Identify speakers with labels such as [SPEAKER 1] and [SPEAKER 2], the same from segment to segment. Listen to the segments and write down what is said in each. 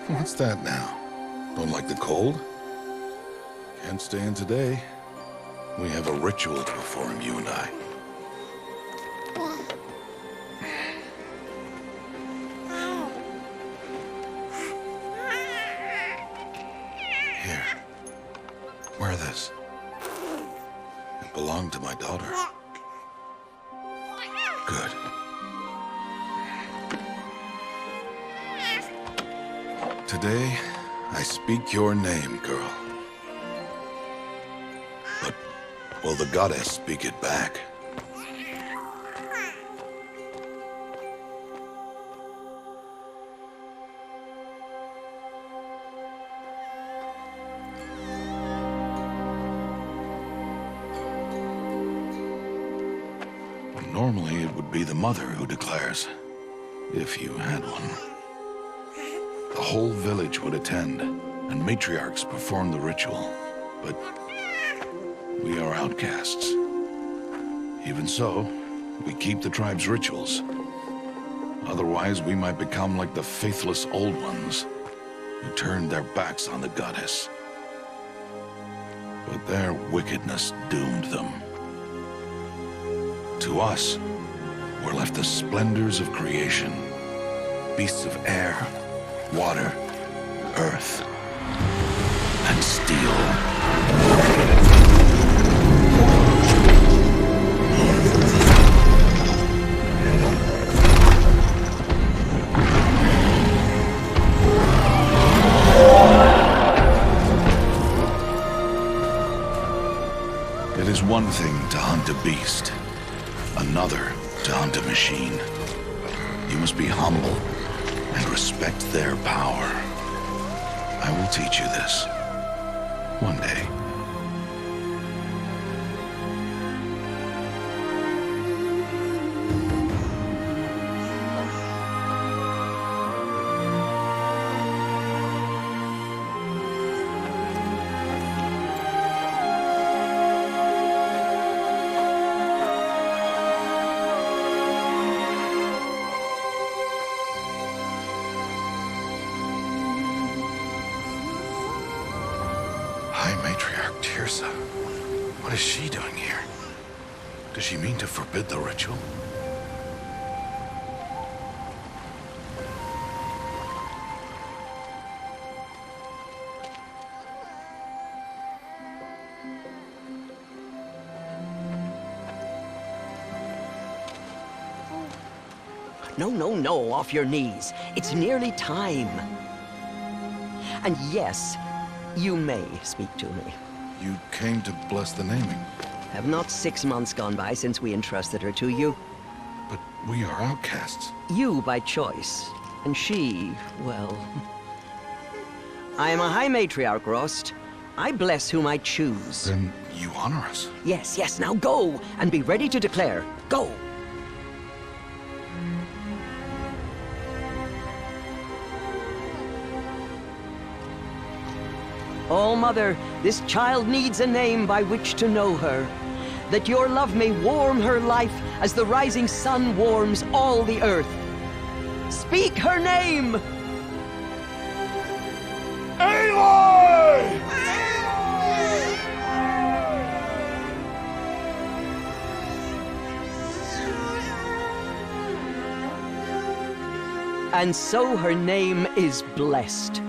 [SPEAKER 1] What's that now? Don't like the cold? Can't stay in today. We have a ritual to perform, you and I. Here. Wear this. It belonged to my daughter. Good. Today, I speak your name, girl. But will the goddess speak it back? Normally, it would be the mother who declares, if you had one. The whole village would attend, and matriarchs perform the ritual. But we are outcasts. Even so, we keep the tribe's rituals. Otherwise, we might become like the faithless Old Ones, who turned their backs on the goddess. But their wickedness doomed them. To us, were left the splendors of creation, beasts of air, water, earth, and steel. It is one thing to hunt a beast, another to hunt a machine. You must be humble and respect their power. I will teach you this. One day. High Matriarch Teersa. What is she doing here? Does she mean to forbid the ritual?
[SPEAKER 2] No, no, no, off your knees. It's nearly time. And yes, you may speak to me.
[SPEAKER 1] You came to bless the naming,
[SPEAKER 2] Have not 6 months gone by since we entrusted her to you?
[SPEAKER 1] but we are outcasts.
[SPEAKER 2] You by choice, and she, well... I am a High Matriarch, Rost. I bless whom I choose.
[SPEAKER 1] Then you honor us.
[SPEAKER 2] Yes, yes, now go, and be ready to declare. Go! Oh, Mother, this child needs a name by which to know her. That your love may warm her life as the rising sun warms all the earth. Speak her name!
[SPEAKER 1] Aloy!
[SPEAKER 2] And so her name is blessed.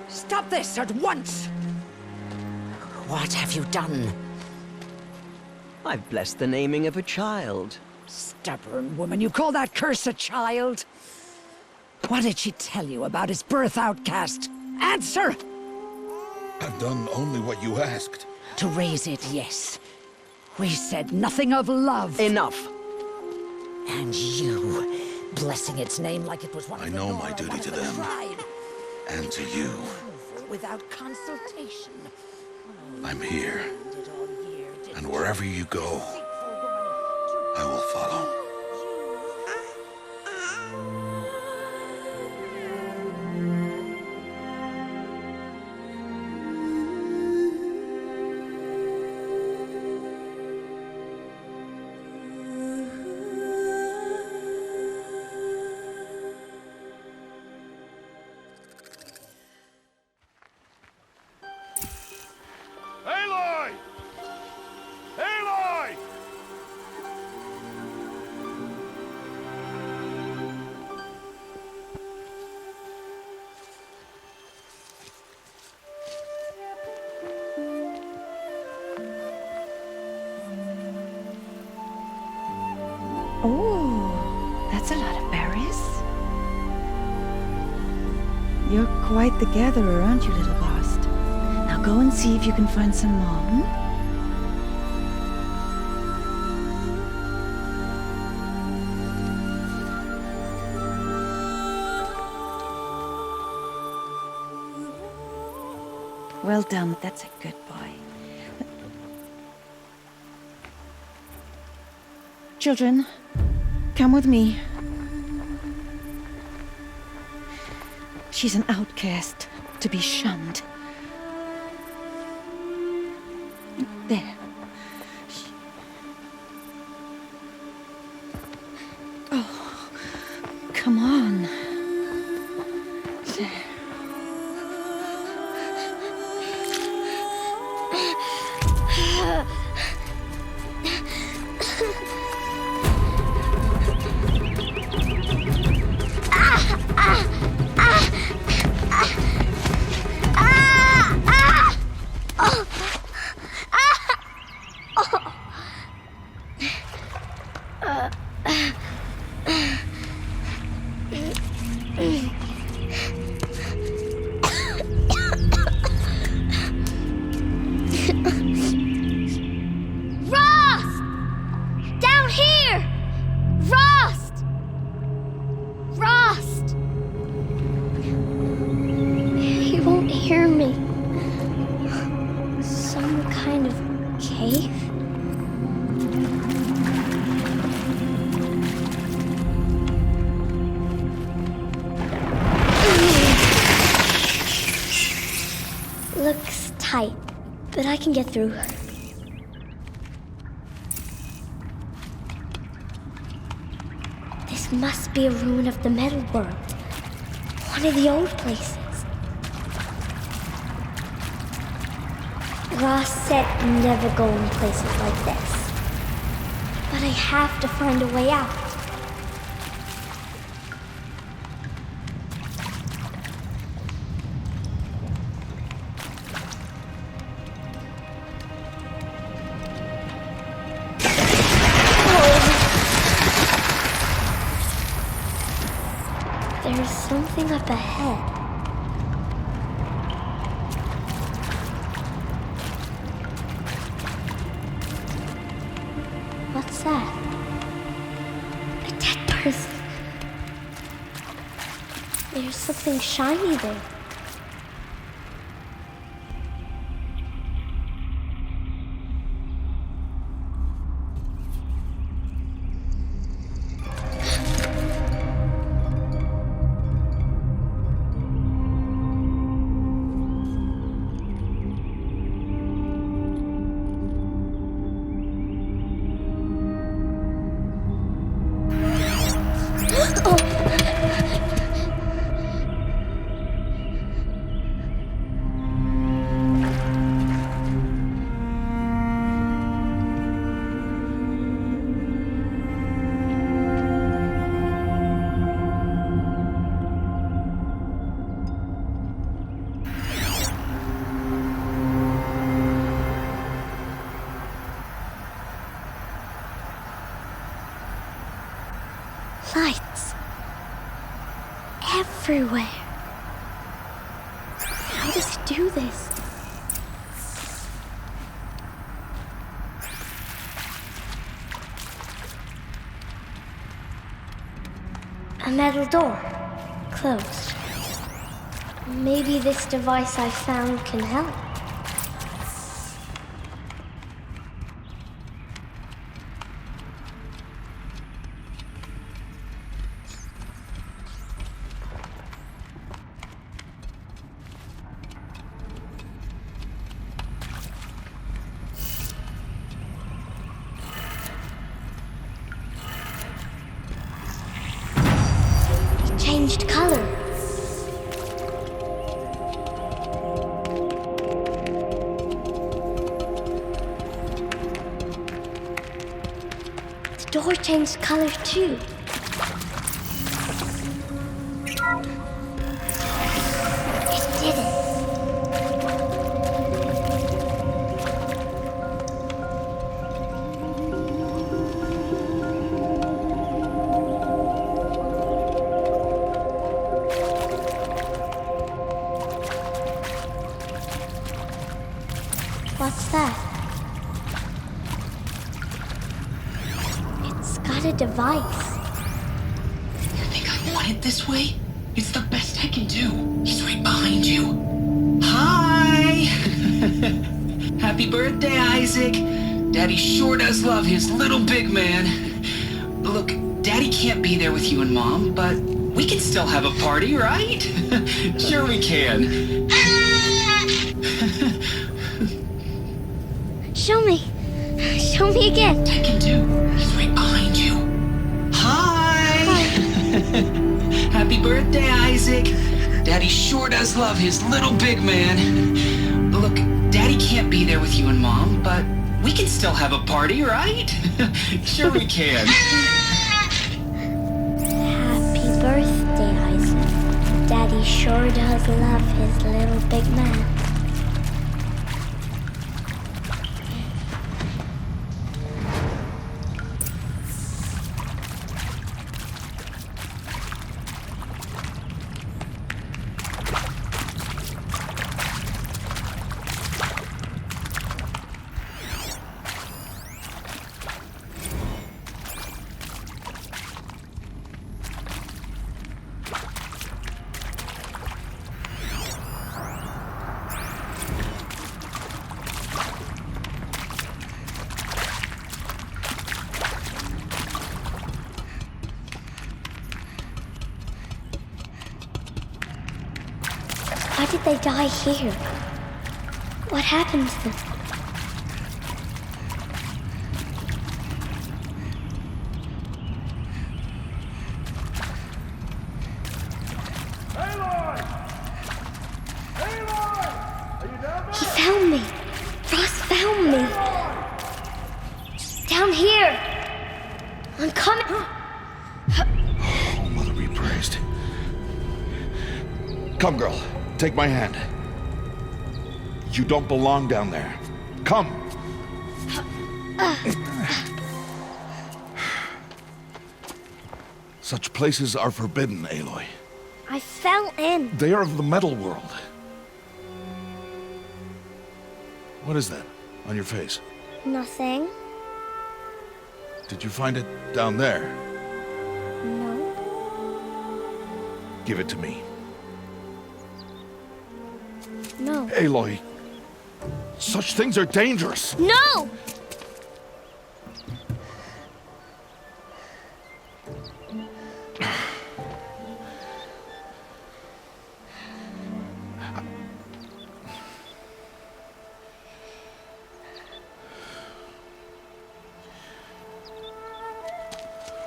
[SPEAKER 3] Stop this at once! What have you done?
[SPEAKER 2] I've blessed the naming of a child.
[SPEAKER 3] Stubborn woman, you call that curse a child? What did she tell you about his birth, outcast? Answer!
[SPEAKER 1] I've done only what you asked.
[SPEAKER 3] To raise it, yes. We said nothing of love.
[SPEAKER 2] Enough.
[SPEAKER 3] And you, blessing its name like it was one
[SPEAKER 1] I
[SPEAKER 3] of the
[SPEAKER 1] know
[SPEAKER 3] Nora,
[SPEAKER 1] my duty
[SPEAKER 3] one of
[SPEAKER 1] to
[SPEAKER 3] the
[SPEAKER 1] them.
[SPEAKER 3] tribe.
[SPEAKER 1] And to you.
[SPEAKER 3] Without consultation.
[SPEAKER 1] I'm here.
[SPEAKER 3] Did all year, did
[SPEAKER 1] And wherever you go,
[SPEAKER 3] deceitful woman,
[SPEAKER 1] I will follow.
[SPEAKER 4] You're quite the gatherer, aren't you, little Bast? Now go and see if you can find some more, hmm? Well done, that's a good boy. Children, come with me. She's an outcast, to be shunned. There. Oh, come on. There.
[SPEAKER 5] Looks tight, but I can get through. This must be a ruin of the Metal World. One of the old places. Ross said never go in places like this. But I have to find a way out. There's something up ahead. What's that? A dead person. There's something shiny there. Lights. Everywhere. How does he do this? A metal door. Closed. Maybe this device I found can help. Changed color. The door changed color too. It did it. got a device.
[SPEAKER 6] You think I want it this way? It's the best I can do. He's right behind you. Hi! Happy birthday, Isaac. Daddy sure does love his little big man. Look, Daddy can't be there with you and Mom, but we can still have a party, right? Sure we can.
[SPEAKER 5] Show me. Show me again.
[SPEAKER 6] I can do. He's right behind you. Hi! Happy birthday, Isaac. Daddy sure does love his little big man. Look, Daddy can't be there with you and Mom, but we can still have a party, right? Sure we can.
[SPEAKER 5] Happy birthday, Isaac. Daddy sure does love his little big man. Why did they die here? What happened to them? He found me. Ross found me. Down here. I'm coming.
[SPEAKER 1] Oh, Mother be praised. Come, girl. Take my hand. You don't belong down there. Come. Such places are forbidden, Aloy.
[SPEAKER 5] I fell in.
[SPEAKER 1] They are of the metal world. What is that on your face?
[SPEAKER 5] Nothing.
[SPEAKER 1] Did you find it down there?
[SPEAKER 5] No.
[SPEAKER 1] Give it to me.
[SPEAKER 5] No.
[SPEAKER 1] Aloy, such things are dangerous.
[SPEAKER 5] No!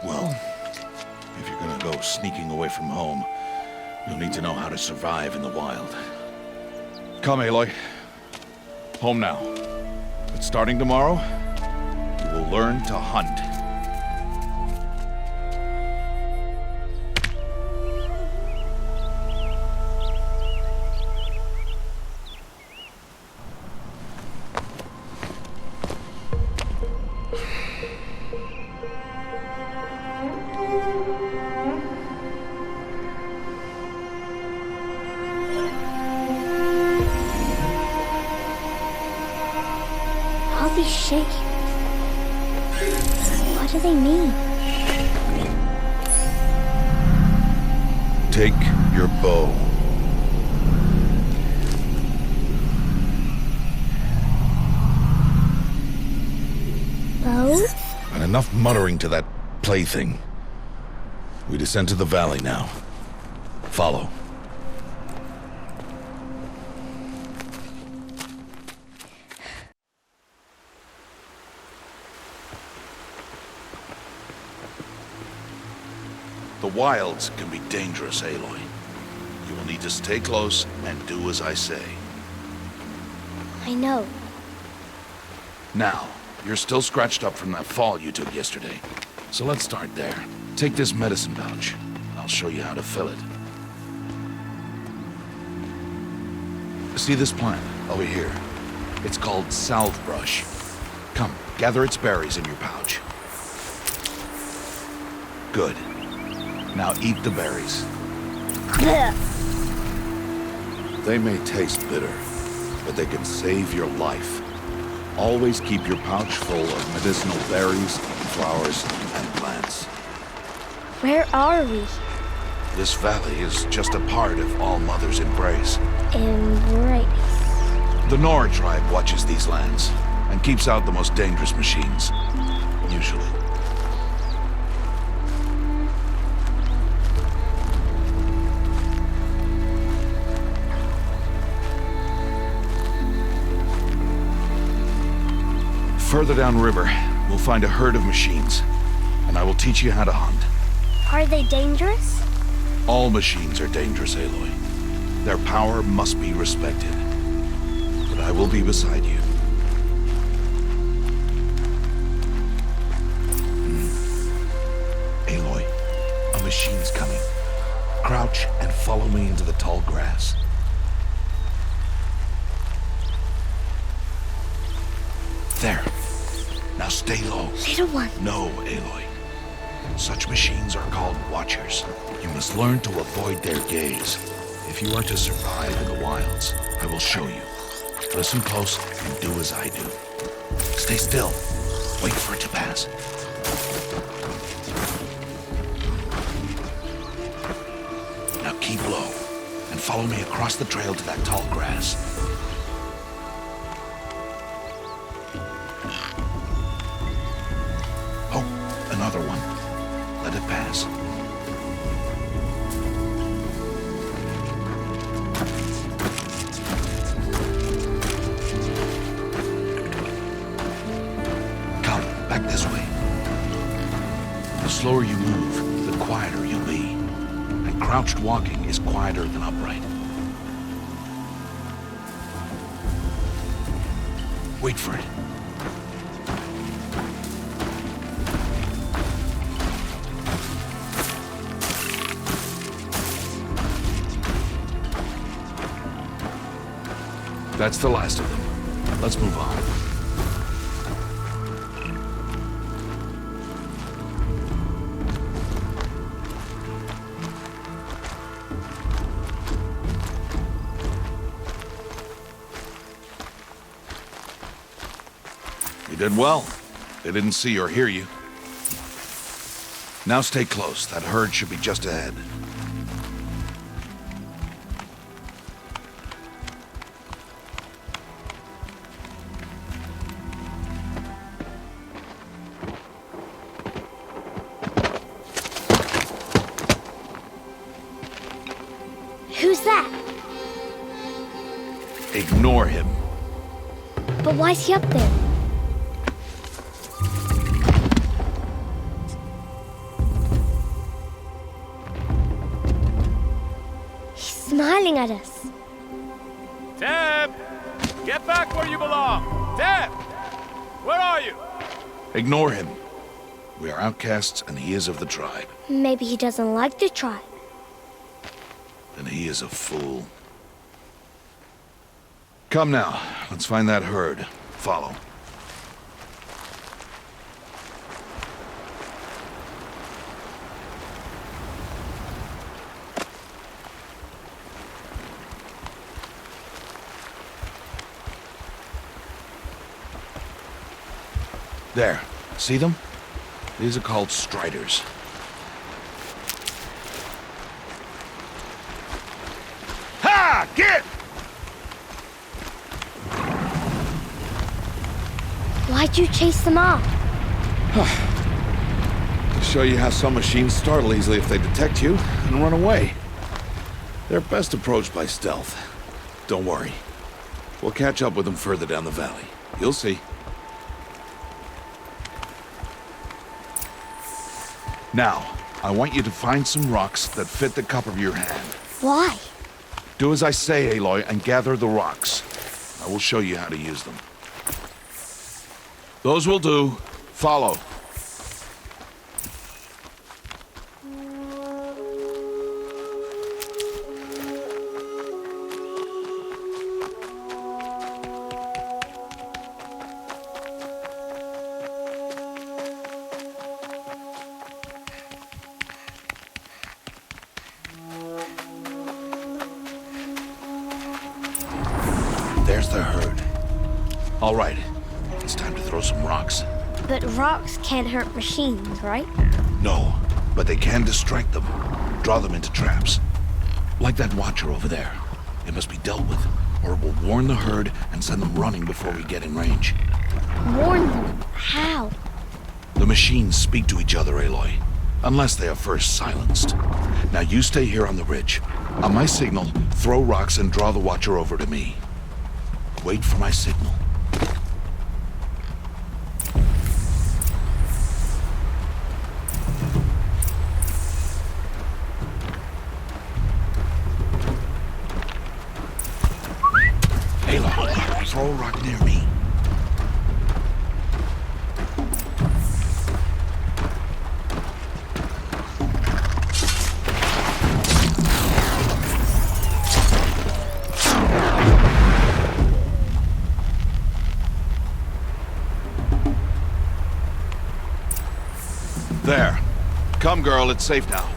[SPEAKER 1] Well, if you're gonna go sneaking away from home, you'll need to know how to survive in the wild. Come, Aloy. Home now. But starting tomorrow, you will learn to hunt.
[SPEAKER 5] All these shapes. What do they mean?
[SPEAKER 1] Take your bow.
[SPEAKER 5] Bow?
[SPEAKER 1] And enough muttering to that plaything. We descend to the valley now. Follow. The wilds can be dangerous, Aloy. You will need to stay close and do as I say.
[SPEAKER 5] I know.
[SPEAKER 1] Now, you're still scratched up from that fall you took yesterday. So let's start there. Take this medicine pouch. I'll show you how to fill it. See this plant over here? It's called salvebrush. Come, gather its berries in your pouch. Good. Now eat the berries. They may taste bitter, but they can save your life. Always keep your pouch full of medicinal berries, flowers, and lands.
[SPEAKER 5] Where are we?
[SPEAKER 1] This valley is just a part of All Mother's embrace.
[SPEAKER 5] Embrace.
[SPEAKER 1] The Nora tribe watches these lands and keeps out the most dangerous machines. Usually. Further downriver, we'll find a herd of machines, and I will teach you how to hunt.
[SPEAKER 5] Are they dangerous?
[SPEAKER 1] All machines are dangerous, Aloy. Their power must be respected. But I will be beside you. Aloy, a machine's coming. Crouch and follow me into the tall grass. There. Now stay low.
[SPEAKER 5] Little one.
[SPEAKER 1] No, Aloy. Such machines are called Watchers. You must learn to avoid their gaze. If you are to survive in the wilds, I will show you. Listen close and do as I do. Stay still. Wait for it to pass. Now keep low and follow me across the trail to that tall grass. Oh, another one. Let it pass. Come, back this way. The slower you move, the quieter you'll be. And crouched walking is quieter than upright. Wait for it. That's the last of them. Let's move on. You did well. They didn't see or hear you. Now stay close. That herd should be just ahead.
[SPEAKER 5] Who's that?
[SPEAKER 1] Ignore him.
[SPEAKER 5] But why's he up there? He's smiling at us.
[SPEAKER 7] Teb! Get back where you belong! Teb! Where are you?
[SPEAKER 1] Ignore him. We are outcasts, and he is of the tribe.
[SPEAKER 5] Maybe he doesn't like the tribe.
[SPEAKER 1] And he is a fool. Come now, let's find that herd. Follow. There, see them? These are called striders. Ha! Get!
[SPEAKER 5] Why'd you chase them off?
[SPEAKER 1] To show you how some machines startle easily if they detect you and run away. They're best approached by stealth. Don't worry. We'll catch up with them further down the valley. You'll see. Now, I want you to find some rocks that fit the cup of your hand.
[SPEAKER 5] Why?
[SPEAKER 1] Do as I say, Aloy, and gather the rocks. I will show you how to use them. Those will do. Follow. There's the herd. All right, it's time to throw some rocks.
[SPEAKER 5] But rocks can't hurt machines, right?
[SPEAKER 1] No, but they can distract them. Draw them into traps. Like that watcher over there. It must be dealt with, or it will warn the herd and send them running before we get in range.
[SPEAKER 5] Warn them? How?
[SPEAKER 1] The machines speak to each other, Aloy. Unless they are first silenced. Now you stay here on the ridge. On my signal, throw rocks and draw the watcher over to me. Wait for my signal. Aloy, throw a rock near me. There. Come, girl, it's safe now.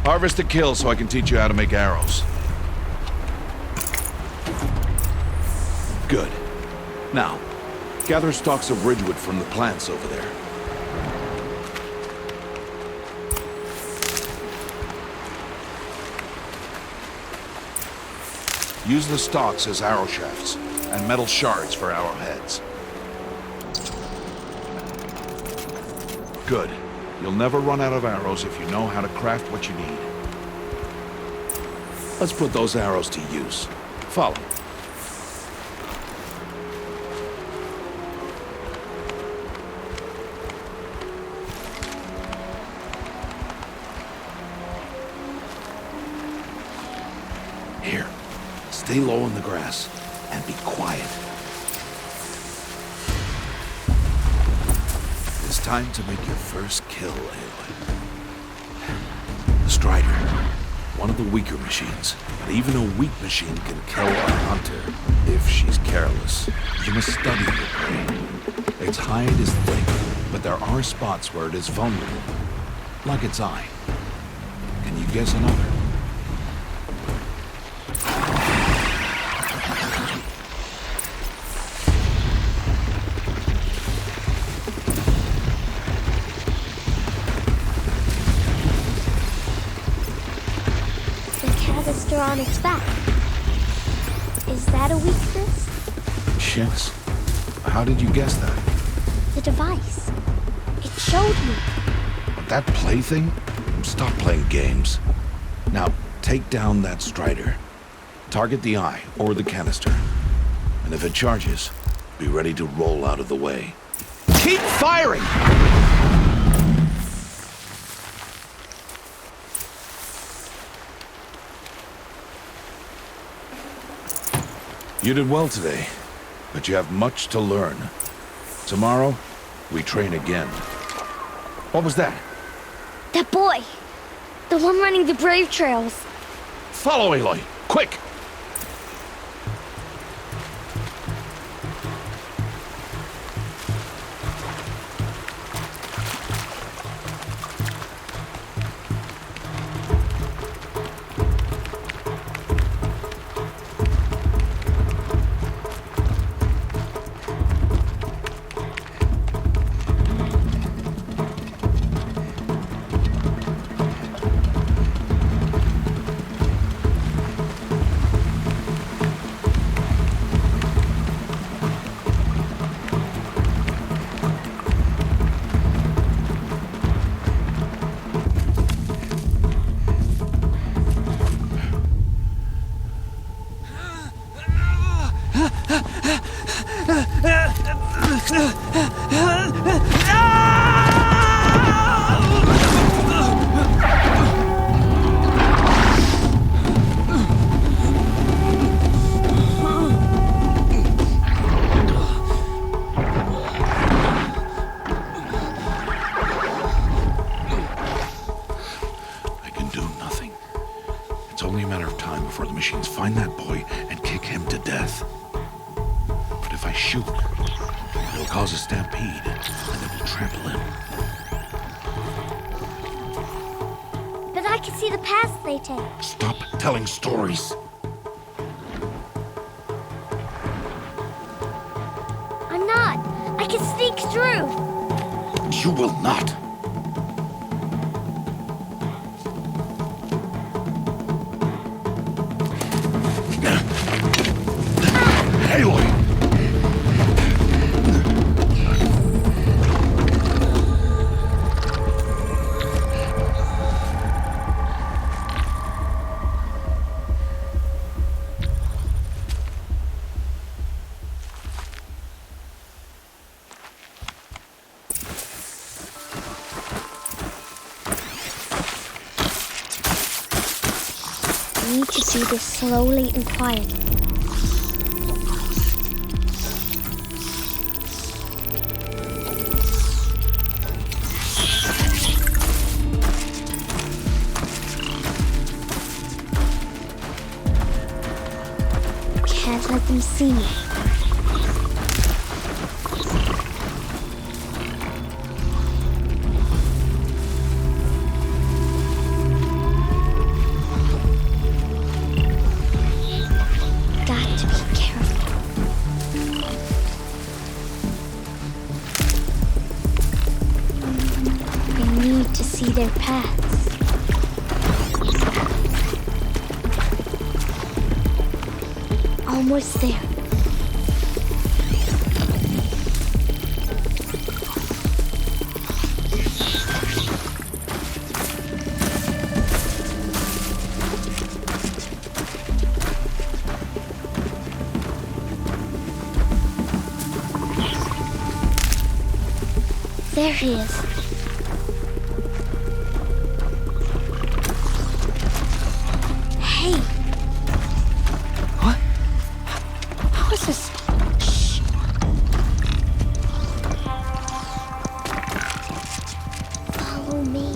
[SPEAKER 1] Harvest a kill so I can teach you how to make arrows. Good. Now, gather stalks of ridgewood from the plants over there. Use the stalks as arrow shafts, and metal shards for arrowheads. Good. You'll never run out of arrows if you know how to craft what you need. Let's put those arrows to use. Follow. Here. Stay low in the grass, and be quiet. It's time to make your first kill, Aloy. The Strider. One of the weaker machines, but even a weak machine can kill a hunter if she's careless. You must study your prey. Its hide is thick, but there are spots where it is vulnerable, like its eye. Can you guess another?
[SPEAKER 5] On its back. Is that a weakness?
[SPEAKER 1] Yes. How did you guess that?
[SPEAKER 5] The device. It showed me.
[SPEAKER 1] That plaything? Stop playing games. Now, take down that Strider. Target the eye or the canister. And if it charges, be ready to roll out of the way. Keep firing! You did well today, but you have much to learn. Tomorrow, we train again. What was that?
[SPEAKER 5] That boy! The one running the brave trails.
[SPEAKER 1] Follow, Aloy! Quick! before the machines find that boy and kick him to death. But if I shoot, it'll cause a stampede, and it will trample him.
[SPEAKER 5] can see the paths they take.
[SPEAKER 1] Stop telling stories.
[SPEAKER 5] I'm not. I can sneak through.
[SPEAKER 1] You will not. Aloy!
[SPEAKER 5] I need to do this slowly and quietly. Can't let them see me. Got to be careful. I need to see their paths. Almost there. There he is. Hey.
[SPEAKER 6] What? How is this? Shh.
[SPEAKER 5] Follow me.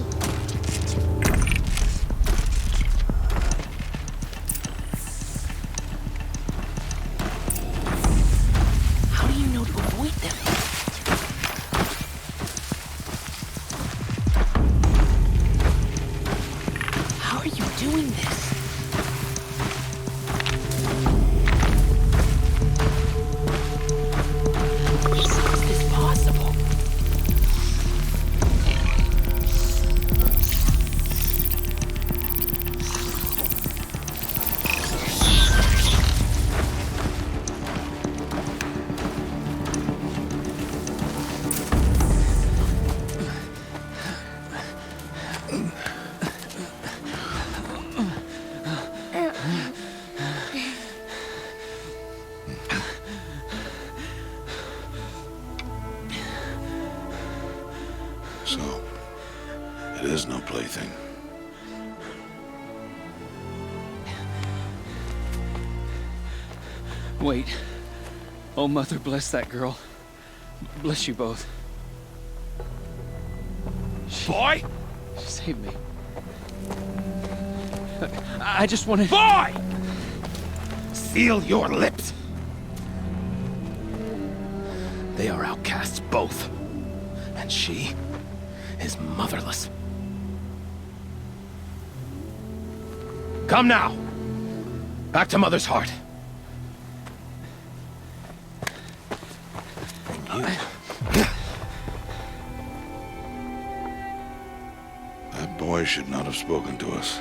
[SPEAKER 6] How do you know to avoid them? How are you doing this? How is this possible?
[SPEAKER 1] So, it is no plaything.
[SPEAKER 8] Wait. Oh, Mother, bless that girl. Bless you both.
[SPEAKER 7] Boy!
[SPEAKER 8] She saved me. I just wanted...
[SPEAKER 7] Boy!
[SPEAKER 9] Seal your lips! They are outcasts, both. And she is motherless. Come now! Back to Mother's heart.
[SPEAKER 1] That boy should not have spoken to us.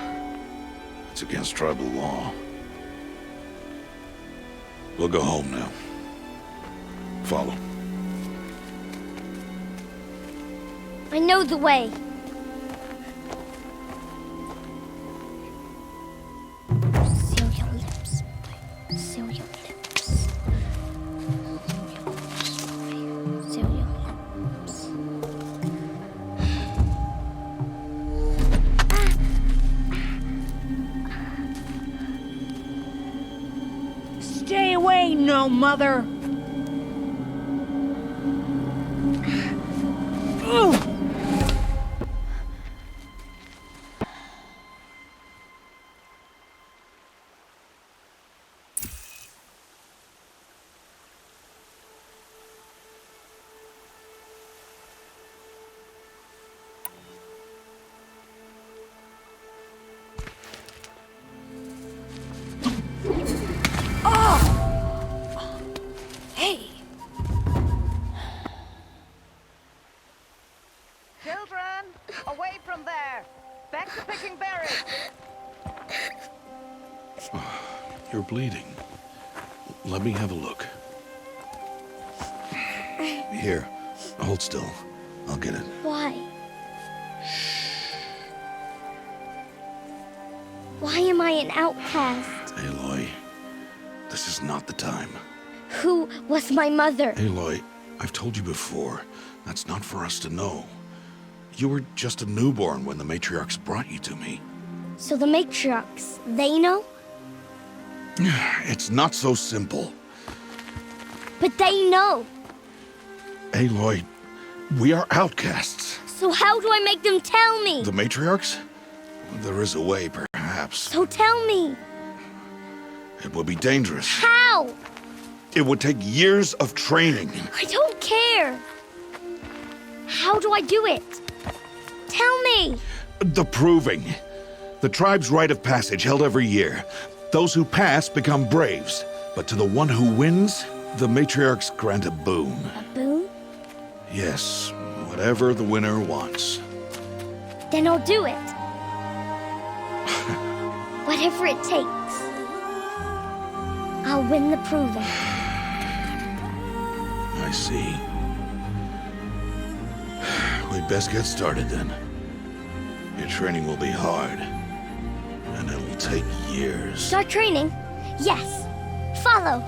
[SPEAKER 1] It's against tribal law. We'll go home now. Follow.
[SPEAKER 5] I know the way. Seal your lips, boy. Seal your lips. Seal your lips.
[SPEAKER 3] Stay away, no mother!
[SPEAKER 1] You're bleeding. Let me have a look. Here, hold still. I'll get it.
[SPEAKER 5] Why? Why am I an outcast?
[SPEAKER 1] Aloy, this is not the time.
[SPEAKER 5] Who was my mother?
[SPEAKER 1] Aloy, I've told you before, that's not for us to know. You were just a newborn when the matriarchs brought you to me.
[SPEAKER 5] So the matriarchs, they know?
[SPEAKER 1] It's not so simple.
[SPEAKER 5] But they know.
[SPEAKER 1] Aloy, we are outcasts.
[SPEAKER 5] So how do I make them tell me?
[SPEAKER 1] The matriarchs? There is a way, perhaps.
[SPEAKER 5] So tell me.
[SPEAKER 1] It would be dangerous.
[SPEAKER 5] How?
[SPEAKER 1] It would take years of training.
[SPEAKER 5] I don't care. How do I do it? Tell me.
[SPEAKER 1] The proving. The tribe's rite of passage held every year. Those who pass become braves. But to the one who wins, the matriarchs grant a boon.
[SPEAKER 5] A boon?
[SPEAKER 1] Yes, whatever the winner wants.
[SPEAKER 5] Then I'll do it. Whatever it takes. I'll win the proving.
[SPEAKER 1] I see. We'd best get started then. Your training will be hard. And it'll take years.
[SPEAKER 5] Start training? Yes. Follow.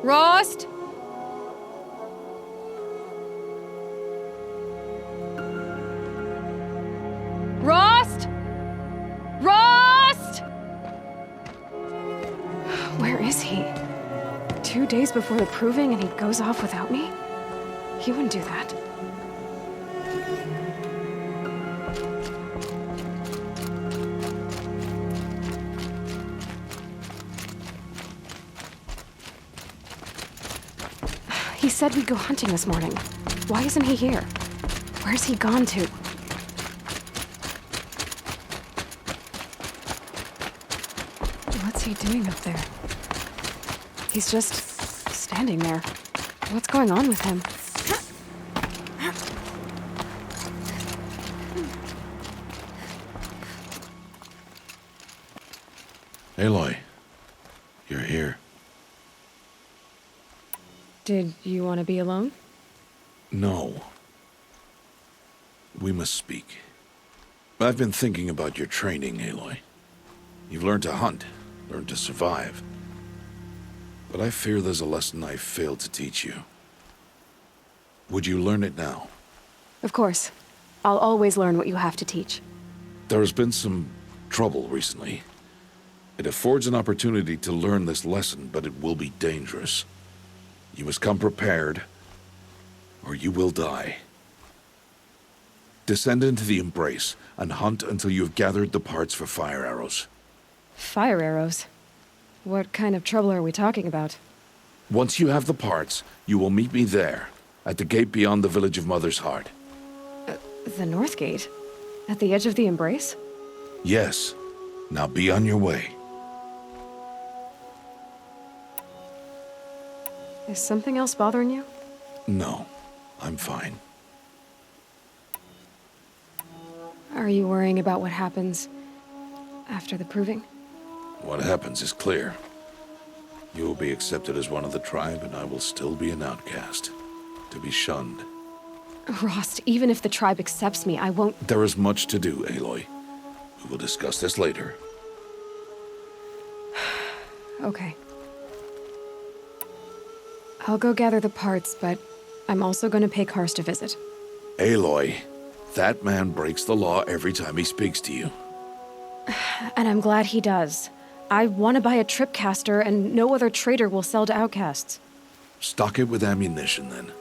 [SPEAKER 10] Rost? Rost? Rost? Where is he? 2 days before the proving and he goes off without me? He wouldn't do that. He said we'd go hunting this morning. Why isn't he here? Where's he gone to? What's he doing up there? He's just standing there. What's going on with him?
[SPEAKER 1] Aloy, you're here.
[SPEAKER 10] Did you want to be alone?
[SPEAKER 1] No. We must speak. I've been thinking about your training, Aloy. You've learned to hunt, learned to survive. But I fear there's a lesson I failed to teach you. Would you learn it now?
[SPEAKER 10] Of course. I'll always learn what you have to teach.
[SPEAKER 1] There has been some trouble recently. It affords an opportunity to learn this lesson, but it will be dangerous. You must come prepared, or you will die. Descend into the Embrace, and hunt until you have gathered the parts for fire arrows.
[SPEAKER 10] Fire arrows? What kind of trouble are we talking about?
[SPEAKER 1] Once you have the parts, you will meet me there, at the gate beyond the village of Mother's Heart.
[SPEAKER 10] The North Gate? At the edge of the Embrace?
[SPEAKER 1] Yes. Now be on your way.
[SPEAKER 10] Is something else bothering you?
[SPEAKER 1] No, I'm fine.
[SPEAKER 10] Are you worrying about what happens after the proving?
[SPEAKER 1] What happens is clear. You will be accepted as one of the tribe, and I will still be an outcast, to be shunned.
[SPEAKER 10] Rost, even if the tribe accepts me, I won't—
[SPEAKER 1] There is much to do, Aloy. We will discuss this later.
[SPEAKER 10] Okay. I'll go gather the parts, but I'm also going to pay Karst a visit.
[SPEAKER 1] Aloy, that man breaks the law every time he speaks to you.
[SPEAKER 10] And I'm glad he does. I want to buy a tripcaster, and no other trader will sell to outcasts.
[SPEAKER 1] Stock it with ammunition, then.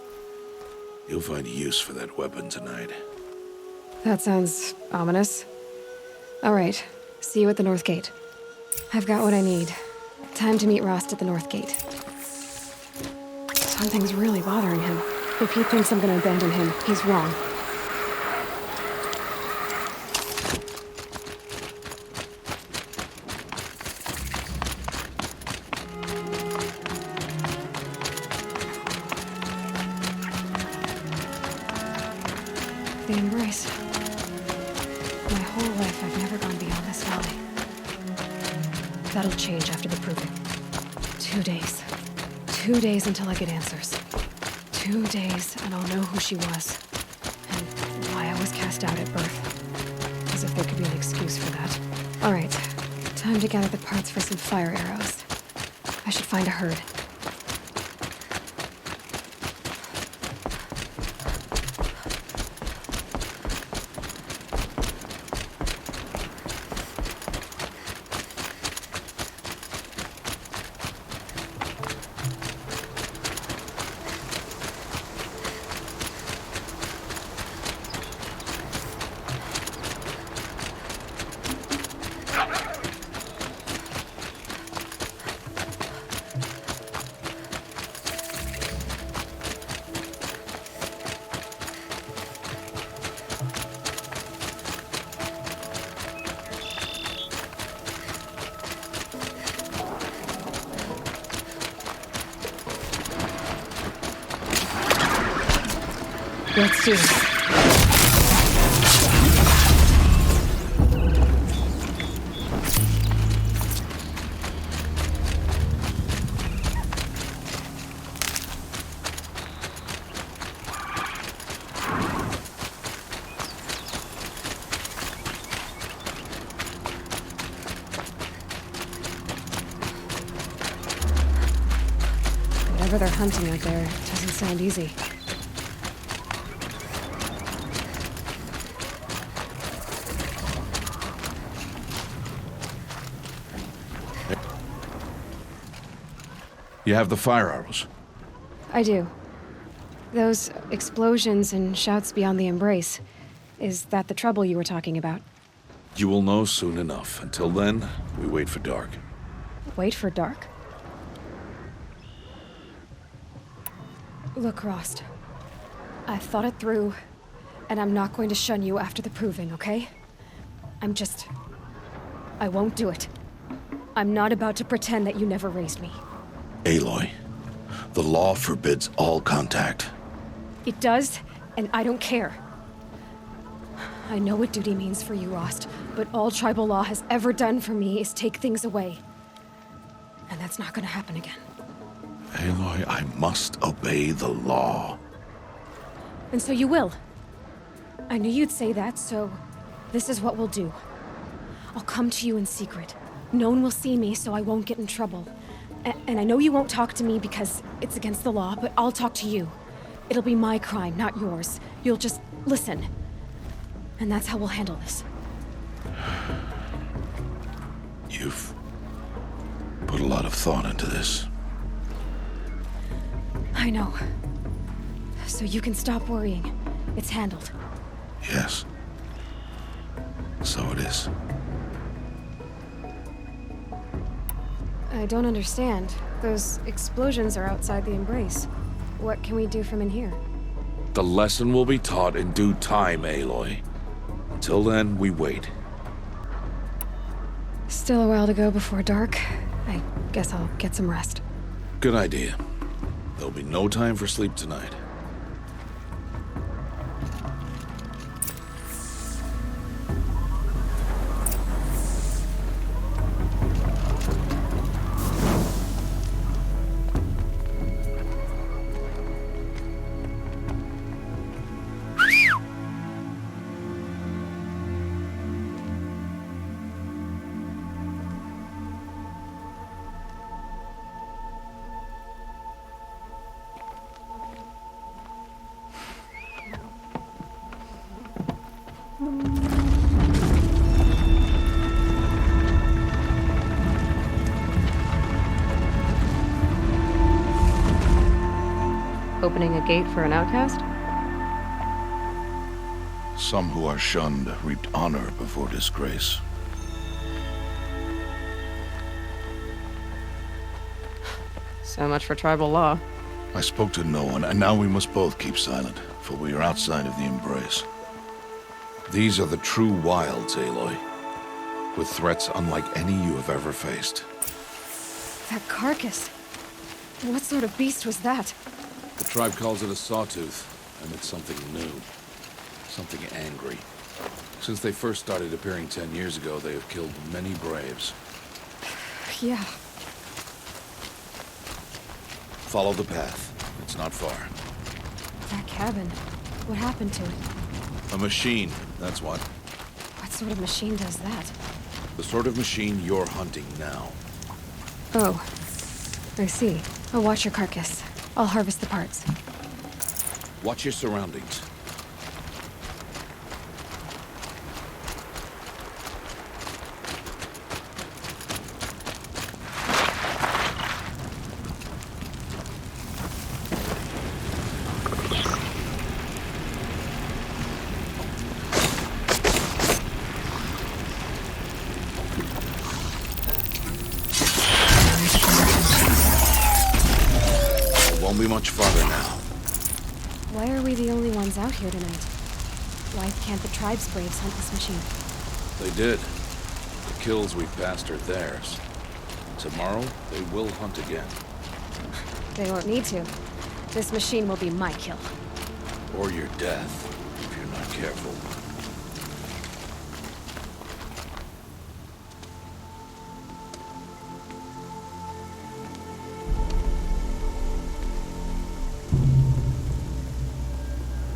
[SPEAKER 1] You'll find use for that weapon tonight.
[SPEAKER 10] That sounds ominous. All right, see you at the North Gate. I've got what I need. Time to meet Rost at the North Gate. Something's really bothering him. If he thinks I'm gonna abandon him, he's wrong. The Embrace. My whole life, I've never gone beyond this valley. That'll change after the proving. 2 days. 2 days until I get answers. 2 days, and I'll know who she was. And why I was cast out at birth. As if there could be an excuse for that. All right. Time to gather the parts for some fire arrows. I should find a herd. Let's do this. Whatever they're hunting out there, it doesn't sound easy.
[SPEAKER 1] You have the fire arrows.
[SPEAKER 10] I do. Those explosions and shouts beyond the Embrace. Is that the trouble you were talking about?
[SPEAKER 1] You will know soon enough. Until then, we wait for dark.
[SPEAKER 10] Wait for dark? Look, Rost. I thought it through, and I'm not going to shun you after the proving, okay? I won't do it. I'm not about to pretend that you never raised me.
[SPEAKER 1] Aloy, the law forbids all contact.
[SPEAKER 10] It does, and I don't care. I know what duty means for you, Rost, but all tribal law has ever done for me is take things away. And that's not gonna happen again.
[SPEAKER 1] Aloy, I must obey the law.
[SPEAKER 10] And so you will. I knew you'd say that, so this is what we'll do. I'll come to you in secret. No one will see me, so I won't get in trouble. And I know you won't talk to me because it's against the law, but I'll talk to you. It'll be my crime, not yours. You'll just listen. And that's how we'll handle this.
[SPEAKER 1] You've put a lot of thought into this.
[SPEAKER 10] I know. So you can stop worrying. It's handled.
[SPEAKER 1] Yes. So it is.
[SPEAKER 10] I don't understand. Those explosions are outside the Embrace. What can we do from in here?
[SPEAKER 1] The lesson will be taught in due time, Aloy. Until then, we wait.
[SPEAKER 10] Still a while to go before dark. I guess I'll get some rest.
[SPEAKER 1] Good idea. There'll be no time for sleep tonight.
[SPEAKER 10] Opening a gate for an outcast?
[SPEAKER 1] Some who are shunned reaped honor before disgrace.
[SPEAKER 10] So much for tribal law.
[SPEAKER 1] I spoke to no one, and now we must both keep silent, for we are outside of the Embrace. These are the true wilds, Aloy, with threats unlike any you have ever faced.
[SPEAKER 10] That carcass. What sort of beast was that?
[SPEAKER 1] The tribe calls it a sawtooth, and it's something new. Something angry. Since they first started appearing 10 years ago, they have killed many braves.
[SPEAKER 10] Yeah.
[SPEAKER 1] Follow the path. It's not far.
[SPEAKER 10] That cabin. What happened to it?
[SPEAKER 1] A machine, that's what.
[SPEAKER 10] What sort of machine does that?
[SPEAKER 1] The sort of machine you're hunting now.
[SPEAKER 10] Oh. I see. I'll watch your carcass. I'll harvest the parts.
[SPEAKER 1] Watch your surroundings. Won't be much farther now.
[SPEAKER 10] Why are we the only ones out here tonight? Why can't the tribe's braves hunt this machine?
[SPEAKER 1] They did. The kills we've passed are theirs. Tomorrow, they will hunt again.
[SPEAKER 10] They won't need to. This machine will be my kill.
[SPEAKER 1] Or your death, if you're not careful.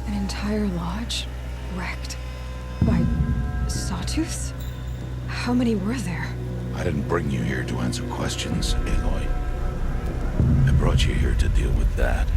[SPEAKER 10] An entire lodge? Wrecked? By sawtooths? How many were there?
[SPEAKER 1] I didn't bring you here to answer questions, Aloy. I brought you here to deal with that.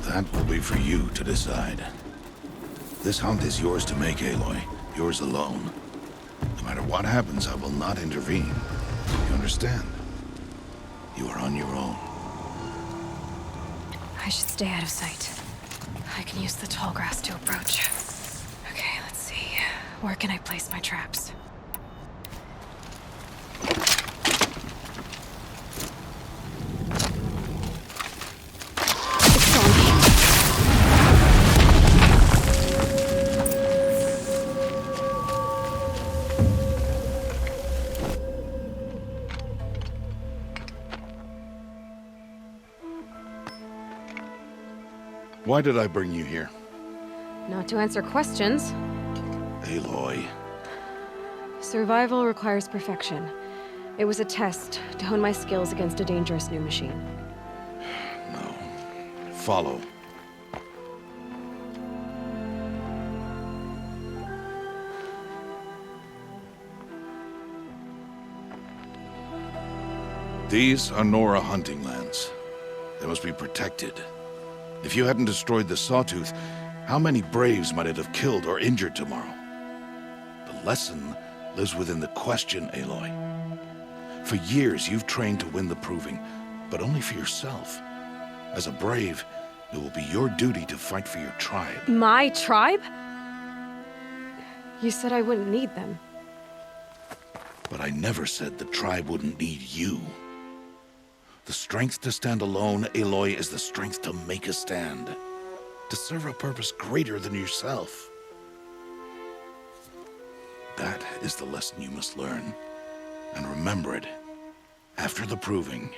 [SPEAKER 1] That will be for you to decide. This hunt is yours to make, Aloy. Yours alone. No matter what happens, I will not intervene. You understand? You are on your own.
[SPEAKER 10] I should stay out of sight. I can use the tall grass to approach. Okay, let's see. Where can I place my traps? It's on me.
[SPEAKER 1] Why did I bring you here?
[SPEAKER 10] Not to answer questions.
[SPEAKER 1] Aloy.
[SPEAKER 10] Survival requires perfection. It was a test to hone my skills against a dangerous new machine.
[SPEAKER 1] No. Follow. These are Nora hunting lands. They must be protected. If you hadn't destroyed the Sawtooth, how many Braves might it have killed or injured tomorrow? The lesson lives within the question, Aloy. For years, you've trained to win the Proving, but only for yourself. As a Brave, it will be your duty to fight for your tribe.
[SPEAKER 10] My tribe? You said I wouldn't need them.
[SPEAKER 1] But I never said the tribe wouldn't need you. The strength to stand alone, Aloy, is the strength to make a stand. To serve a purpose greater than yourself. That is the lesson you must learn. And remember it. After the Proving.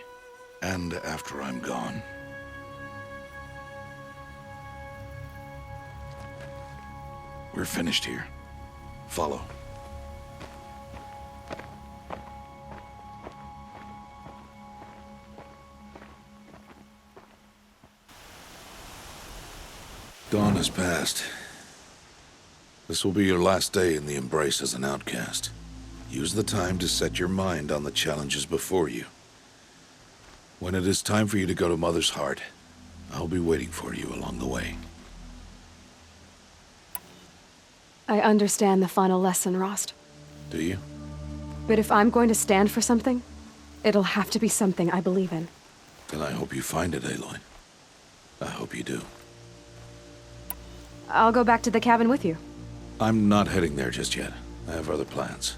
[SPEAKER 1] And after I'm gone. We're finished here. Follow. Dawn has passed. This will be your last day in the Embrace as an outcast. Use the time to set your mind on the challenges before you. When it is time for you to go to Mother's Heart, I'll be waiting for you along the way.
[SPEAKER 10] I understand the final lesson, Rost.
[SPEAKER 1] Do you?
[SPEAKER 10] But if I'm going to stand for something, it'll have to be something I believe in.
[SPEAKER 1] Then I hope you find it, Aloy. I hope you do.
[SPEAKER 10] I'll go back to the cabin with you.
[SPEAKER 1] I'm not heading there just yet. I have other plans.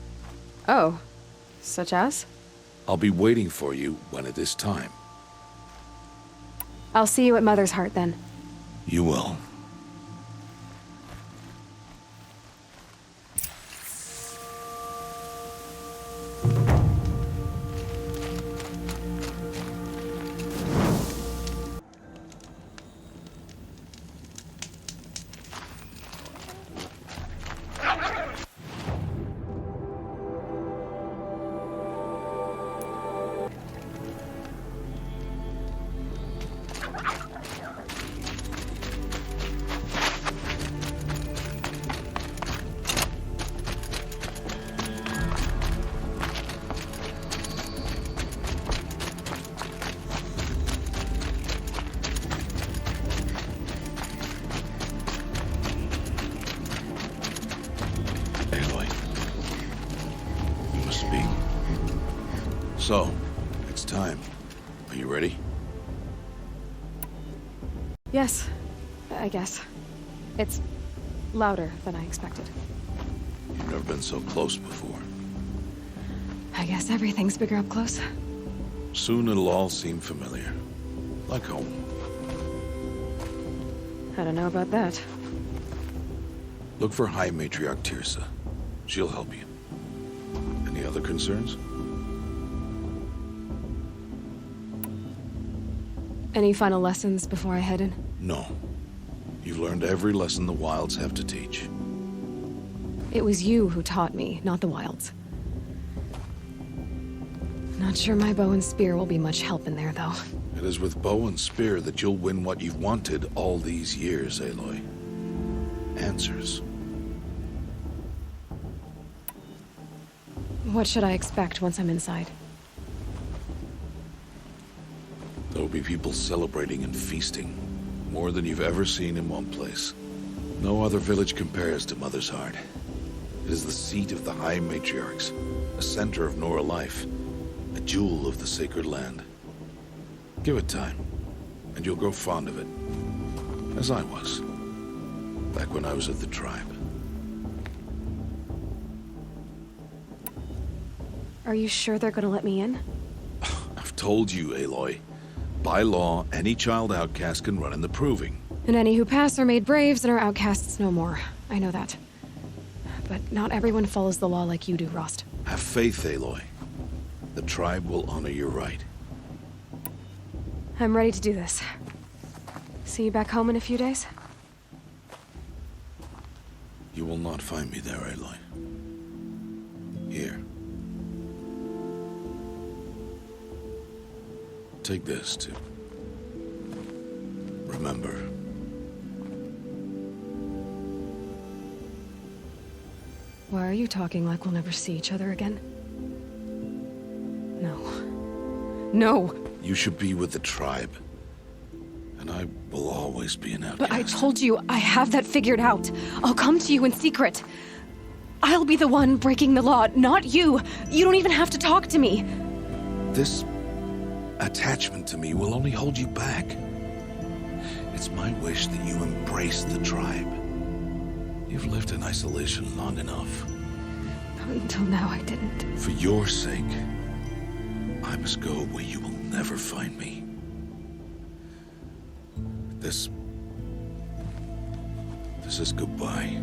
[SPEAKER 10] Oh, such as?
[SPEAKER 1] I'll be waiting for you when it is time.
[SPEAKER 10] I'll see you at Mother's Heart then.
[SPEAKER 1] You will. So, it's time. Are you ready?
[SPEAKER 10] Yes, I guess. It's louder than I expected.
[SPEAKER 1] You've never been so close before.
[SPEAKER 10] I guess everything's bigger up close.
[SPEAKER 1] Soon it'll all seem familiar. Like home.
[SPEAKER 10] I don't know about that.
[SPEAKER 1] Look for High Matriarch Teersa. She'll help you. Any other concerns?
[SPEAKER 10] Any final lessons before I head in?
[SPEAKER 1] No. You've learned every lesson the Wilds have to teach.
[SPEAKER 10] It was you who taught me, not the Wilds. Not sure my bow and spear will be much help in there, though.
[SPEAKER 1] It is with bow and spear that you'll win what you've wanted all these years, Aloy. Answers.
[SPEAKER 10] What should I expect once I'm inside?
[SPEAKER 1] There will be people celebrating and feasting. More than you've ever seen in one place. No other village compares to Mother's Heart. It is the seat of the High Matriarchs, a center of Nora life, a jewel of the sacred land. Give it time, and you'll grow fond of it. As I was, back when I was at the tribe.
[SPEAKER 10] Are you sure they're gonna let me in?
[SPEAKER 1] I've told you, Aloy. By law, any child outcast can run in the Proving.
[SPEAKER 10] And any who pass are made braves and are outcasts no more. I know that. But not everyone follows the law like you do, Rost.
[SPEAKER 1] Have faith, Aloy. The tribe will honor your right.
[SPEAKER 10] I'm ready to do this. See you back home in a few days?
[SPEAKER 1] You will not find me there, Aloy. Here. Take this to remember.
[SPEAKER 10] Why are you talking like we'll never see each other again? No. No!
[SPEAKER 1] You should be with the tribe. And I will always be an outcast.
[SPEAKER 10] But I told you, I have that figured out. I'll come to you in secret. I'll be the one breaking the law, not you. You don't even have to talk to me.
[SPEAKER 1] This attachment to me will only hold you back. It's my wish that you embrace the tribe. You've lived in isolation long enough.
[SPEAKER 10] Until now, I didn't.
[SPEAKER 1] For your sake, I must go where you will never find me. This is goodbye.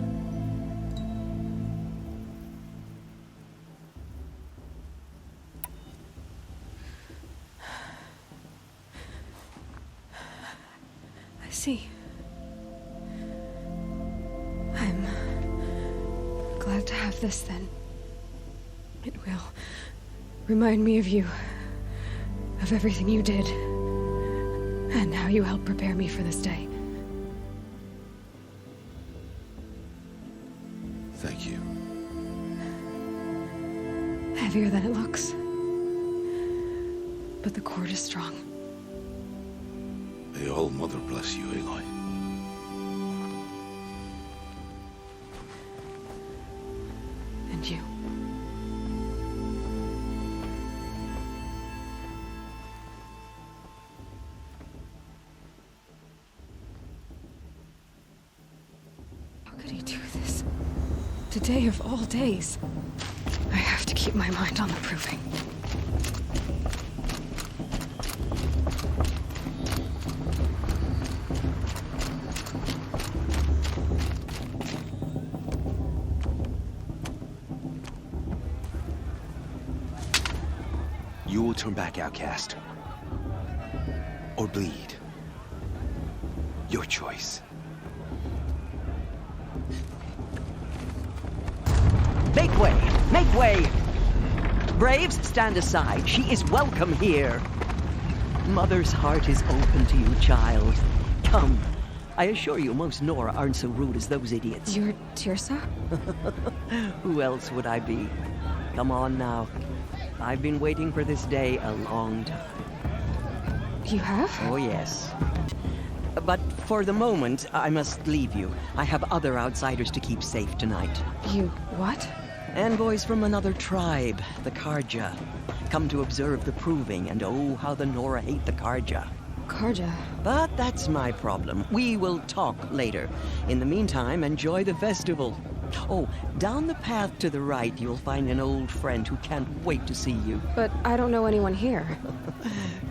[SPEAKER 10] I see. I'm glad to have this then. It will remind me of you, of everything you did, and how you helped prepare me for this day.
[SPEAKER 1] Thank you.
[SPEAKER 10] Heavier than it looks. But the cord is strong.
[SPEAKER 1] May All Mother bless you, Aloy.
[SPEAKER 10] And you. How could he do this? Today of all days. I have to keep my mind on the proving.
[SPEAKER 11] You will turn back, outcast. Or bleed. Your choice.
[SPEAKER 2] Make way! Make way! Braves, stand aside. She is welcome here. Mother's heart is open to you, child. Come. I assure you, most Nora aren't so rude as those idiots.
[SPEAKER 10] You're Teersa?
[SPEAKER 2] Who else would I be? Come on now. I've been waiting for this day a long time.
[SPEAKER 10] You have?
[SPEAKER 2] Oh, yes. But for the moment, I must leave you. I have other outsiders to keep safe tonight.
[SPEAKER 10] You what?
[SPEAKER 2] Envoys from another tribe, the Carja. Come to observe the proving, and oh, how the Nora hate the Carja.
[SPEAKER 10] Carja?
[SPEAKER 2] But that's my problem. We will talk later. In the meantime, enjoy the festival. Oh, down the path to the right, you'll find an old friend who can't wait to see you.
[SPEAKER 10] But I don't know anyone here.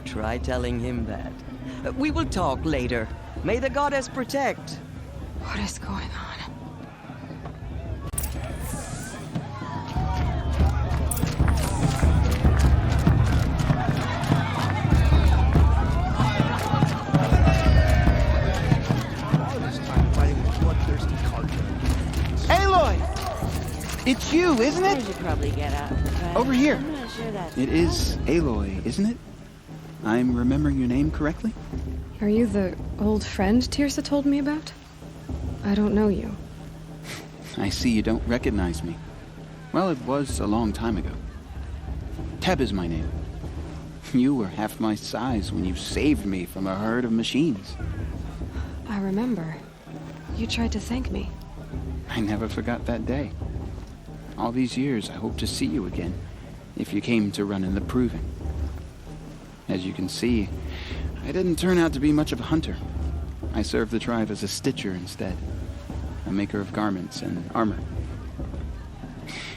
[SPEAKER 2] Try telling him that. We will talk later. May the goddess protect.
[SPEAKER 10] What is going on?
[SPEAKER 12] It's you, isn't it?
[SPEAKER 4] You should probably get out of the track.
[SPEAKER 12] Over here.
[SPEAKER 4] I'm not sure that's
[SPEAKER 12] It is Aloy, isn't it? I'm remembering your name correctly?
[SPEAKER 10] Are you the old friend Teersa told me about? I don't know you.
[SPEAKER 12] I see you don't recognize me. Well, it was a long time ago. Teb is my name. You were half my size when you saved me from a herd of machines.
[SPEAKER 10] I remember. You tried to thank me.
[SPEAKER 12] I never forgot that day. All these years, I hope to see you again, if you came to run in the proving. As you can see, I didn't turn out to be much of a hunter. I served the tribe as a stitcher instead, a maker of garments and armor.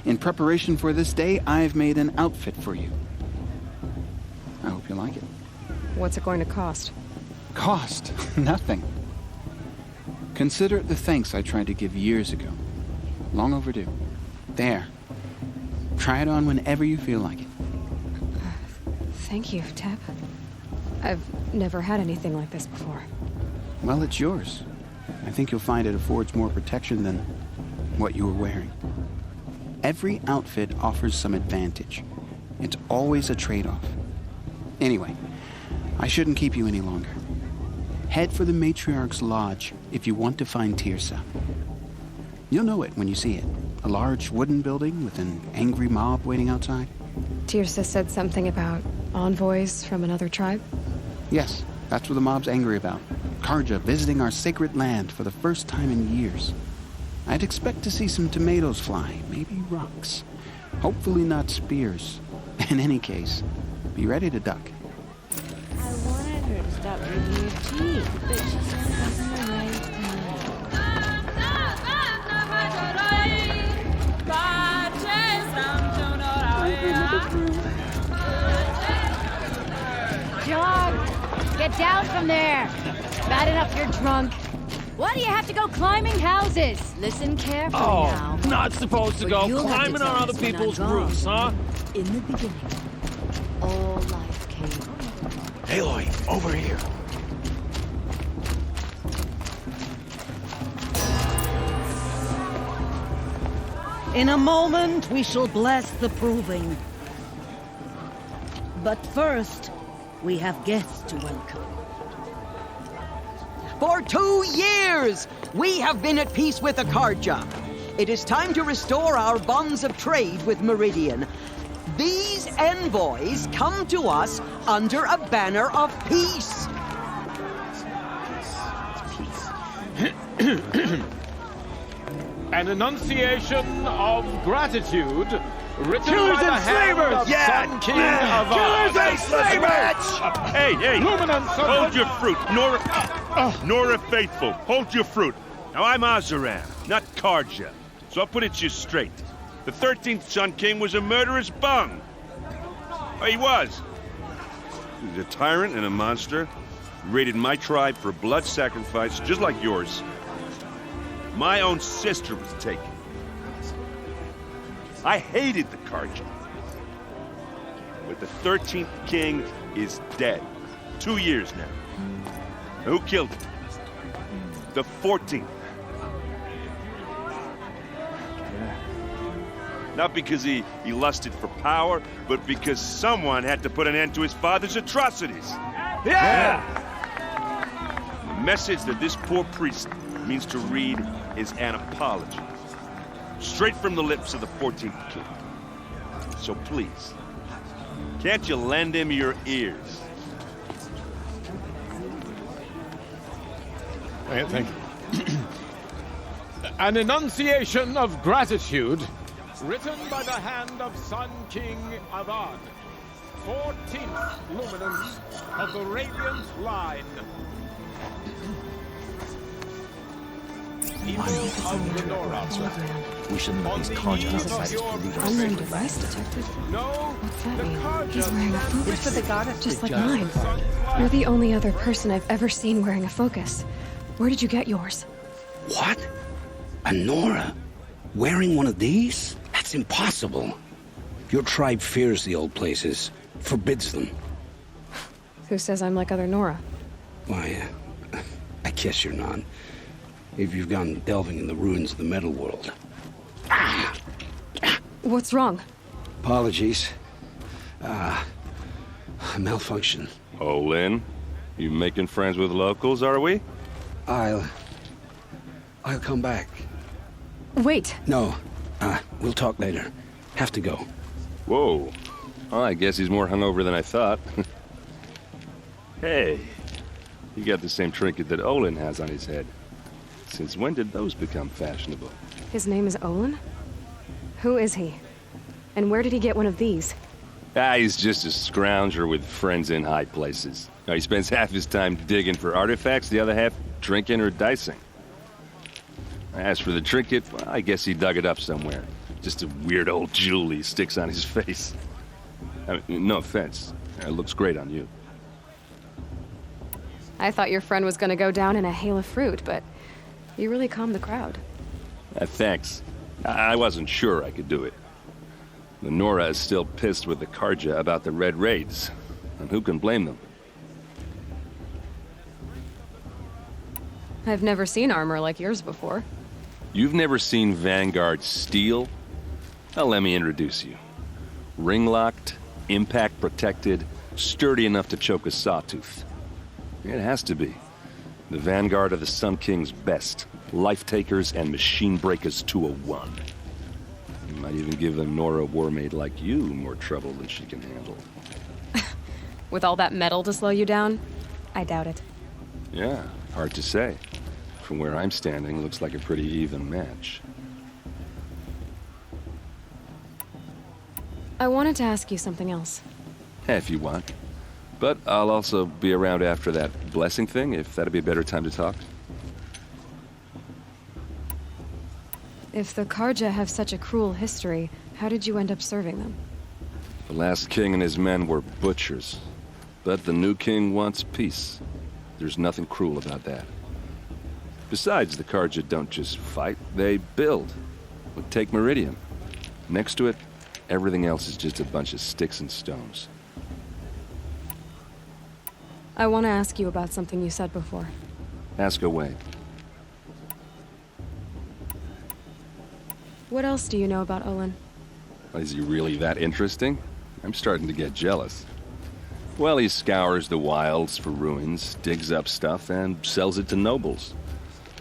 [SPEAKER 12] In preparation for this day, I've made an outfit for you. I hope you like it.
[SPEAKER 10] What's it going to cost?
[SPEAKER 12] Cost? Nothing. Consider it the thanks I tried to give years ago. Long overdue. There. Try it on whenever you feel like it.
[SPEAKER 10] Thank you, Teb. I've never had anything like this before.
[SPEAKER 12] well, it's yours. I think you'll find it affords more protection than what you were wearing. Every outfit offers some advantage. It's always a trade-off. Anyway, I shouldn't keep you any longer. Head for the Matriarch's Lodge if you want to find Teersa. You'll know it when you see it. A large wooden building with an angry mob waiting outside.
[SPEAKER 10] Teersa said something about envoys from another tribe?
[SPEAKER 12] Yes, that's what the mob's angry about. Carja visiting our sacred land for the first time in years. I'd expect to see some tomatoes fly, maybe rocks. Hopefully not spears. In any case, be ready to duck.
[SPEAKER 4] I wanted her to stop drinking your tea, but she just wasn't the right
[SPEAKER 3] John, get down from there. Bad enough you're drunk. Why do you have to go climbing houses? Listen carefully now.
[SPEAKER 7] Not supposed to go
[SPEAKER 3] You'll have to
[SPEAKER 7] climbing
[SPEAKER 3] tell
[SPEAKER 7] on
[SPEAKER 3] us
[SPEAKER 7] other
[SPEAKER 3] when I'm
[SPEAKER 7] people's
[SPEAKER 3] gone.
[SPEAKER 7] roofs, huh?
[SPEAKER 3] In the beginning, all life came.
[SPEAKER 1] Aloy, over here.
[SPEAKER 13] In a moment, we shall bless the proving. But first, we have guests to welcome.
[SPEAKER 2] For 2 years, we have been at peace with the Carja. It is time to restore our bonds of trade with Meridian. These envoys come to us under a banner of peace.
[SPEAKER 7] An enunciation of gratitude written
[SPEAKER 9] Killers
[SPEAKER 7] by the
[SPEAKER 9] and
[SPEAKER 7] hand
[SPEAKER 9] slavers!
[SPEAKER 7] of
[SPEAKER 9] Yeah,
[SPEAKER 7] Sun King
[SPEAKER 9] yeah.
[SPEAKER 7] of
[SPEAKER 9] Killers and slavers!
[SPEAKER 14] Hey, hey!
[SPEAKER 7] Luminance of
[SPEAKER 14] Hold
[SPEAKER 7] the-
[SPEAKER 14] your fruit, Nora Faithful. Hold your fruit. Now, I'm Azaran, not Carja. So I'll put it to you straight. The 13th Sun King was a murderous bung. Oh, he was. He was a tyrant and a monster. He raided my tribe for blood sacrifice, just like yours. My own sister was taken. I hated the Carja. But the 13th king is dead. 2 years now. Who killed him? The 14th. Not because he lusted for power, but because someone had to put an end to his father's atrocities.
[SPEAKER 9] Yeah!
[SPEAKER 14] The message that this poor priest means to read is an apology. Straight from the lips of the 14th king. So please, can't you lend him your ears?
[SPEAKER 7] Thank you. An enunciation of gratitude written by the hand of Sun King Avad, 14th luminance of the Radiant Line. Evil of the Nora.
[SPEAKER 9] We shouldn't let these Carja outsiders pollute our
[SPEAKER 10] Unknown
[SPEAKER 9] sacred
[SPEAKER 10] device
[SPEAKER 9] land.
[SPEAKER 10] detected.
[SPEAKER 7] No,
[SPEAKER 10] What's that
[SPEAKER 7] the
[SPEAKER 10] mean?
[SPEAKER 7] Carja-
[SPEAKER 10] He's wearing a focus.
[SPEAKER 13] It's for the goddess.
[SPEAKER 10] Just like mine. You're the only other person I've ever seen wearing a focus. Where did you get yours?
[SPEAKER 15] What? A Nora? Wearing one of these? That's impossible. Your tribe fears the old places, forbids them.
[SPEAKER 10] Who says I'm like other Nora?
[SPEAKER 15] Why, I guess you're not. If you've gone delving in the ruins of the metal world.
[SPEAKER 10] What's wrong?
[SPEAKER 15] Apologies. A malfunction.
[SPEAKER 14] Oh, Lynn, you making friends with locals, are we?
[SPEAKER 15] I'll come back.
[SPEAKER 10] Wait.
[SPEAKER 15] No, we'll talk later. Have to go.
[SPEAKER 14] Whoa. Well, I guess he's more hungover than I thought. Hey, you got the same trinket that Olin has on his head. Since when did those become fashionable?
[SPEAKER 10] His name is Olin? Who is he? And where did he get one of these?
[SPEAKER 14] He's just a scrounger with friends in high places. Now, he spends half his time digging for artifacts, the other half drinking or dicing. As for the trinket, well, I guess he dug it up somewhere. Just a weird old jewel he sticks on his face. I mean, no offense. It looks great on you.
[SPEAKER 10] I thought your friend was gonna go down in a hail of fruit, but you really calmed the crowd.
[SPEAKER 14] Thanks. I wasn't sure I could do it. The Nora is still pissed with the Carja about the Red Raids, and who can blame them?
[SPEAKER 10] I've never seen armor like yours before.
[SPEAKER 16] You've never seen Vanguard steel? Well, let me introduce you. Ring-locked, impact-protected, sturdy enough to choke a sawtooth. It has to be. The Vanguard of the Sun King's best. Life-takers and machine-breakers to a one. You might even give a Nora Warmaid like you more trouble than she can handle.
[SPEAKER 10] With all that metal to slow you down? I doubt it.
[SPEAKER 16] Yeah, hard to say. From where I'm standing, looks like a pretty even match.
[SPEAKER 10] I wanted to ask you something else.
[SPEAKER 16] If you want. But I'll also be around after that blessing thing, if that'd be a better time to talk.
[SPEAKER 10] If the Karja have such a cruel history, how did you end up serving them?
[SPEAKER 16] The last king and his men were butchers. But the new king wants peace. There's nothing cruel about that. Besides, the Karja don't just fight, they build. Take Meridian. Next to it, everything else is just a bunch of sticks and stones.
[SPEAKER 10] I want to ask you about something you said before.
[SPEAKER 16] Ask away.
[SPEAKER 10] What else do you know about Olin?
[SPEAKER 16] Is he really that interesting? I'm starting to get jealous. Well, he scours the wilds for ruins, digs up stuff, and sells it to nobles.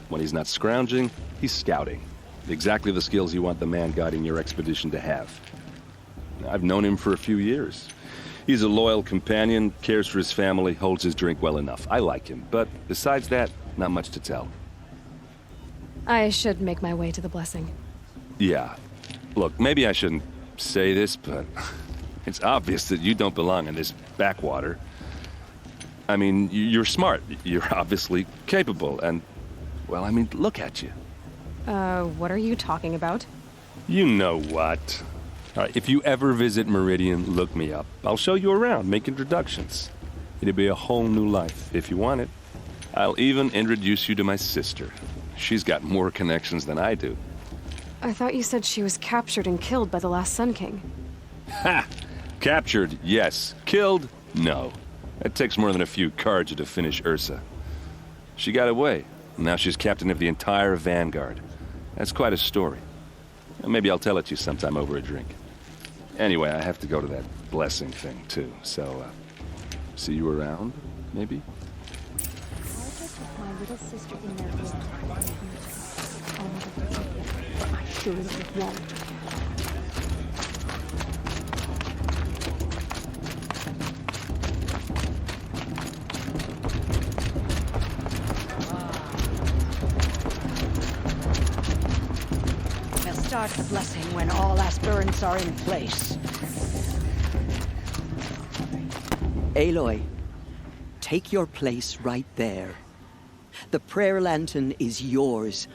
[SPEAKER 16] When he's not scrounging, he's scouting. Exactly the skills you want the man guiding your expedition to have. I've known him for a few years. He's a loyal companion, cares for his family, holds his drink well enough. I like him, but besides that, not much to tell.
[SPEAKER 10] I should make my way to the blessing.
[SPEAKER 16] Yeah. Look, maybe I shouldn't say this, but it's obvious that you don't belong in this backwater. I mean, you're smart. You're obviously capable, and, well, I mean, look at you.
[SPEAKER 10] What are you talking about?
[SPEAKER 16] You know what. All right, if you ever visit Meridian, look me up. I'll show you around, make introductions. It'll be a whole new life, if you want it. I'll even introduce you to my sister. She's got more connections than I do.
[SPEAKER 10] I thought you said she was captured and killed by the last Sun King.
[SPEAKER 16] Ha! Captured, yes. Killed, no. It takes more than a few Karja to finish Ursa. She got away. Now she's captain of the entire Vanguard. That's quite a story. Maybe I'll tell it to you sometime over a drink. Anyway, I have to go to that blessing thing, too. So, see you around, maybe?
[SPEAKER 3] My little sister in their room. I surely won't.
[SPEAKER 13] Start the blessing when all aspirants are in place.
[SPEAKER 2] Aloy, take your place right there. The prayer lantern is yours.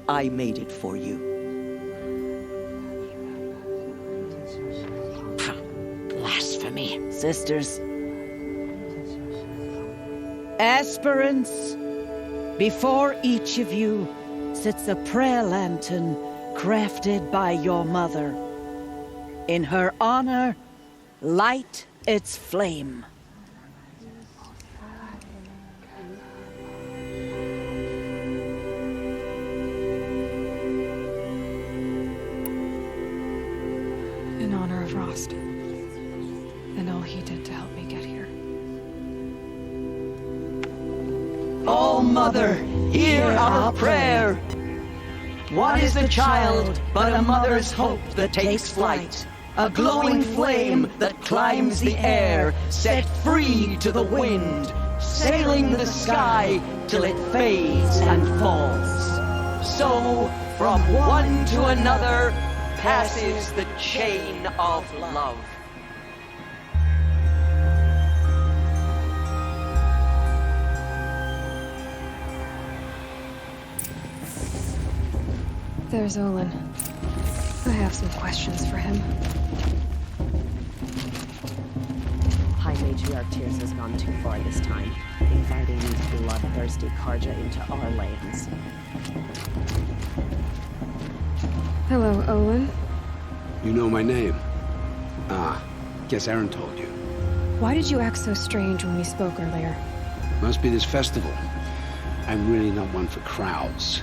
[SPEAKER 2] I made it for you.
[SPEAKER 13] Blasphemy.
[SPEAKER 2] Sisters.
[SPEAKER 13] Aspirants, before each of you sits a prayer lantern crafted by your mother. In her honor, light its flame.
[SPEAKER 10] In honor of Rost. And all he did to help me get here.
[SPEAKER 2] Oh, Mother, hear our prayer. What is the child but a mother's hope that takes flight? A glowing flame that climbs the air, set free to the wind, sailing the sky till it fades and falls. So, from one to another, passes the chain of love.
[SPEAKER 10] There's Olin. I have some questions for him.
[SPEAKER 17] High Matriarch Tears has gone too far this time, inviting these bloodthirsty Karja into our lands.
[SPEAKER 10] Hello, Olin.
[SPEAKER 15] You know my name? Ah, guess Aaron told you.
[SPEAKER 10] Why did you act so strange when we spoke earlier?
[SPEAKER 15] Must be this festival. I'm really not one for crowds.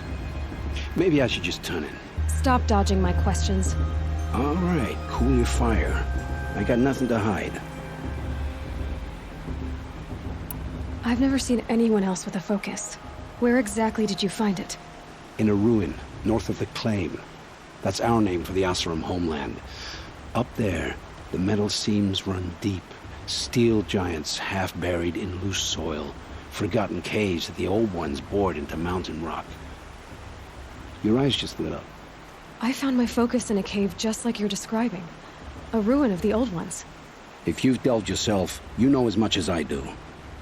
[SPEAKER 15] Maybe I should just turn in.
[SPEAKER 10] Stop dodging my questions.
[SPEAKER 15] All right, cool your fire. I got nothing to hide.
[SPEAKER 10] I've never seen anyone else with a focus. Where exactly did you find it?
[SPEAKER 15] In a ruin, north of the Claim. That's our name for the Oseram homeland. Up there, the metal seams run deep. Steel giants half buried in loose soil. Forgotten caves that the old ones bored into mountain rock. Your eyes just lit up.
[SPEAKER 10] I found my focus in a cave just like you're describing. A ruin of the old ones.
[SPEAKER 15] If you've delved yourself, you know as much as I do.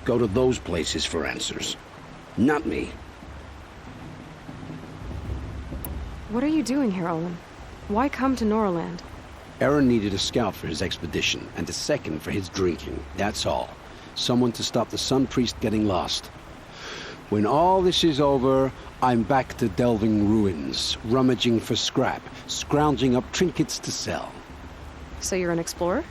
[SPEAKER 15] Go to those places for answers. Not me.
[SPEAKER 10] What are you doing here, Olin? Why come to Noraland?
[SPEAKER 15] Eren needed a scout for his expedition, and a second for his drinking. That's all. Someone to stop the Sun Priest getting lost. When all this is over, I'm back to delving ruins, rummaging for scrap, scrounging up trinkets to sell.
[SPEAKER 10] So you're an explorer?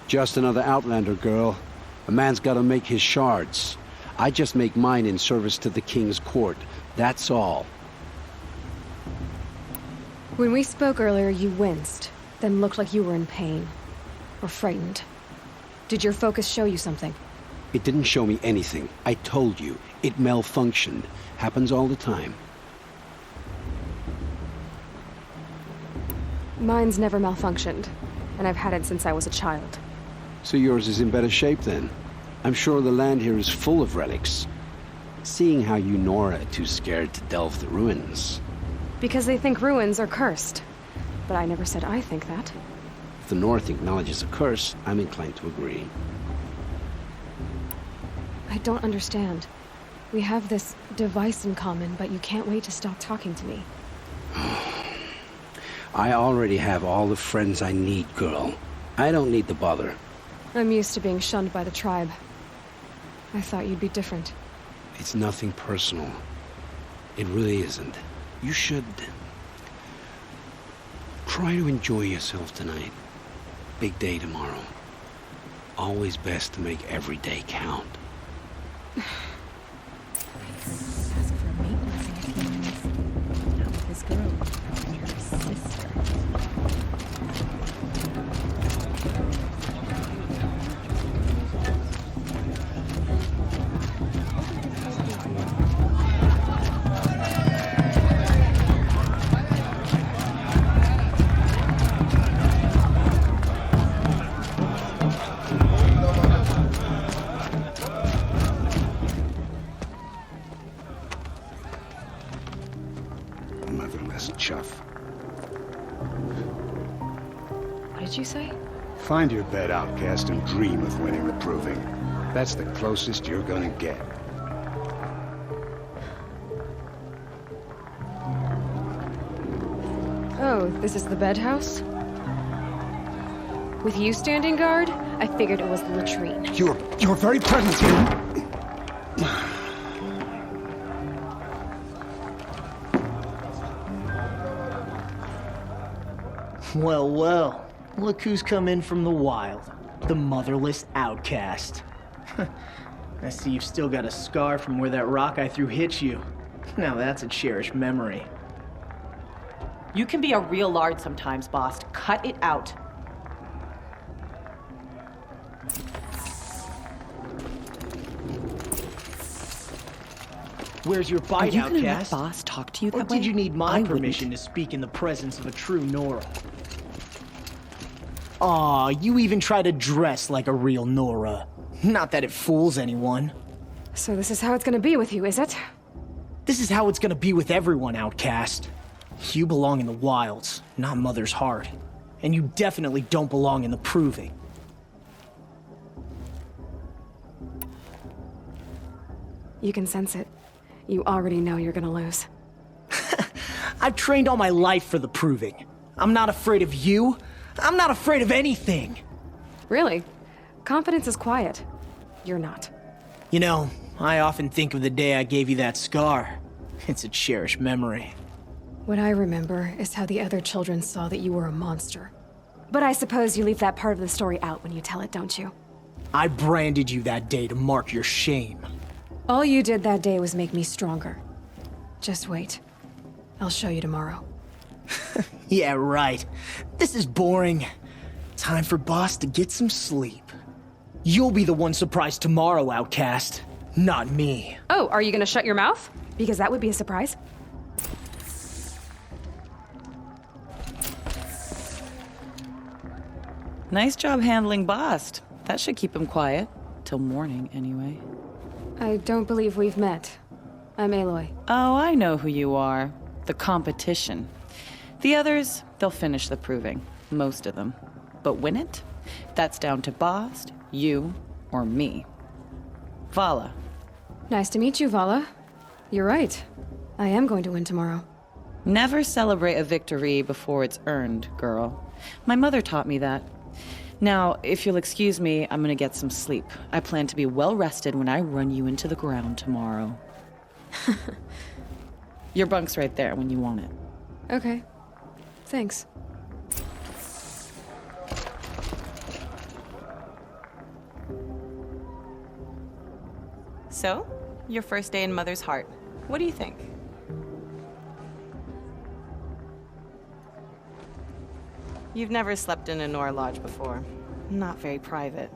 [SPEAKER 15] Just another Outlander, girl. A man's gotta make his shards. I just make mine in service to the King's court. That's all.
[SPEAKER 10] When we spoke earlier, you winced, then looked like you were in pain. Or frightened. Did your focus show you something?
[SPEAKER 15] It didn't show me anything. I told you. It malfunctioned. Happens all the time.
[SPEAKER 10] Mine's never malfunctioned, and I've had it since I was a child.
[SPEAKER 15] So yours is in better shape then. I'm sure the land here is full of relics. Seeing how you Nora are too scared to delve the ruins.
[SPEAKER 10] Because they think ruins are cursed. But I never said I think that.
[SPEAKER 15] If the North acknowledges a curse, I'm inclined to agree.
[SPEAKER 10] I don't understand. We have this device in common, but you can't wait to stop talking to me.
[SPEAKER 15] I already have all the friends I need, girl. I don't need the bother.
[SPEAKER 10] I'm used to being shunned by the tribe. I thought you'd be different.
[SPEAKER 15] It's nothing personal. It really isn't. You should... try to enjoy yourself tonight. Big day tomorrow. Always best to make every day count.
[SPEAKER 4] Ask for a mate blessing if he wins. Not with this girl. Your sister.
[SPEAKER 15] Motherless chuff.
[SPEAKER 10] What did you say?
[SPEAKER 18] Find your bed, outcast, and dream of winning the Proving. That's the closest you're gonna get.
[SPEAKER 10] Oh, this is the bedhouse? With you standing guard, I figured it was the latrine.
[SPEAKER 18] Your very presence here...
[SPEAKER 19] Well, well. Look who's come in from the wild. The motherless outcast. I see you've still got a scar from where that rock I threw hit you. Now that's a cherished memory.
[SPEAKER 20] You can be a real lard sometimes, boss. Cut it out.
[SPEAKER 19] Where's your bite,
[SPEAKER 20] Are you gonna let
[SPEAKER 19] outcast?
[SPEAKER 20] boss talk to you that
[SPEAKER 19] Or
[SPEAKER 20] way?
[SPEAKER 19] did you need my
[SPEAKER 20] I
[SPEAKER 19] permission to speak in the presence of a true Nora? Aw, you even try to dress like a real Nora. Not that it fools anyone.
[SPEAKER 10] So this is how it's gonna be with you, is it?
[SPEAKER 19] This is how it's gonna be with everyone, outcast. You belong in the wilds, not Mother's Heart. And you definitely don't belong in the Proving.
[SPEAKER 10] You can sense it. You already know you're gonna lose.
[SPEAKER 19] I've trained all my life for the Proving. I'm not afraid of you. I'm not afraid of anything.
[SPEAKER 10] Really? Confidence is quiet. You're not.
[SPEAKER 19] You know, I often think of the day I gave you that scar. It's a cherished memory.
[SPEAKER 10] What I remember is how the other children saw that you were a monster. But I suppose you leave that part of the story out when you tell it, don't you?
[SPEAKER 19] I branded you that day to mark your shame.
[SPEAKER 10] All you did that day was make me stronger. Just wait. I'll show you tomorrow.
[SPEAKER 19] Yeah, right. This is boring. Time for Boss to get some sleep. You'll be the one surprised tomorrow, Outcast. Not me.
[SPEAKER 10] Oh, are you gonna shut your mouth? Because that would be a surprise.
[SPEAKER 20] Nice job handling Bast. That should keep him quiet. Till morning, anyway.
[SPEAKER 10] I don't believe we've met. I'm Aloy.
[SPEAKER 20] Oh, I know who you are. The competition. The others, they'll finish the proving. Most of them. But win it? That's down to Bast, you, or me. Vala.
[SPEAKER 10] Nice to meet you, Vala. You're right. I am going to win tomorrow.
[SPEAKER 20] Never celebrate a victory before it's earned, girl. My mother taught me that. Now, if you'll excuse me, I'm gonna get some sleep. I plan to be well rested when I run you into the ground tomorrow. Your bunk's right there when you want it.
[SPEAKER 10] Okay. Thanks.
[SPEAKER 20] So, your first day in Mother's Heart. What do you think? You've never slept in a Nora Lodge before. Not very private.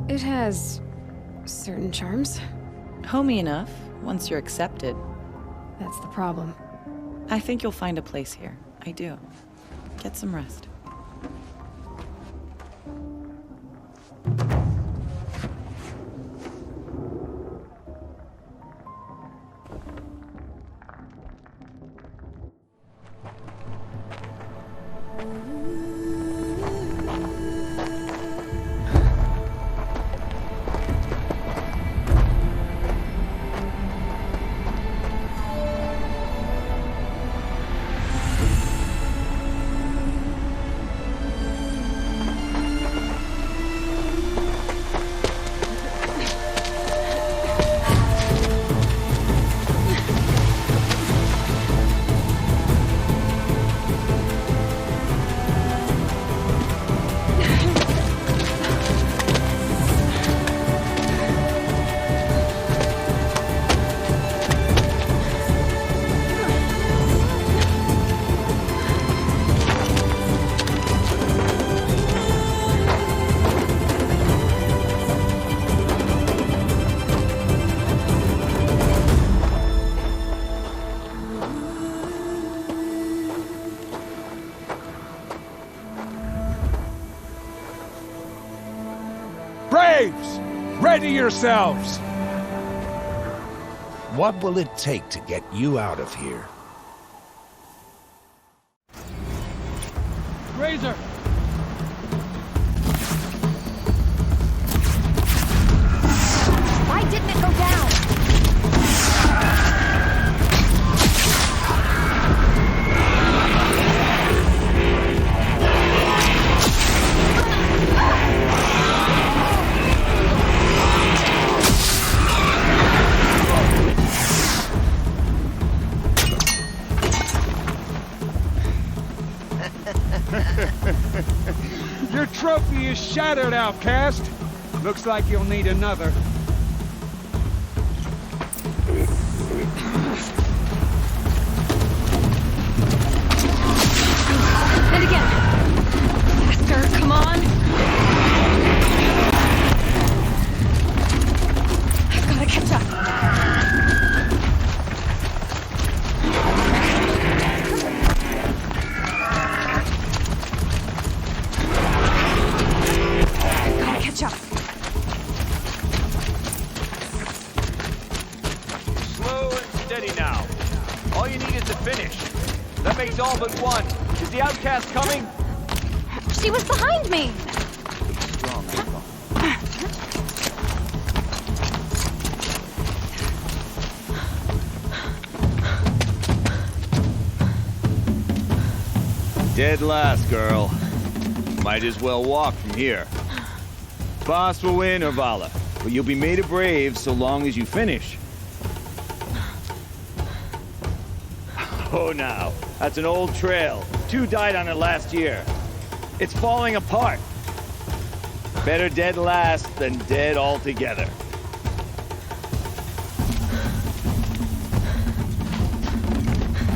[SPEAKER 10] It has certain charms.
[SPEAKER 20] Homey enough, once you're accepted.
[SPEAKER 10] That's the problem.
[SPEAKER 20] I think you'll find a place here. I do. Get some rest.
[SPEAKER 9] Braves! Ready yourselves! What will it take to get you out of here?
[SPEAKER 7] Razor!
[SPEAKER 3] Why didn't it go down?
[SPEAKER 12] Your trophy is shattered, Outcast. Looks like you'll need another.
[SPEAKER 10] And again. Faster, come on. I've got to catch up. Catch up.
[SPEAKER 21] Slow and steady now. All you need is to finish. That makes all but one. Is the Outcast coming?
[SPEAKER 3] She was behind me.
[SPEAKER 21] Strong, Dead last, girl. Might as well walk from here. Boss will win or Vala, but you'll be made a brave so long as you finish. Oh, now. That's an old trail. 2 died on it last year. It's falling apart. Better dead last than dead altogether.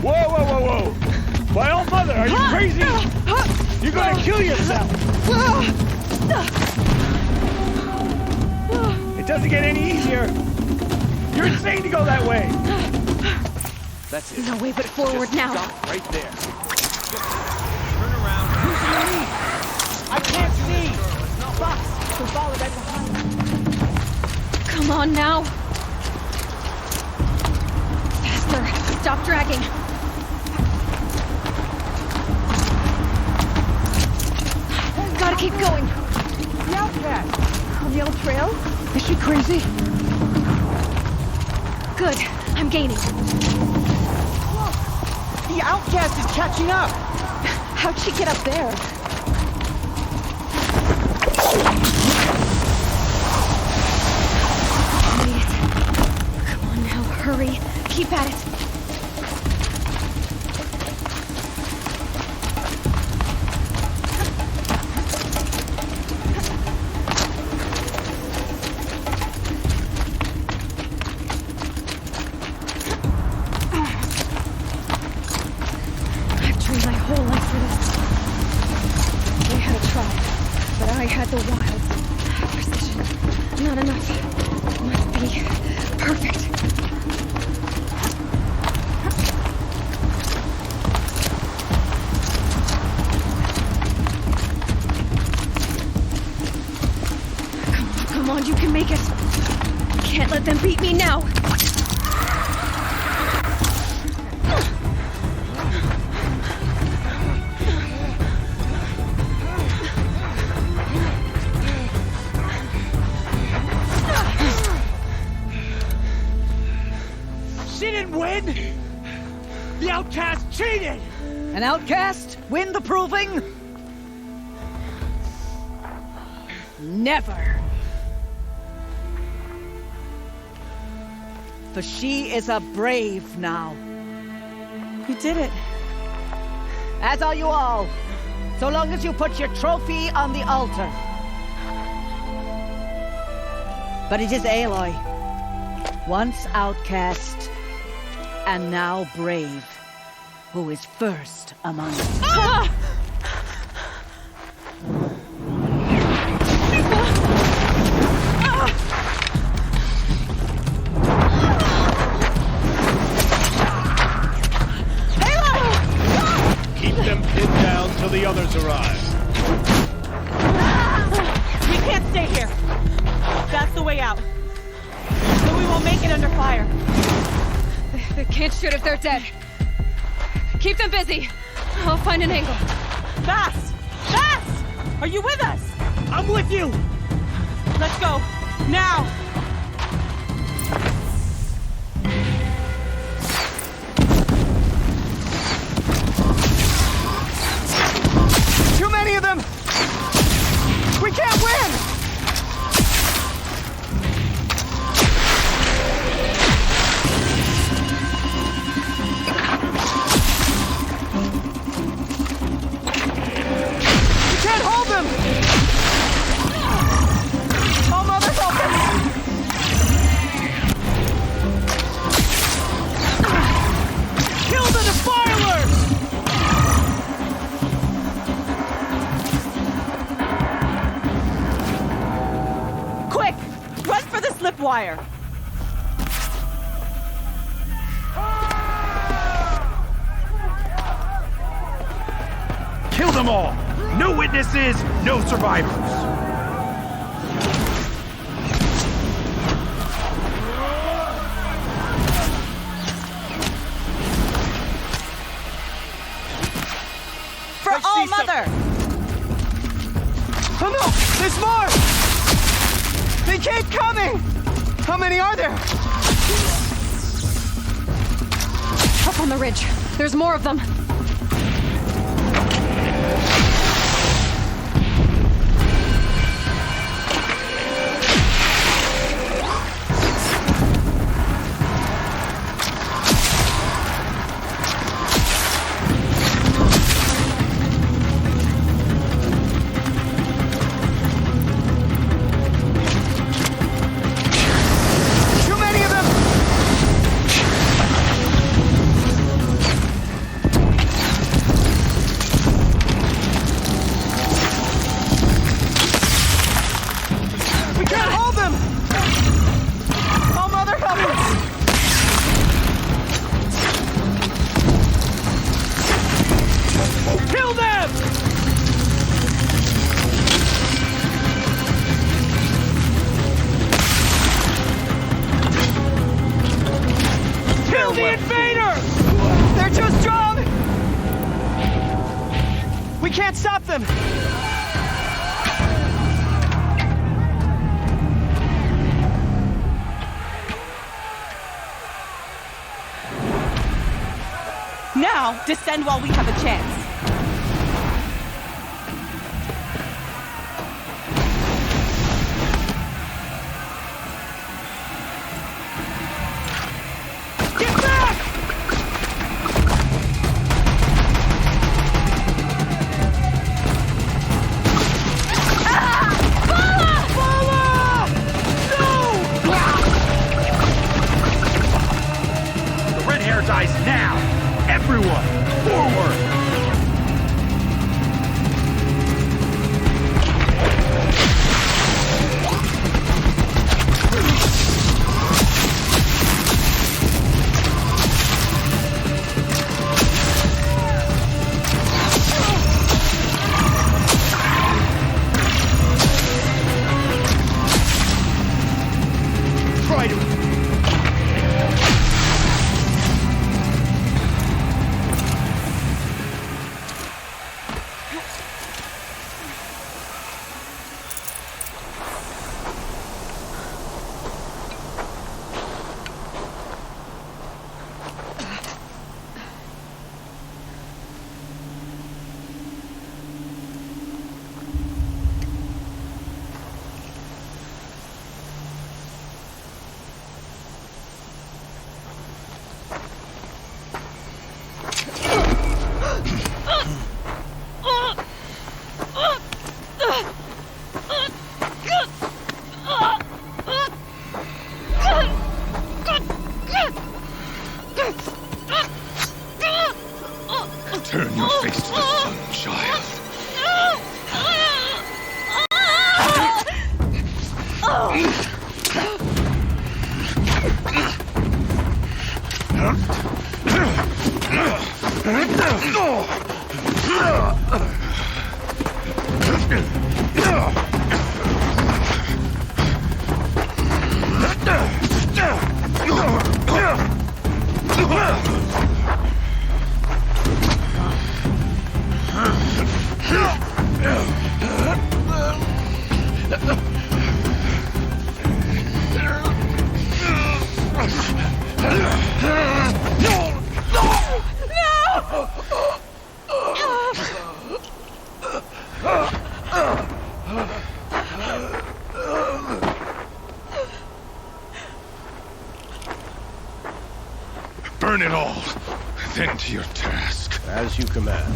[SPEAKER 21] Whoa, whoa, whoa, whoa! My old mother, are you crazy? You're gonna kill yourself! It doesn't get any easier! You're insane to go that way! That's it.
[SPEAKER 10] No way but forward now.
[SPEAKER 21] Stop right there. Turn around. I can't see! Fox, so follow that behind.
[SPEAKER 10] Come on now. Faster. Stop dragging. Gotta keep going.
[SPEAKER 21] The outcast!
[SPEAKER 10] On the old trail?
[SPEAKER 21] Is she crazy?
[SPEAKER 10] Good. I'm gaining.
[SPEAKER 21] Look! The outcast is catching up!
[SPEAKER 10] How'd she get up there? Made it. Come on now, hurry. Keep at it. I've trained my whole life for this. They had a tribe, but I had the wild. Precision. Not enough. Must be perfect. Come on, you can make it. Can't let them beat me now.
[SPEAKER 21] She didn't win! The outcast cheated!
[SPEAKER 13] An outcast? Win the proving? Never. For she is a brave now.
[SPEAKER 10] You did it.
[SPEAKER 13] As are you all. So long as you put your trophy on the altar. But it is Aloy. Once outcast, and now brave, who is first among us.
[SPEAKER 10] Ah!
[SPEAKER 7] Keep them pinned down till the others arrive.
[SPEAKER 6] We can't stay here. That's the way out. But we won't make it under fire.
[SPEAKER 10] They can't shoot if they're dead. Keep them busy. I'll find an angle.
[SPEAKER 6] Fast! Fast! Are you with us?
[SPEAKER 21] I'm with you!
[SPEAKER 6] Let's go. Now!
[SPEAKER 21] Too many of them! We can't win! We can't hold them! Oh, Mother, help them! Kill the defilers!
[SPEAKER 6] Quick! Run for the slip wire!
[SPEAKER 9] Kill them all! No witnesses, no survivors!
[SPEAKER 6] For All Mother!
[SPEAKER 21] Oh no! There's more! They keep coming! How many are there?
[SPEAKER 10] Up on the ridge. There's more of them.
[SPEAKER 6] now. Descend while we have a chance.
[SPEAKER 9] Dies now! Everyone, forward! Try to... Turn your face to the sun, child. Burn it all, then to your task.
[SPEAKER 8] As you command.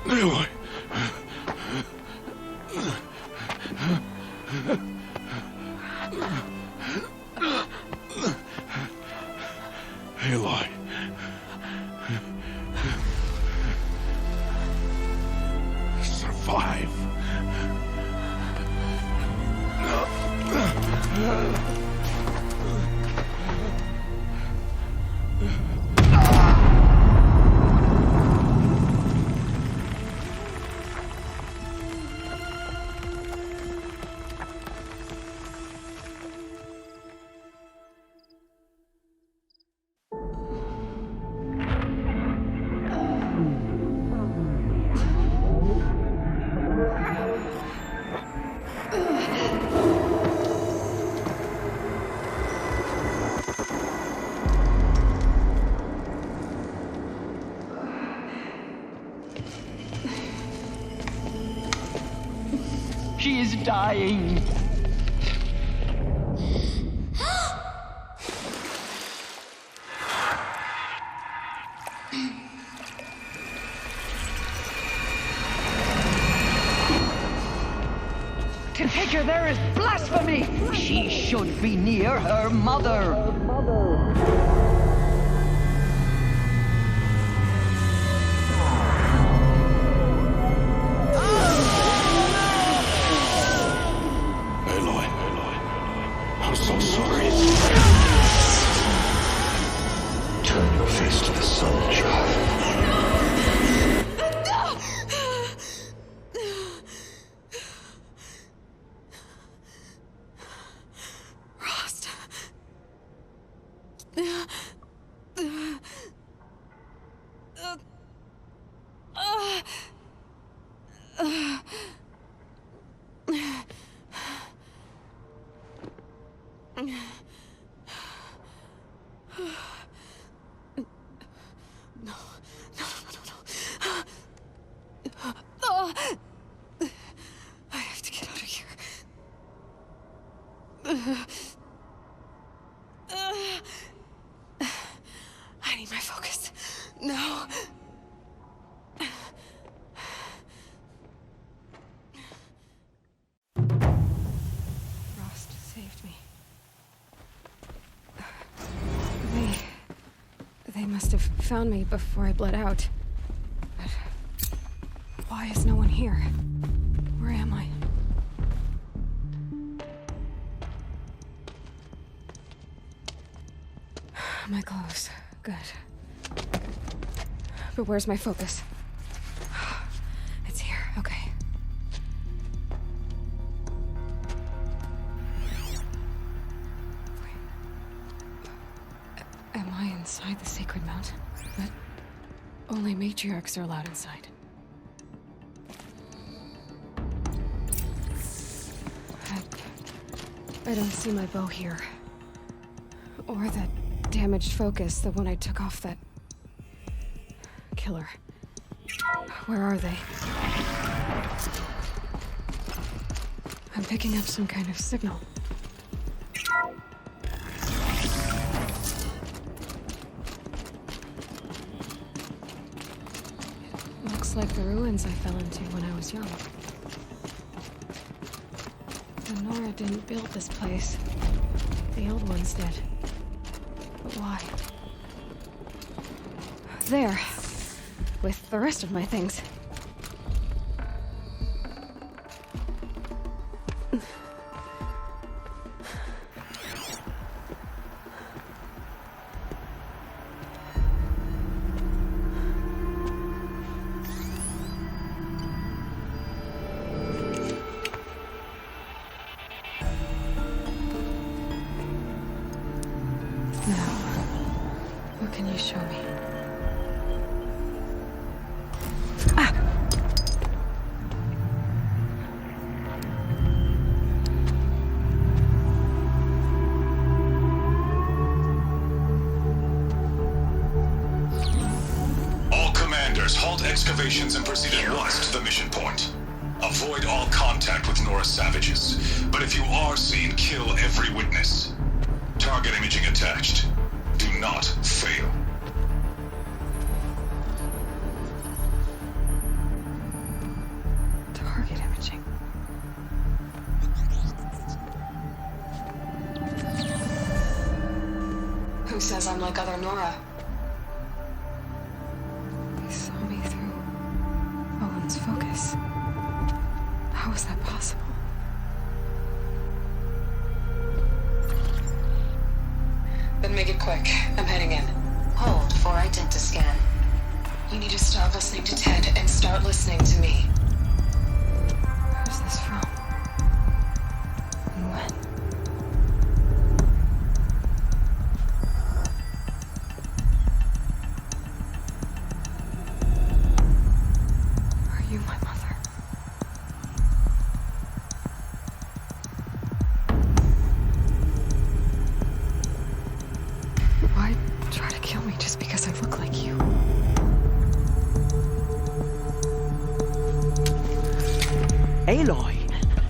[SPEAKER 1] Aloy. Aloy. Survive.
[SPEAKER 2] She is dying. To take her there is blasphemy! She should be near her mother.
[SPEAKER 1] I'm so sorry. Turn your face to the sun, child.
[SPEAKER 10] I need my focus. No. Frost saved me. They must have found me before I bled out. But why is no one here? Where am I? My clothes. Good. But where's my focus? It's here. Okay. Wait. Am I inside the sacred mountain? But only matriarchs are allowed inside. I don't see my bow here. Or that damaged focus, the one I took off that killer. Where are they? I'm picking up some kind of signal. It looks like the ruins I fell into when I was young. The Nora didn't build this place. The old ones did. But why? There. With the rest of my things. What can you show me?
[SPEAKER 8] All commanders, halt excavations and proceed at once to the mission point. Avoid all contact with Nora savages, but if you are seen, kill every witness. Target imaging attached. Do not fail.
[SPEAKER 10] Target imaging. Who says I'm like other Nora? They saw me through Owen's focus. How is that possible? Then make it quick. I'm heading in.
[SPEAKER 22] Hold for identiscan.
[SPEAKER 10] You need to stop listening to Ted and start listening to me. Who's this from? And when? Are you my mother? Why try to kill me just because I look like you?
[SPEAKER 2] Aloy,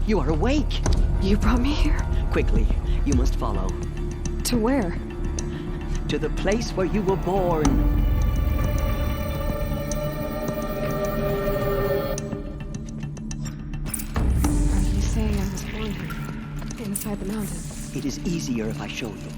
[SPEAKER 2] you are awake.
[SPEAKER 10] You brought me here?
[SPEAKER 2] Quickly, you must follow.
[SPEAKER 10] To where?
[SPEAKER 2] To the place where you were born.
[SPEAKER 10] Are you saying I was born here? Inside the mountain?
[SPEAKER 2] It is easier if I show you.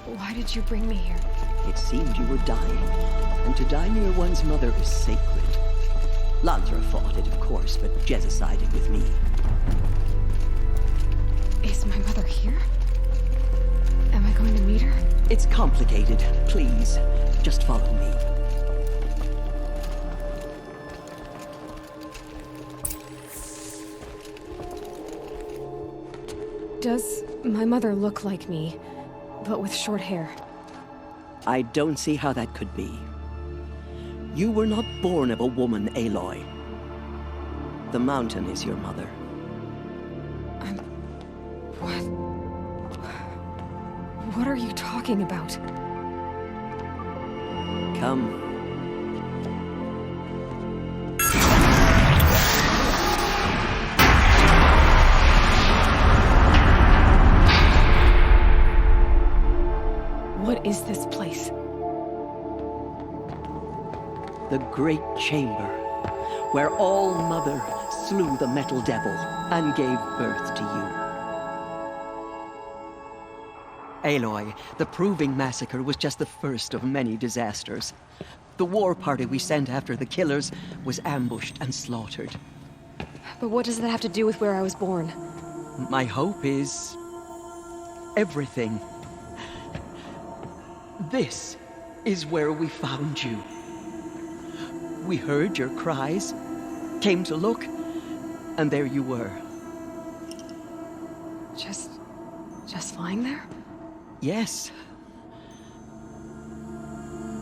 [SPEAKER 10] Why did you bring me here?
[SPEAKER 2] It seemed you were dying, and to die near one's mother is sacred. Lansra fought it, of course, but Jezza sided with me.
[SPEAKER 10] Is my mother here? Am I going to meet her?
[SPEAKER 2] It's complicated. Please, just follow me.
[SPEAKER 10] Does my mother look like me, but with short hair?
[SPEAKER 2] I don't see how that could be. You were not born of a woman, Aloy. The mountain is your mother.
[SPEAKER 10] What are you talking about?
[SPEAKER 2] Come.
[SPEAKER 10] What is this place?
[SPEAKER 2] The Great Chamber, where All-Mother slew the Metal Devil and gave birth to you. Aloy, the Proving Massacre was just the first of many disasters. The war party we sent after the killers was ambushed and slaughtered.
[SPEAKER 10] But what does that have to do with where I was born?
[SPEAKER 2] My hope is... everything. This is where we found you. We heard your cries, came to look, and there you were.
[SPEAKER 10] Just lying there?
[SPEAKER 2] Yes.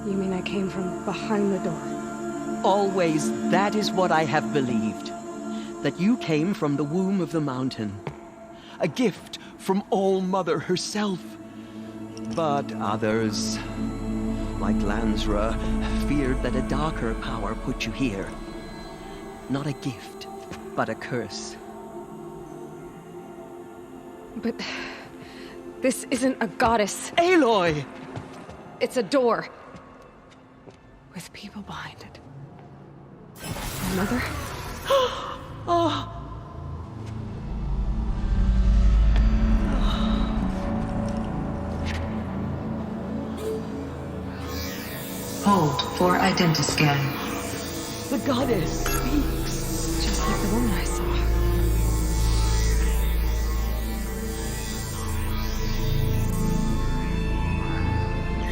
[SPEAKER 10] You mean I came from behind the door?
[SPEAKER 2] Always, that is what I have believed. That you came from the womb of the mountain. A gift from All-Mother herself. But others, like Lansra, feared that a darker power put you here. Not a gift, but a curse.
[SPEAKER 10] But... this isn't a goddess.
[SPEAKER 2] Aloy!
[SPEAKER 10] It's a door. With people behind it. My mother?
[SPEAKER 2] Oh!
[SPEAKER 22] Hold for identiscan.
[SPEAKER 2] The goddess speaks.
[SPEAKER 10] Just like the woman I saw.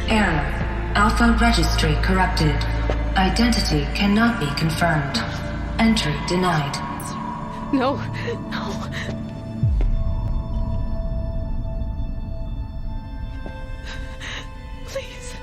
[SPEAKER 22] Error. Alpha registry corrupted. Identity cannot be confirmed. Entry denied.
[SPEAKER 10] No, no. Please.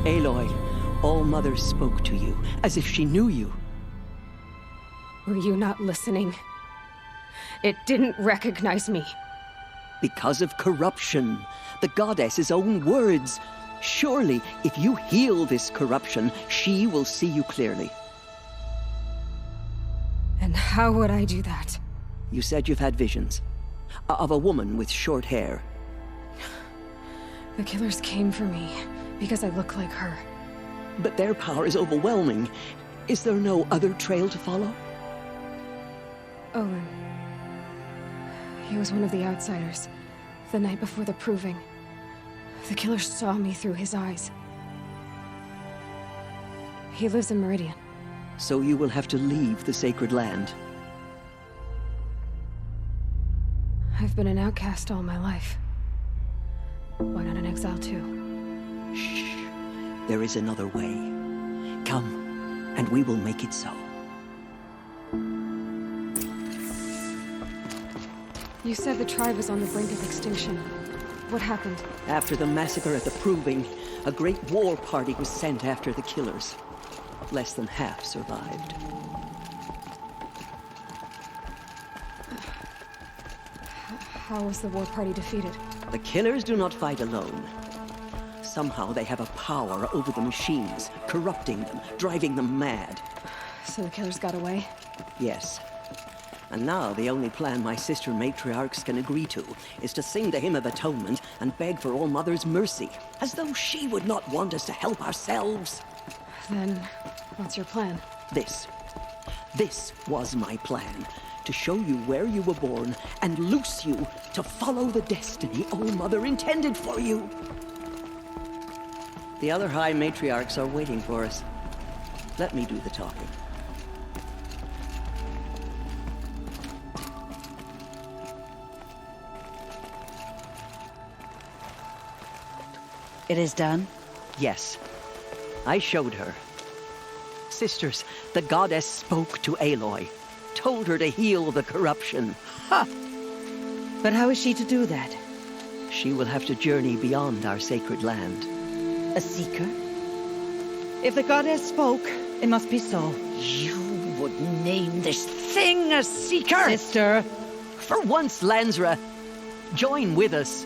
[SPEAKER 2] Aloy, All-Mother spoke to you, as if she knew you.
[SPEAKER 10] Were you not listening? It didn't recognize me.
[SPEAKER 2] Because of corruption. The goddess's own words. Surely, if you heal this corruption, she will see you clearly.
[SPEAKER 10] And how would I do that?
[SPEAKER 2] You said you've had visions. Of a woman with short hair.
[SPEAKER 10] The killers came for me, because I look like her.
[SPEAKER 2] But their power is overwhelming. Is there no other trail to follow?
[SPEAKER 10] Owen. He was one of the outsiders. The night before the Proving. The killers saw me through his eyes. He lives in Meridian.
[SPEAKER 2] So you will have to leave the sacred land.
[SPEAKER 10] I've been an outcast all my life. Why not an exile too?
[SPEAKER 2] Shh. There is another way. Come, and we will make it so.
[SPEAKER 10] You said the tribe is on the brink of extinction. What happened?
[SPEAKER 2] After the massacre at the Proving, a great war party was sent after the killers. Less than half survived.
[SPEAKER 10] How was the war party defeated?
[SPEAKER 2] The killers do not fight alone. Somehow they have a power over the machines, corrupting them, driving them mad.
[SPEAKER 10] So the killers got away?
[SPEAKER 2] Yes. And now the only plan my sister matriarchs can agree to is to sing the Hymn of Atonement and beg for All-Mother's mercy, as though she would not want us to help ourselves.
[SPEAKER 10] Then, what's your plan?
[SPEAKER 2] This was my plan. To show you where you were born and loose you to follow the destiny All-Mother intended for you. The other High Matriarchs are waiting for us. Let me do the talking.
[SPEAKER 13] It is done?
[SPEAKER 2] Yes. I showed her. Sisters, the goddess spoke to Aloy, told her to heal the corruption. Ha!
[SPEAKER 13] But how is she to do that?
[SPEAKER 2] She will have to journey beyond our sacred land.
[SPEAKER 13] A seeker? If the goddess spoke, it must be so.
[SPEAKER 2] You would name this thing a seeker?
[SPEAKER 13] Sister!
[SPEAKER 2] For once, Lansra, join with us.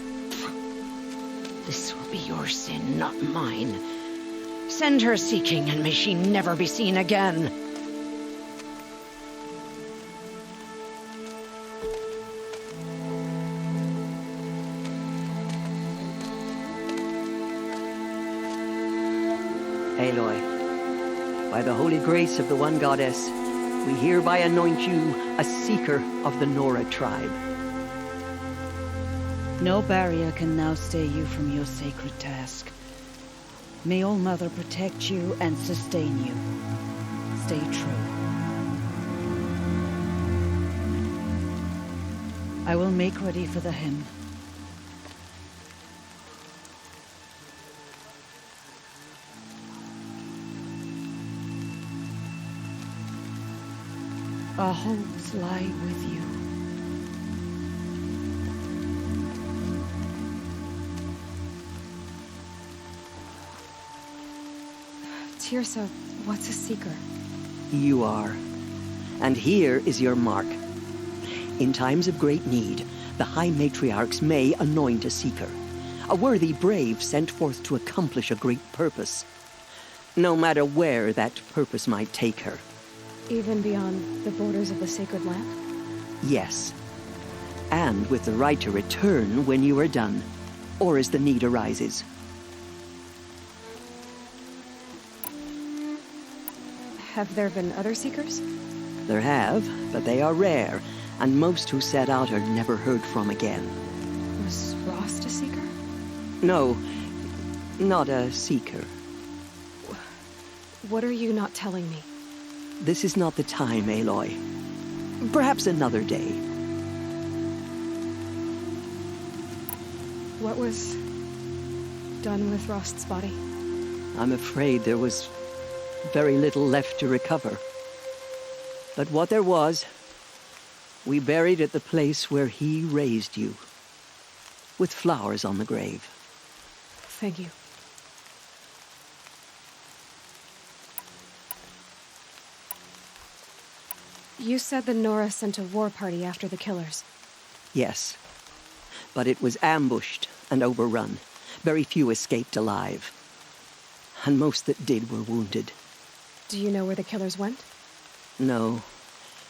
[SPEAKER 5] This will be your sin, not mine. Send her seeking, and may she never be seen again.
[SPEAKER 2] Aloy, by the holy grace of the one goddess, we hereby anoint you a seeker of the Nora tribe.
[SPEAKER 13] No barrier can now stay you from your sacred task. May All Mother protect you and sustain you. Stay true. I will make ready for the hymn. Our hopes lie with you.
[SPEAKER 10] Teersa, what's a seeker?
[SPEAKER 2] You are. And here is your mark. In times of great need, the High Matriarchs may anoint a seeker, a worthy brave sent forth to accomplish a great purpose, no matter where that purpose might take her.
[SPEAKER 10] Even beyond the borders of the sacred land?
[SPEAKER 2] Yes. And with the right to return when you are done, or as the need arises.
[SPEAKER 10] Have there been other seekers?
[SPEAKER 2] There have, but they are rare, and most who set out are never heard from again.
[SPEAKER 10] Was Rost a seeker?
[SPEAKER 2] No, not a seeker.
[SPEAKER 10] What are you not telling me?
[SPEAKER 2] This is not the time, Aloy. Perhaps another day.
[SPEAKER 10] What was done with Rost's body?
[SPEAKER 2] I'm afraid there was very little left to recover. But what there was, we buried at the place where he raised you, with flowers on the grave.
[SPEAKER 10] Thank you. You said the Nora sent a war party after the killers.
[SPEAKER 2] Yes, but it was ambushed and overrun. Very few escaped alive, and most that did were wounded.
[SPEAKER 10] Do you know where the killers went?
[SPEAKER 2] No,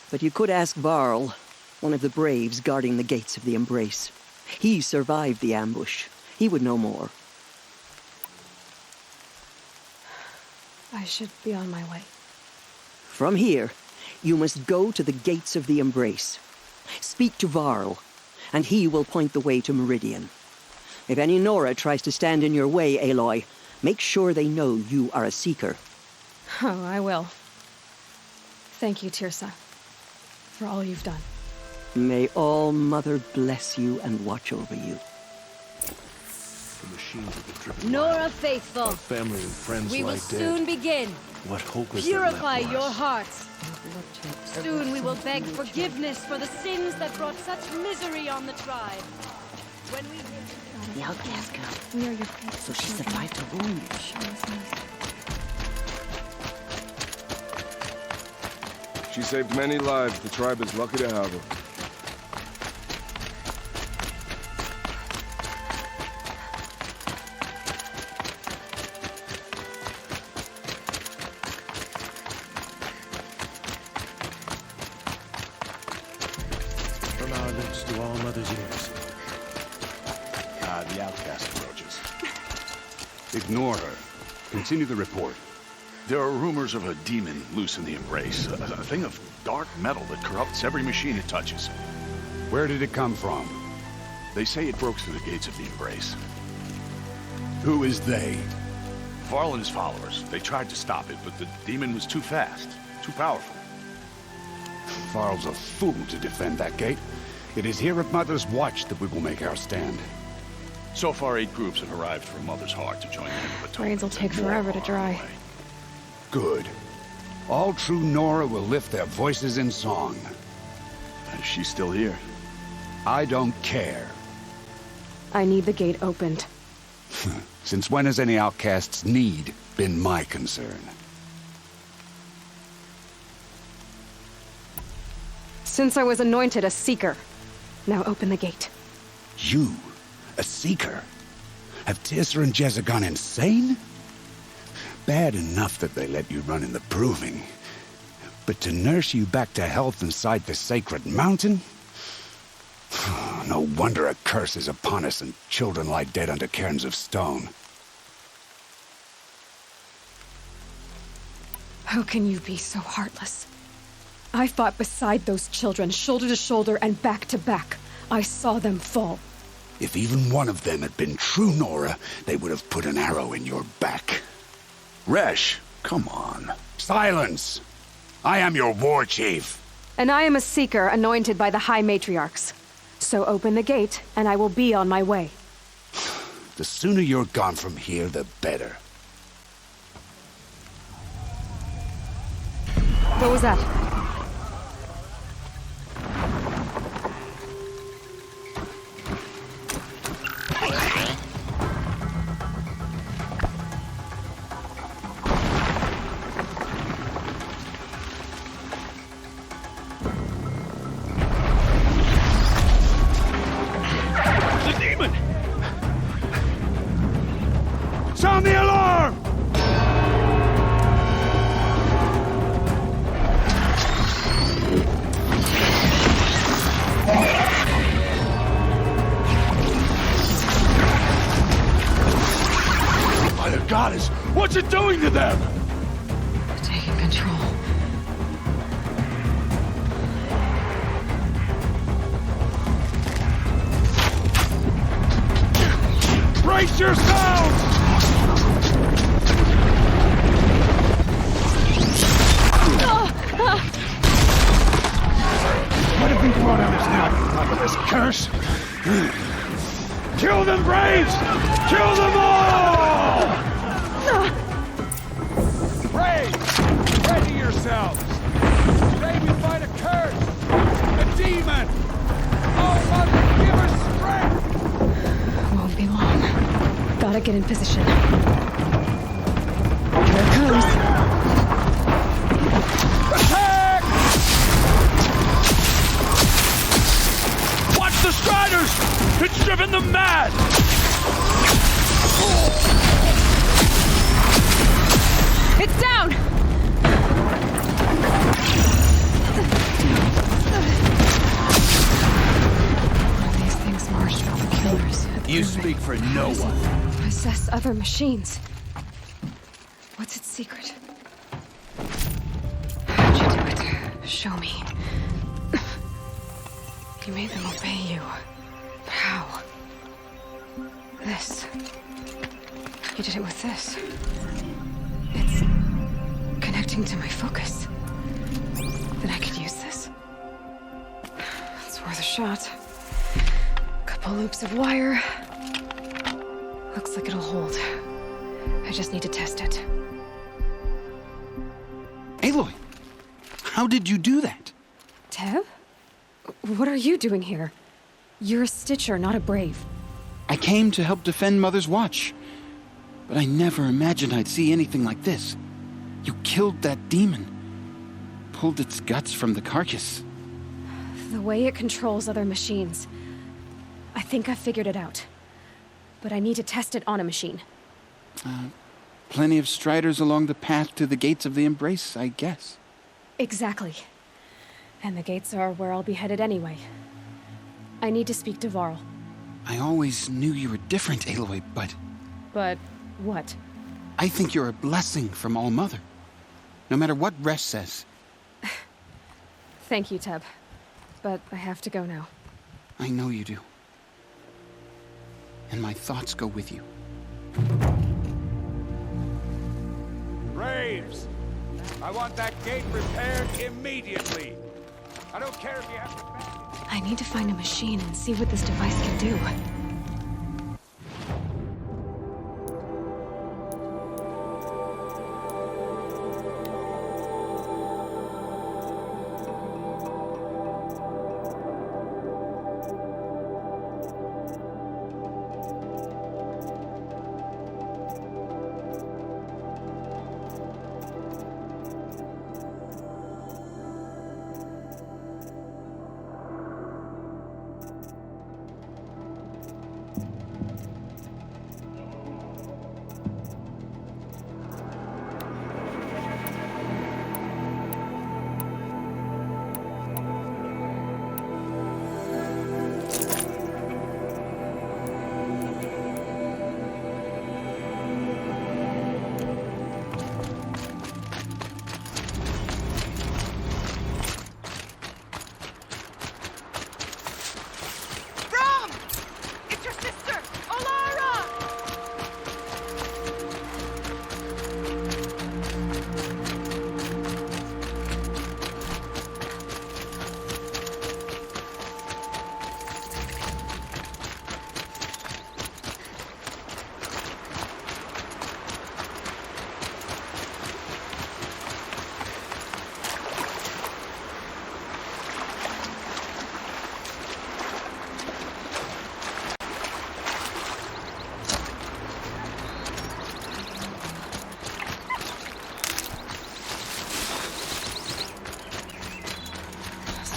[SPEAKER 2] but you could ask Varl, one of the braves guarding the gates of the Embrace. He survived the ambush. He would know more.
[SPEAKER 10] I should be on my way.
[SPEAKER 2] From here, you must go to the gates of the Embrace. Speak to Varl, and he will point the way to Meridian. If any Nora tries to stand in your way, Aloy, make sure they know you are a seeker.
[SPEAKER 10] Oh, I will. Thank you, Teersa, for all you've done.
[SPEAKER 2] May All Mother bless you and watch over you.
[SPEAKER 15] The machines of the driven
[SPEAKER 3] Nora faithful,
[SPEAKER 15] our family and friends
[SPEAKER 3] we will
[SPEAKER 15] lie
[SPEAKER 3] soon
[SPEAKER 15] dead.
[SPEAKER 3] begin.
[SPEAKER 15] What hope is there left
[SPEAKER 3] Purify
[SPEAKER 15] for
[SPEAKER 3] your
[SPEAKER 15] us?
[SPEAKER 3] hearts. Soon we will beg forgiveness for the sins that brought such misery on the tribe. When we
[SPEAKER 5] The outcast girl.
[SPEAKER 10] Near your face.
[SPEAKER 5] So she survived a wound.
[SPEAKER 9] She saved many lives. The tribe is lucky to have her.
[SPEAKER 15] From our lips to All Mother's ears.
[SPEAKER 18] The outcast approaches. Ignore her. Continue the report.
[SPEAKER 1] There are rumors of a demon loose in the Embrace. A thing of dark metal that corrupts every machine it touches.
[SPEAKER 18] Where did it come from?
[SPEAKER 1] They say it broke through the gates of the Embrace.
[SPEAKER 18] Who is they?
[SPEAKER 1] Varl and his followers. They tried to stop it, but the demon was too fast, too powerful.
[SPEAKER 18] Varl's a fool to defend that gate. It is here at Mother's watch that we will make our stand.
[SPEAKER 1] So far, 8 groups have arrived from Mother's Heart to join the End of Atonement.
[SPEAKER 10] Rains will take forever to dry.
[SPEAKER 18] Good. All true Nora will lift their voices in song.
[SPEAKER 11] Is she still here?
[SPEAKER 18] I don't care.
[SPEAKER 10] I need the gate opened.
[SPEAKER 18] Since when has any outcast's need been my concern?
[SPEAKER 10] Since I was anointed a Seeker. Now open the gate.
[SPEAKER 18] You? A Seeker? Have Teersa and Jezza gone insane? Bad enough that they let you run in the Proving. But to nurse you back to health inside the sacred mountain? No wonder a curse is upon us and children lie dead under cairns of stone.
[SPEAKER 10] How can you be so heartless? I fought beside those children, shoulder to shoulder and back to back. I saw them fall.
[SPEAKER 18] If even one of them had been true Nora, they would have put an arrow in your back.
[SPEAKER 11] Resh, come on.
[SPEAKER 18] Silence! I am your war chief.
[SPEAKER 10] And I am a Seeker anointed by the High Matriarchs. So open the gate, and I will be on my way.
[SPEAKER 18] The sooner you're gone from here, the better.
[SPEAKER 10] What was that?
[SPEAKER 18] Sound the alarm!
[SPEAKER 11] By the goddess, what's it doing to them?
[SPEAKER 10] Taking control.
[SPEAKER 11] Brace yourselves!
[SPEAKER 18] What have we brought on us now, you top of this curse?
[SPEAKER 11] Kill them, Braves! Kill them all! Braves, ready yourselves! Today we fight a curse! A demon! Oh, Mother, give us strength!
[SPEAKER 10] Won't be long. Gotta get in position. Here it comes.
[SPEAKER 11] Attack! Watch the Striders! It's driven them mad!
[SPEAKER 10] It's down! These things marched with the killers.
[SPEAKER 11] You speak for no one.
[SPEAKER 10] Possess other machines. What's its secret? How'd you do it? Show me. You made them obey you. How? This. You did it with this. It's connecting to my focus. Then I could use this. It's worth a shot. Couple loops of wire. Looks like it'll hold. I just need to test it.
[SPEAKER 12] Aloy, how did you do that?
[SPEAKER 10] Teb? What are you doing here? You're a Stitcher, not a Brave.
[SPEAKER 12] I came to help defend Mother's Watch. But I never imagined I'd see anything like this. You killed that demon. Pulled its guts from the carcass.
[SPEAKER 10] The way it controls other machines. I think I figured it out. But I need to test it on a machine.
[SPEAKER 12] Plenty of Striders along the path to the gates of the Embrace, I guess.
[SPEAKER 10] Exactly. And the gates are where I'll be headed anyway. I need to speak to Varl.
[SPEAKER 12] I always knew you were different, Aloy, but...
[SPEAKER 10] But what?
[SPEAKER 12] I think you're a blessing from All-Mother. No matter what Resh says.
[SPEAKER 10] Thank you, Teb. But I have to go now.
[SPEAKER 12] I know you do. And my thoughts go with you.
[SPEAKER 11] Braves! I want that gate repaired immediately. I don't care if you have to...
[SPEAKER 10] I need to find a machine and see what this device can do.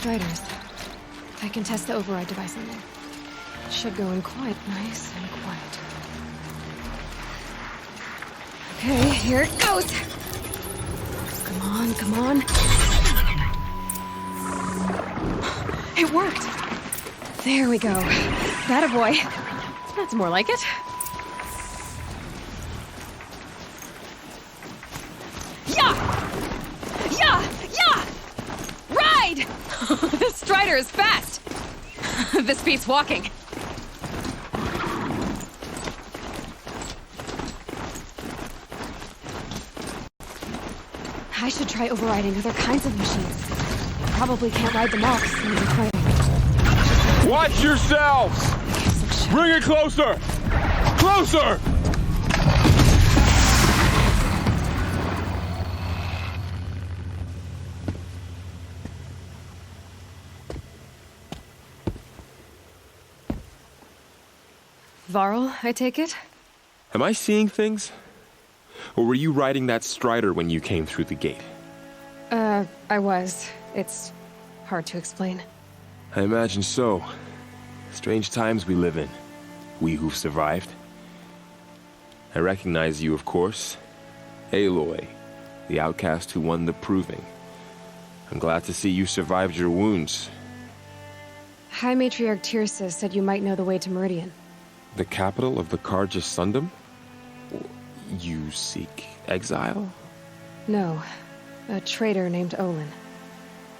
[SPEAKER 10] Striders. I can test the override device on them. It should go in quite nice and quiet. Okay, here it goes! Come on, come on. It worked! There we go. That a boy. That's more like it. Yeah! Yeah! Yeah! Ride! This Strider is fast! This beats walking. I should try overriding other kinds of machines. Probably can't ride them off since they're training.
[SPEAKER 7] Watch yourselves! Bring it closer! Closer!
[SPEAKER 10] Varl, I take it?
[SPEAKER 14] Am I seeing things? Or were you riding that Strider when you came through the gate?
[SPEAKER 10] I was. It's hard to explain.
[SPEAKER 14] I imagine so. Strange times we live in. We who've survived. I recognize you, of course. Aloy, the outcast who won the Proving. I'm glad to see you survived your wounds.
[SPEAKER 10] High Matriarch Tirsa said you might know the way to Meridian.
[SPEAKER 14] The capital of the Carja Sundom? You seek exile?
[SPEAKER 10] No. A traitor named Olin.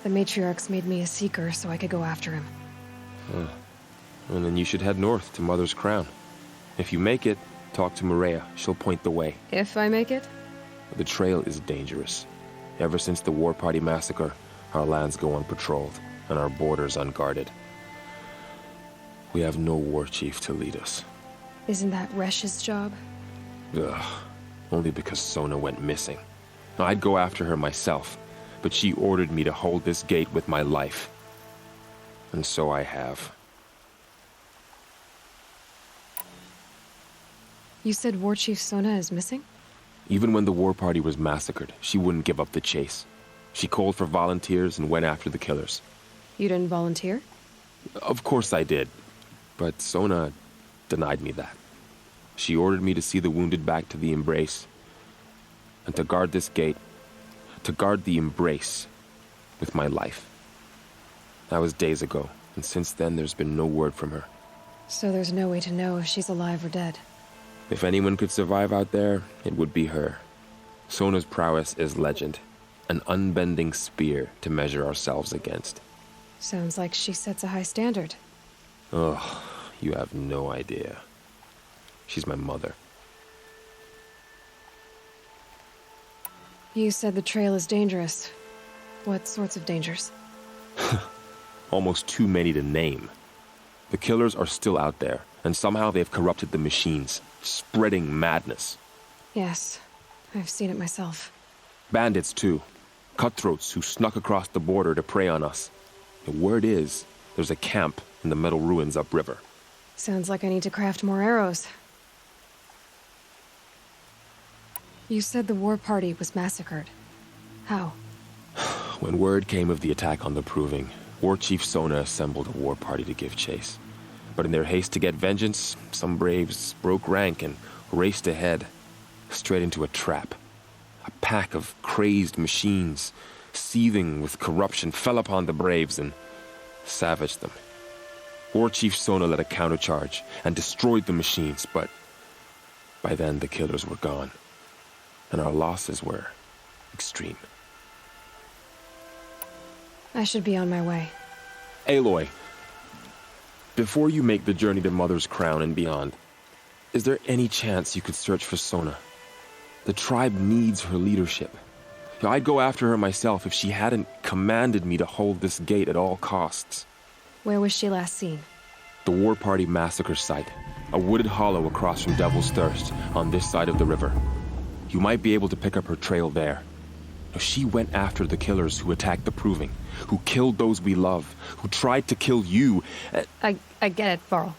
[SPEAKER 10] The Matriarchs made me a seeker so I could go after him.
[SPEAKER 14] Huh. And then you should head north to Mother's Crown. If you make it, talk to Maria. She'll point the way.
[SPEAKER 10] If I make it?
[SPEAKER 14] The trail is dangerous. Ever since the War Party massacre, our lands go unpatrolled, and our borders unguarded. We have no war chief to lead us.
[SPEAKER 10] Isn't that Resh's job?
[SPEAKER 14] Ugh. Only because Sona went missing. I'd go after her myself, but she ordered me to hold this gate with my life. And so I have.
[SPEAKER 10] You said War Chief Sona is missing?
[SPEAKER 14] Even when the War Party was massacred, she wouldn't give up the chase. She called for volunteers and went after the killers.
[SPEAKER 10] You didn't volunteer?
[SPEAKER 14] Of course I did, but Sona denied me that. She ordered me to see the wounded back to the Embrace, and to guard this gate, to guard the Embrace with my life. That was days ago, and since then there's been no word from her.
[SPEAKER 10] So there's no way to know if she's alive or dead.
[SPEAKER 14] If anyone could survive out there, it would be her. Sona's prowess is legend, an unbending spear to measure ourselves against.
[SPEAKER 10] Sounds like she sets a high standard.
[SPEAKER 14] Oh, you have no idea. She's my mother.
[SPEAKER 10] You said the trail is dangerous. What sorts of dangers?
[SPEAKER 14] Almost too many to name. The killers are still out there, and somehow they've corrupted the machines, spreading madness.
[SPEAKER 10] Yes, I've seen it myself.
[SPEAKER 14] Bandits, too. Cutthroats who snuck across the border to prey on us. The word is, there's a camp in the metal ruins upriver.
[SPEAKER 10] Sounds like I need to craft more arrows. You said the War Party was massacred. How?
[SPEAKER 14] When word came of the attack on the Proving, War Chief Sona assembled a war party to give chase. But in their haste to get vengeance, some braves broke rank and raced ahead, straight into a trap. A pack of crazed machines, seething with corruption, fell upon the braves and savaged them. War Chief Sona led a countercharge and destroyed the machines, but by then the killers were gone, and our losses were extreme.
[SPEAKER 10] I should be on my way.
[SPEAKER 14] Aloy, before you make the journey to Mother's Crown and beyond, is there any chance you could search for Sona? The tribe needs her leadership. I'd go after her myself if she hadn't commanded me to hold this gate at all costs.
[SPEAKER 10] Where was she last seen?
[SPEAKER 14] The War Party massacre site, a wooded hollow across from Devil's Thirst, on this side of the river. You might be able to pick up her trail there. She went after the killers who attacked the Proving, who killed those we love, who tried to kill you.
[SPEAKER 10] I get it, Varl.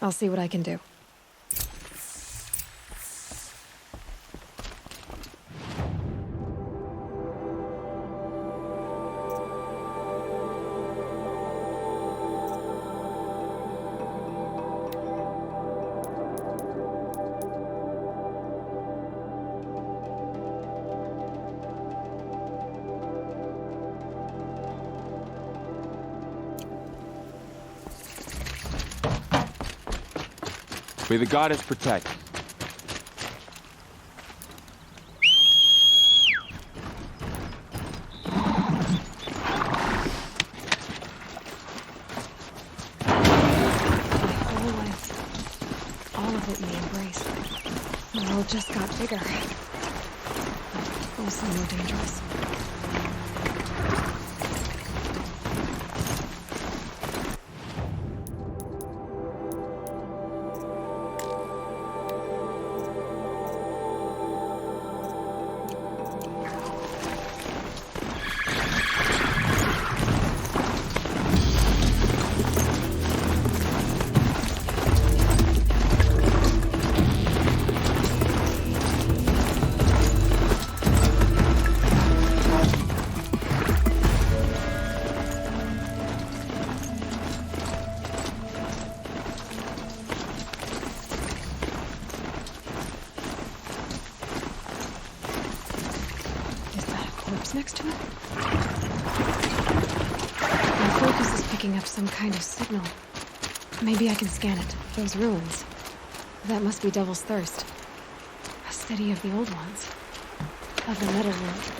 [SPEAKER 10] I'll see what I can do.
[SPEAKER 14] May the goddess protect.
[SPEAKER 10] The world just got bigger. Also more dangerous. Next to it? My focus is picking up some kind of signal. Maybe I can scan it. Those ruins. That must be Devil's Thirst. A city of the old ones. Of the Metal World.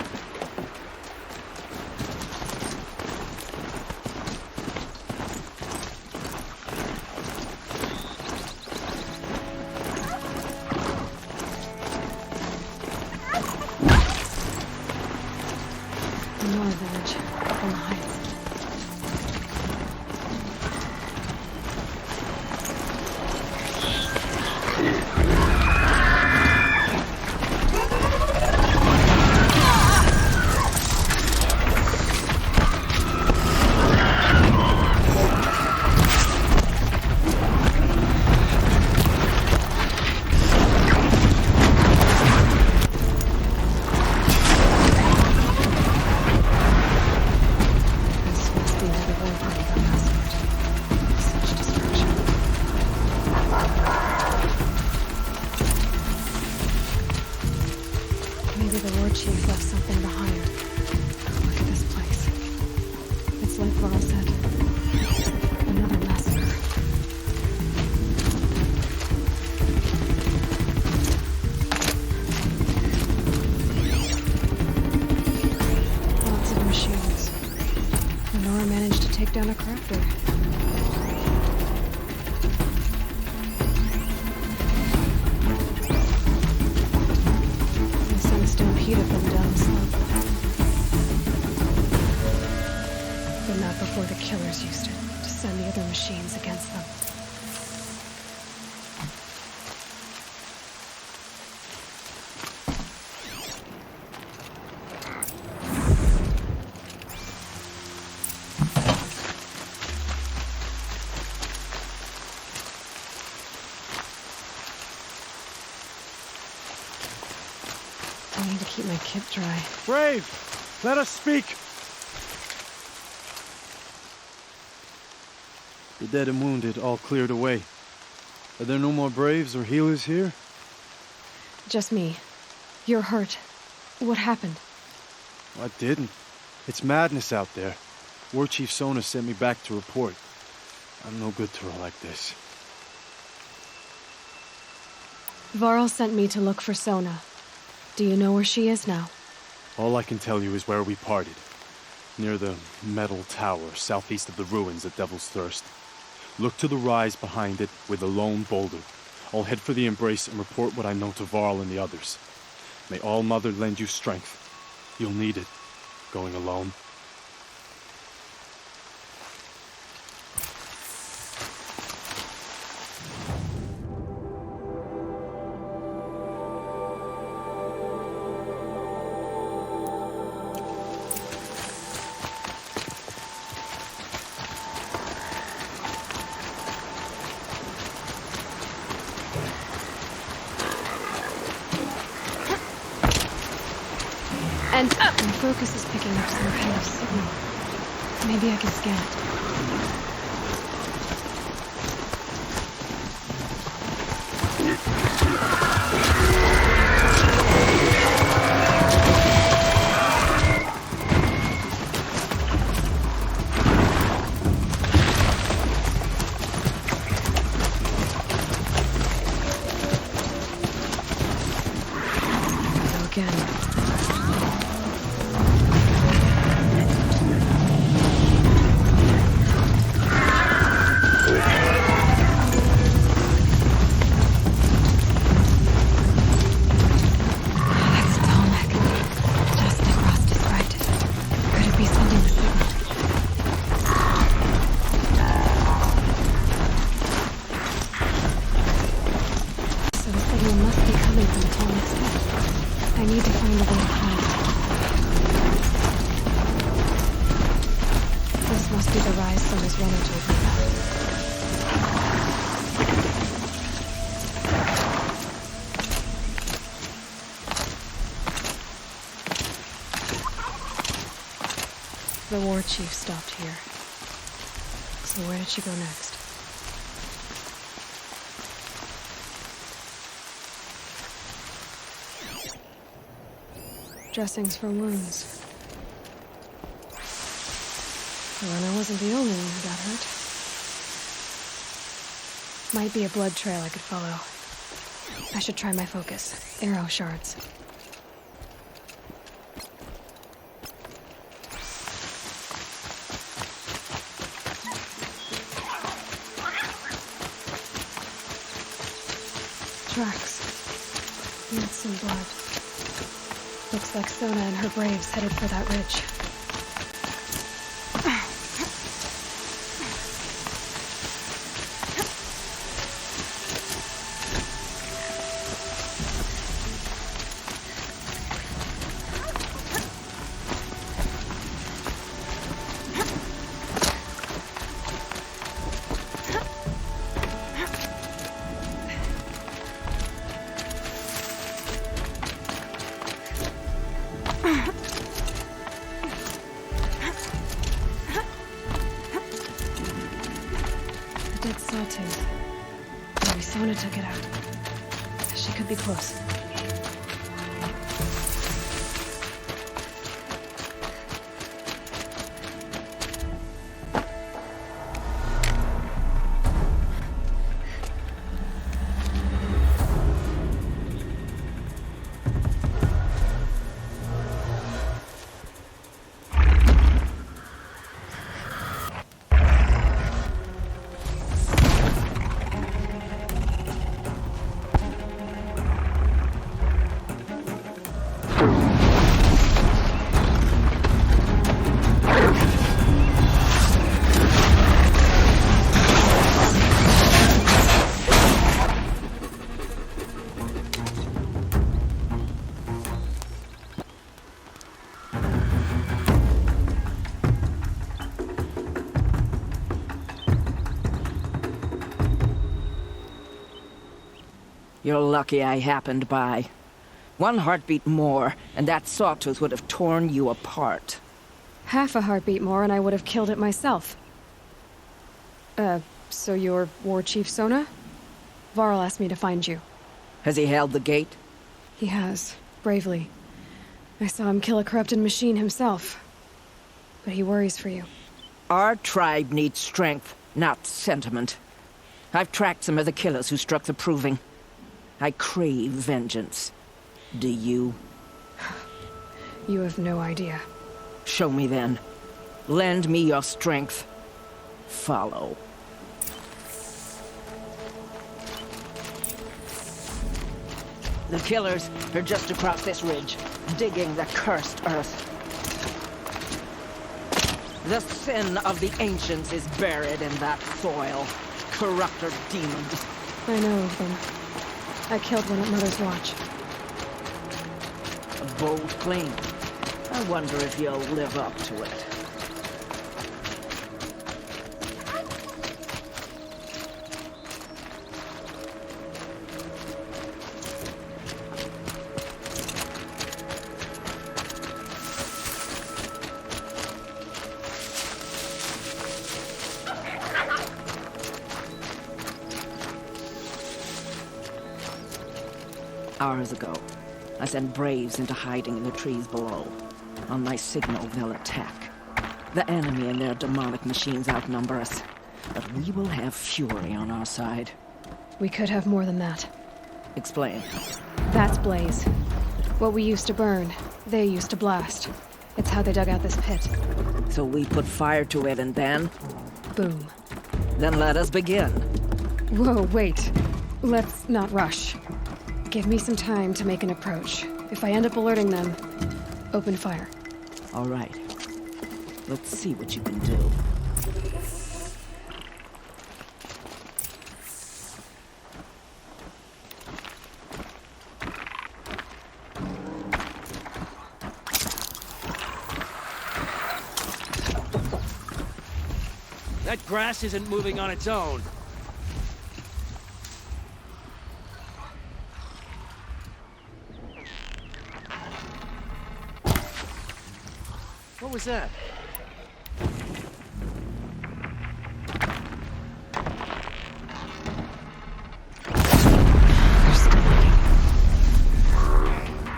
[SPEAKER 10] Down a crafter. I sent a stampede of them down the slope. But not before the killers used it to send the other machines against them. I need to keep my kit dry.
[SPEAKER 16] Brave! Let us speak! The dead and wounded all cleared away. Are there no more Braves or healers here?
[SPEAKER 10] Just me. You're hurt. What happened?
[SPEAKER 16] I didn't. It's madness out there. War Chief Sona sent me back to report. I'm no good to her like this.
[SPEAKER 10] Varl sent me to look for Sona. Do you know where she is now?
[SPEAKER 16] All I can tell you is where we parted. Near the metal tower, southeast of the ruins at Devil's Thirst. Look to the rise behind it with a lone boulder. I'll head for the Embrace and report what I know to Varl and the others. May All Mother lend you strength. You'll need it, going alone.
[SPEAKER 10] And my focus is picking up some kind of signal. Maybe I can scan it. Sona's runner told me about. The war chief stopped here. So where did she go next? Dressings for wounds. The runner wasn't the only one who got hurt. Might be a blood trail I could follow. I should try my focus. Arrow shards. Tracks. Need some blood. Looks like Sona and her braves headed for that ridge. Maybe Sona took it out. She could be close.
[SPEAKER 5] You're lucky I happened by. One heartbeat more, and that sawtooth would have torn you apart.
[SPEAKER 10] Half a heartbeat more and I would have killed it myself. So you're War Chief Sona? Varl asked me to find you.
[SPEAKER 5] Has he held the gate?
[SPEAKER 10] He has, bravely. I saw him kill a corrupted machine himself. But he worries for you.
[SPEAKER 5] Our tribe needs strength, not sentiment. I've tracked some of the killers who struck the Proving. I crave vengeance. Do you?
[SPEAKER 10] You have no idea.
[SPEAKER 5] Show me then. Lend me your strength. Follow. The killers are just across this ridge, digging the cursed earth. The sin of the ancients is buried in that soil. Corrupter demons.
[SPEAKER 10] I know of them. I killed one at Mother's Watch.
[SPEAKER 5] A bold claim. I wonder if you'll live up to it. Hours ago, I sent Braves into hiding in the trees below. On my signal, they'll attack. The enemy and their demonic machines outnumber us, but we will have fury on our side.
[SPEAKER 10] We could have more than that.
[SPEAKER 5] Explain.
[SPEAKER 10] That's Blaze. What we used to burn, they used to blast. It's how they dug out this pit.
[SPEAKER 5] So we put fire to it and then?
[SPEAKER 10] Boom.
[SPEAKER 5] Then let us begin.
[SPEAKER 10] Whoa, wait. Let's not rush. Give me some time to make an approach. If I end up alerting them, open fire.
[SPEAKER 5] All right. Let's see what you can do.
[SPEAKER 4] That grass isn't moving on its own. What was that?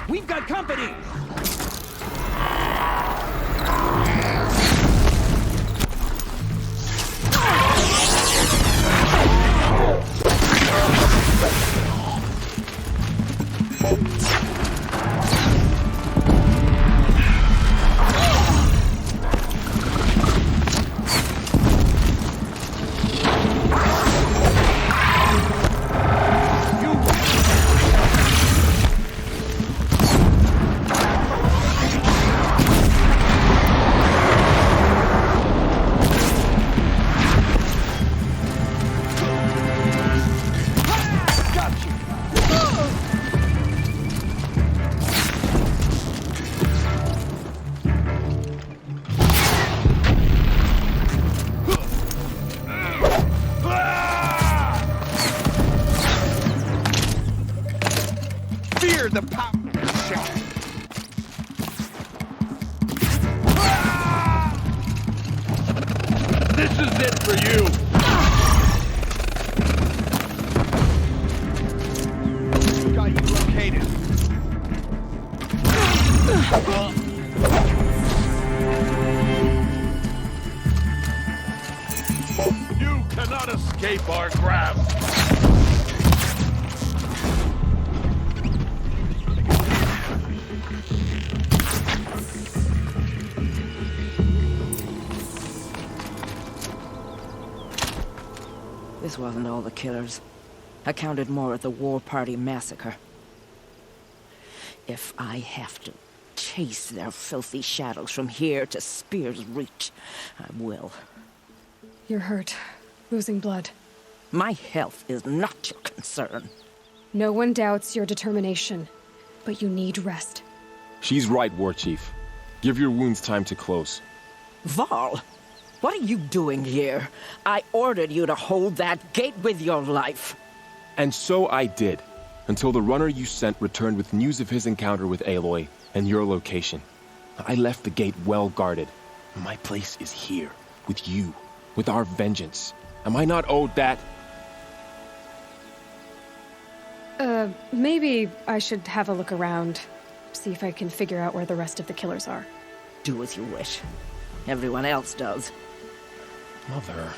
[SPEAKER 4] We've got company!
[SPEAKER 9] The power shot. This is it for you. Got you located. You cannot escape our grasp.
[SPEAKER 5] This wasn't all the killers. I counted more at the War Party massacre. If I have to chase their filthy shadows from here to Spear's Reach, I will.
[SPEAKER 10] You're hurt. Losing blood.
[SPEAKER 5] My health is not your concern.
[SPEAKER 10] No one doubts your determination, but you need rest.
[SPEAKER 14] She's right, War Chief. Give your wounds time to close.
[SPEAKER 5] Varl, what are you doing here? I ordered you to hold that gate with your life.
[SPEAKER 14] And so I did, until the runner you sent returned with news of his encounter with Aloy and your location. I left the gate well guarded. My place is here, with you, with our vengeance. Am I not owed that?
[SPEAKER 10] Maybe I should have a look around. See if I can figure out where the rest of the killers are.
[SPEAKER 5] Do as you wish. Everyone else does.
[SPEAKER 14] Mother...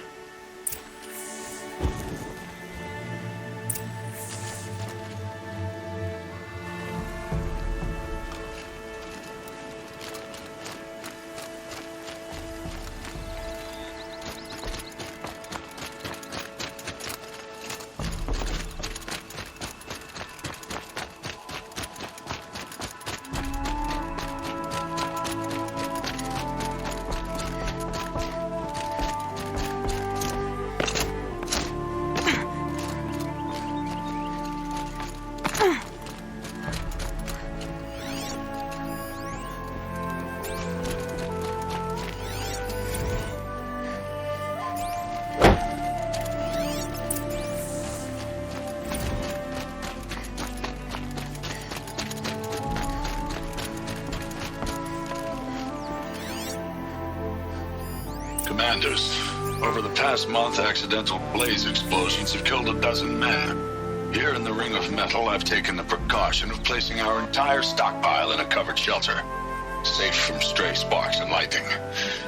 [SPEAKER 1] Commanders, over the past month, accidental blaze explosions have killed 12 men. Here in the Ring of Metal, I've taken the precaution of placing our entire stockpile in a covered shelter, safe from stray sparks and lightning,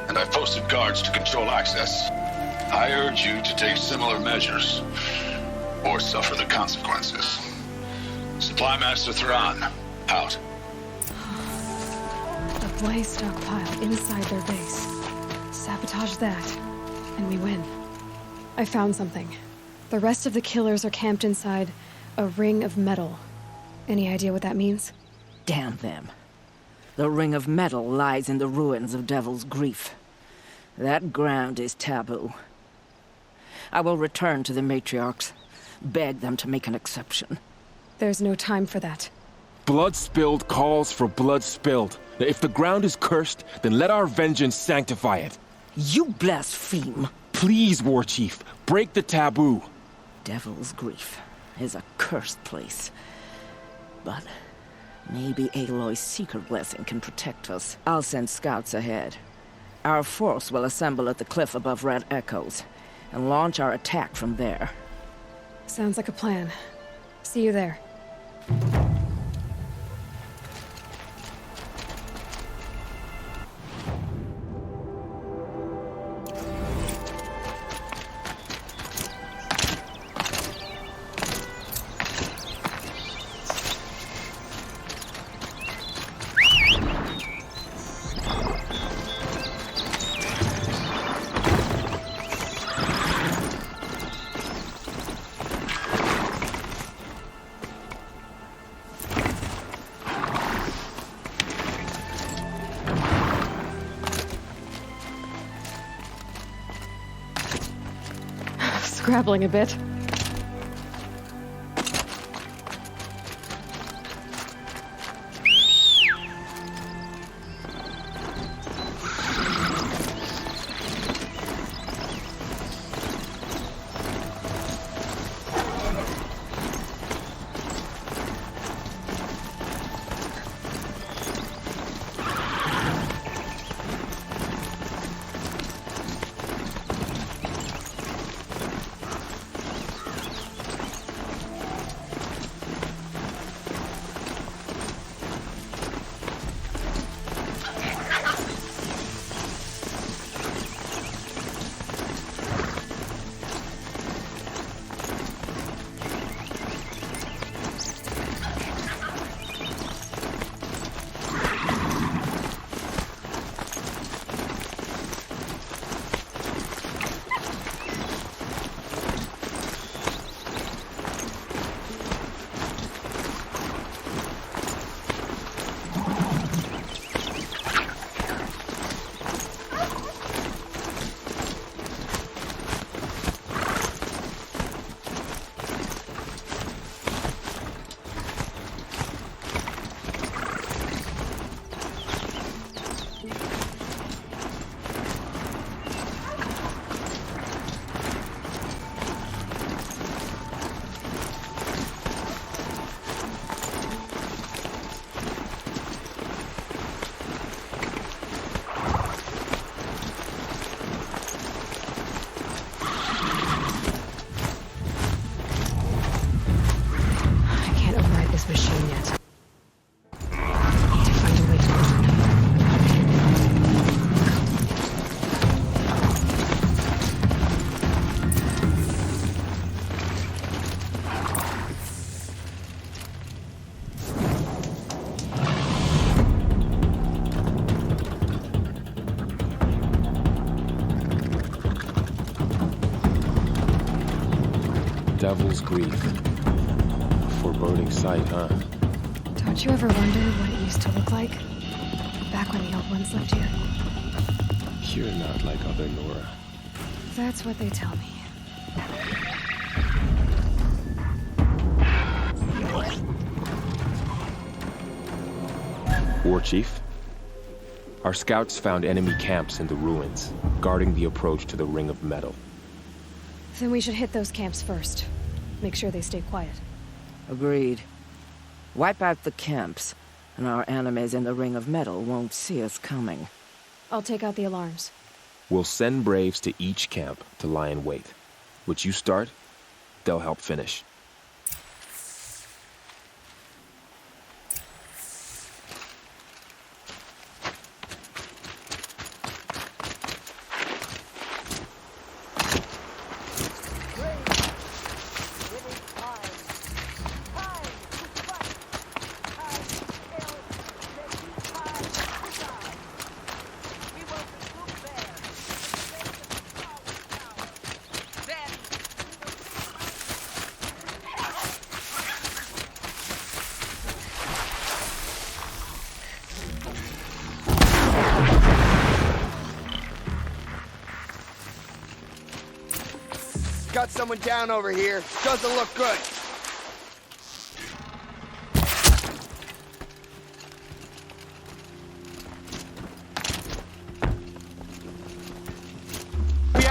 [SPEAKER 1] and I've posted guards to control access. I urge you to take similar measures, or suffer the consequences. Supply Master Thrawn, out.
[SPEAKER 10] A blaze stockpile inside their base. Sabotage that, and we win. I found something. The rest of the killers are camped inside a ring of metal. Any idea what that means?
[SPEAKER 5] Damn them. The Ring of Metal lies in the ruins of Devil's Grief. That ground is taboo. I will return to the matriarchs, beg them to make an exception.
[SPEAKER 10] There's no time for that.
[SPEAKER 14] Blood spilled calls for blood spilled. If the ground is cursed, then let our vengeance sanctify it.
[SPEAKER 5] You blaspheme.
[SPEAKER 14] Please, War Chief, break the taboo.
[SPEAKER 5] Devil's Grief is a cursed place. But maybe Aloy's secret blessing can protect us. I'll send scouts ahead. Our force will assemble at the cliff above Red Echoes and launch our attack from there.
[SPEAKER 10] Sounds like a plan. See you there. Scrabbling a bit.
[SPEAKER 14] Devil's Grief. Foreboding sight, huh?
[SPEAKER 10] Don't you ever wonder what it used to look like? Back when the old ones lived here?
[SPEAKER 14] You're not like other Nora.
[SPEAKER 10] That's what they tell me.
[SPEAKER 14] War Chief? Our scouts found enemy camps in the ruins, guarding the approach to the Ring of Metal.
[SPEAKER 10] Then we should hit those camps first. Make sure they stay quiet.
[SPEAKER 5] Agreed. Wipe out the camps, and our enemies in the Ring of Metal won't see us coming.
[SPEAKER 10] I'll take out the alarms.
[SPEAKER 14] We'll send Braves to each camp to lie in wait. Which you start, they'll help finish.
[SPEAKER 17] Got someone down over here. Doesn't look good.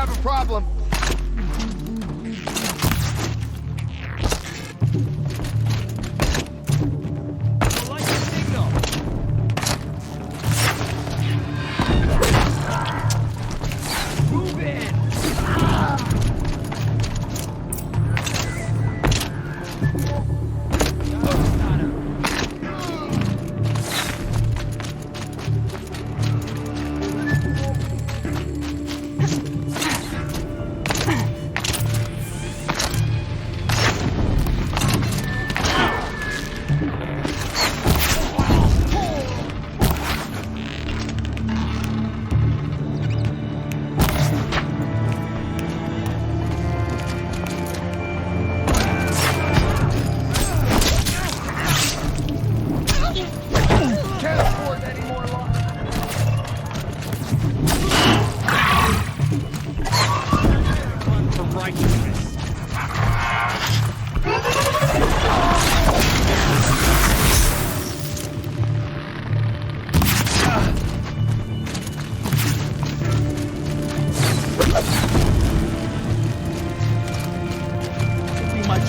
[SPEAKER 17] have a problem.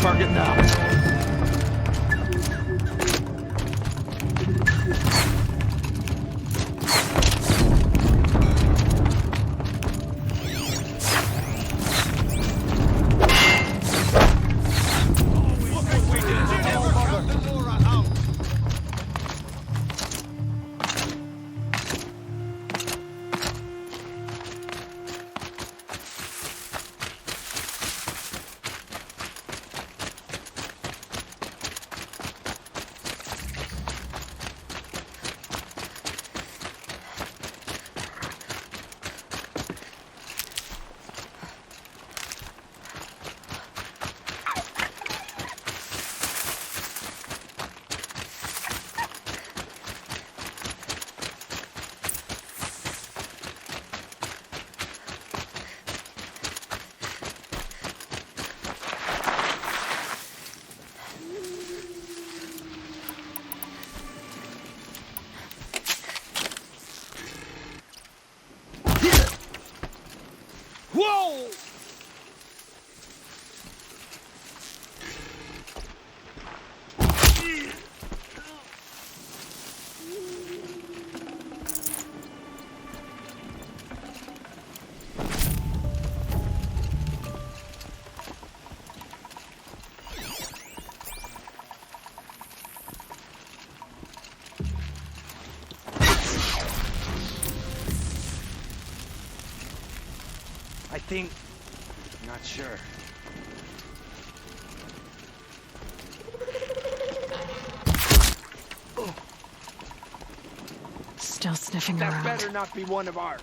[SPEAKER 4] Target now.
[SPEAKER 17] Whoa!
[SPEAKER 4] I think... not sure.
[SPEAKER 10] Still sniffing
[SPEAKER 17] That
[SPEAKER 10] around.
[SPEAKER 17] better not be one of ours.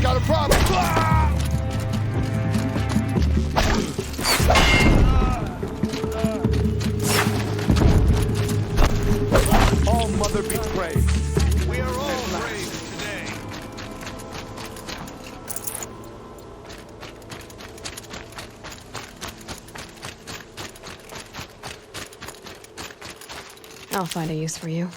[SPEAKER 17] Got a problem. All mother be praised. We are all brave today.
[SPEAKER 10] I'll find a use for you.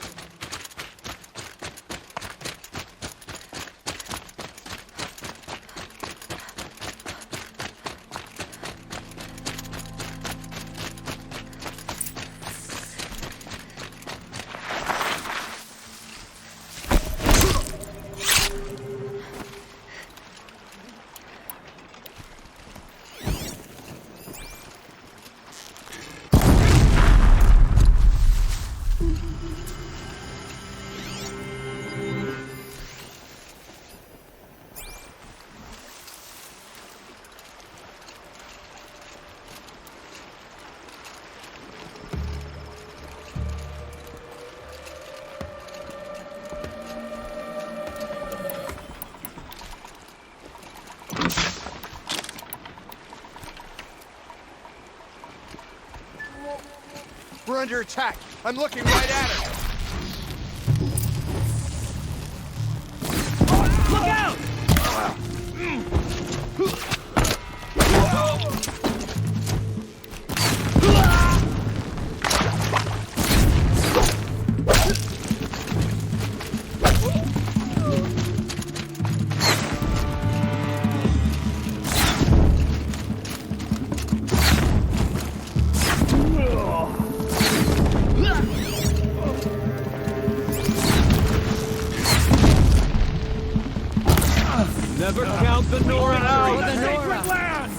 [SPEAKER 17] We're under attack. I'm looking right at it.
[SPEAKER 4] Look out! Never count the Nora out!
[SPEAKER 6] The Nora.
[SPEAKER 4] Sacred land!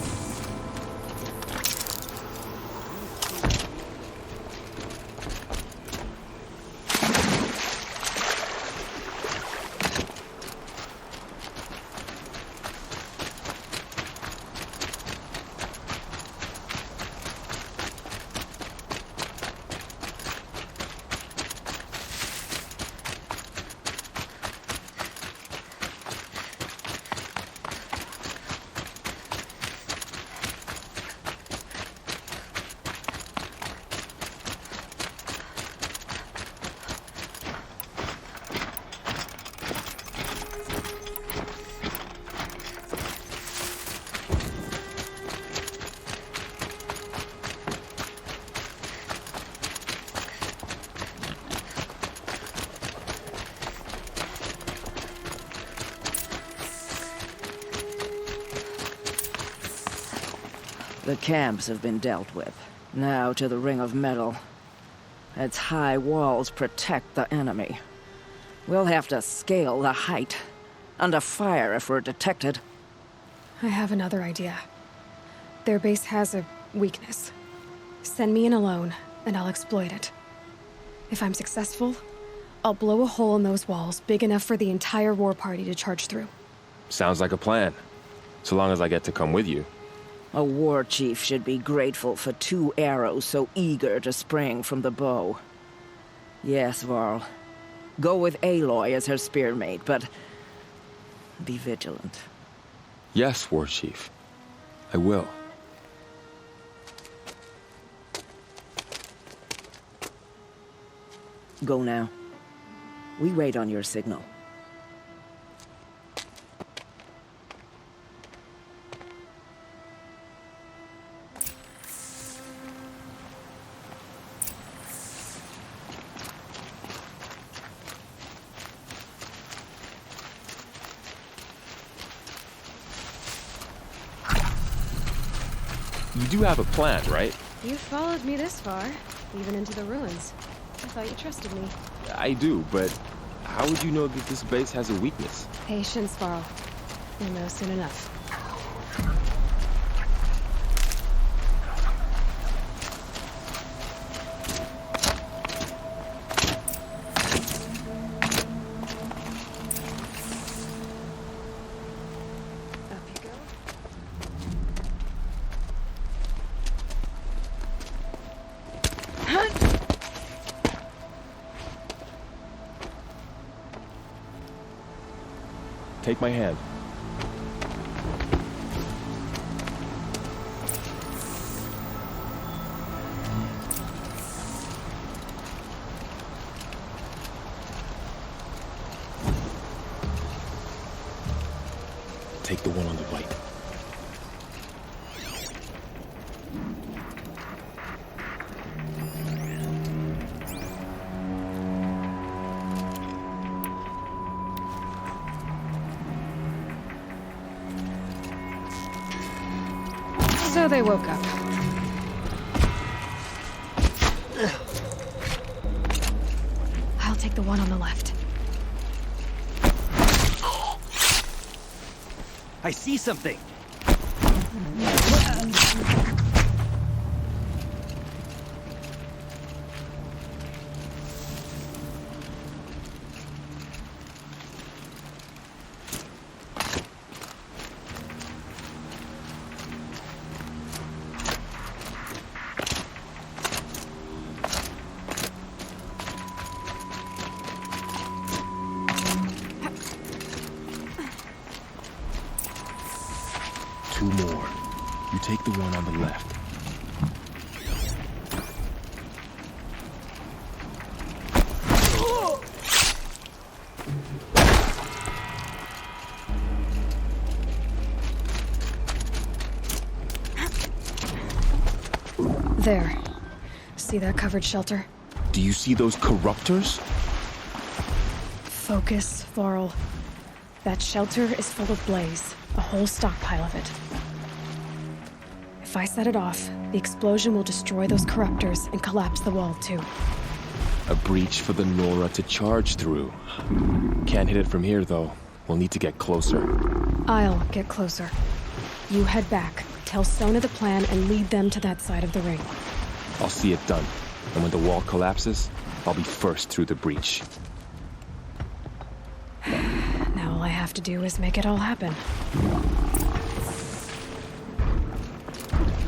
[SPEAKER 5] The camps have been dealt with. Now to the Ring of Metal. Its high walls protect the enemy. We'll have to scale the height. Under fire if we're detected.
[SPEAKER 10] I have another idea. Their base has a weakness. Send me in alone, and I'll exploit it. If I'm successful, I'll blow a hole in those walls big enough for the entire war party to charge through.
[SPEAKER 14] Sounds like a plan. So long as I get to come with you.
[SPEAKER 5] A war chief should be grateful for 2 arrows so eager to spring from the bow. Yes, Varl. Go with Aloy as her spearmate, but be vigilant.
[SPEAKER 14] Yes, War Chief. I will.
[SPEAKER 5] Go now. We wait on your signal.
[SPEAKER 14] You do have a plan, right?
[SPEAKER 10] You followed me this far, even into the ruins. I thought you trusted me.
[SPEAKER 14] I do, but how would you know that this base has a weakness?
[SPEAKER 10] Patience, Varl. You'll know soon enough.
[SPEAKER 14] Take my hand. Take the one on the right.
[SPEAKER 10] So they woke up. I'll take the one on the left.
[SPEAKER 4] I see something.
[SPEAKER 14] Two more. You take the one on the left.
[SPEAKER 10] There. See that covered shelter?
[SPEAKER 14] Do you see those corruptors?
[SPEAKER 10] Focus, Varl. That shelter is full of blaze. A whole stockpile of it. If I set it off, the explosion will destroy those corruptors and collapse the wall too.
[SPEAKER 14] A breach for the Nora to charge through. Can't hit it from here, though. We'll need to get closer.
[SPEAKER 10] I'll get closer. You head back, tell Sona the plan, and lead them to that side of the ring.
[SPEAKER 14] I'll see it done. And when the wall collapses, I'll be first through the breach.
[SPEAKER 10] Now all I have to do is make it all happen.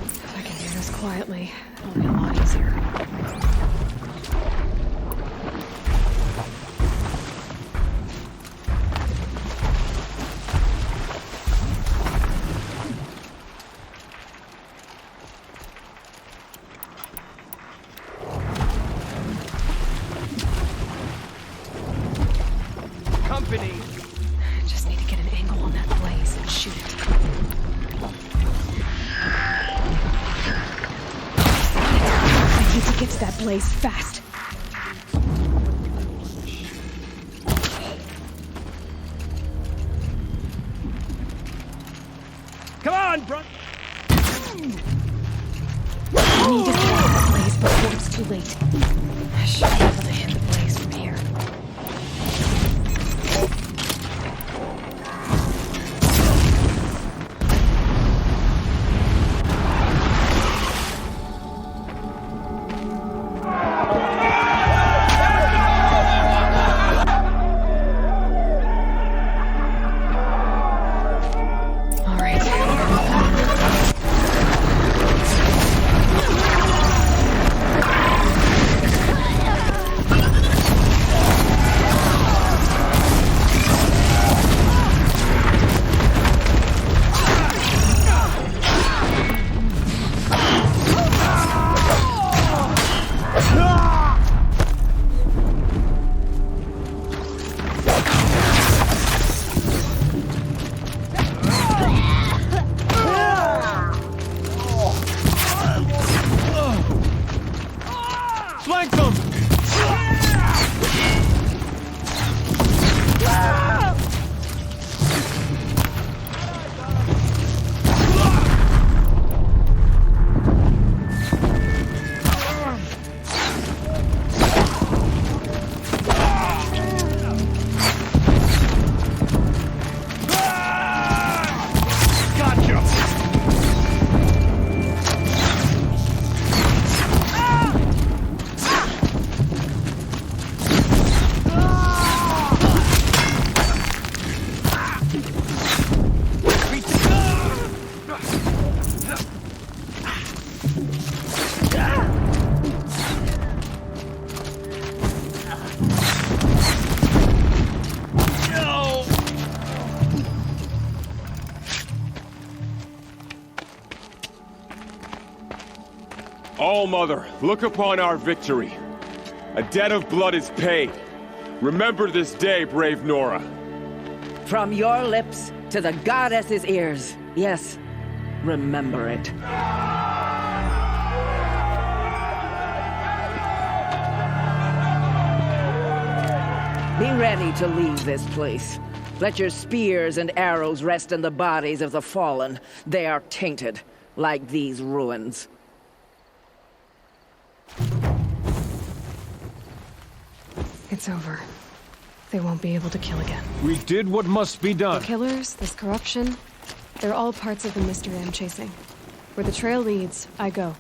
[SPEAKER 10] If I can do this quietly, it'll be a lot easier. Just need to get an angle on that blaze and shoot it. I need to get to that blaze fast.
[SPEAKER 4] Come on, bro!
[SPEAKER 10] I need to get to the blaze before it's too late. I should be able to hit the blaze from here.
[SPEAKER 21] All-Mother, look upon our victory. A debt of blood is paid. Remember this day, brave Nora.
[SPEAKER 5] From your lips to the goddess's ears. Yes, remember it. Be ready to leave this place. Let your spears and arrows rest in the bodies of the fallen. They are tainted, like these ruins.
[SPEAKER 10] It's over. They won't be able to kill again.
[SPEAKER 7] We did what must be done.
[SPEAKER 10] The killers, this corruption, they're all parts of the mystery I'm chasing. Where the trail leads, I go.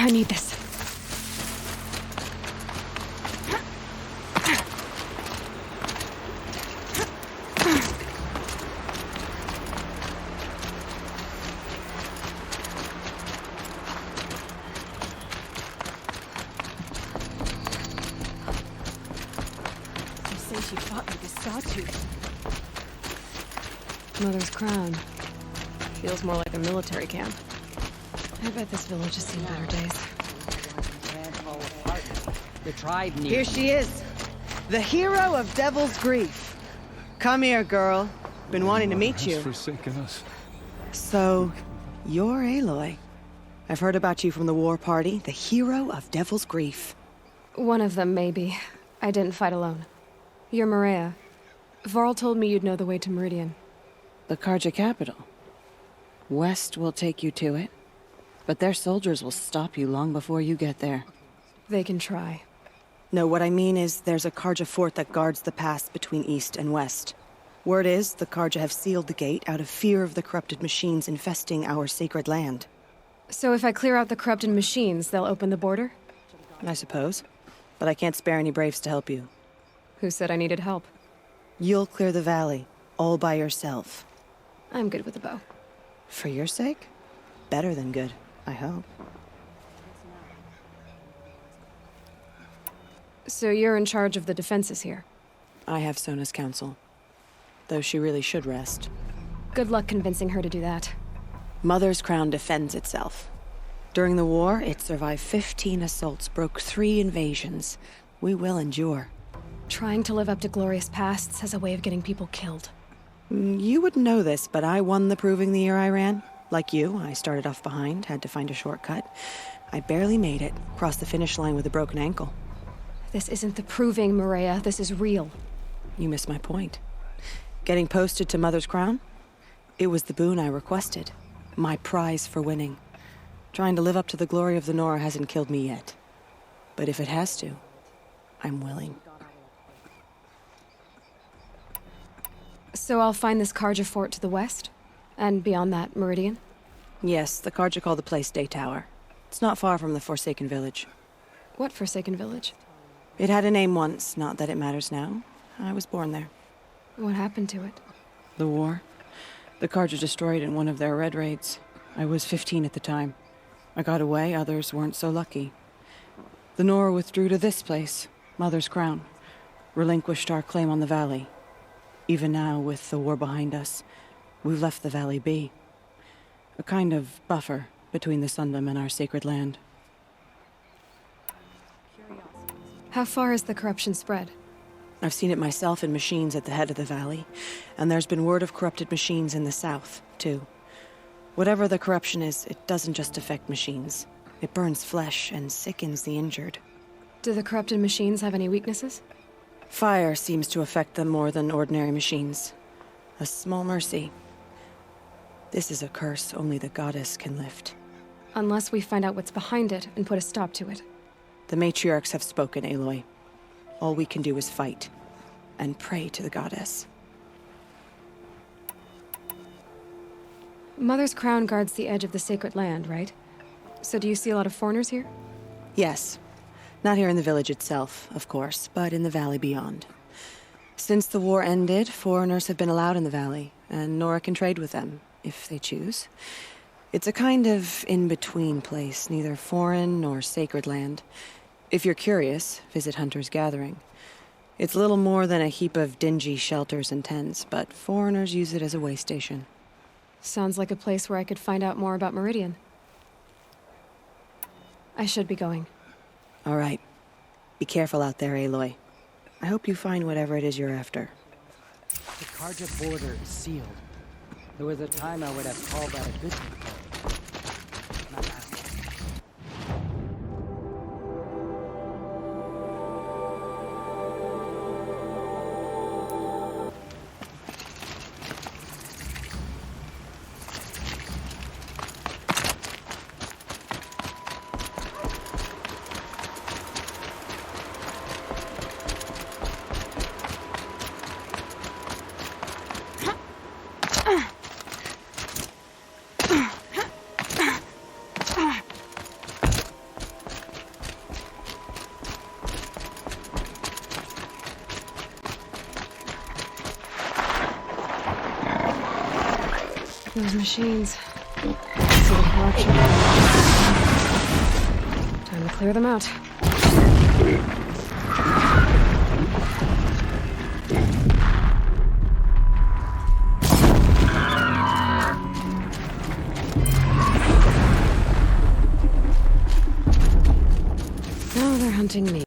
[SPEAKER 10] I need this.
[SPEAKER 6] They say she fought like a statue.
[SPEAKER 10] Mother's crown. Feels more like a military camp. I bet this village has seen better days.
[SPEAKER 2] The tribe needs
[SPEAKER 13] Here she is, the hero of Devil's Grief. Come here, girl. Been wanting to meet you.
[SPEAKER 9] Forsaken us.
[SPEAKER 13] So, you're Aloy. I've heard about you from the war party, the hero of Devil's Grief.
[SPEAKER 10] One of them, maybe. I didn't fight alone. You're Maria. Varl told me you'd know the way to Meridian.
[SPEAKER 5] The Carja capital. West will take you to it, but their soldiers will stop you long before you get there.
[SPEAKER 10] They can try.
[SPEAKER 13] No, what I mean is there's a Carja fort that guards the pass between east and west. Word is the Carja have sealed the gate out of fear of the corrupted machines infesting our sacred land.
[SPEAKER 10] So if I clear out the corrupted machines, they'll open the border?
[SPEAKER 13] I suppose. But I can't spare any braves to help you.
[SPEAKER 10] Who said I needed help?
[SPEAKER 13] You'll clear the valley, all by yourself.
[SPEAKER 10] I'm good with a bow.
[SPEAKER 13] For your sake? Better than good, I hope.
[SPEAKER 10] So you're in charge of the defenses here?
[SPEAKER 13] I have Sona's counsel. Though she really should rest.
[SPEAKER 10] Good luck convincing her to do that.
[SPEAKER 13] Mother's crown defends itself. During the war, it survived 15 assaults, broke 3 invasions. We will endure.
[SPEAKER 10] Trying to live up to glorious pasts has a way of getting people killed.
[SPEAKER 13] You wouldn't know this, but I won the proving the year I ran. Like you, I started off behind, had to find a shortcut. I barely made it, crossed the finish line with a broken ankle.
[SPEAKER 10] This isn't the proving, Maria. This is real.
[SPEAKER 13] You missed my point. Getting posted to Mother's crown? It was the boon I requested. My prize for winning. Trying to live up to the glory of the Nora hasn't killed me yet. But if it has to, I'm willing.
[SPEAKER 10] So I'll find this Carja fort to the west? And beyond that, Meridian?
[SPEAKER 13] Yes, the Carja call the place Day Tower. It's not far from the Forsaken Village.
[SPEAKER 10] What Forsaken Village?
[SPEAKER 13] It had a name once, not that it matters now. I was born there.
[SPEAKER 10] What happened to it?
[SPEAKER 13] The war. The Carja destroyed in one of their red raids. I was 15 at the time. I got away, others weren't so lucky. The Nora withdrew to this place, Mother's Crown. Relinquished our claim on the valley. Even now, with the war behind us, we've left the valley be. A kind of buffer between the Sundom and our sacred land.
[SPEAKER 10] How far has the corruption spread?
[SPEAKER 13] I've seen it myself in machines at the head of the valley, and there's been word of corrupted machines in the south, too. Whatever the corruption is, it doesn't just affect machines. It burns flesh and sickens the injured.
[SPEAKER 10] Do the corrupted machines have any weaknesses?
[SPEAKER 13] Fire seems to affect them more than ordinary machines. A small mercy. This is a curse only the goddess can lift.
[SPEAKER 10] Unless we find out what's behind it and put a stop to it.
[SPEAKER 13] The matriarchs have spoken, Aloy. All we can do is fight, and pray to the goddess.
[SPEAKER 10] Mother's crown guards the edge of the sacred land, right? So do you see a lot of foreigners here?
[SPEAKER 13] Yes. Not here in the village itself, of course, but in the valley beyond. Since the war ended, foreigners have been allowed in the valley, and Nora can trade with them, if they choose. It's a kind of in-between place, neither foreign nor sacred land. If you're curious, visit Hunter's Gathering. It's little more than a heap of dingy shelters and tents, but foreigners use it as a way station.
[SPEAKER 10] Sounds like a place where I could find out more about Meridian. I should be going.
[SPEAKER 13] All right. Be careful out there, Aloy. I hope you find whatever it is you're after.
[SPEAKER 2] The Carja border is sealed. There was a time I would have called that a good thing. Not now.
[SPEAKER 10] Those machines. Some corruption. Time to clear them out. Now they're hunting me.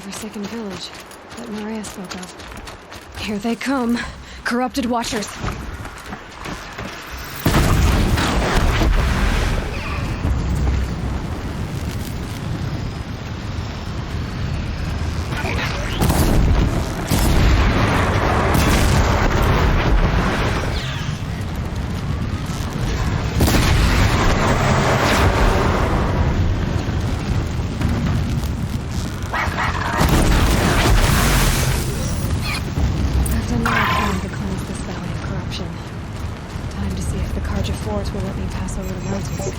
[SPEAKER 10] Forsaken village that Maria spoke of. Here they come, corrupted watchers. Will let me pass over the mountains.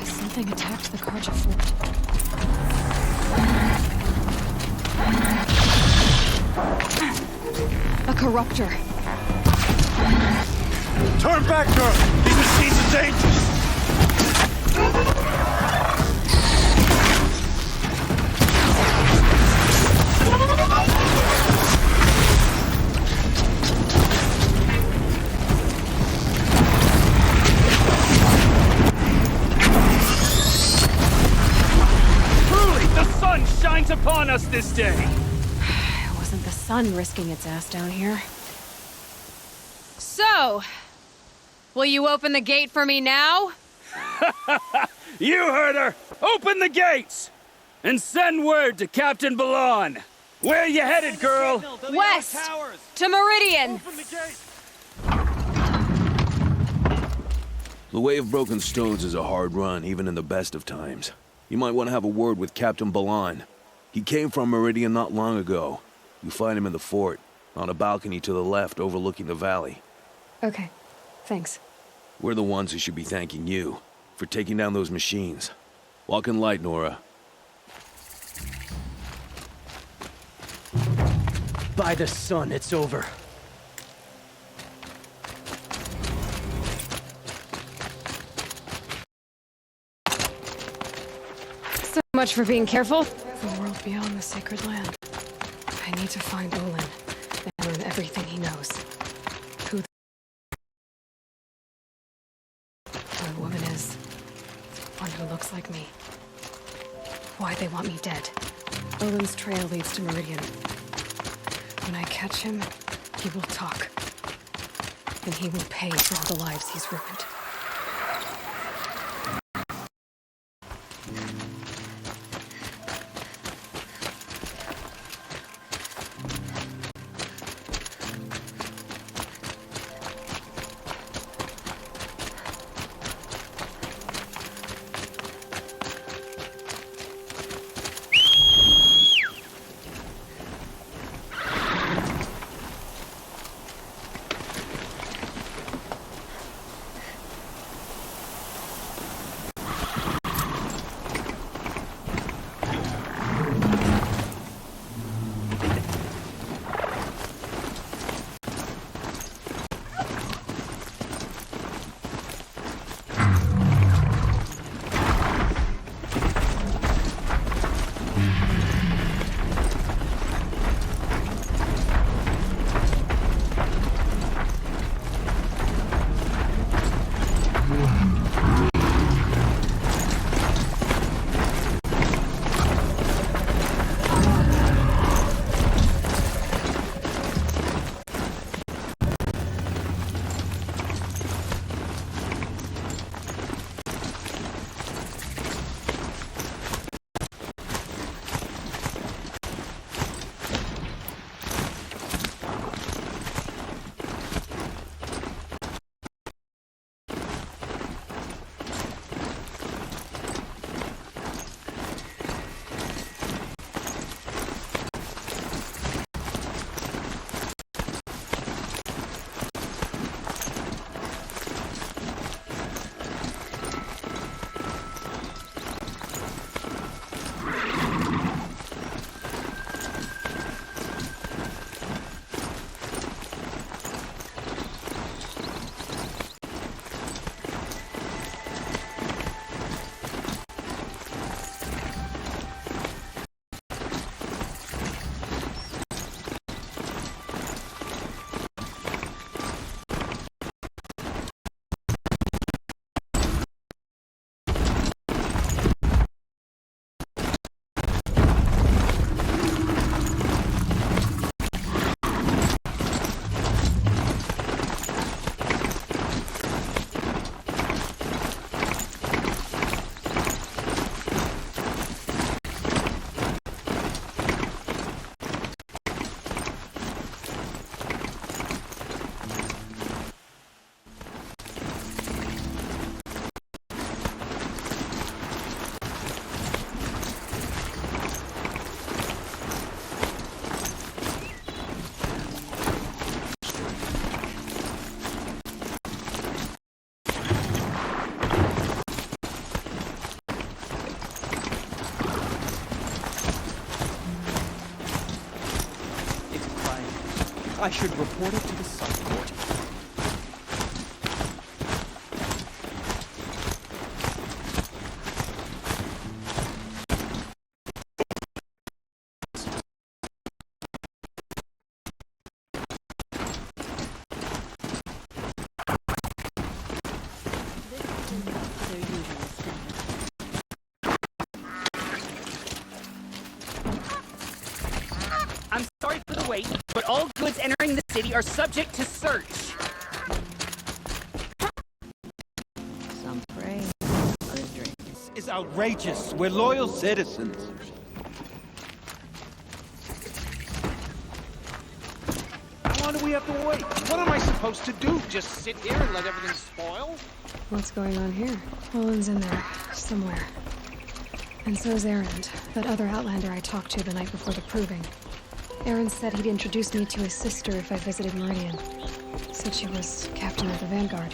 [SPEAKER 10] Something attacked the Carja fort. corruptor.
[SPEAKER 17] Turn back, girl! These machines are dangerous!
[SPEAKER 4] Truly, the sun shines upon us this day!
[SPEAKER 10] It wasn't the sun risking its ass down here.
[SPEAKER 19] So, will you open the gate for me now?
[SPEAKER 4] You heard her! Open the gates! And send word to Captain Balan! Where you headed, girl?
[SPEAKER 19] West! To Meridian!
[SPEAKER 20] The Way of Broken Stones is a hard run, even in the best of times. You might want to have a word with Captain Balan. He came from Meridian not long ago. You find him in the fort, on a balcony to the left overlooking the valley.
[SPEAKER 10] Okay, thanks.
[SPEAKER 20] We're the ones who should be thanking you for taking down those machines. Walk in light, Nora.
[SPEAKER 4] By the sun, it's over.
[SPEAKER 10] So much for being careful. The world beyond the sacred land. I need to find Olin and learn everything he knows. Who the woman is. One who looks like me. Why they want me dead. Olin's trail leads to Meridian. When I catch him, he will talk. And he will pay for all the lives he's ruined.
[SPEAKER 8] I should report it to the Sun Court.
[SPEAKER 4] I'm sorry for the wait, but all goods entering the city are subject to search.
[SPEAKER 5] Some pray, others drink.
[SPEAKER 8] This is outrageous. We're loyal citizens. How long do we have to wait? What am I supposed to do? Just sit here and let everything spoil?
[SPEAKER 10] What's going on here? Olin's in there, somewhere. And so's Erend, that other Outlander I talked to the night before the Proving. Erend said he'd introduce me to his sister if I visited Meridian. Said she was captain of the Vanguard.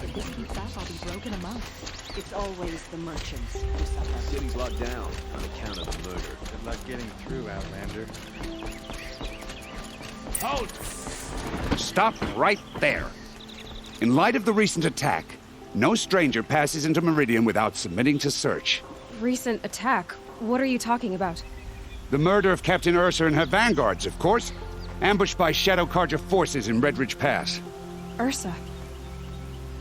[SPEAKER 5] If this keeps up, I'll be broken a month. It's always the merchants who suffer.
[SPEAKER 20] The city's locked down on account of the murder.
[SPEAKER 12] Good luck getting through, Outlander.
[SPEAKER 18] Halt! Stop right there. In light of the recent attack, no stranger passes into Meridian without submitting to search.
[SPEAKER 10] Recent attack? What are you talking about?
[SPEAKER 18] The murder of Captain Ursa and her vanguards, of course. Ambushed by Shadow Carja forces in Redridge Pass.
[SPEAKER 10] Ursa?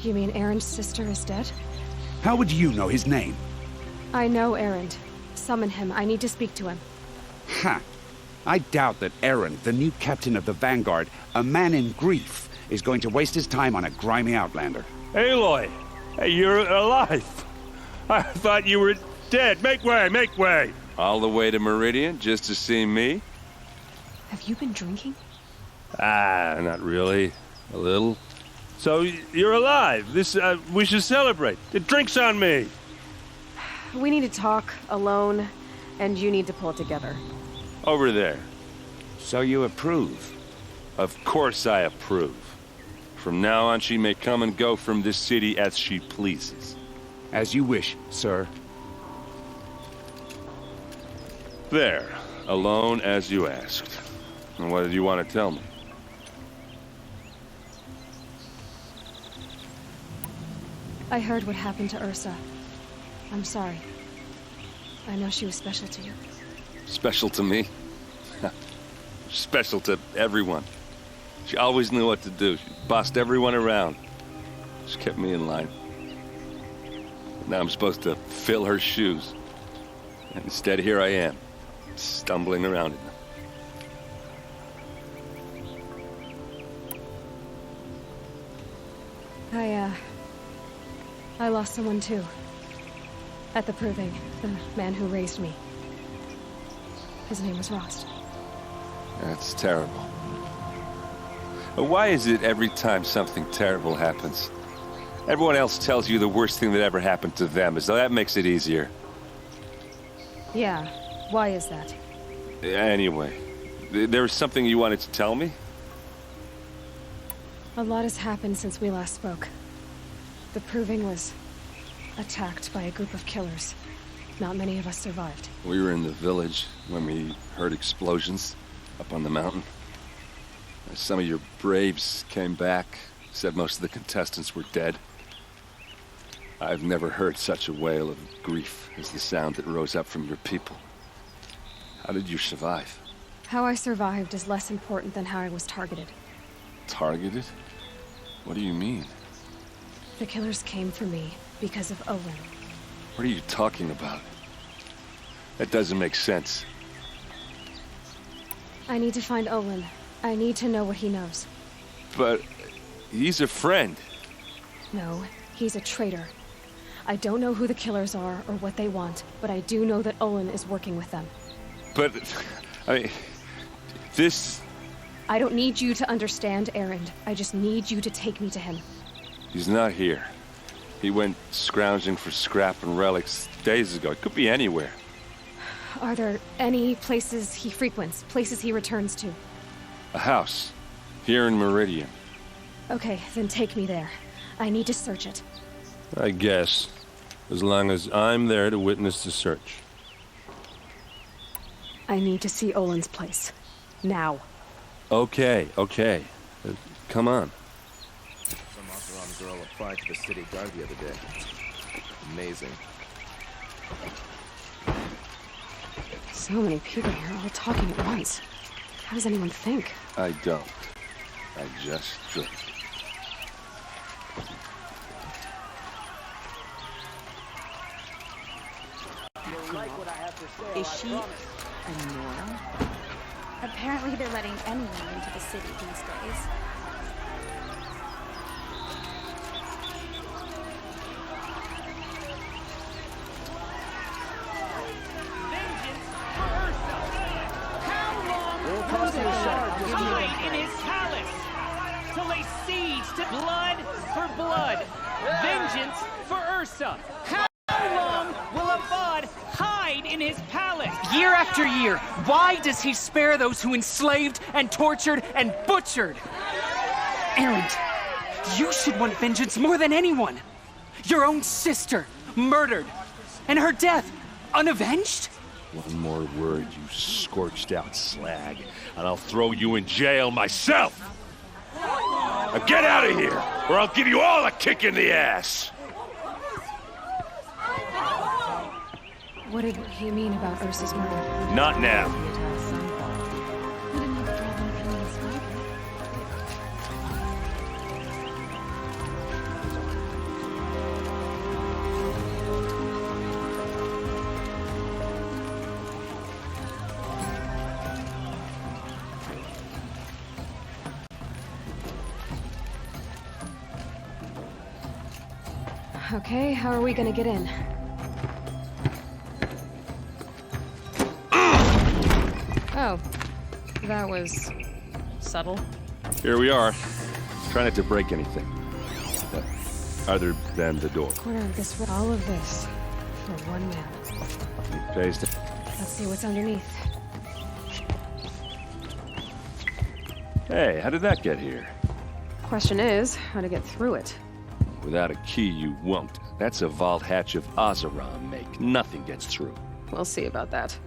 [SPEAKER 10] You mean Erend's sister is dead?
[SPEAKER 18] How would you know his name?
[SPEAKER 10] I know Erend. Summon him. I need to speak to him.
[SPEAKER 18] Ha! I doubt that Erend, the new captain of the Vanguard, a man in grief, is going to waste his time on a grimy outlander.
[SPEAKER 22] Aloy! Hey, you're alive! I thought you were dead. Make way, make way!
[SPEAKER 23] All the way to Meridian just to see me?
[SPEAKER 10] Have you been drinking?
[SPEAKER 22] Ah, not really. A little. So, you're alive. We should celebrate. The drink's on me.
[SPEAKER 10] We need to talk, alone, and you need to pull it together.
[SPEAKER 22] Over there.
[SPEAKER 18] So you approve?
[SPEAKER 23] Of course I approve. From now on, she may come and go from this city as she pleases.
[SPEAKER 18] As you wish, sir.
[SPEAKER 23] There. Alone as you asked. And what did you want to tell me?
[SPEAKER 10] I heard what happened to Ursa. I'm sorry. I know she was special to you.
[SPEAKER 23] Special to me? Special to everyone. She always knew what to do. She bossed everyone around. She kept me in line. Now I'm supposed to fill her shoes. And instead, here I am, stumbling around in them.
[SPEAKER 10] I lost someone too. At the Proving, the man who raised me. His name was Rost.
[SPEAKER 23] That's terrible. But why is it every time something terrible happens, everyone else tells you the worst thing that ever happened to them, as though that makes it easier?
[SPEAKER 10] Yeah, why is that?
[SPEAKER 23] Anyway, there was something you wanted to tell me?
[SPEAKER 10] A lot has happened since we last spoke. The Proving was attacked by a group of killers. Not many of us survived.
[SPEAKER 23] We were in the village when we heard explosions up on the mountain. Some of your braves came back, said most of the contestants were dead. I've never heard such a wail of grief as the sound that rose up from your people. How did you survive?
[SPEAKER 10] How I survived is less important than how I was targeted.
[SPEAKER 23] Targeted? What do you mean?
[SPEAKER 10] The killers came for me because of Olin.
[SPEAKER 23] What are you talking about? That doesn't make sense.
[SPEAKER 10] I need to find Olin. I need to know what he knows.
[SPEAKER 23] But he's a friend.
[SPEAKER 10] No, he's a traitor. I don't know who the killers are or what they want, but I do know that Olin is working with them.
[SPEAKER 23] But, I mean, this...
[SPEAKER 10] I don't need you to understand, Erend. I just need you to take me to him.
[SPEAKER 23] He's not here. He went scrounging for scrap and relics days ago. It could be anywhere.
[SPEAKER 10] Are there any places he frequents, places he returns to?
[SPEAKER 23] A house. Here in Meridian.
[SPEAKER 10] Okay, then take me there. I need to search it.
[SPEAKER 22] I guess. As long as I'm there to witness the search.
[SPEAKER 10] I need to see Olin's place. Now.
[SPEAKER 22] Okay. Come on.
[SPEAKER 14] Some Oseram girl applied to the city guard the other day. Amazing.
[SPEAKER 10] So many people here all talking at once. How does anyone think?
[SPEAKER 23] I don't. I just drink.
[SPEAKER 6] Is she a Nora?
[SPEAKER 3] Apparently they're letting anyone into the city these days.
[SPEAKER 11] Hide in his palace to lay siege to blood for blood. Vengeance for Ursa. How long will Avad hide in his palace? Year after year, why does he spare those who enslaved and tortured and butchered? Erend, you should want vengeance more than anyone. Your own sister, murdered, and her death, unavenged?
[SPEAKER 22] One more word, you scorched out slag, and I'll throw you in jail myself! Now get out of here, or I'll give you all a kick in the ass!
[SPEAKER 10] What did he mean about Ursa's murder?
[SPEAKER 22] Not now.
[SPEAKER 10] Okay, how are we gonna get in? Oh, that was subtle.
[SPEAKER 22] Here we are. Try not to break anything. Other than the door.
[SPEAKER 10] Corner of this, all of this, for one man.
[SPEAKER 22] It pays to...
[SPEAKER 10] Let's see what's underneath.
[SPEAKER 22] Hey, how did that get here?
[SPEAKER 10] Question is, how to get through it.
[SPEAKER 22] Without a key, you won't. That's a vault hatch of Oseram make. Nothing gets through.
[SPEAKER 10] We'll see about that.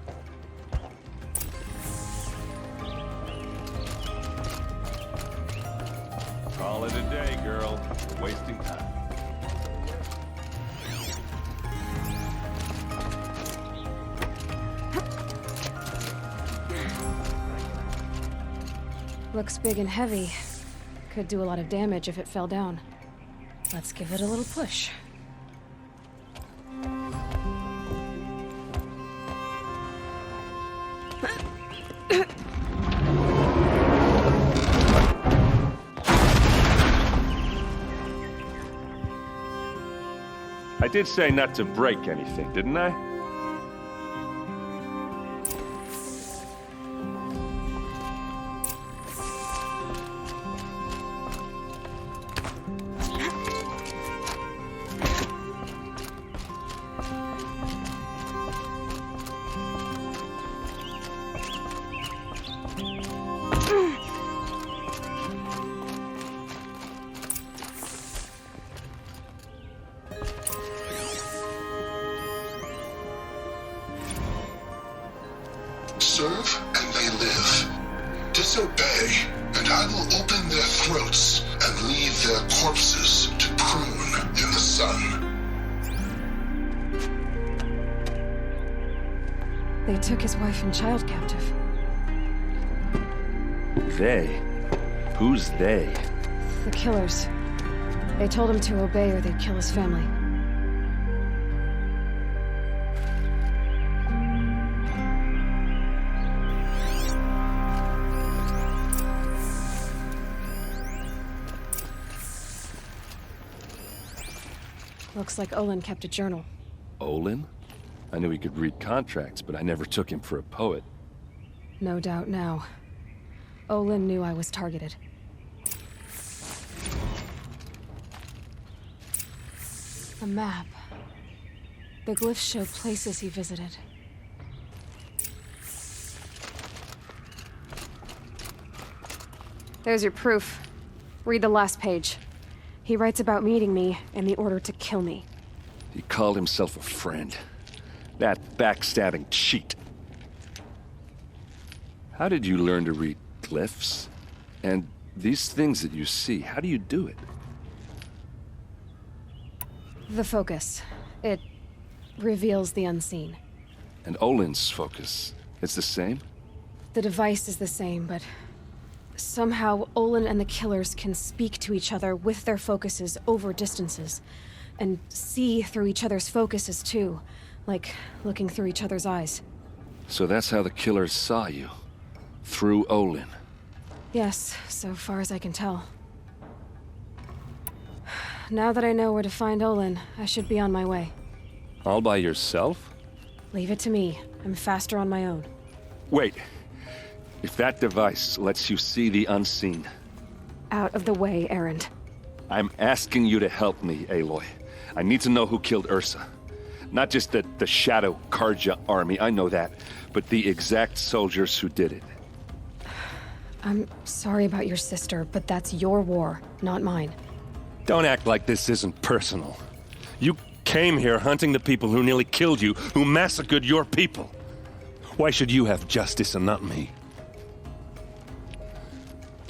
[SPEAKER 22] Call it a day, girl. We're wasting time.
[SPEAKER 10] Looks big and heavy. Could do a lot of damage if it fell down. Let's give it a little push.
[SPEAKER 22] I did say not to break anything, didn't I?
[SPEAKER 15] Serve and they live. Disobey, and I will open their throats and leave their corpses to prune in the sun.
[SPEAKER 10] They took his wife and child captive.
[SPEAKER 22] They? Who's they?
[SPEAKER 10] The killers. They told him to obey or they'd kill his family. Looks like Olin kept a journal.
[SPEAKER 22] Olin? I knew he could read contracts, but I never took him for a poet.
[SPEAKER 10] No doubt now. Olin knew I was targeted. A map. The glyphs show places he visited. There's your proof. Read the last page. He writes about meeting me and the order to kill me.
[SPEAKER 22] He called himself a friend. That backstabbing cheat.
[SPEAKER 23] How did you learn to read glyphs? And these things that you see, how do you do it?
[SPEAKER 10] The focus. It reveals the unseen.
[SPEAKER 23] And Olin's focus, it's the same?
[SPEAKER 10] The device is the same, but somehow Olin and the killers can speak to each other with their focuses over distances, and see through each other's focuses too, like looking through each other's eyes.
[SPEAKER 23] So that's how the killers saw you? Through Olin?
[SPEAKER 10] Yes, so far as I can tell. Now that I know where to find Olin, I should be on my way.
[SPEAKER 23] All by yourself?
[SPEAKER 10] Leave it to me. I'm faster on my own.
[SPEAKER 23] Wait. If that device lets you see the unseen...
[SPEAKER 10] Out of the way, Erend.
[SPEAKER 23] I'm asking you to help me, Aloy. I need to know who killed Ursa. Not just the Shadow Karja army, I know that, but the exact soldiers who did it.
[SPEAKER 10] I'm sorry about your sister, but that's your war, not mine.
[SPEAKER 23] Don't act like this isn't personal. You came here hunting the people who nearly killed you, who massacred your people. Why should you have justice and not me?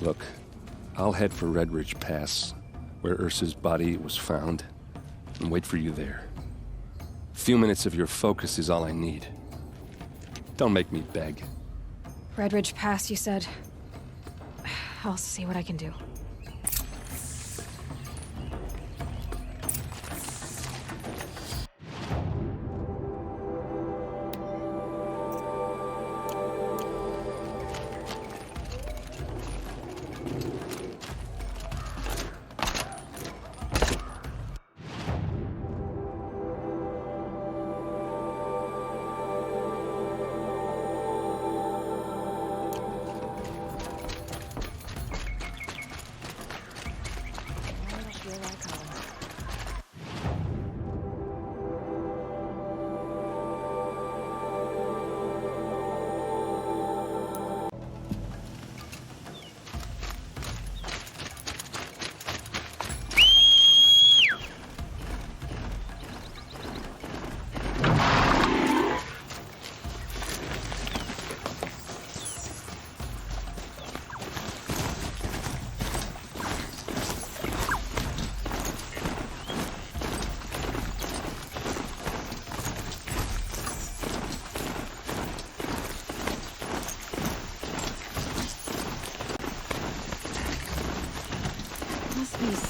[SPEAKER 23] Look, I'll head for Red Ridge Pass, where Ursa's body was found, and wait for you there. A few minutes of your focus is all I need. Don't make me beg.
[SPEAKER 10] Red Ridge Pass, you said? I'll see what I can do.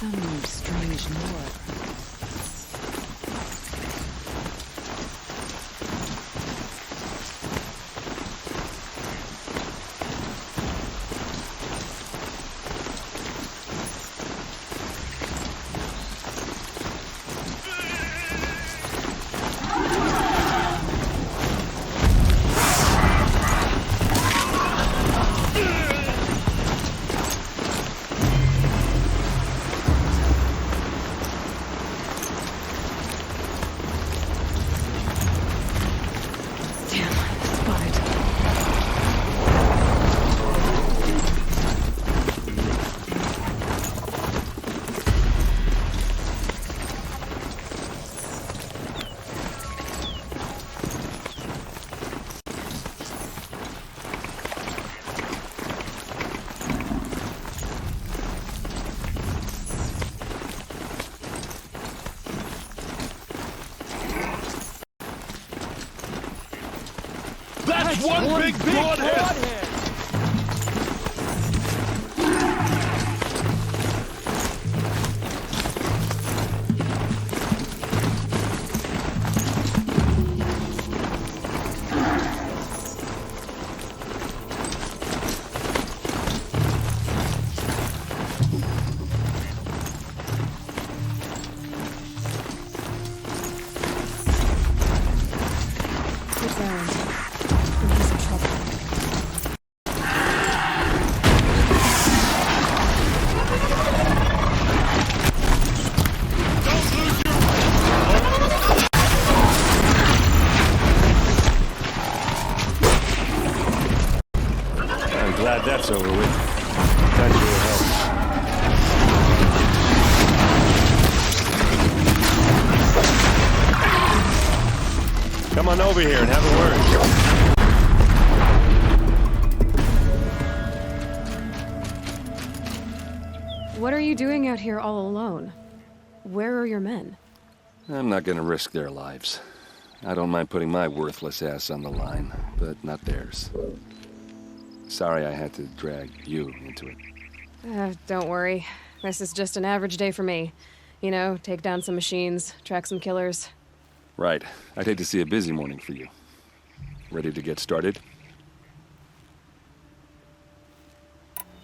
[SPEAKER 5] Some strange lore.
[SPEAKER 22] That's one big broadhead!
[SPEAKER 23] Glad that's over with. Thanks for your help. Come on over here and have a word.
[SPEAKER 10] What are you doing out here all alone? Where are your men?
[SPEAKER 23] I'm not gonna risk their lives. I don't mind putting my worthless ass on the line, but not theirs. Sorry I had to drag you into it.
[SPEAKER 10] Don't worry. This is just an average day for me. You know, take down some machines, track some killers.
[SPEAKER 23] Right. I'd hate to see a busy morning for you. Ready to get started?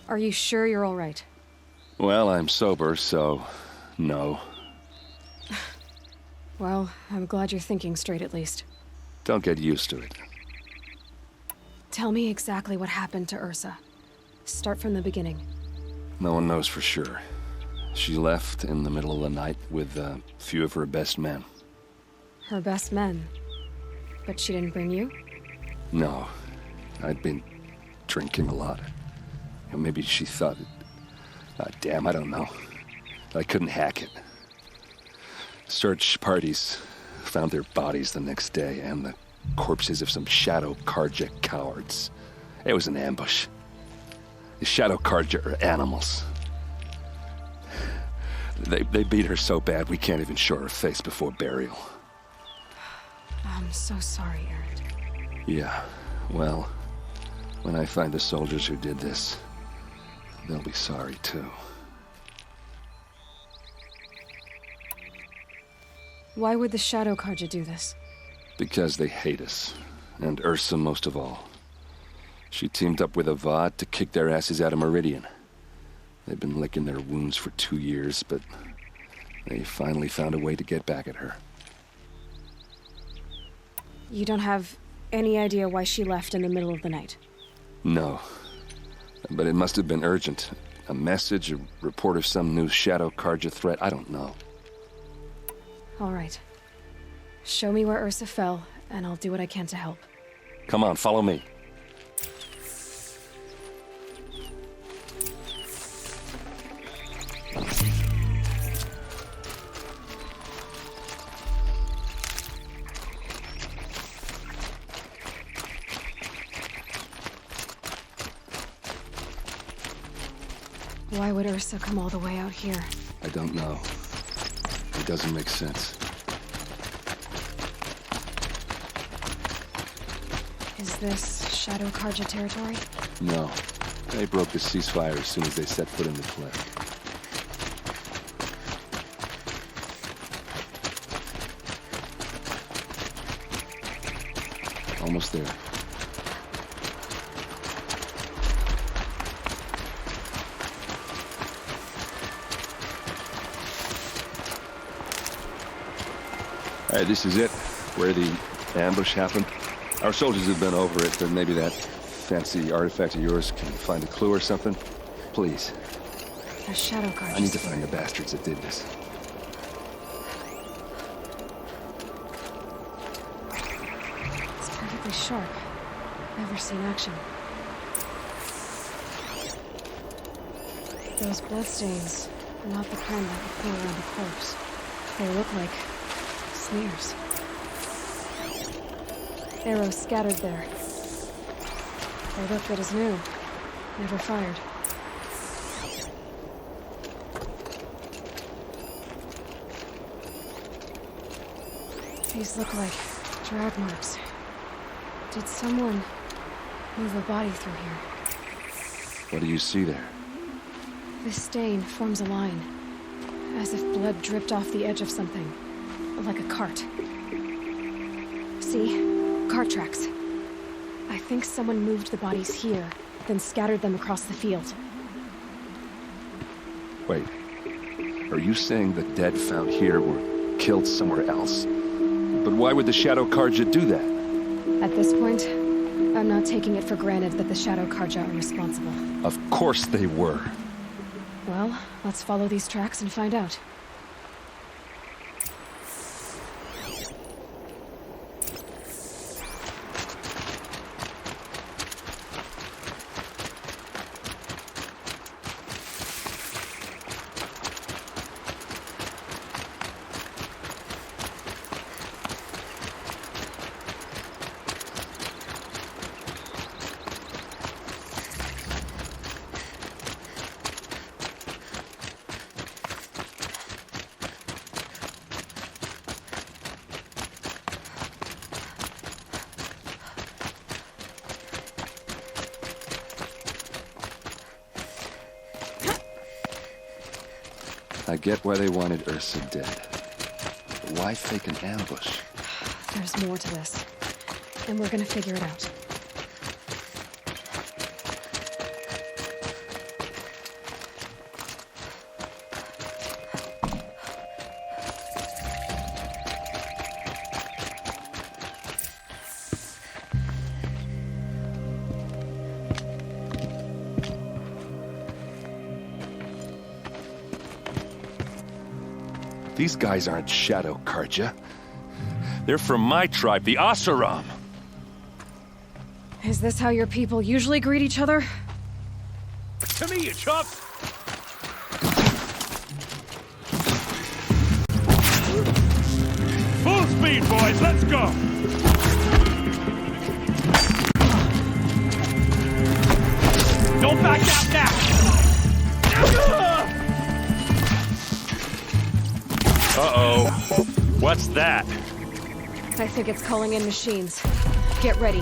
[SPEAKER 10] Are you sure you're all right?
[SPEAKER 23] Well, I'm sober, so no.
[SPEAKER 10] Well, I'm glad you're thinking straight at least.
[SPEAKER 23] Don't get used to it.
[SPEAKER 10] Tell me exactly what happened to Ursa. Start from the beginning.
[SPEAKER 23] No one knows for sure. She left in the middle of the night with a few of her best men.
[SPEAKER 10] Her best men? But she didn't bring you?
[SPEAKER 23] No. I'd been drinking a lot. Maybe she thought it... damn, I don't know. I couldn't hack it. Search parties found their bodies the next day and the corpses of some Shadow Carja cowards. It was an ambush. The Shadow Carja are animals. They beat her so bad we can't even show her face before burial.
[SPEAKER 10] I'm so sorry, Erend.
[SPEAKER 23] Yeah, well, when I find the soldiers who did this, they'll be sorry too.
[SPEAKER 10] Why would the Shadow Carja do this?
[SPEAKER 23] Because they hate us, and Ursa most of all. She teamed up with Avad to kick their asses out of Meridian. They've been licking their wounds for 2 years, but they finally found a way to get back at her.
[SPEAKER 10] You don't have any idea why she left in the middle of the night?
[SPEAKER 23] No. But it must have been urgent. A message, a report of some new Shadow Carja threat, I don't know.
[SPEAKER 10] All right. Show me where Ursa fell, and I'll do what I can to help.
[SPEAKER 23] Come on, follow me.
[SPEAKER 10] Why would Ursa come all the way out here?
[SPEAKER 23] I don't know. It doesn't make sense.
[SPEAKER 10] Is this Shadow Carja territory?
[SPEAKER 23] No. They broke the ceasefire as soon as they set foot in the cliff. Almost there. All right, this is it, where the ambush happened. Our soldiers have been over it, but maybe that fancy artifact of yours can find a clue or something. Please.
[SPEAKER 10] A Shadow Carja.
[SPEAKER 23] I need to find the bastards that did this.
[SPEAKER 10] It's perfectly sharp. Never seen action. Those bloodstains are not the kind that would peel around a corpse. They look like smears. Arrows scattered there. They look good as new. Never fired. These look like drag marks. Did someone move a body through here?
[SPEAKER 23] What do you see there?
[SPEAKER 10] This stain forms a line, as if blood dripped off the edge of something, like a cart. See? Cart tracks. I think someone moved the bodies here, then scattered them across the field.
[SPEAKER 23] Wait. Are you saying the dead found here were killed somewhere else? But why would the Shadow Carja do that?
[SPEAKER 10] At this point, I'm not taking it for granted that the Shadow Carja are responsible.
[SPEAKER 23] Of course they were.
[SPEAKER 10] Well, let's follow these tracks and find out.
[SPEAKER 23] I get why they wanted Ursa dead. But why fake an ambush?
[SPEAKER 10] There's more to this. And we're gonna figure it out.
[SPEAKER 22] These guys aren't Shadow Karja. They're from my tribe, the Oseram.
[SPEAKER 10] Is this how your people usually greet each other?
[SPEAKER 22] To me, you chump! Full speed, boys, let's go!
[SPEAKER 11] Don't back out now!
[SPEAKER 22] Uh-oh. What's that?
[SPEAKER 10] I think it's calling in machines. Get ready.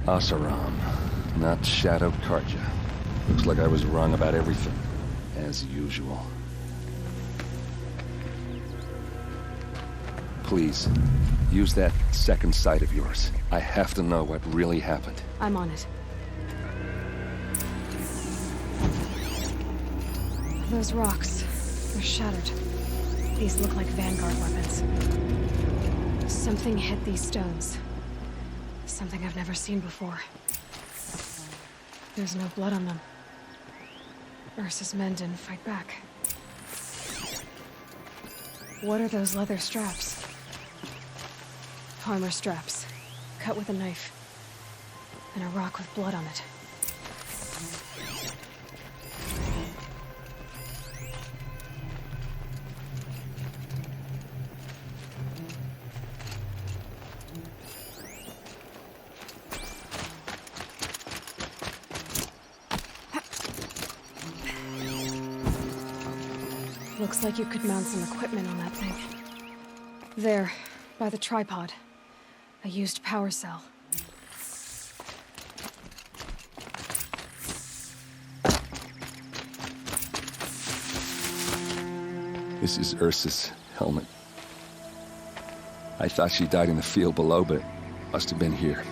[SPEAKER 23] Oseram, not Shadow Karja. Looks like I was wrong about everything, as usual. Please, use that second sight of yours. I have to know what really happened.
[SPEAKER 10] I'm on it. Those rocks, they're shattered. These look like Vanguard weapons. Something hit these stones. Something I've never seen before. There's no blood on them. Ursa's men didn't fight back. What are those leather straps? Armor straps, cut with a knife. And a rock with blood on it. Looks like you could mount some equipment on that thing. There, by the tripod. A used power cell.
[SPEAKER 23] This is Ursa's helmet. I thought she died in the field below, but it must have been here.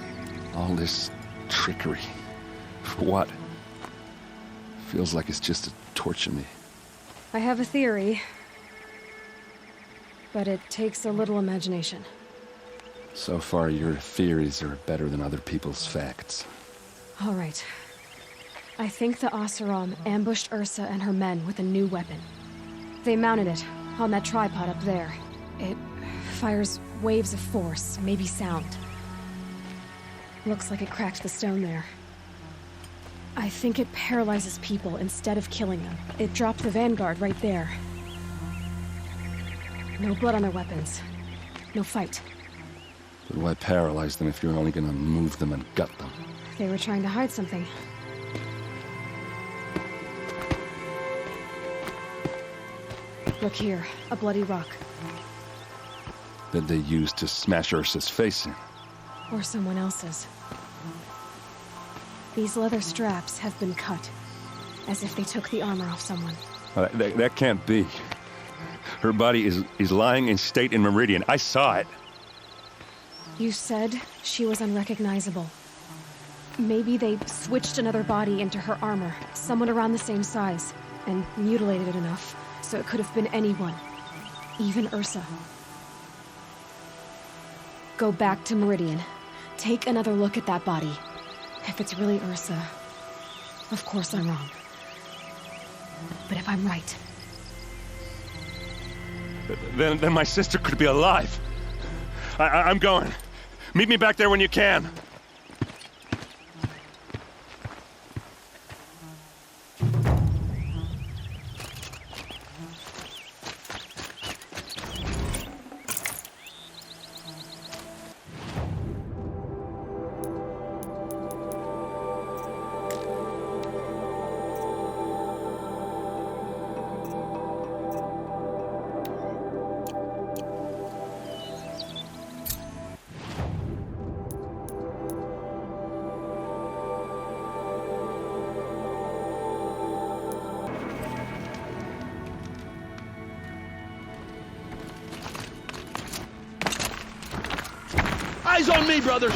[SPEAKER 23] All this trickery. For what? Feels like it's just to torture me.
[SPEAKER 10] I have a theory, but it takes a little imagination.
[SPEAKER 23] So far, your theories are better than other people's facts.
[SPEAKER 10] All right. I think the Oseram ambushed Ursa and her men with a new weapon. They mounted it on that tripod up there. It fires waves of force, maybe sound. Looks like it cracked the stone there. I think it paralyzes people instead of killing them. It dropped the Vanguard right there. No blood on their weapons. No fight.
[SPEAKER 23] But why paralyze them if you're only gonna move them and gut them?
[SPEAKER 10] They were trying to hide something. Look here, a bloody rock.
[SPEAKER 23] That they used to smash Ursa's face in.
[SPEAKER 10] Or someone else's. These leather straps have been cut, as if they took the armor off someone.
[SPEAKER 22] That can't be. Her body is lying in state in Meridian. I saw it.
[SPEAKER 10] You said she was unrecognizable. Maybe they switched another body into her armor, someone around the same size, and mutilated it enough, so it could have been anyone. Even Ursa. Go back to Meridian. Take another look at that body. If it's really Ursa, of course I'm wrong. But if I'm right...
[SPEAKER 22] Then my sister could be alive. I'm going. Meet me back there when you can.
[SPEAKER 7] Eyes on me, brothers!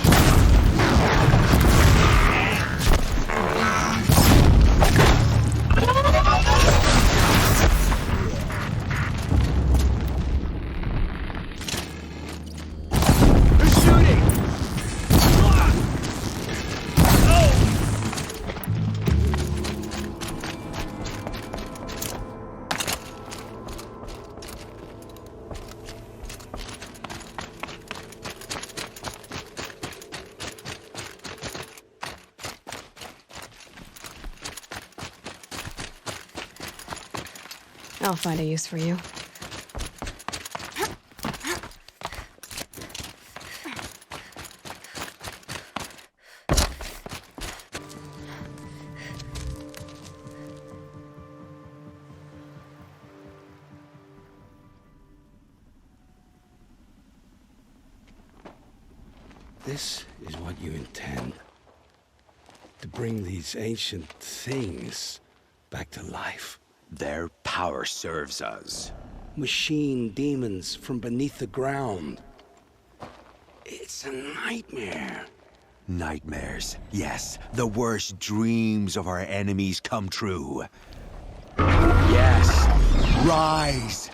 [SPEAKER 10] I'll find a use for you.
[SPEAKER 18] This is what you intend. To bring these ancient things back to life.
[SPEAKER 1] Their power serves us.
[SPEAKER 18] Machine demons from beneath the ground. It's a nightmare.
[SPEAKER 1] Nightmares. Yes, the worst dreams of our enemies come true. Yes, rise!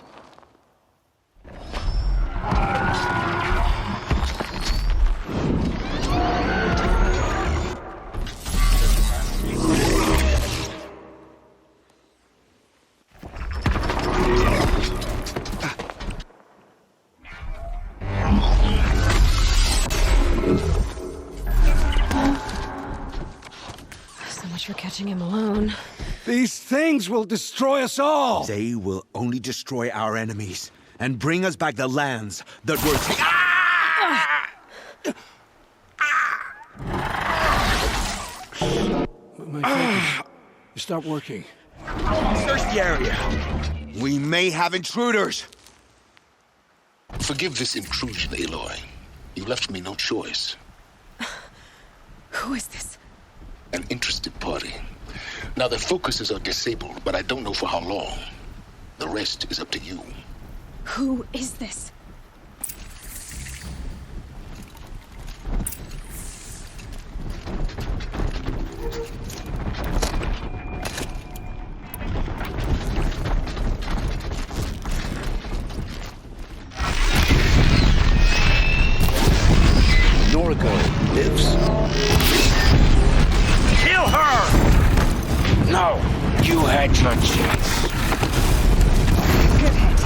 [SPEAKER 10] For catching him alone.
[SPEAKER 18] These things will destroy us all!
[SPEAKER 1] They will only destroy our enemies and bring us back the lands that were
[SPEAKER 18] My focus. You stopped working.
[SPEAKER 1] Search the area. We may have intruders.
[SPEAKER 15] Forgive this intrusion, Aloy. You left me no choice.
[SPEAKER 10] Who is this?
[SPEAKER 15] An interested party. Now their focuses are disabled, but I don't know for how long. The rest is up to you.
[SPEAKER 10] Who is this?
[SPEAKER 18] Noriko lives.
[SPEAKER 1] Kill her!
[SPEAKER 18] No, you had your chance.
[SPEAKER 10] Good hit.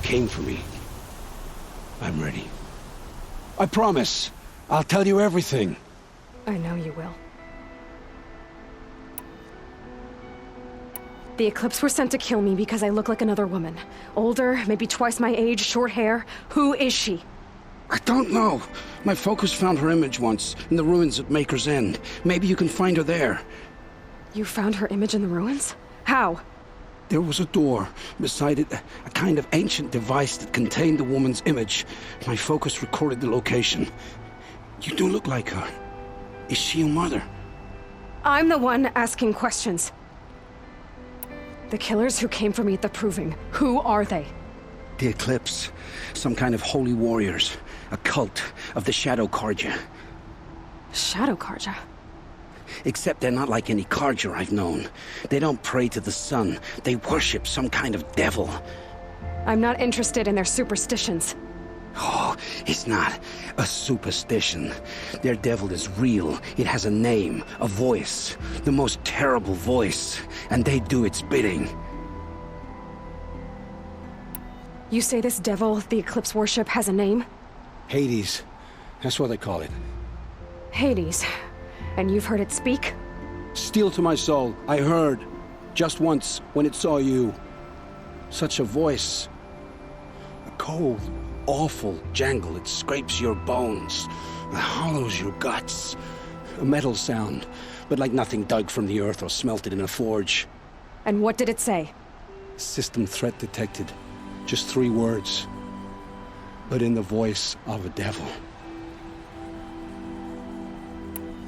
[SPEAKER 18] Came for me. I'm ready. I promise. I'll tell you everything.
[SPEAKER 10] I know you will. The Eclipse were sent to kill me because I look like another woman. Older, maybe twice my age, short hair. Who is she?
[SPEAKER 18] I don't know. My focus found her image once, in the ruins at Maker's End. Maybe you can find her there.
[SPEAKER 10] You found her image in the ruins? How?
[SPEAKER 18] There was a door. Beside it, a kind of ancient device that contained the woman's image. My focus recorded the location. You do look like her. Is she your mother?
[SPEAKER 10] I'm the one asking questions. The killers who came for me at the Proving, who are they?
[SPEAKER 18] The Eclipse. Some kind of holy warriors. A cult of the Shadow Carja.
[SPEAKER 10] Shadow Carja?
[SPEAKER 18] Except they're not like any Carja I've known. They don't pray to the sun. They worship some kind of devil.
[SPEAKER 10] I'm not interested in their superstitions.
[SPEAKER 18] Oh, it's not a superstition. Their devil is real. It has a name, a voice. The most terrible voice. and they'd do its bidding.
[SPEAKER 10] You say this devil, the Eclipse worship, has a name?
[SPEAKER 18] Hades. That's what they call it.
[SPEAKER 10] Hades. And you've heard it speak?
[SPEAKER 18] Steel to my soul, I heard. Just once, when it saw you. Such a voice. A cold, awful jangle. It scrapes your bones. It hollows your guts. A metal sound, but like nothing dug from the earth or smelted in a forge.
[SPEAKER 10] And what did it say?
[SPEAKER 18] System threat detected. Just 3 words. But in the voice of a devil.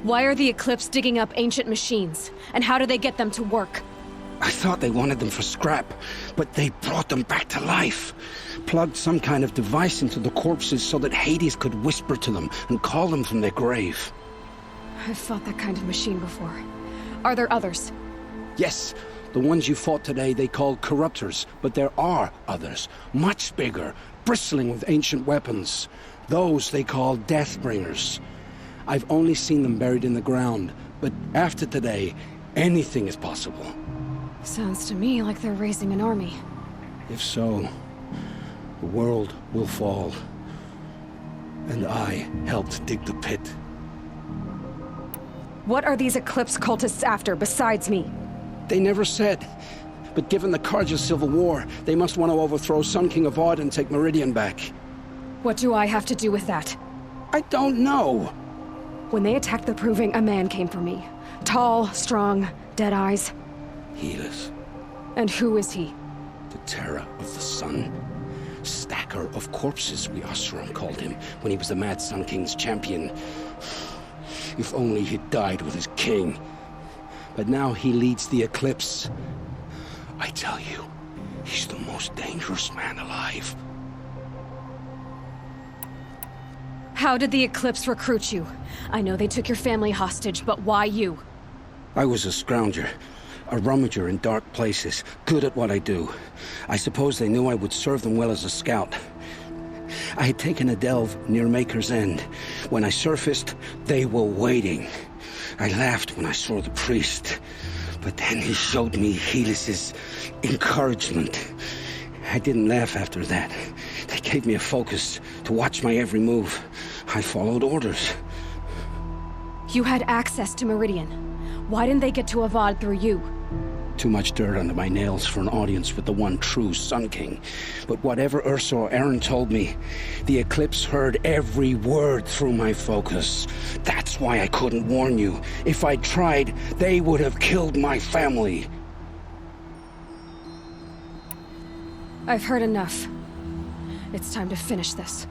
[SPEAKER 10] Why are the Eclipse digging up ancient machines? And how do they get them to work?
[SPEAKER 18] I thought they wanted them for scrap, but they brought them back to life. Plugged some kind of device into the corpses so that Hades could whisper to them and call them from their grave.
[SPEAKER 10] I've fought that kind of machine before. Are there others?
[SPEAKER 18] Yes, the ones you fought today they called corruptors, but there are others, much bigger, bristling with ancient weapons. Those they call Deathbringers. I've only seen them buried in the ground, but after today, anything is possible.
[SPEAKER 10] Sounds to me like they're raising an army.
[SPEAKER 18] If so, the world will fall. And I helped dig the pit.
[SPEAKER 10] What are these Eclipse cultists after, besides me?
[SPEAKER 18] They never said. But given the Carja civil war, they must want to overthrow Sun King Avad and take Meridian back.
[SPEAKER 10] What do I have to do with that?
[SPEAKER 18] I don't know.
[SPEAKER 10] When they attacked the Proving, a man came for me. Tall, strong, dead eyes.
[SPEAKER 18] Helis.
[SPEAKER 10] And who is he?
[SPEAKER 18] The terror of the sun. Stacker of corpses, we Oseram called him, when he was the Mad Sun King's champion. If only he'd died with his king. But now he leads the Eclipse. I tell you, he's the most dangerous man alive.
[SPEAKER 10] How did the Eclipse recruit you? I know they took your family hostage, but why you?
[SPEAKER 18] I was a scrounger. A rummager in dark places, good at what I do. I suppose they knew I would serve them well as a scout. I had taken a delve near Maker's End. When I surfaced, they were waiting. I laughed when I saw the priest, but then he showed me Helis's encouragement. I didn't laugh after that. They gave me a focus to watch my every move. I followed orders.
[SPEAKER 10] You had access to Meridian. Why didn't they get to Avad through you?
[SPEAKER 18] Too much dirt under my nails for an audience with the one true Sun King. But whatever Ursa or Eren told me, the Eclipse heard every word through my focus. That's why I couldn't warn you. If I'd tried, they would have killed my family.
[SPEAKER 10] I've heard enough. It's time to finish this.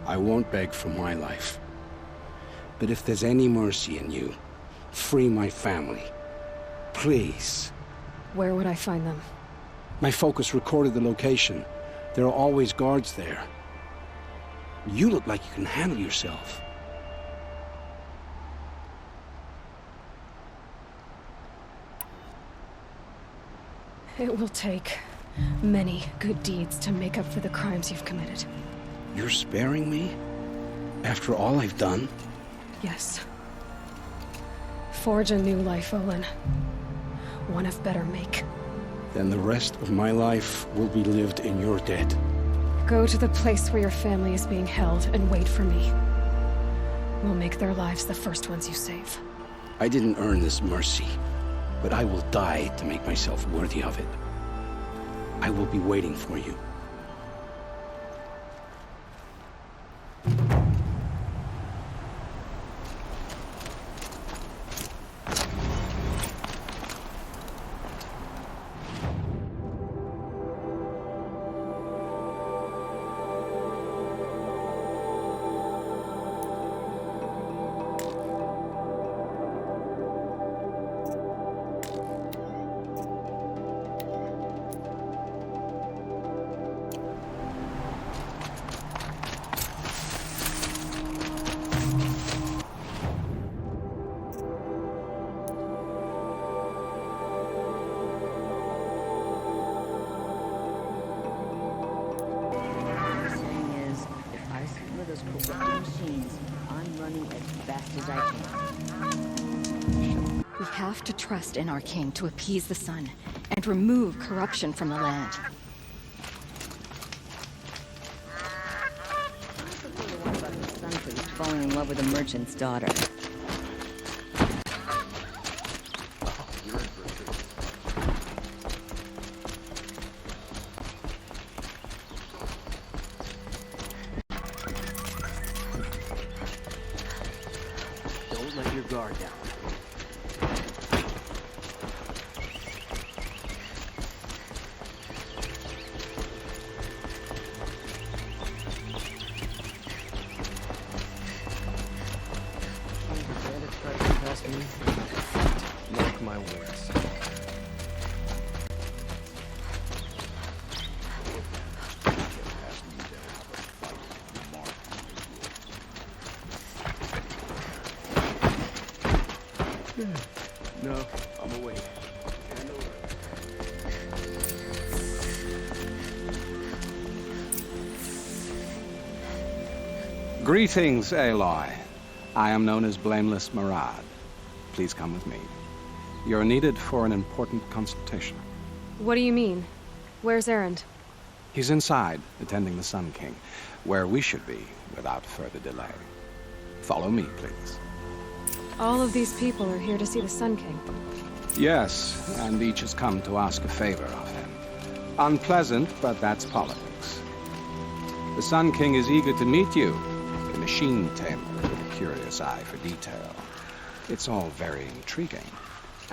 [SPEAKER 18] I won't beg for my life. But if there's any mercy in you, free my family. Please.
[SPEAKER 10] Where would I find them?
[SPEAKER 18] My focus recorded the location. There are always guards there. You look like you can handle yourself.
[SPEAKER 10] It will take many good deeds to make up for the crimes you've committed.
[SPEAKER 18] You're sparing me? After all I've done?
[SPEAKER 10] Yes. Forge a new life, Olin. One of better make.
[SPEAKER 18] Then the rest of my life will be lived in your debt.
[SPEAKER 10] Go to the place where your family is being held and wait for me. We'll make their lives the first ones you save.
[SPEAKER 18] I didn't earn this mercy, but I will die to make myself worthy of it. I will be waiting for you.
[SPEAKER 9] We have to trust in our king to appease the sun and remove corruption from the land.
[SPEAKER 16] Sun priest falling in love with a merchant's daughter.
[SPEAKER 8] Don't let your guard down. Mark my words. No, I'm away.
[SPEAKER 21] Greetings, Aloy. I am known as Blameless Marad. Please come with me. You're needed for an important consultation.
[SPEAKER 10] What do you mean? Where's Erend?
[SPEAKER 21] He's inside, attending the Sun King, where we should be without further delay. Follow me, please.
[SPEAKER 10] All of these people are here to see the Sun King.
[SPEAKER 21] Yes, and each has come to ask a favor of him. Unpleasant, but that's politics. The Sun King is eager to meet you, the machine tamer with a curious eye for detail. It's all very intriguing.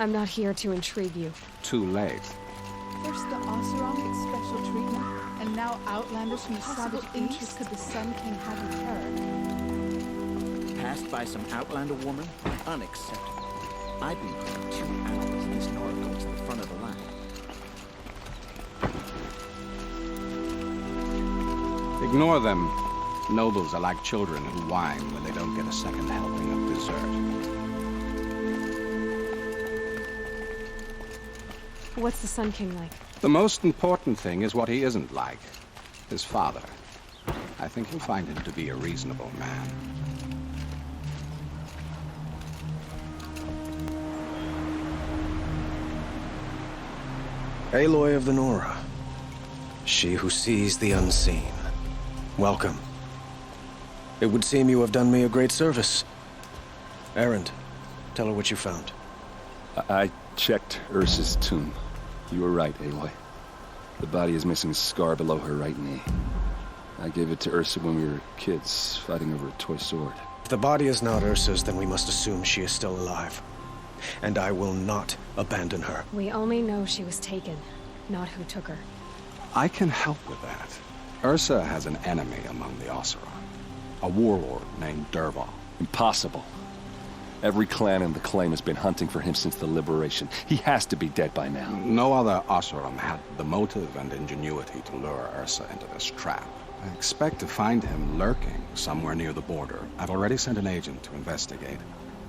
[SPEAKER 10] I'm not here to intrigue you.
[SPEAKER 21] Too late.
[SPEAKER 24] First the Oseram gets special treatment, and now Outlanders from the savage interest could the Sun King have with her.
[SPEAKER 25] Passed by some Outlander woman? Unacceptable. I've been putting 2 hours in this Nora goes to the front of the line.
[SPEAKER 21] Ignore them. Nobles are like children who whine when they don't get a second helping of dessert.
[SPEAKER 10] What's the Sun King like?
[SPEAKER 21] The most important thing is what he isn't like. His father. I think you'll find him to be a reasonable man.
[SPEAKER 26] Aloy of the Nora. She who sees the unseen. Welcome. It would seem you have done me a great service. Erend, tell her what you found.
[SPEAKER 23] I checked Ursa's tomb. You were right, Aloy. The body is missing a scar below her right knee. I gave it to Ursa when we were kids, fighting over a toy sword.
[SPEAKER 26] If the body is not Ursa's, then we must assume she is still alive. And I will not abandon her.
[SPEAKER 10] We only know she was taken, not who took her.
[SPEAKER 21] I can help with that. Ursa has an enemy among the Oseram. A warlord named Dervahl.
[SPEAKER 23] Impossible. Every clan in the claim has been hunting for him since the liberation. He has to be dead by now.
[SPEAKER 21] No other Oseram had the motive and ingenuity to lure Ursa into this trap. I expect to find him lurking somewhere near the border. I've already sent an agent to investigate.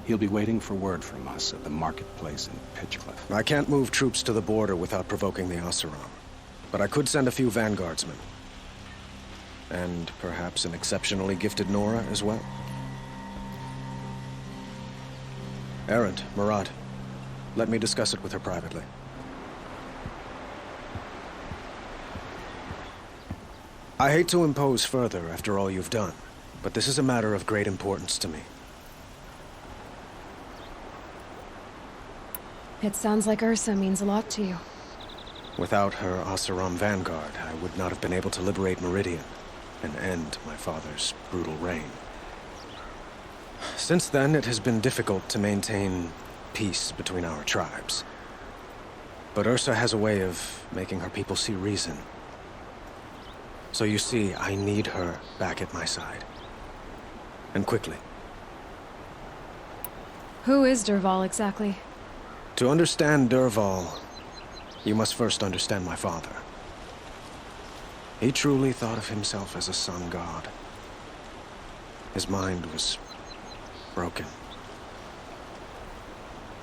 [SPEAKER 21] He'll be waiting for word from us at the marketplace in Pitchcliff.
[SPEAKER 26] I can't move troops to the border without provoking the Oseram. But I could send a few vanguardsmen. And perhaps an exceptionally gifted Nora as well. Erend, Marad, let me discuss it with her privately. I hate to impose further after all you've done, but this is a matter of great importance to me.
[SPEAKER 10] It sounds like Ursa means a lot to you.
[SPEAKER 26] Without her Oseram vanguard, I would not have been able to liberate Meridian and end my father's brutal reign. Since then, it has been difficult to maintain peace between our tribes. But Ursa has a way of making her people see reason. So you see, I need her back at my side. And quickly.
[SPEAKER 10] Who is Dervahl exactly?
[SPEAKER 26] To understand Dervahl, you must first understand my father. He truly thought of himself as a sun god. His mind was broken.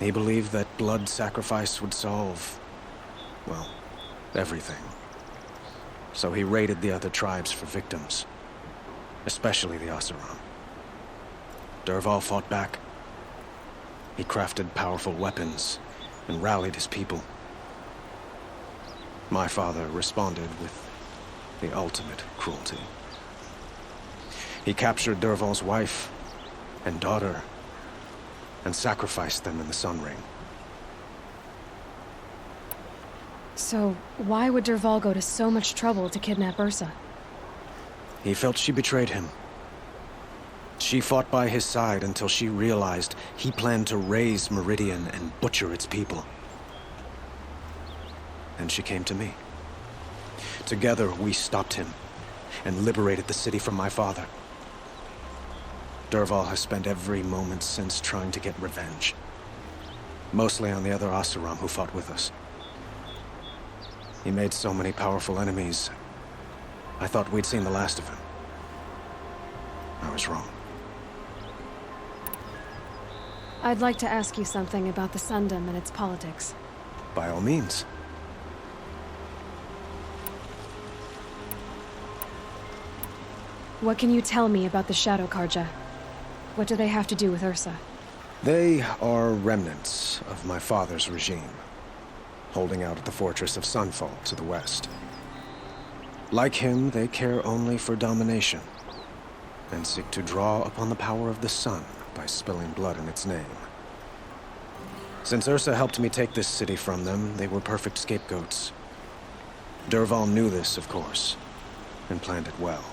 [SPEAKER 26] He believed that blood sacrifice would solve, well, everything. So he raided the other tribes for victims, especially the Oseram. Dervahl fought back, He crafted powerful weapons and rallied his people. My father responded with the ultimate cruelty. He captured Dervahl's wife and daughter and sacrificed them in the Sun Ring.
[SPEAKER 10] So, why would Dervahl go to so much trouble to kidnap Ursa?
[SPEAKER 26] He felt she betrayed him. She fought by his side until she realized he planned to raise Meridian and butcher its people. And she came to me. Together, we stopped him and liberated the city from my father. Dervahl has spent every moment since trying to get revenge. Mostly on the other Oseram who fought with us. He made so many powerful enemies, I thought we'd seen the last of him. I was wrong.
[SPEAKER 10] I'd like to ask you something about the Sundom and its politics.
[SPEAKER 26] By all means.
[SPEAKER 10] What can you tell me about the Shadow Carja? What do they have to do with Ursa?
[SPEAKER 26] They are remnants of my father's regime, holding out at the fortress of Sunfall to the west. Like him, they care only for domination, and seek to draw upon the power of the sun by spilling blood in its name. Since Ursa helped me take this city from them, they were perfect scapegoats. Dervahl knew this, of course, and planned it well.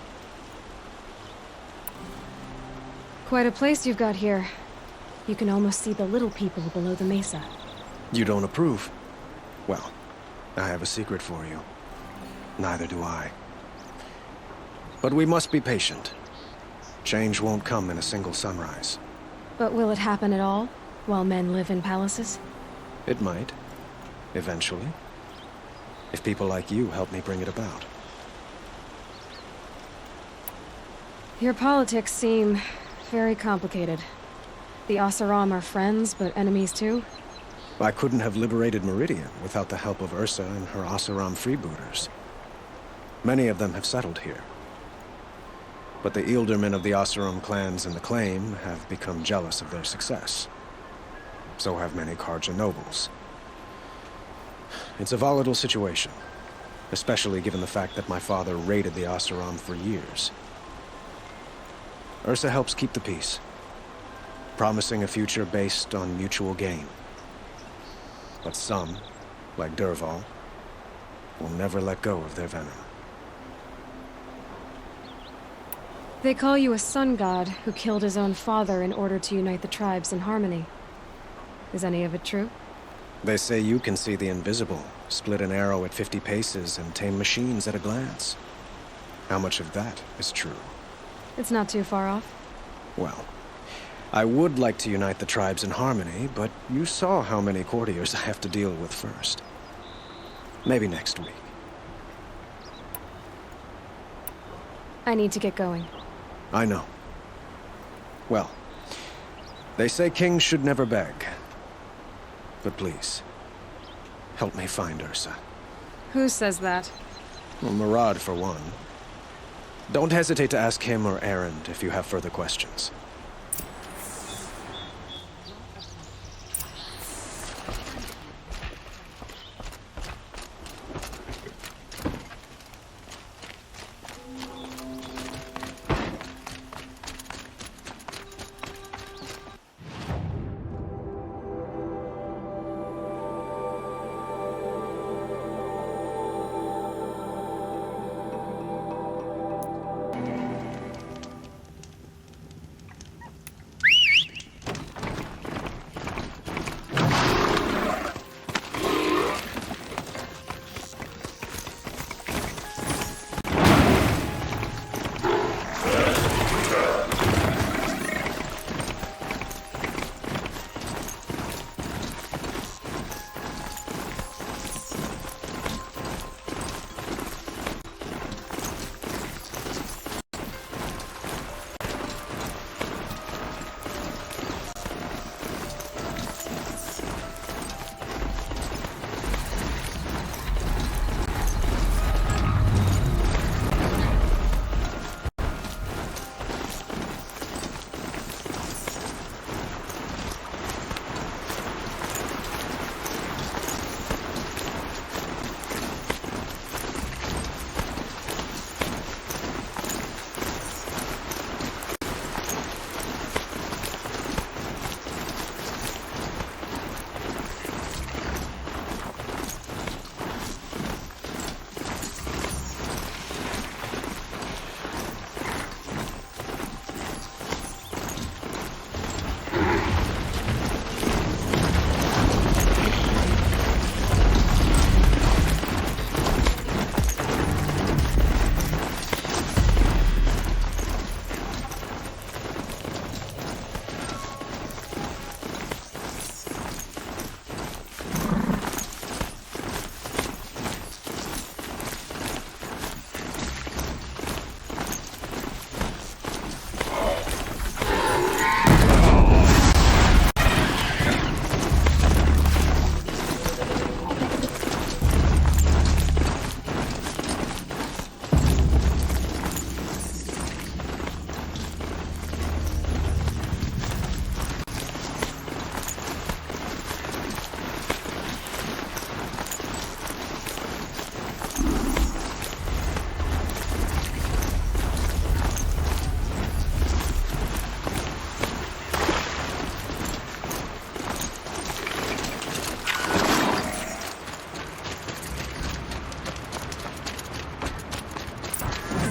[SPEAKER 10] Quite a place you've got here. You can almost see the little people below the mesa.
[SPEAKER 26] You don't approve? Well, I have a secret for you. Neither do I. But we must be patient. Change won't come in a single sunrise.
[SPEAKER 10] But will it happen at all, while men live in palaces?
[SPEAKER 26] It might. Eventually. If people like you help me bring it about.
[SPEAKER 10] Your politics seem very complicated. The Oseram are friends, but enemies too?
[SPEAKER 26] I couldn't have liberated Meridian without the help of Ursa and her Oseram freebooters. Many of them have settled here. But the Ealdormen of the Oseram clans in the Claim have become jealous of their success. So have many Carja nobles. It's a volatile situation, especially given the fact that my father raided the Oseram for years. Ursa helps keep the peace, promising a future based on mutual gain. But some, like Dervahl, will never let go of their venom.
[SPEAKER 10] They call you a sun god who killed his own father in order to unite the tribes in harmony. Is any of it true?
[SPEAKER 26] They say you can see the invisible, split an arrow at 50 paces, and tame machines at a glance. How much of that is true?
[SPEAKER 10] It's not too far off.
[SPEAKER 26] Well, I would like to unite the tribes in harmony, but you saw how many courtiers I have to deal with first. Maybe next week.
[SPEAKER 10] I need to get going.
[SPEAKER 26] I know. Well, they say kings should never beg. But please, help me find Ursa.
[SPEAKER 10] Who says that?
[SPEAKER 26] Well, Murad, for one. Don't hesitate to ask him or Erend if you have further questions.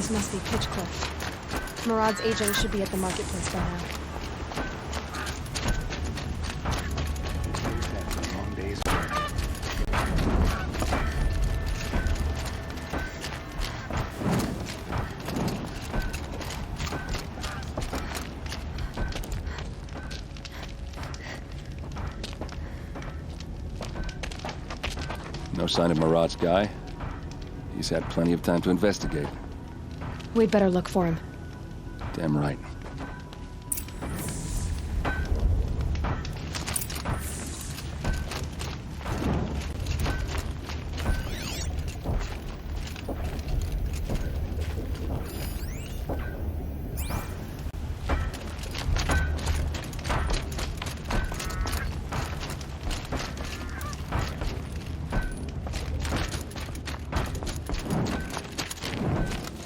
[SPEAKER 10] This must be Pitchcliff. Murad's agent should be at the marketplace by now.
[SPEAKER 18] That's a long day's work.
[SPEAKER 23] No sign of Murad's guy. He's had plenty of time to investigate.
[SPEAKER 10] We'd better look for him.
[SPEAKER 23] Damn right.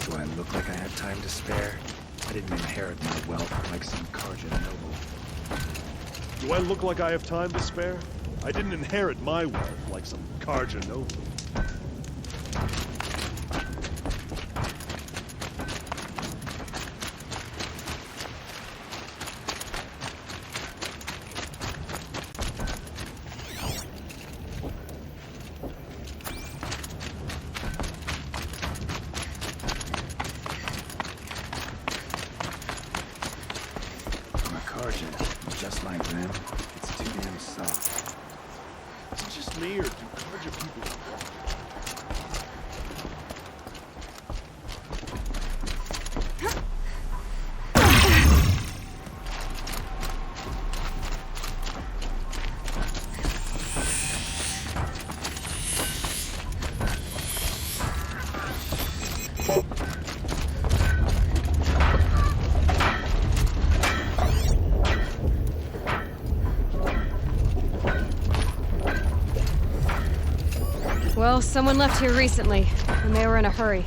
[SPEAKER 2] Do I look like I had time to spare? I didn't inherit my wealth like some Karja noble.
[SPEAKER 4] Do I look like I have time to spare? I didn't inherit my wealth like some Karja noble.
[SPEAKER 2] Just like them, it's too damn soft.
[SPEAKER 4] Is it just me, or do Karja people...
[SPEAKER 10] Well, someone left here recently, and they were in a hurry.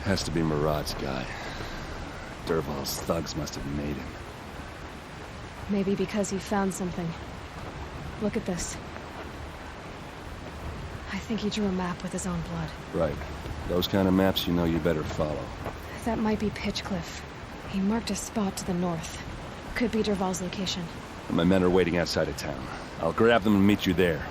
[SPEAKER 23] Has to be Murad's guy. Dervahl's thugs must have made him.
[SPEAKER 10] Maybe because he found something. Look at this. I think he drew a map with his own blood.
[SPEAKER 23] Right. Those kind of maps you know you better follow.
[SPEAKER 10] That might be Pitchcliff. He marked a spot to the north. Could be Dervahl's location.
[SPEAKER 23] My men are waiting outside of town. I'll grab them and meet you there.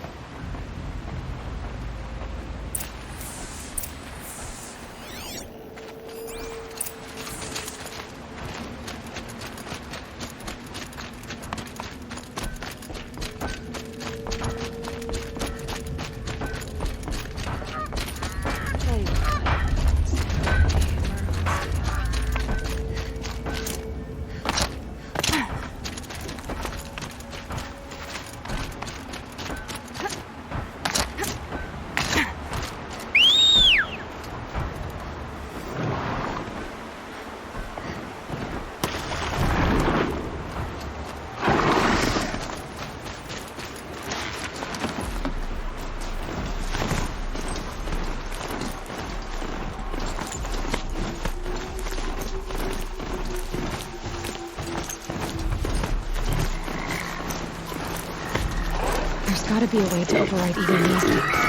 [SPEAKER 10] There's gotta be a way to override even these things.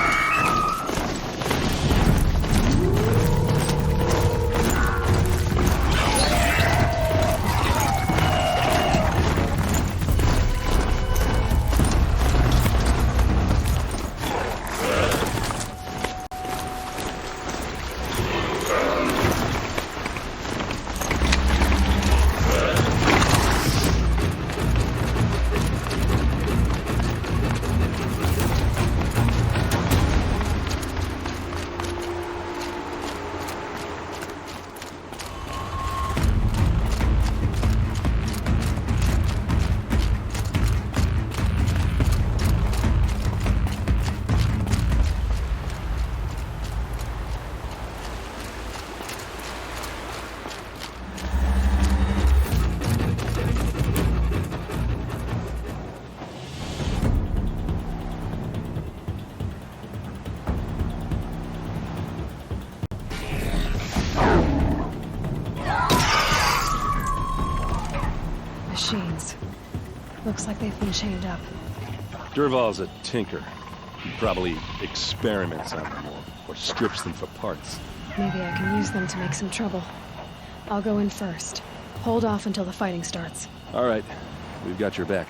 [SPEAKER 10] Looks like they've been chained up.
[SPEAKER 22] Dervahl's a tinker. He probably experiments on them or strips them for parts.
[SPEAKER 10] Maybe I can use them to make some trouble. I'll go in first. Hold off until the fighting starts.
[SPEAKER 22] All right, we've got your back.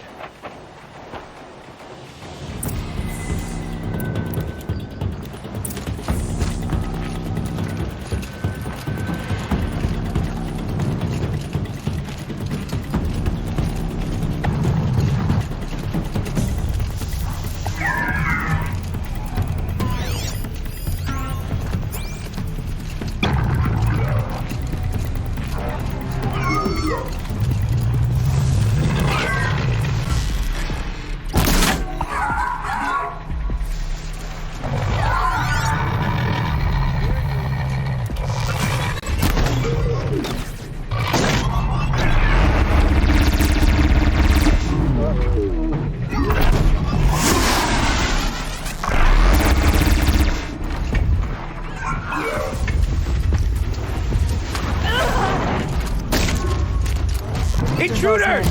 [SPEAKER 8] Intruders!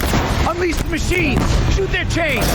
[SPEAKER 8] Unleash the machines! Shoot their chains!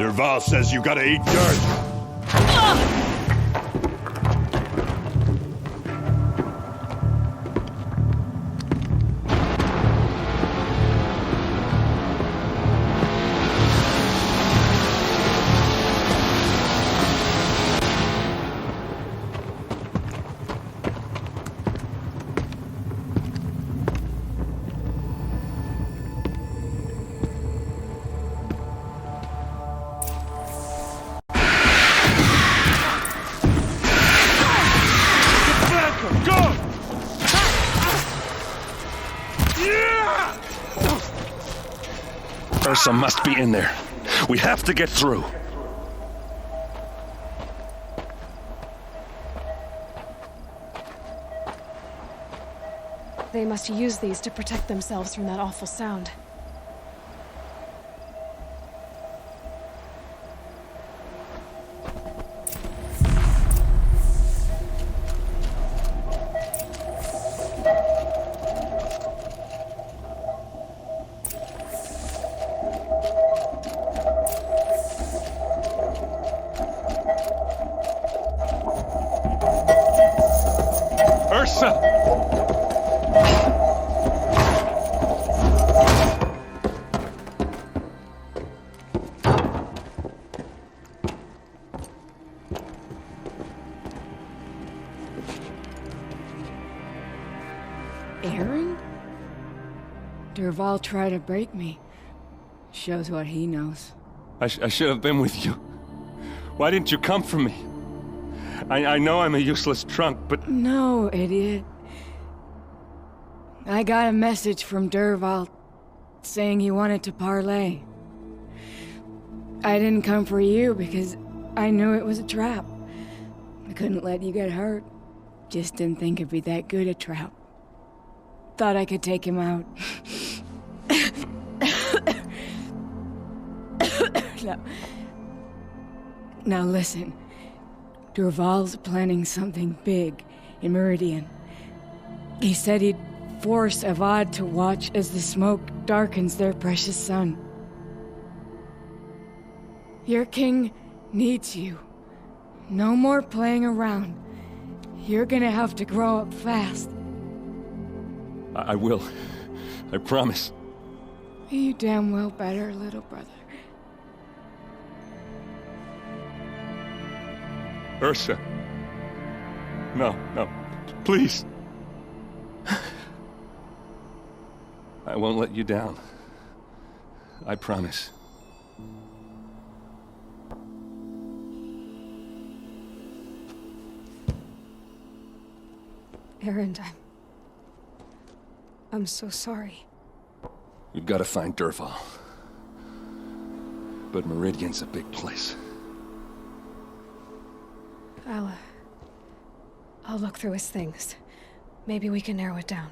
[SPEAKER 4] Dervahl says you gotta eat dirt.
[SPEAKER 22] Ursa must be in there. We have to get through.
[SPEAKER 10] They must use these to protect themselves from that awful sound.
[SPEAKER 22] Ursa!
[SPEAKER 10] Aaron? Dervahl tried to break me. Shows what he knows.
[SPEAKER 22] I should have been with you. Why didn't you come for me? I know I'm a useless trunk, but...
[SPEAKER 10] No, idiot. I got a message from Dervahl saying he wanted to parlay. I didn't come for you because I knew it was a trap. I couldn't let you get hurt. Just didn't think it'd be that good a trap. Thought I could take him out. Now listen. Dervahl's planning something big in Meridian. He said he'd force Avad to watch as the smoke darkens their precious sun. Your king needs you. No more playing around. You're gonna have to grow up fast.
[SPEAKER 22] I will. I promise.
[SPEAKER 10] You damn well better, little brother.
[SPEAKER 22] Ursa. No, please. I won't let you down. I promise.
[SPEAKER 10] Aaron, I'm so sorry.
[SPEAKER 22] We've got to find Dervahl. But Meridian's a big place.
[SPEAKER 10] I'll look through his things. Maybe we can narrow it down.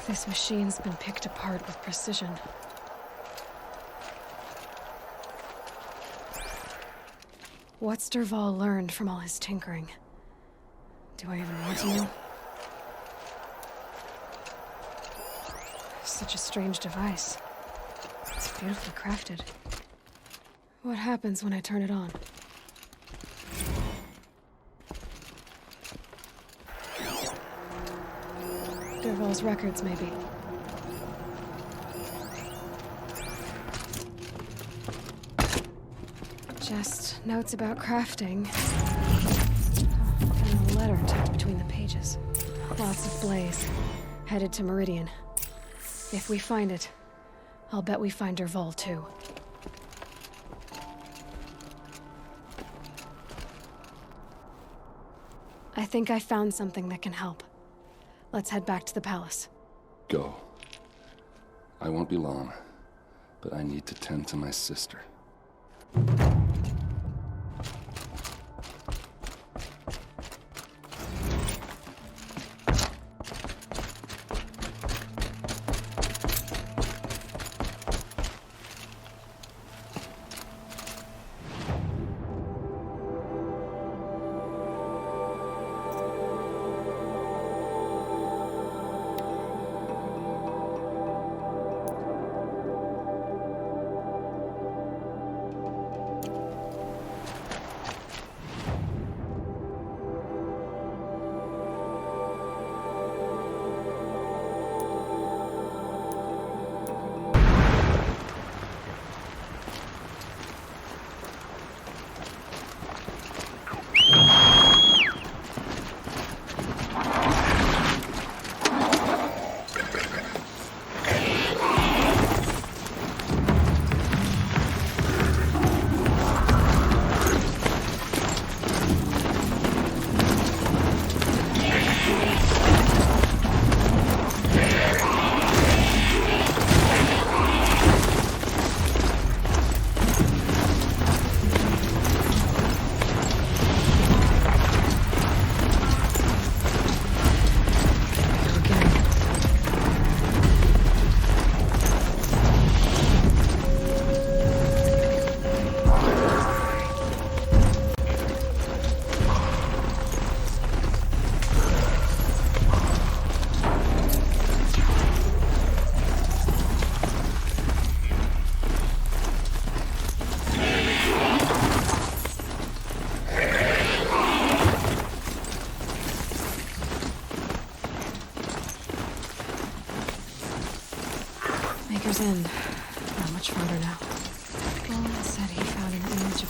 [SPEAKER 10] This machine's been picked apart with precision. What's Dervahl learned from all his tinkering? Do I even want to know? Such a strange device. It's beautifully crafted. What happens when I turn it on? Dervahl's records, maybe. Just notes about crafting. And a letter tucked between the pages. Lots of blaze. Headed to Meridian. If we find it, I'll bet we find Dervahl too. I think I found something that can help. Let's head back to the palace.
[SPEAKER 23] Go. I won't be long, but I need to tend to my sister.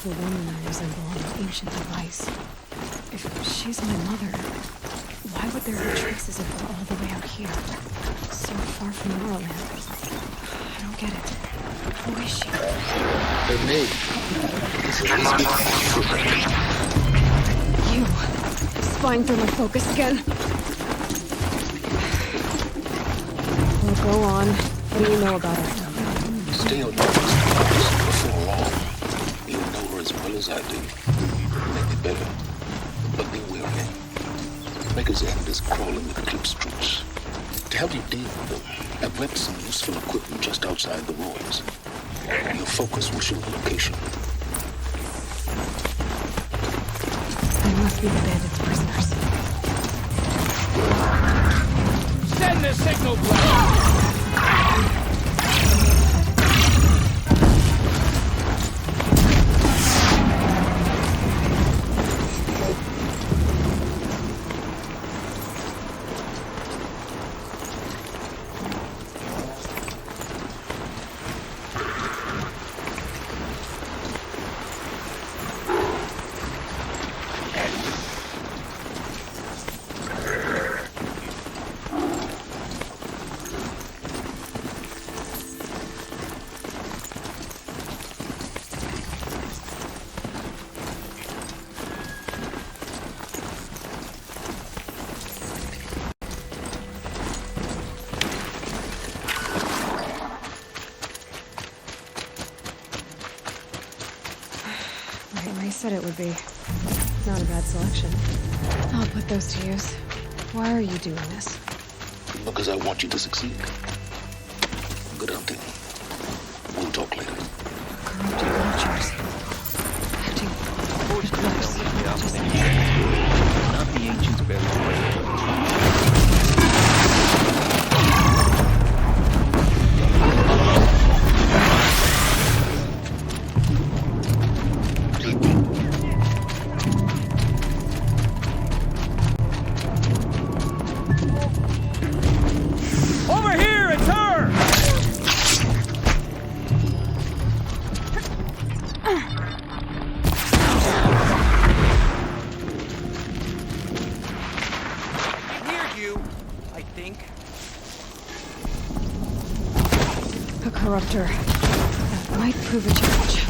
[SPEAKER 10] The woman I resemble on an ancient device. If she's my mother, why would there be traces of her all the way out here? So far from Morrowind. I don't get it. Who is she?
[SPEAKER 25] Her name is Elizabeth.
[SPEAKER 10] You. Spying through my focus again. Well, go on. What do you know about her?
[SPEAKER 25] Stay on your focus. Before long, you'll know her as well as I do. Maybe better. But be wary. Maker's End is crawling with Eclipse troops. To help you deal with them, I've left some useful equipment just outside the ruins. Your focus will show the location.
[SPEAKER 10] They must be the bandits' prisoners.
[SPEAKER 11] Send the signal blast!
[SPEAKER 10] Said it would be. Not a bad selection. I'll put those to use. Why are you doing this?
[SPEAKER 25] Because I want you to succeed. Good hunting. We'll talk later.
[SPEAKER 10] Corrupted vultures. Acting close.
[SPEAKER 25] Not the ancients buried away.
[SPEAKER 10] Corruptor. That might prove a challenge.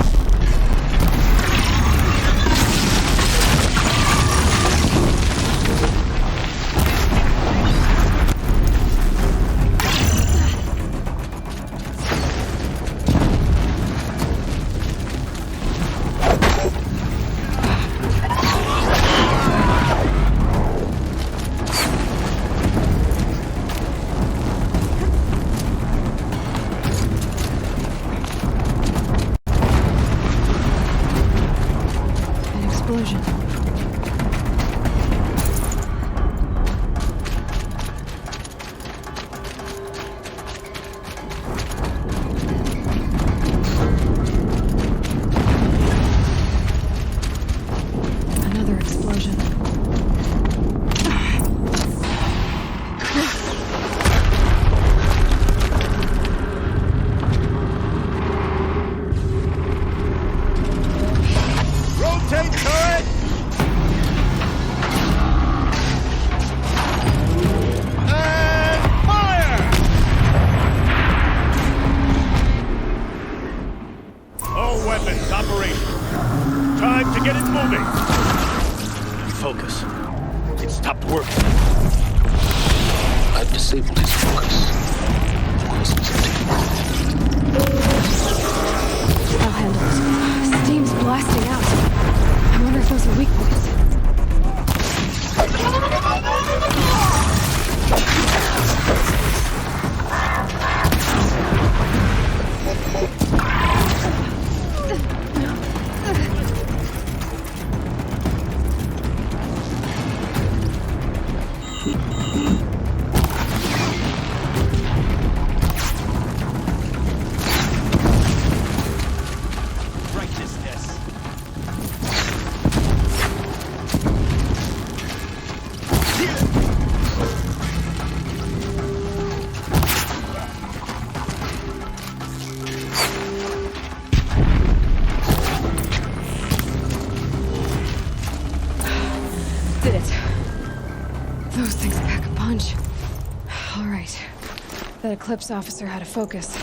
[SPEAKER 10] Eclipse officer how to focus.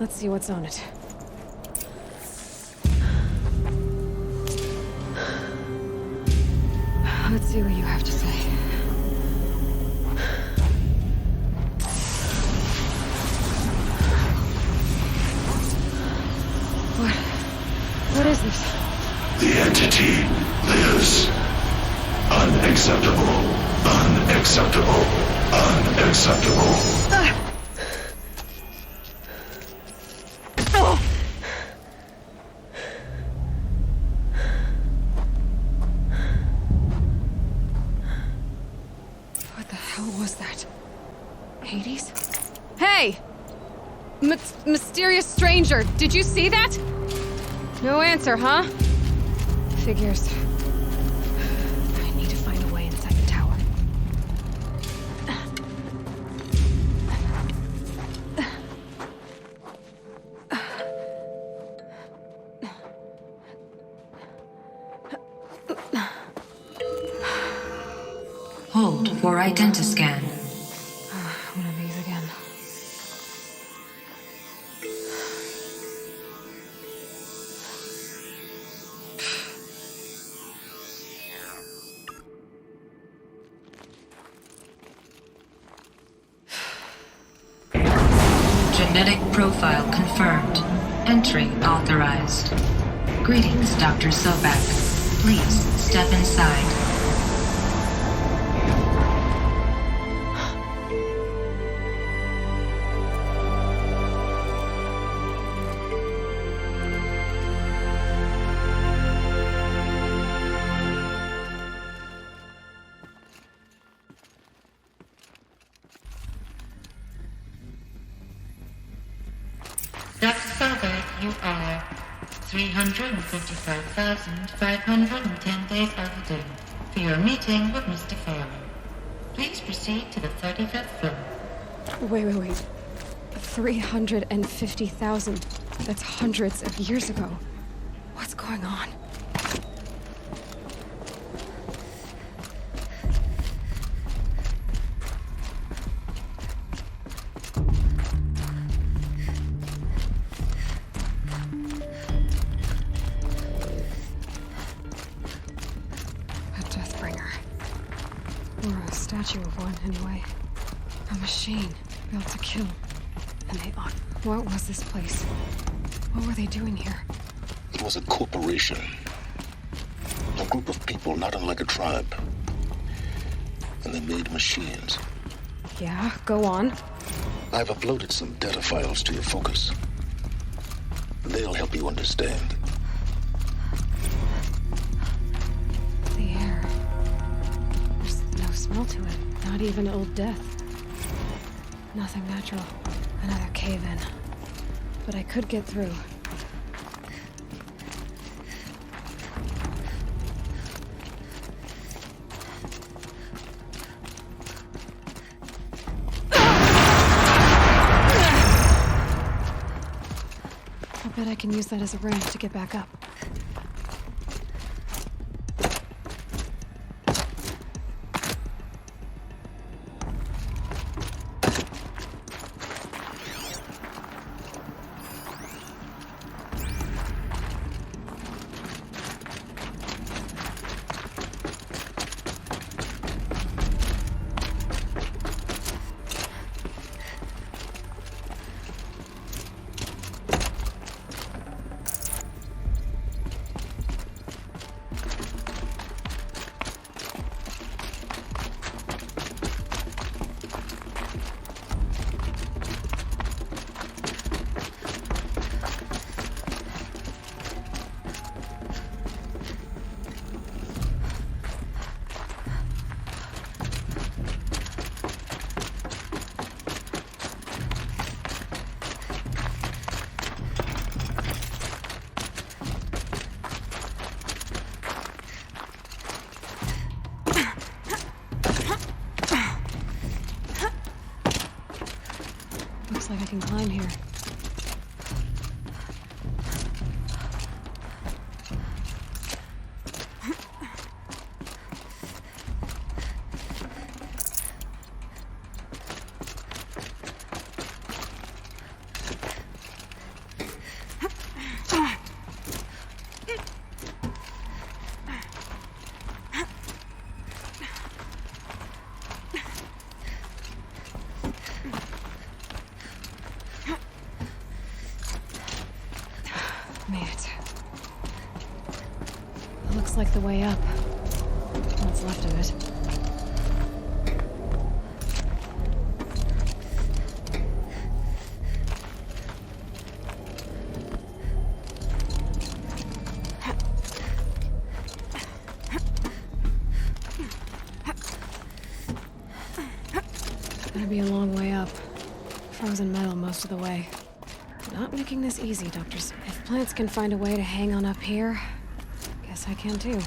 [SPEAKER 10] Let's see what's on it. Let's see what you have to say. What is this?
[SPEAKER 15] The entity lives. Unacceptable. Unacceptable. Unacceptable.
[SPEAKER 10] What the hell was that? Hades? Hey! Mysterious stranger, did you see that? No answer, huh? Figures. I need to find a way inside the tower.
[SPEAKER 12] Hold for identiscan.
[SPEAKER 10] One of these again.
[SPEAKER 12] Genetic profile confirmed. Entry authorized. Greetings, Dr. Sobek. Please step inside.
[SPEAKER 13] Dr. Sobek, you are 355,510 days overdue for your meeting with Mr. Farley. Please proceed to the 35th floor.
[SPEAKER 10] Wait. 350,000. That's hundreds of years ago. What's going on? Statue of one, anyway. A machine built to kill. And they ought. What was this place? What were they doing here?
[SPEAKER 25] It was a corporation. A group of people not unlike a tribe. And they made machines.
[SPEAKER 10] Yeah, go on.
[SPEAKER 25] I've uploaded some data files to your focus. They'll help you understand.
[SPEAKER 10] The air. There's no smell to it. Not even Old Death. Nothing natural. Another cave-in. But I could get through. I bet I can use that as a ramp to get back up. Looks like I can climb here. Made it. Looks like the way up. What's left of it. Gonna be a long way up. Frozen metal most of the way. Not making this easy, Doctors. If plants can find a way to hang on up here, guess I can too.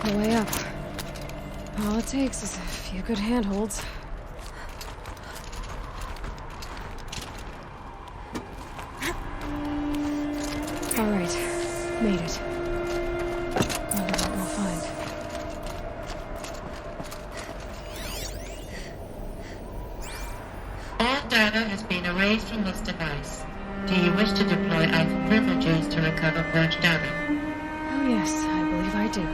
[SPEAKER 10] The way up. All it takes is a few good handholds. All right, made it. Wonder what we'll find.
[SPEAKER 13] All data has been erased from this device. Do you wish to deploy Alpha privileges to recover purged data?
[SPEAKER 10] Oh yes, I believe I do.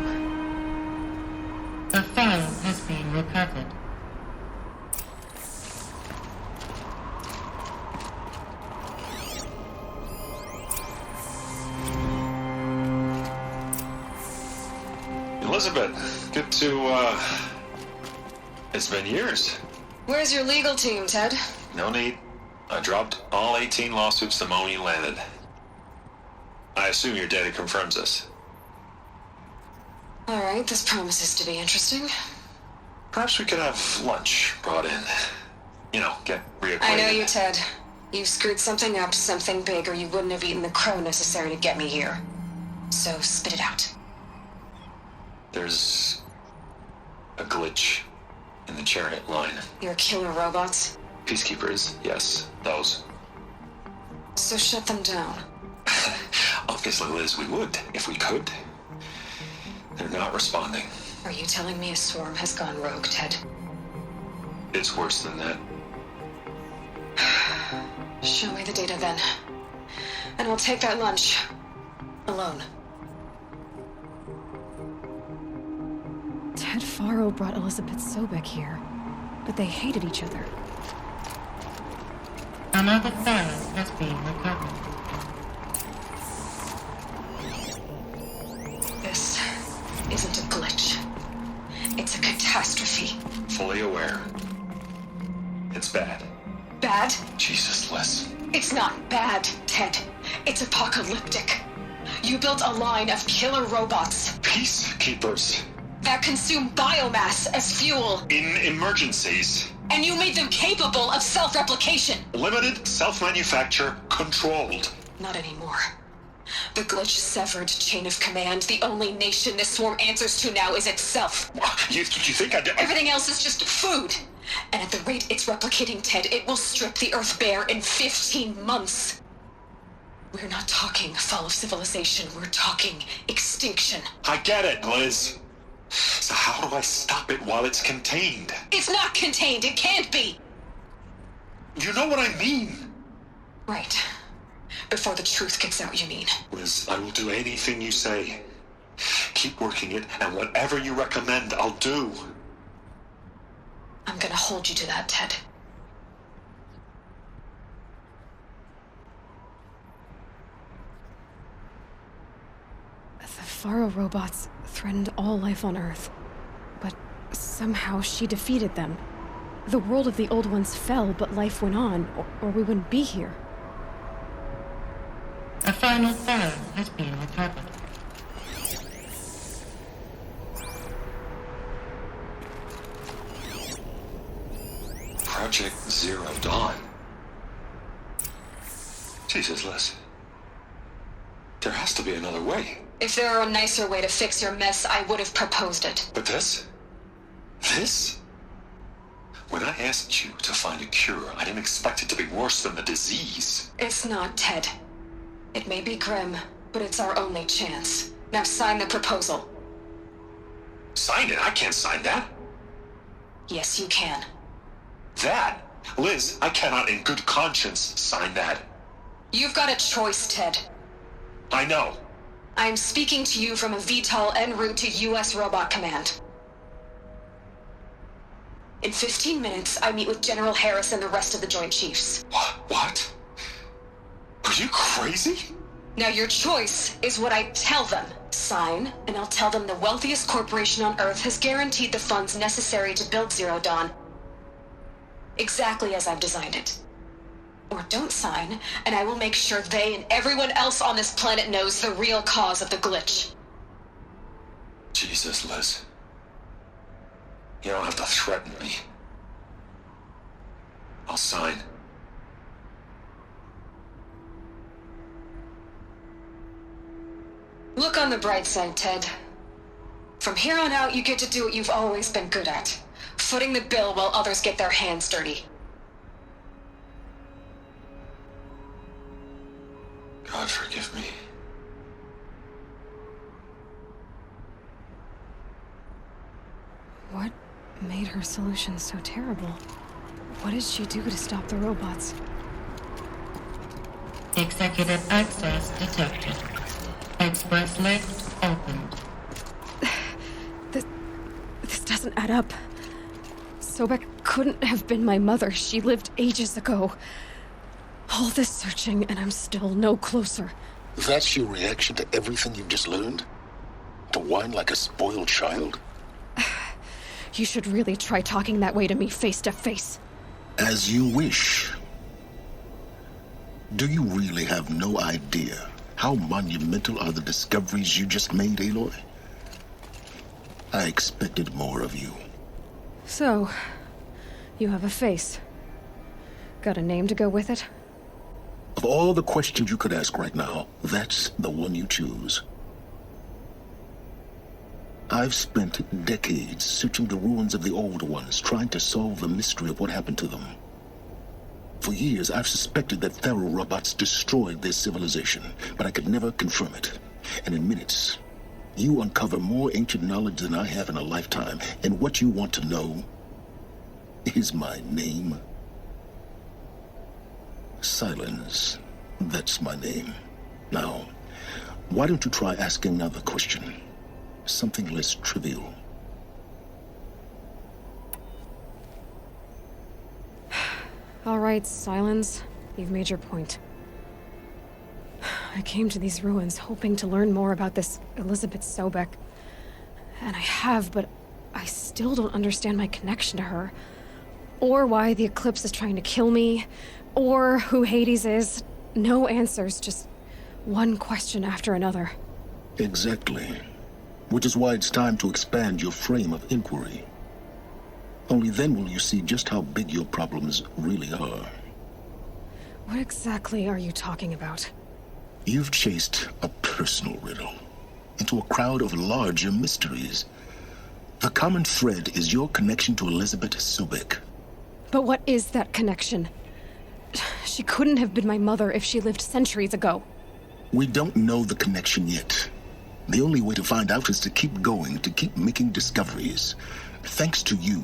[SPEAKER 13] The file has been recovered.
[SPEAKER 3] Elizabeth, good to, it's been years.
[SPEAKER 10] Where's your legal team, Ted?
[SPEAKER 3] No need. I dropped all 18 lawsuits the moment you landed. I assume your data confirms this.
[SPEAKER 10] All right, this promises to be interesting.
[SPEAKER 3] Perhaps we could have lunch brought in. You know, get reacquainted.
[SPEAKER 10] I know you, Ted. You screwed something up, something big, or you wouldn't have eaten the crow necessary to get me here. So spit it out.
[SPEAKER 3] There's a glitch in the chariot line.
[SPEAKER 10] Your killer robots?
[SPEAKER 3] Peacekeepers, yes, those.
[SPEAKER 10] So shut them down.
[SPEAKER 3] Obviously, Liz, we would, if we could. They're not responding.
[SPEAKER 10] Are you telling me a swarm has gone rogue, Ted?
[SPEAKER 3] It's worse than that.
[SPEAKER 10] Show me the data then. And I'll take that lunch. Alone. Ted Faro brought Elizabeth Sobek here, but they hated each other.
[SPEAKER 13] Another file has been recovered.
[SPEAKER 10] This isn't a glitch. It's a catastrophe.
[SPEAKER 3] Fully aware. It's bad.
[SPEAKER 10] Bad?
[SPEAKER 3] Jesus, Liz.
[SPEAKER 10] It's not bad, Ted. It's apocalyptic.
[SPEAKER 5] You built a line of killer robots.
[SPEAKER 3] Peacekeepers.
[SPEAKER 5] That consume biomass as fuel.
[SPEAKER 3] In emergencies.
[SPEAKER 5] And you made them capable of self-replication.
[SPEAKER 3] Limited, self-manufacture, controlled.
[SPEAKER 5] Not anymore. The Glitch severed chain of command. The only nation this swarm answers to now is itself.
[SPEAKER 3] You think I did?
[SPEAKER 5] Everything else is just food. And at the rate it's replicating, Ted, it will strip the Earth bare in 15 months. We're not talking fall of civilization. We're talking extinction.
[SPEAKER 3] I get it, Liz. So how do I stop it while it's contained?
[SPEAKER 5] It's not contained. It can't be.
[SPEAKER 3] You know what I mean?
[SPEAKER 5] Right. Before the truth gets out, you mean?
[SPEAKER 3] Liz, I will do anything you say. Keep working it, and whatever you recommend, I'll do.
[SPEAKER 5] I'm gonna hold you to that, Ted.
[SPEAKER 10] The Faro robots threatened all life on Earth, but somehow she defeated them. The world of the old ones fell, but life went on, or we wouldn't be here.
[SPEAKER 13] A final Pharaoh has been recovered.
[SPEAKER 3] Project Zero Dawn. Jesus, Liz. There has to be another way.
[SPEAKER 5] If there were a nicer way to fix your mess, I would have proposed it.
[SPEAKER 3] But this? This? When I asked you to find a cure, I didn't expect it to be worse than the disease.
[SPEAKER 5] It's not, Ted. It may be grim, but it's our only chance. Now sign the proposal.
[SPEAKER 3] Sign it? I can't sign that.
[SPEAKER 5] Yes, you can.
[SPEAKER 3] That? Liz, I cannot in good conscience sign that.
[SPEAKER 5] You've got a choice, Ted.
[SPEAKER 3] I know.
[SPEAKER 5] I am speaking to you from a VTOL en route to U.S. Robot Command. In 15 minutes, I meet with General Harris and the rest of the Joint Chiefs.
[SPEAKER 3] What? Are you crazy?
[SPEAKER 5] Now your choice is what I tell them. Sign, and I'll tell them the wealthiest corporation on Earth has guaranteed the funds necessary to build Zero Dawn. Exactly as I've designed it. Or don't sign, and I will make sure they and everyone else on this planet knows the real cause of the glitch.
[SPEAKER 3] Jesus, Liz. You don't have to threaten me. I'll sign.
[SPEAKER 5] Look on the bright side, Ted. From here on out, you get to do what you've always been good at. Footing the bill while others get their hands dirty.
[SPEAKER 3] God forgive me.
[SPEAKER 10] What made her solution so terrible? What did she do to stop the robots?
[SPEAKER 13] Executive access detected. Express lift opened.
[SPEAKER 10] This doesn't add up. Sobek couldn't have been my mother. She lived ages ago. All this searching, and I'm still no closer.
[SPEAKER 15] That's your reaction to everything you've just learned? To whine like a spoiled child?
[SPEAKER 10] You should really try talking that way to me face to face.
[SPEAKER 15] As you wish. Do you really have no idea how monumental are the discoveries you just made, Aloy? I expected more of you.
[SPEAKER 10] So, you have a face. Got a name to go with it?
[SPEAKER 15] Of all the questions you could ask right now, that's the one you choose. I've spent decades searching the ruins of the old ones, trying to solve the mystery of what happened to them. For years, I've suspected that Faro robots destroyed their civilization, but I could never confirm it. And in minutes, you uncover more ancient knowledge than I have in a lifetime, and what you want to know is my name. Silence. That's my name. Now, why don't you try asking another question? Something less trivial.
[SPEAKER 10] All right, Silence. You've made your point. I came to these ruins hoping to learn more about this Elizabeth Sobek. And I have, but I still don't understand my connection to her. Or why the Eclipse is trying to kill me. Or who Hades is. No answers, just One question after another.
[SPEAKER 15] Exactly. Which is why it's time to expand your frame of inquiry. Only then will you see just how big your problems really are.
[SPEAKER 10] What exactly are you talking about?
[SPEAKER 15] You've chased a personal riddle into a crowd of larger mysteries. The common thread is your connection to Elizabeth Sobek.
[SPEAKER 10] But what is that connection? She couldn't have been my mother if she lived centuries ago.
[SPEAKER 15] We don't know the connection yet. The only way to find out is to keep going, to keep making discoveries. Thanks to you,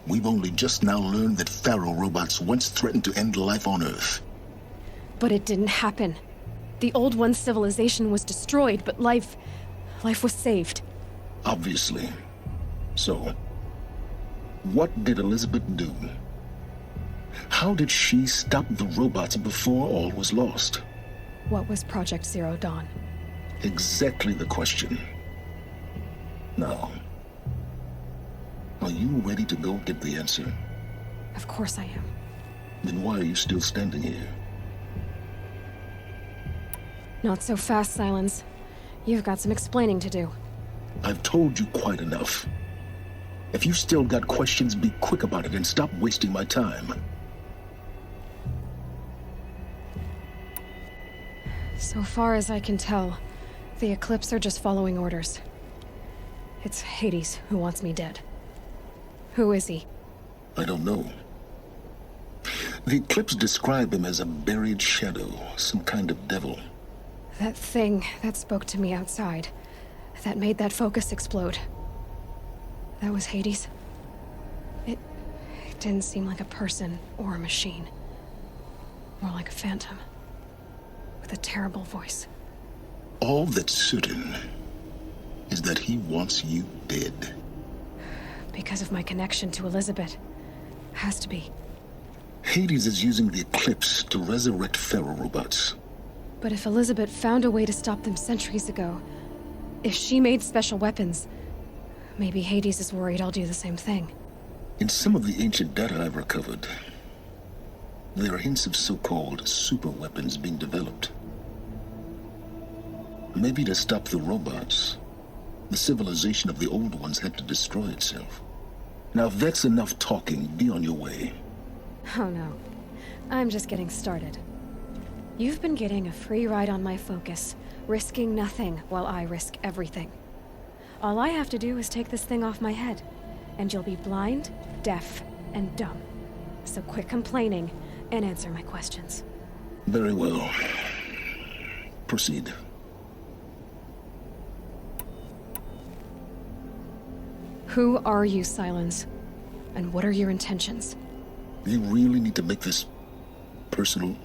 [SPEAKER 15] we've only just now learned that Pharaoh robots once threatened to end life on Earth.
[SPEAKER 10] But it didn't happen. The Old One's civilization was destroyed, but life was saved.
[SPEAKER 15] Obviously. So, what did Elizabeth do? How did she stop the robots before all was lost?
[SPEAKER 10] What was Project Zero Dawn?
[SPEAKER 15] Exactly the question. Now, are you ready to go get the answer?
[SPEAKER 10] Of course I am.
[SPEAKER 15] Then why are you still standing here?
[SPEAKER 10] Not so fast, Silence. You've got some explaining to do.
[SPEAKER 15] I've told you quite enough. If you've still got questions, be quick about it and stop wasting my time.
[SPEAKER 10] So far as I can tell, the Eclipse are just following orders. It's Hades who wants me dead. Who is he?
[SPEAKER 15] I don't know. The Eclipse describe him as a buried shadow, some kind of devil.
[SPEAKER 10] That thing that spoke to me outside, that made that focus explode. That was Hades? It didn't seem like a person or a machine. More like a phantom. With a terrible voice.
[SPEAKER 15] All that's certain is that he wants you dead.
[SPEAKER 10] Because of my connection to Elizabeth. Has to be.
[SPEAKER 15] Hades is using the Eclipse to resurrect Pharaoh robots.
[SPEAKER 10] But if Elizabeth found a way to stop them centuries ago, if she made special weapons, maybe Hades is worried I'll do the same thing.
[SPEAKER 15] In some of the ancient data I've recovered, there are hints of so-called super weapons being developed. Maybe to stop the robots, the civilization of the old ones had to destroy itself. Now if that's enough talking, be on your way.
[SPEAKER 10] Oh no. I'm just getting started. You've been getting a free ride on my focus, risking nothing while I risk everything. All I have to do is take this thing off my head, and you'll be blind, deaf, and dumb. So quit complaining and answer my questions.
[SPEAKER 15] Very well. Proceed.
[SPEAKER 10] Who are you, Silence? And what are your intentions?
[SPEAKER 15] You really need to make this personal?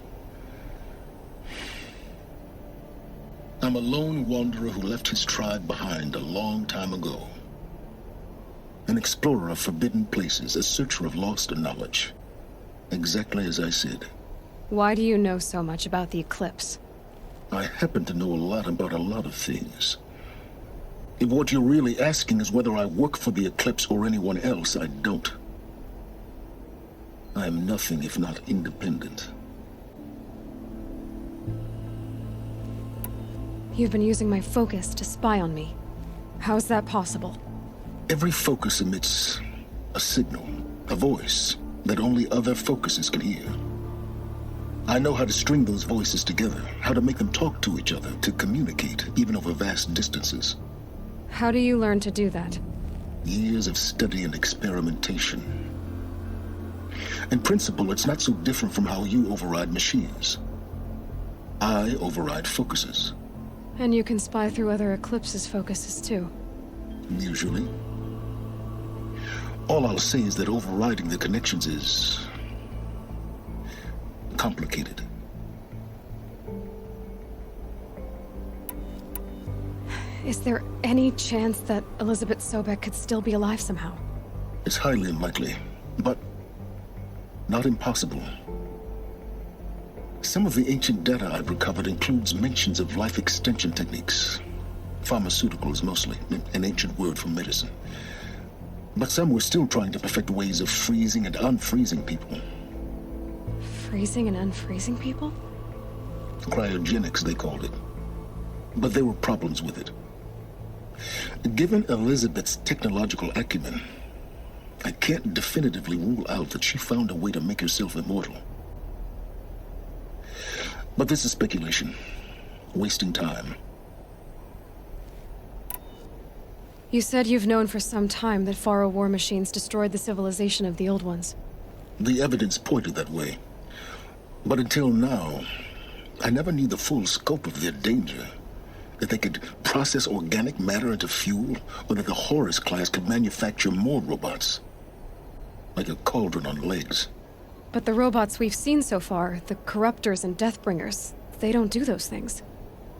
[SPEAKER 15] I'm a lone wanderer who left his tribe behind a long time ago. An explorer of forbidden places, a searcher of lost knowledge. Exactly as I said.
[SPEAKER 10] Why do you know so much about the Eclipse?
[SPEAKER 15] I happen to know a lot about a lot of things. If what you're really asking is whether I work for the Eclipse or anyone else, I don't. I am nothing if not independent.
[SPEAKER 10] You've been using my focus to spy on me. How's that possible?
[SPEAKER 15] Every focus emits a signal, a voice, that only other focuses can hear. I know how to string those voices together, how to make them talk to each other, to communicate, even over vast distances.
[SPEAKER 10] How do you learn to do that?
[SPEAKER 15] Years of study and experimentation. In principle, it's not so different from how you override machines. I override focuses.
[SPEAKER 10] And you can spy through other Eclipse's focuses too.
[SPEAKER 15] Usually. All I'll say is that overriding the connections is complicated.
[SPEAKER 10] Is there any chance that Elizabeth Sobek could still be alive somehow?
[SPEAKER 15] It's highly unlikely, but not impossible. Some of the ancient data I've recovered includes mentions of life extension techniques. Pharmaceuticals mostly, an ancient word for medicine. But some were still trying to perfect ways of freezing and unfreezing people.
[SPEAKER 10] Freezing and unfreezing people?
[SPEAKER 15] Cryogenics, they called it. but there were problems with it. Given Elizabeth's technological acumen, I can't definitively rule out that she found a way to make herself immortal. But this is speculation, wasting time.
[SPEAKER 10] You said you've known for some time that Faro war machines destroyed the civilization of the Old Ones.
[SPEAKER 15] The evidence pointed that way. But until now, I never knew the full scope of their danger. That they could process organic matter into fuel, or that the Horus class could manufacture more robots. Like a cauldron on legs.
[SPEAKER 10] But the robots we've seen so far, the Corruptors and Deathbringers, they don't do those things.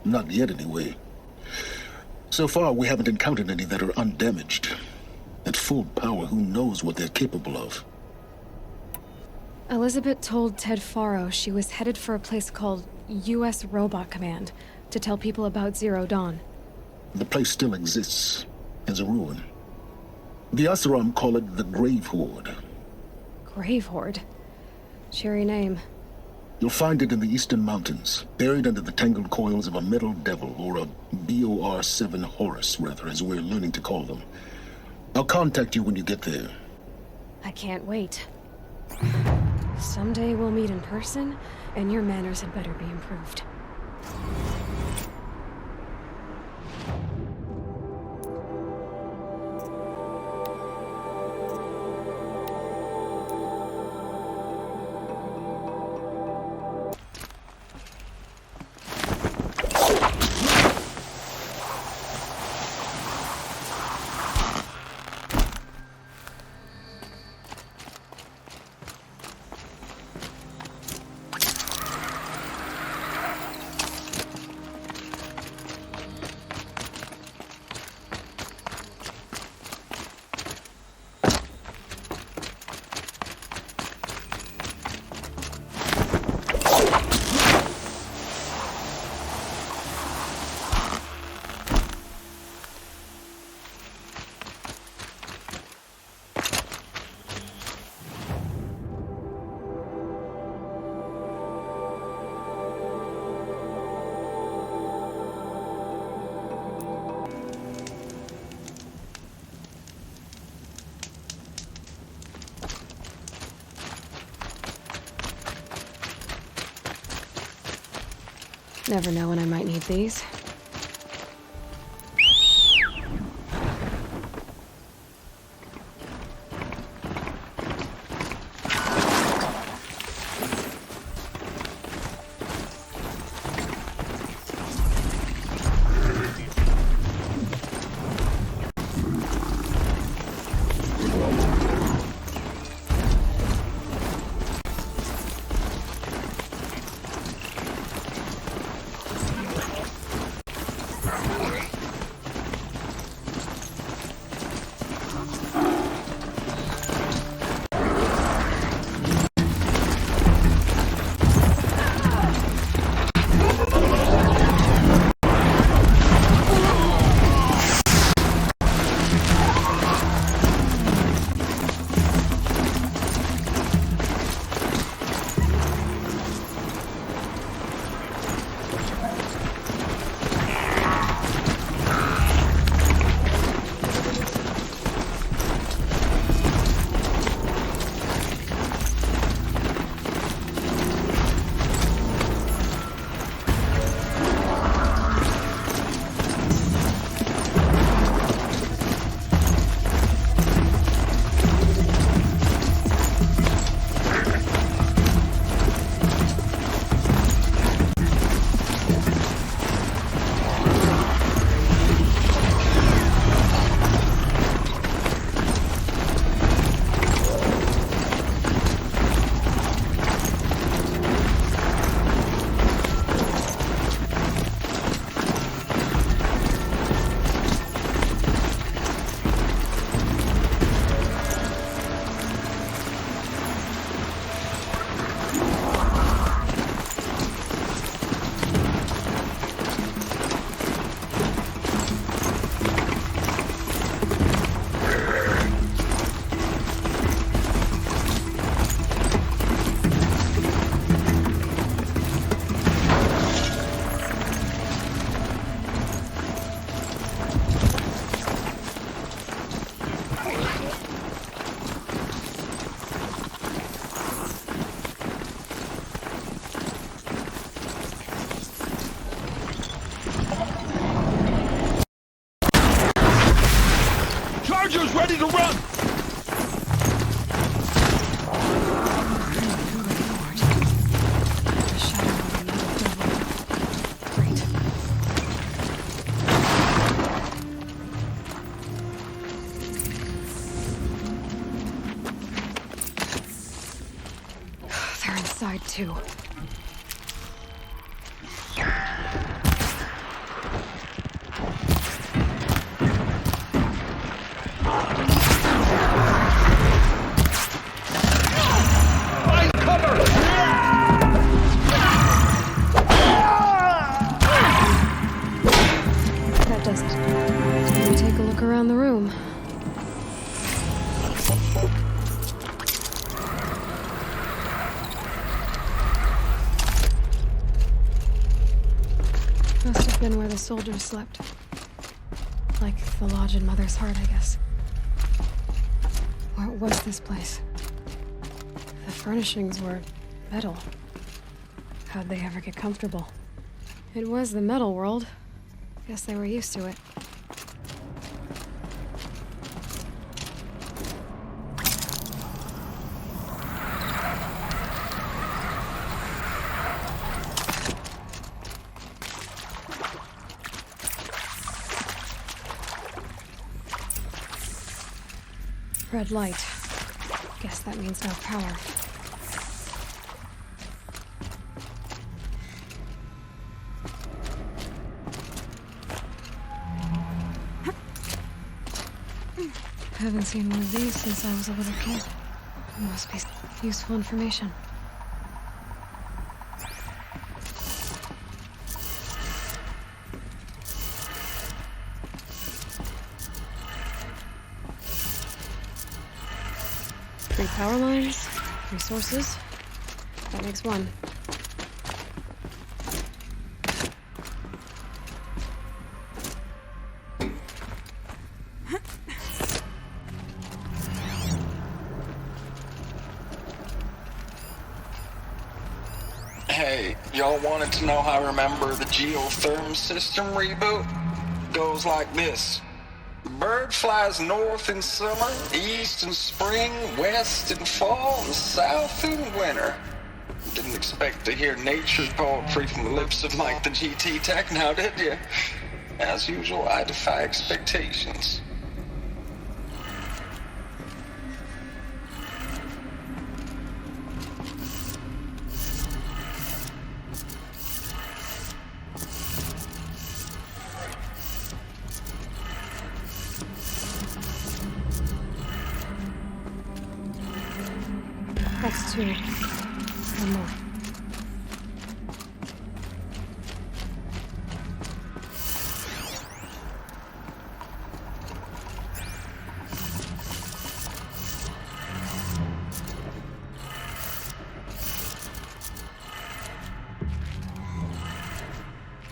[SPEAKER 15] Not yet, anyway. So far, we haven't encountered any that are undamaged. At full power, who knows what they're capable of?
[SPEAKER 10] Elizabeth told Ted Faro she was headed for a place called U.S. Robot Command to tell people about Zero Dawn.
[SPEAKER 15] The place still exists, as a ruin. The Oseram call it the Grave Horde.
[SPEAKER 10] Grave Horde? Cheery name.
[SPEAKER 15] You'll find it in the Eastern Mountains, buried under the tangled coils of a metal devil, or a BOR-7 Horus, rather, as we're learning to call them. I'll contact you when you get there.
[SPEAKER 10] I can't wait. Someday we'll meet in person, and your manners had better be improved. Never know when I might need these.
[SPEAKER 22] Charger's ready to run!
[SPEAKER 10] They're inside too. That does it. Let me take a look around the room. Must have been where the soldiers slept. Like the lodge in Mother's Heart, I guess. What was this place? The furnishings were metal. How'd they ever get comfortable? It was the metal world. Guess they were used to it. Red light. Guess that means no power. Haven't seen one of these since I was a little kid. Must be useful information. Three power lines, resources. That makes one.
[SPEAKER 6] Hey, y'all wanted to know how I remember the geotherm system reboot? Goes like this. Bird flies north in summer, east in spring, west in fall, and south in winter. Didn't expect to hear nature poetry from the lips of Mike the GT Tech now, did you? As usual, I defy expectations.
[SPEAKER 10] That's two. One more.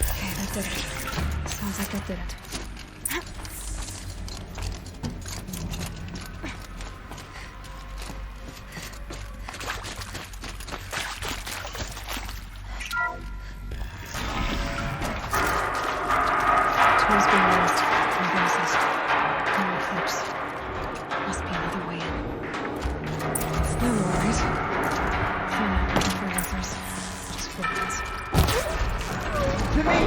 [SPEAKER 10] Okay, that did it. Sounds like that did it. Tools being raised. No glasses. No eclipse. Must be another way in. It's no worries. I'm not looking for answers. Just footprints.
[SPEAKER 8] To me!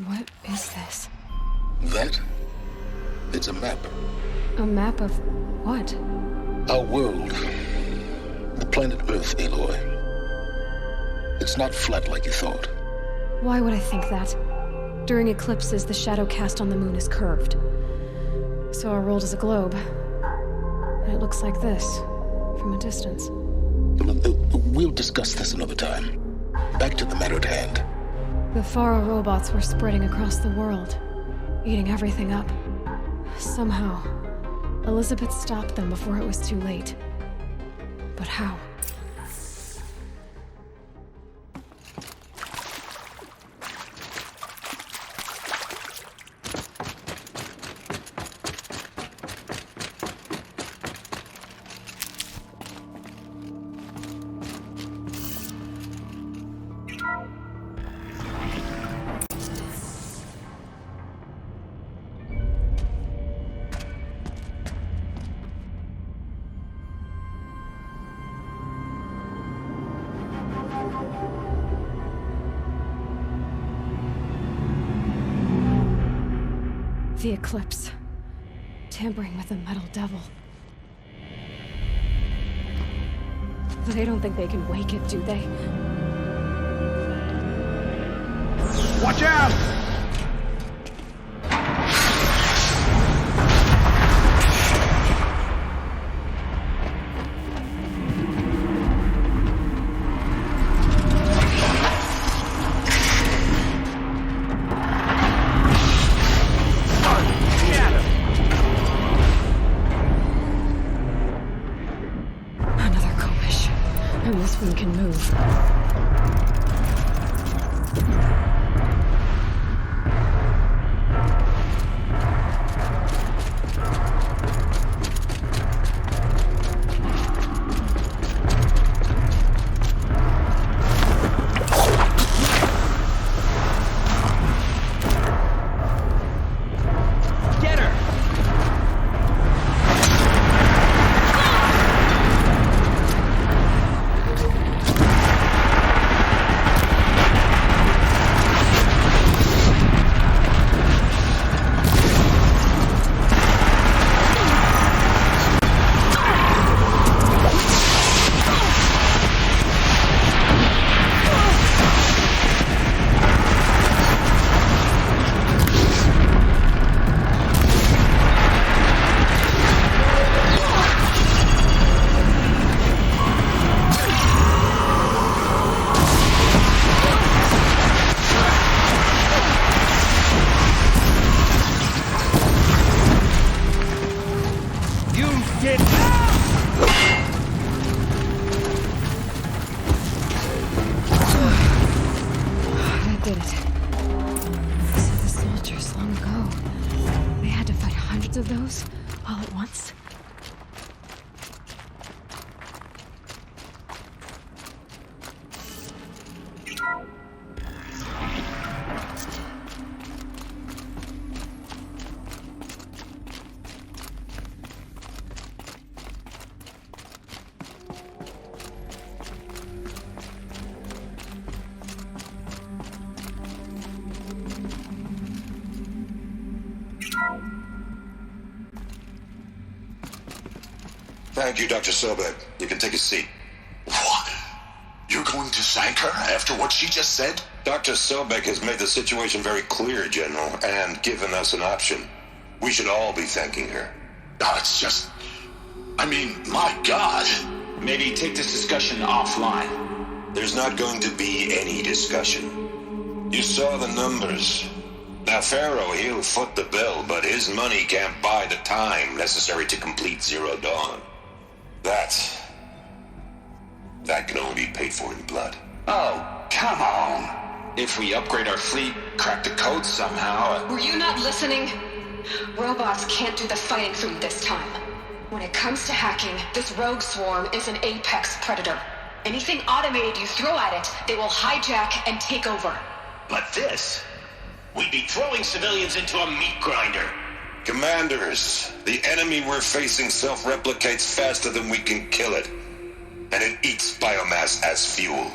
[SPEAKER 10] What is this?
[SPEAKER 25] That? It's a map.
[SPEAKER 10] A map of what?
[SPEAKER 25] Our world. The planet Earth, Aloy. It's not flat like you thought.
[SPEAKER 10] Why would I think that? During eclipses, the shadow cast on the moon is curved. So our world is a globe. And it looks like this, from a distance.
[SPEAKER 25] We'll discuss this another time. Back to the matter at hand.
[SPEAKER 10] The Faro robots were spreading across the world, eating everything up. Somehow, Elizabeth stopped them before it was too late. But how? The eclipse. Tampering with the metal devil. They don't think they can wake it, do they?
[SPEAKER 8] Watch out!
[SPEAKER 10] We can move. Of those all at once.
[SPEAKER 1] Thank you, Dr. Sobek. You can take a seat.
[SPEAKER 7] What? You're going to thank her after what she just said?
[SPEAKER 1] Dr. Sobek has made the situation very clear, General, and given us an option. We should all be thanking her.
[SPEAKER 7] No, it's just... I mean, my God.
[SPEAKER 1] Maybe take this discussion offline. There's not going to be any discussion. You saw the numbers. Now, Pharaoh, he'll foot the bill, but his money can't buy the time necessary to complete Zero Dawn. That can only be paid for in blood.
[SPEAKER 7] Oh, come on. If we upgrade our fleet, crack the code somehow...
[SPEAKER 5] Were you not listening? Robots can't do the fighting for you this time. When it comes to hacking, this rogue swarm is an apex predator. Anything automated you throw at it, they will hijack and take over.
[SPEAKER 7] But this... We'd be throwing civilians into a meat grinder.
[SPEAKER 1] Commanders, the enemy we're facing self-replicates faster than we can kill it. And it eats biomass as fuel.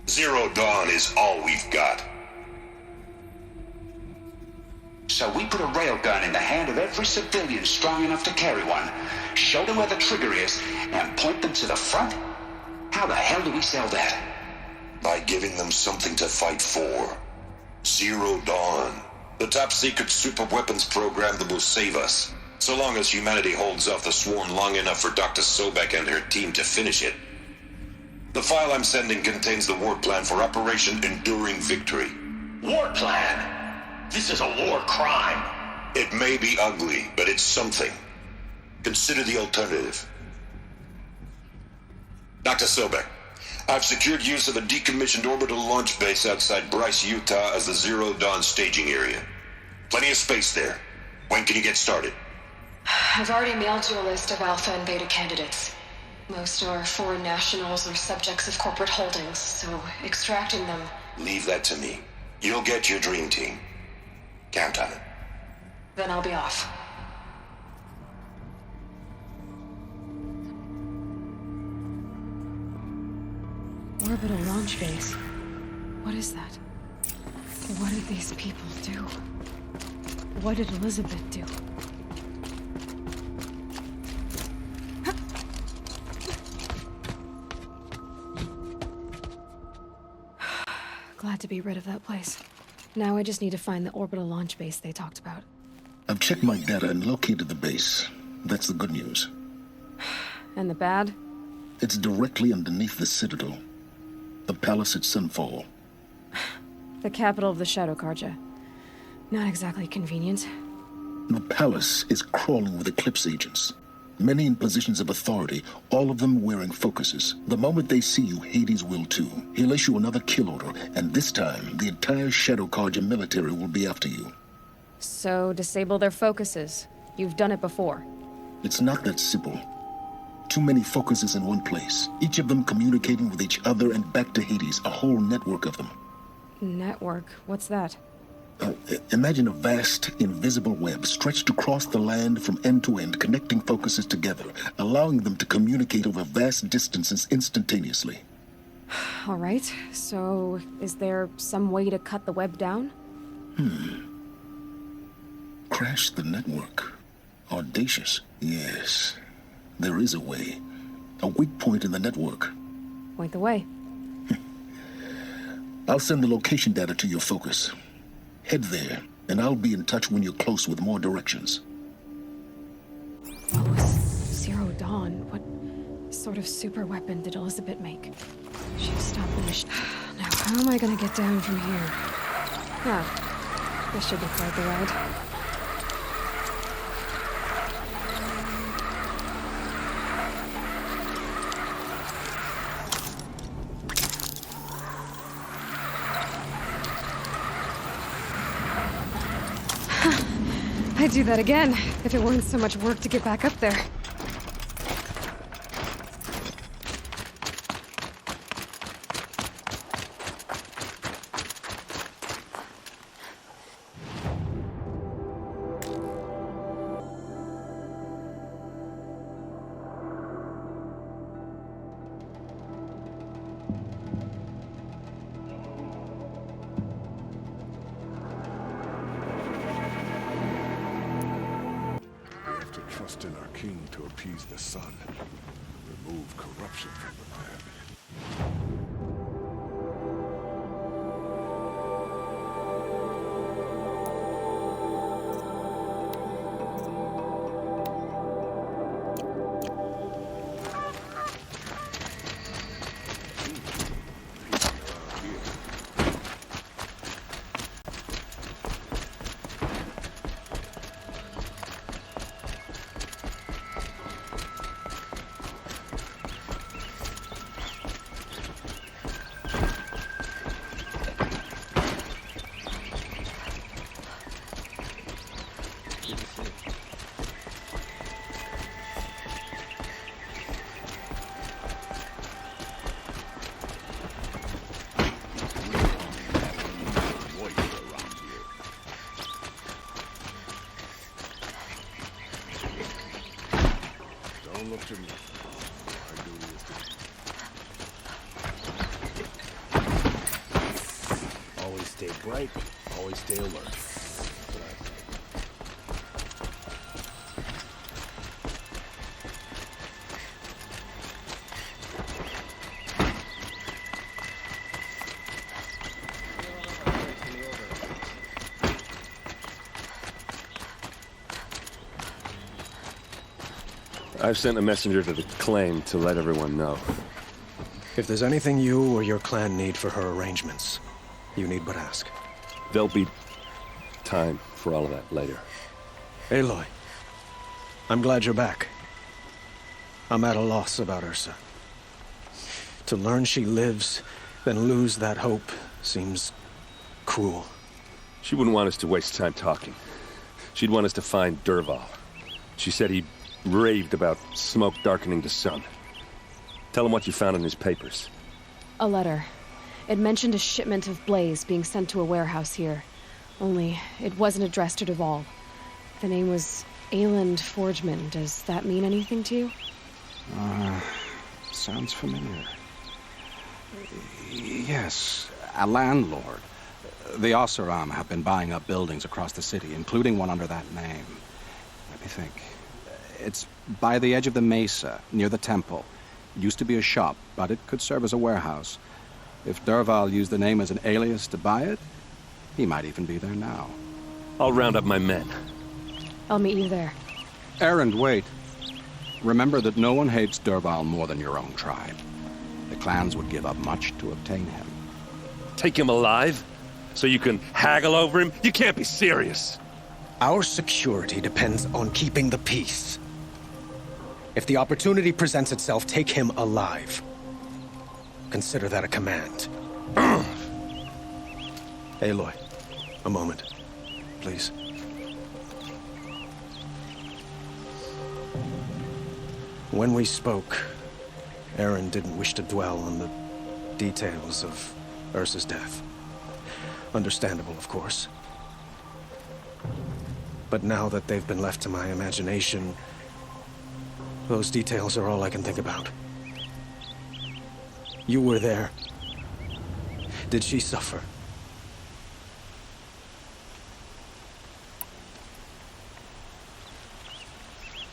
[SPEAKER 1] Zero Dawn is all we've got.
[SPEAKER 7] So we put a railgun in the hand of every civilian strong enough to carry one, show them where the trigger is, and point them to the front? How the hell do we sell that?
[SPEAKER 1] By giving them something to fight for. Zero Dawn. The top-secret superweapons program that will save us. So long as humanity holds off the Swarm long enough for Dr. Sobek and her team to finish it. The file I'm sending contains the war plan for Operation Enduring Victory.
[SPEAKER 7] War plan? This is a war crime.
[SPEAKER 1] It may be ugly, but it's something. Consider the alternative. Dr. Sobek, I've secured use of a decommissioned orbital launch base outside Bryce, Utah as the Zero Dawn staging area. Plenty of space there. When can you get started?
[SPEAKER 5] I've already mailed you a list of Alpha and Beta candidates. Most are foreign nationals or subjects of corporate holdings, so extracting them...
[SPEAKER 1] Leave that to me. You'll get your dream team. Count on it.
[SPEAKER 5] Then I'll be off.
[SPEAKER 10] Orbital launch base. What is that? What did these people do? What did Elizabeth do? Glad to be rid of that place. Now I just need to find the orbital launch base they talked about.
[SPEAKER 15] I've checked my data and located the base. That's the good news.
[SPEAKER 10] And the bad?
[SPEAKER 15] It's directly underneath the Citadel. The palace at Sunfall.
[SPEAKER 10] The capital of the Shadow Carja. Not exactly convenient.
[SPEAKER 15] The palace is crawling with Eclipse agents. Many in positions of authority, all of them wearing focuses. The moment they see you, Hades will too. He'll issue another kill order, and this time, the entire Shadow Carja military will be after you.
[SPEAKER 10] So, disable their focuses. You've done it before.
[SPEAKER 15] It's not that simple. Too many focuses in one place, each of them communicating with each other and back to Hades, a whole network of them.
[SPEAKER 10] Network? What's that?
[SPEAKER 15] Imagine a vast, invisible web stretched across the land from end to end, connecting focuses together, allowing them to communicate over vast distances instantaneously.
[SPEAKER 10] All right, so is there some way to cut the web down?
[SPEAKER 15] Crash the network. Audacious. Yes, there is a way. A weak point in the network.
[SPEAKER 10] Point the way.
[SPEAKER 15] I'll send the location data to your focus. Head there, and I'll be in touch when you're close with more directions.
[SPEAKER 10] What was Zero Dawn? What sort of super weapon did Elizabeth make? She stopped the machine. Now, how am I gonna get down from here? This should be quite the ride. I'd do that again, if it weren't so much work to get back up there.
[SPEAKER 9] Trust in our king to appease the sun. Remove corruption from the land. Don't look to me. Our duty is to...
[SPEAKER 2] Always stay bright, always stay alert. That's what I think.
[SPEAKER 23] I've sent a messenger to the claim to let everyone know.
[SPEAKER 26] If there's anything you or your clan need for her arrangements, you need but ask.
[SPEAKER 23] There'll be time for all of that later.
[SPEAKER 26] Aloy, I'm glad you're back. I'm at a loss about Ursa. To learn she lives, then lose that hope, seems cruel.
[SPEAKER 23] She wouldn't want us to waste time talking. She'd want us to find Dervahl. She said he raved about smoke darkening the sun. Tell him what you found in his papers.
[SPEAKER 10] A letter. It mentioned a shipment of blaze being sent to a warehouse here. Only, it wasn't addressed to Dervahl. The name was Ayland Forgeman. Does that mean anything to you?
[SPEAKER 21] Sounds familiar. Yes, a landlord. The Oseram have been buying up buildings across the city, including one under that name. Let me think. It's by the edge of the mesa, near the temple. It used to be a shop, but it could serve as a warehouse. If Dervahl used the name as an alias to buy it, he might even be there now.
[SPEAKER 23] I'll round up my men.
[SPEAKER 10] I'll meet you there.
[SPEAKER 21] Erend, wait. Remember that no one hates Dervahl more than your own tribe. The clans would give up much to obtain him.
[SPEAKER 23] Take him alive? So you can haggle over him? You can't be serious.
[SPEAKER 26] Our security depends on keeping the peace. If the opportunity presents itself, take him alive. Consider that a command. Aloy, a moment, please. When we spoke, Erend didn't wish to dwell on the details of Ursa's death. Understandable, of course. But now that they've been left to my imagination, those details are all I can think about. You were there. Did she suffer?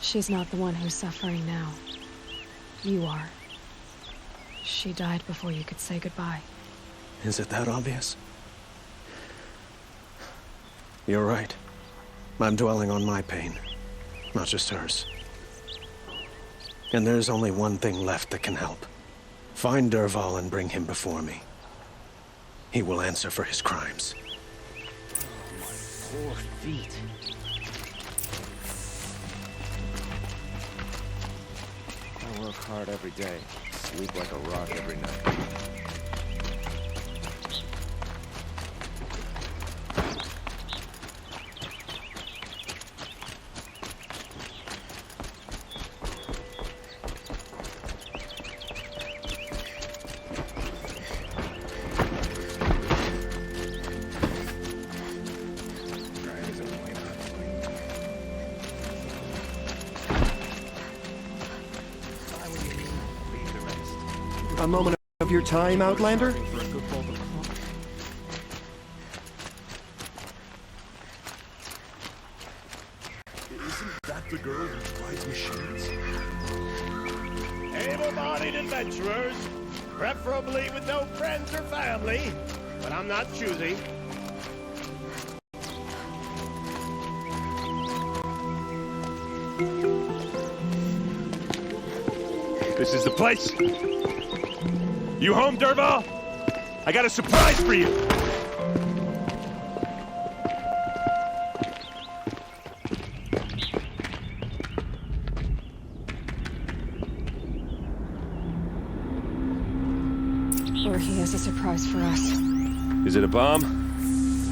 [SPEAKER 10] She's not the one who's suffering now. You are. She died before you could say goodbye.
[SPEAKER 26] Is it that obvious? You're right. I'm dwelling on my pain, not just hers. And there's only one thing left that can help. Find Dervahl and bring him before me. He will answer for his crimes.
[SPEAKER 8] Poor feet.
[SPEAKER 2] I work hard every day, sleep like a rock every night.
[SPEAKER 14] A moment of your time, Outlander?
[SPEAKER 9] Isn't that the girl who rides machines?
[SPEAKER 16] Able-bodied adventurers, preferably with no friends or family, but I'm not choosy.
[SPEAKER 22] This is the place. You home, Dervahl? I got a surprise for you.
[SPEAKER 10] Or he has a surprise for us.
[SPEAKER 23] Is it a bomb?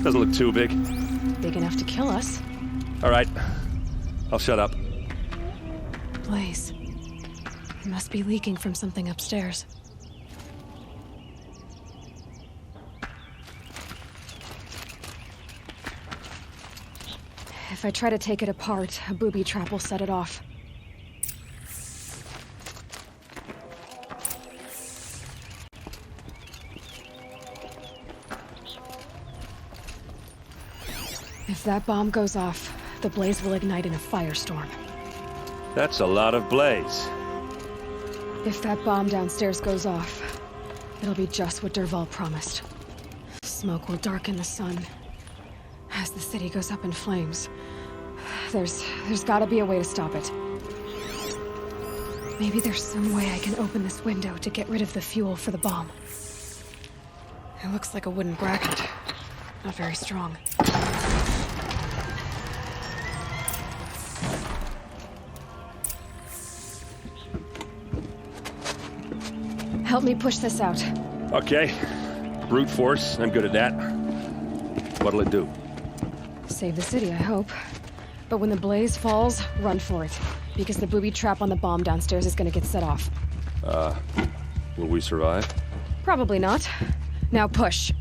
[SPEAKER 23] Doesn't look too big.
[SPEAKER 10] Big enough to kill us.
[SPEAKER 23] All right. I'll shut up.
[SPEAKER 10] Blaze. It must be leaking from something upstairs. If I try to take it apart, a booby trap will set it off. If that bomb goes off, the blaze will ignite in a firestorm.
[SPEAKER 23] That's a lot of blaze.
[SPEAKER 10] If that bomb downstairs goes off, it'll be just what Dervahl promised. Smoke will darken the sun as the city goes up in flames. There's gotta be a way to stop it. Maybe there's some way I can open this window to get rid of the fuel for the bomb. It looks like a wooden bracket. Not very strong. Help me push this out.
[SPEAKER 22] Okay. Brute force, I'm good at that. What'll it do?
[SPEAKER 10] Save the city, I hope. But when the blaze falls, run for it. Because the booby trap on the bomb downstairs is gonna get set off.
[SPEAKER 23] Will we survive?
[SPEAKER 10] Probably not. Now push.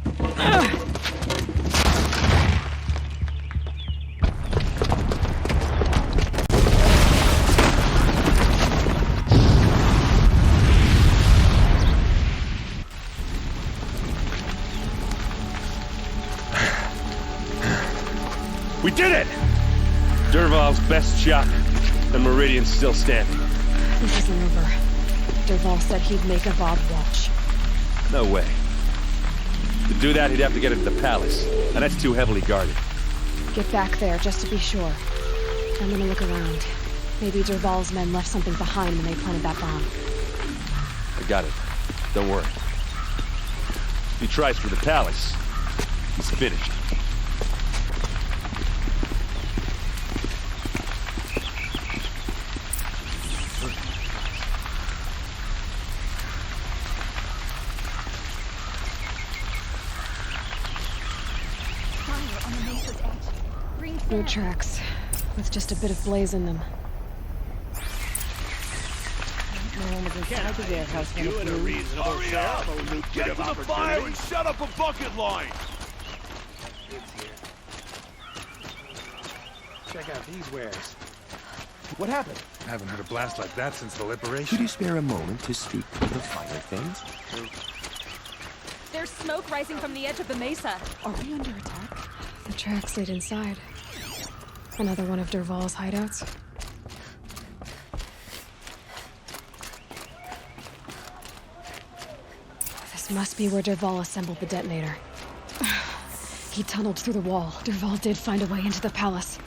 [SPEAKER 22] We did it! Dervahl's best shot, and Meridian's still standing.
[SPEAKER 10] This isn't over. Dervahl said he'd make Avad watch.
[SPEAKER 22] No way. To do that, he'd have to get into the palace, and that's too heavily guarded.
[SPEAKER 10] Get back there, just to be sure. I'm gonna look around. Maybe Dervahl's men left something behind when they planted that bomb.
[SPEAKER 22] I got it. Don't worry. If he tries for the palace, he's finished.
[SPEAKER 10] Food tracks, with just a bit of blaze in them.
[SPEAKER 16] You in a reasonable shot. Get to the fire and shut up a bucket line!
[SPEAKER 2] Check out these wares.
[SPEAKER 14] What happened?
[SPEAKER 2] I haven't heard a blast like that since the liberation.
[SPEAKER 14] Could you spare a moment to speak to the finer things?
[SPEAKER 4] There's smoke rising from the edge of the mesa.
[SPEAKER 10] Are we under attack? The tracks lead inside. Another one of Dervahl's hideouts. This must be where Dervahl assembled the detonator. He tunneled through the wall. Dervahl did find a way into the palace.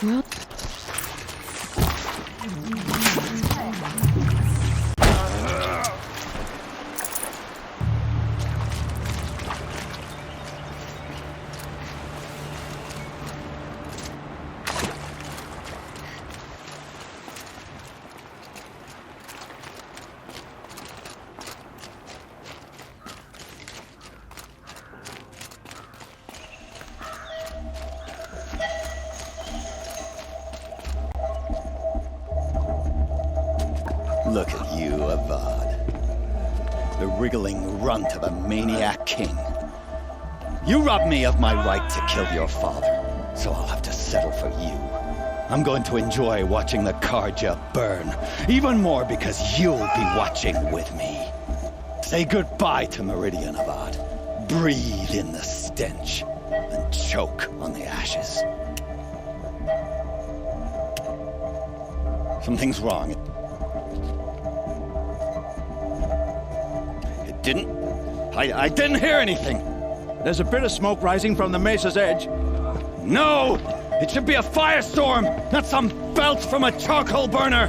[SPEAKER 10] Well...
[SPEAKER 17] Look at you, Avad. The wriggling runt of a maniac king. You robbed me of my right to kill your father, so I'll have to settle for you. I'm going to enjoy watching the Carja burn, even more because you'll be watching with me. Say goodbye to Meridian, Avad. Breathe in the stench, and choke on the ashes. Something's wrong. I didn't hear anything.
[SPEAKER 18] There's a bit of smoke rising from the mesa's edge.
[SPEAKER 17] No! It should be a firestorm, not some belch from a charcoal burner!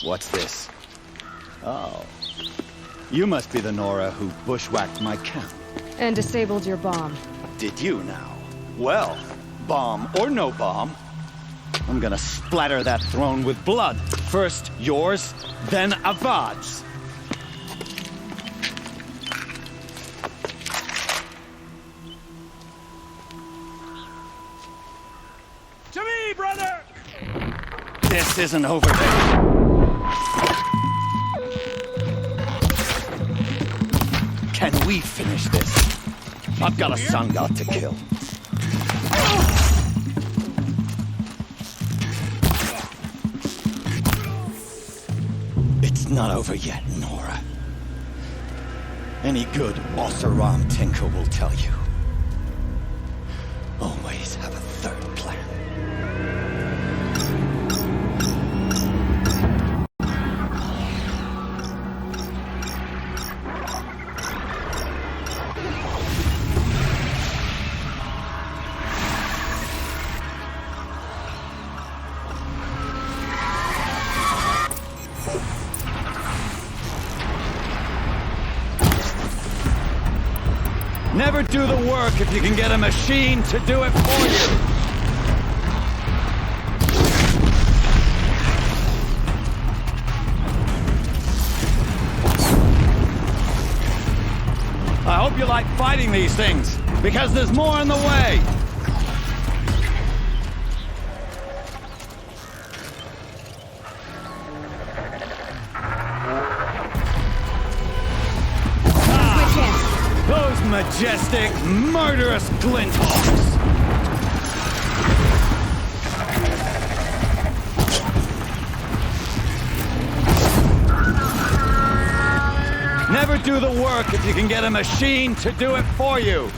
[SPEAKER 17] What's this? Oh. You must be the Nora who bushwhacked my camp.
[SPEAKER 10] And disabled your bomb.
[SPEAKER 17] Did you now? Well, bomb or no bomb, I'm gonna splatter that throne with blood. First yours, then Avad's.
[SPEAKER 18] To me, brother!
[SPEAKER 17] This isn't over there. Can we finish this? I've got a sun god to kill. It's not over yet, Nora. Any good Oseram tinker will tell you. Always have a third plan. Never do the work if you can get a machine to do it for you. I hope you like fighting these things, because there's more in the way. Those majestic, murderous Glinthawks! Never do the work if you can get a machine to do it for you.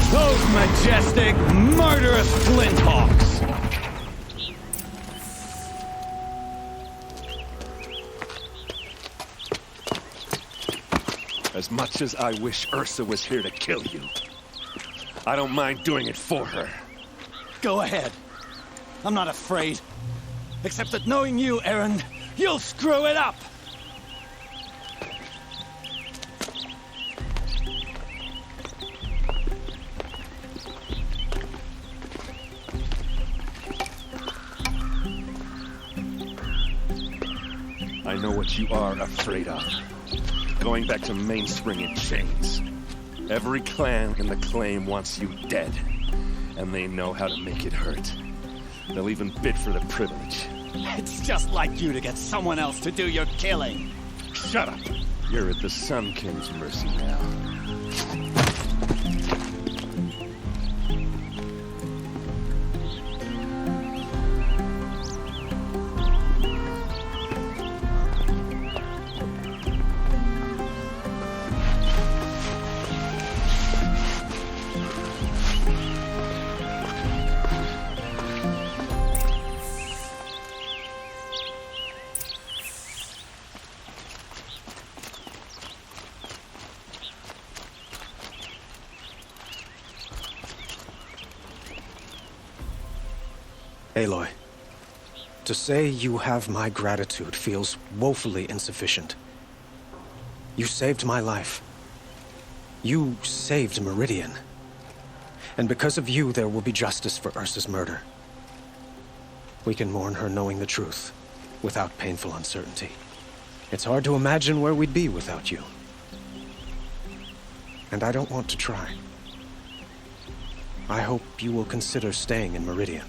[SPEAKER 17] Those majestic, murderous Glinthawks!
[SPEAKER 22] As much as I wish Ursa was here to kill you, I don't mind doing it for her.
[SPEAKER 17] Go ahead. I'm not afraid. Except that knowing you, Eren, you'll screw it up!
[SPEAKER 22] I know what you are afraid of. Going back to Mainspring in chains. Every clan in the claim wants you dead. And they know how to make it hurt. They'll even bid for the privilege.
[SPEAKER 17] It's just like you to get someone else to do your killing.
[SPEAKER 22] Shut up! You're at the Sun King's mercy now.
[SPEAKER 26] Aloy, to say you have my gratitude feels woefully insufficient. You saved my life. You saved Meridian. And because of you, there will be justice for Ursa's murder. We can mourn her knowing the truth, without painful uncertainty. It's hard to imagine where we'd be without you. And I don't want to try. I hope you will consider staying in Meridian.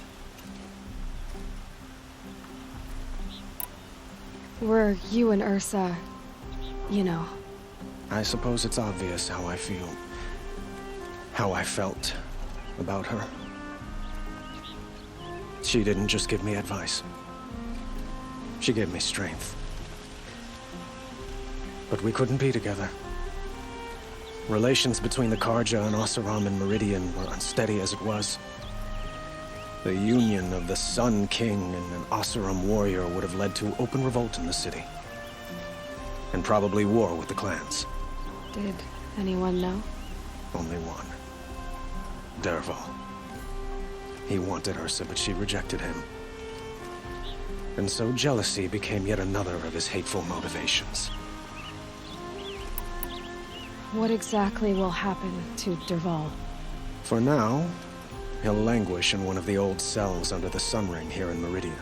[SPEAKER 10] Were you and Ursa, you know.
[SPEAKER 26] I suppose it's obvious how I feel. How I felt about her. She didn't just give me advice. She gave me strength. But we couldn't be together. Relations between the Carja and Oseram and Meridian were unsteady as it was. The union of the Sun King and an Oseram warrior would have led to open revolt in the city. And probably war with the clans.
[SPEAKER 10] Did anyone know?
[SPEAKER 26] Only one. Dervahl. He wanted Ursa, but she rejected him. And so jealousy became yet another of his hateful motivations.
[SPEAKER 10] What exactly will happen to Dervahl?
[SPEAKER 26] For now, he'll languish in one of the old cells under the Sun Ring here in Meridian.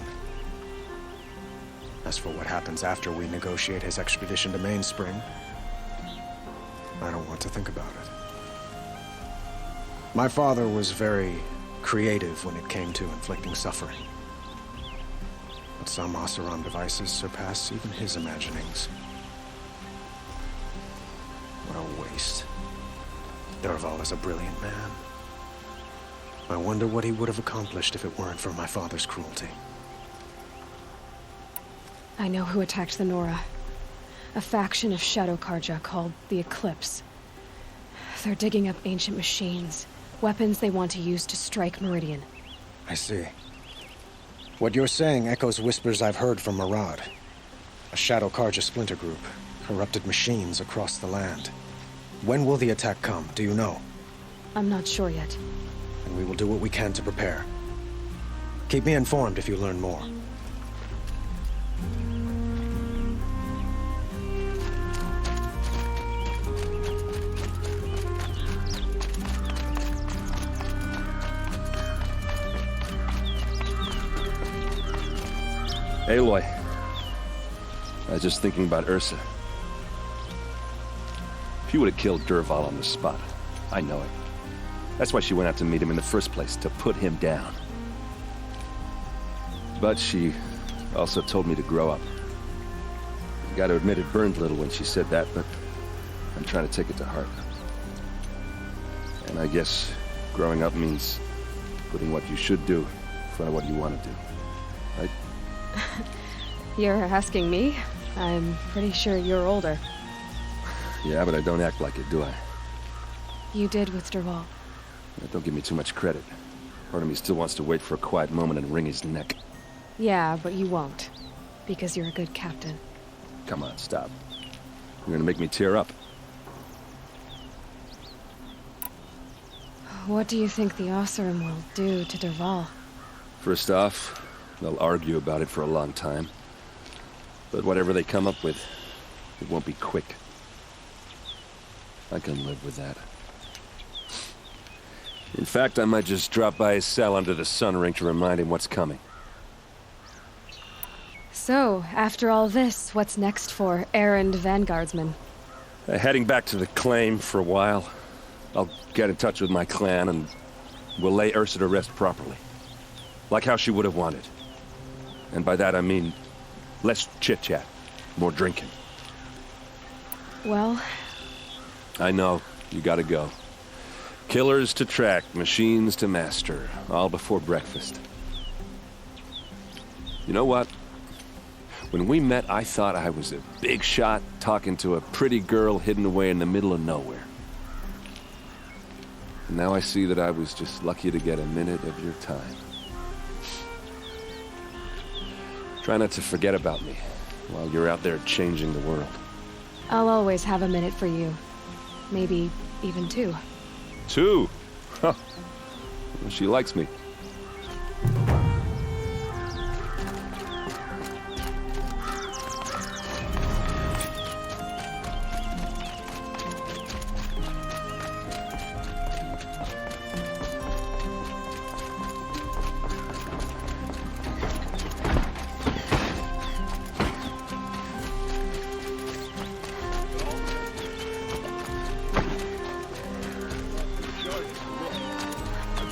[SPEAKER 26] As for what happens after we negotiate his extradition to Mainspring, I don't want to think about it. My father was very creative when it came to inflicting suffering. But some Oseram devices surpass even his imaginings. What a waste. Dervahl is a brilliant man. I wonder what he would have accomplished if it weren't for my father's cruelty.
[SPEAKER 10] I know who attacked the Nora. A faction of Shadow Karja called the Eclipse. They're digging up ancient machines, weapons they want to use to strike Meridian.
[SPEAKER 26] I see. What you're saying echoes whispers I've heard from Marad. A Shadow Karja splinter group, corrupted machines across the land. When will the attack come, do you know?
[SPEAKER 10] I'm not sure yet.
[SPEAKER 26] And we will do what we can to prepare. Keep me informed if you learn more.
[SPEAKER 22] Aloy. I was just thinking about Ursa. She would have killed Dervahl on the spot. I know it. That's why she went out to meet him in the first place, to put him down. But she also told me to grow up. I gotta admit it burned a little when she said that, but I'm trying to take it to heart. And I guess growing up means putting what you should do in front of what you want to do. Right?
[SPEAKER 10] You're asking me? I'm pretty sure you're older.
[SPEAKER 22] Yeah, but I don't act like it, do I?
[SPEAKER 10] You did with Dervahl.
[SPEAKER 22] Don't give me too much credit. Part of me still wants to wait for a quiet moment and wring his neck.
[SPEAKER 10] Yeah, but you won't. Because you're a good captain.
[SPEAKER 22] Come on, stop. You're gonna make me tear up.
[SPEAKER 10] What do you think the Oseram will do to Dervahl?
[SPEAKER 22] First off, they'll argue about it for a long time. But whatever they come up with, it won't be quick. I can live with that. In fact, I might just drop by his cell under the Sun Ring to remind him what's coming.
[SPEAKER 10] So, after all this, what's next for errand vanguardsman?
[SPEAKER 22] Heading back to the claim for a while. I'll get in touch with my clan and we'll lay Ursa to rest properly. Like how she would have wanted. And by that I mean less chit-chat, more drinking.
[SPEAKER 10] Well...
[SPEAKER 22] I know, you gotta go. Killers to track, machines to master, all before breakfast. You know what? When we met, I thought I was a big shot talking to a pretty girl hidden away in the middle of nowhere. And now I see that I was just lucky to get a minute of your time. Try not to forget about me while you're out there changing the world.
[SPEAKER 10] I'll always have a minute for you. Maybe even two.
[SPEAKER 22] Two? Huh. Well, she likes me.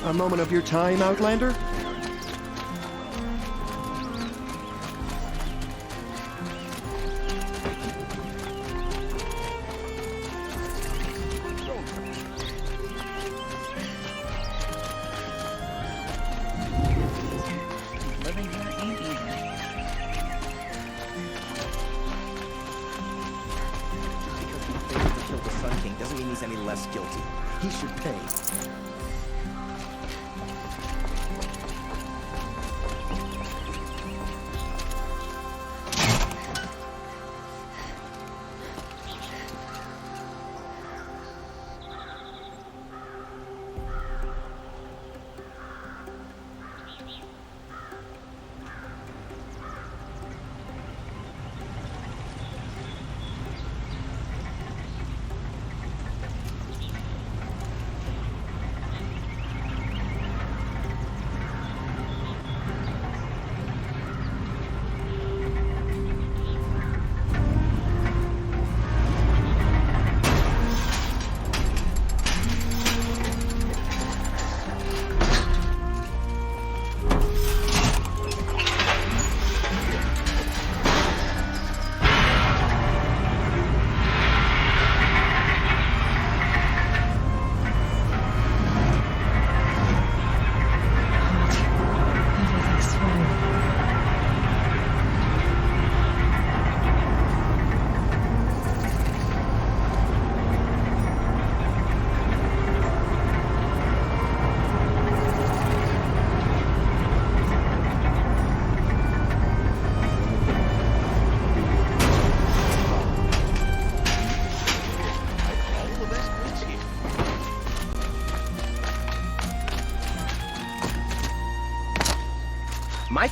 [SPEAKER 3] A moment of your time, Outlander?
[SPEAKER 2] Living here ain't easy. Because he failed to kill the Sun King doesn't mean he's any less guilty. He should pay.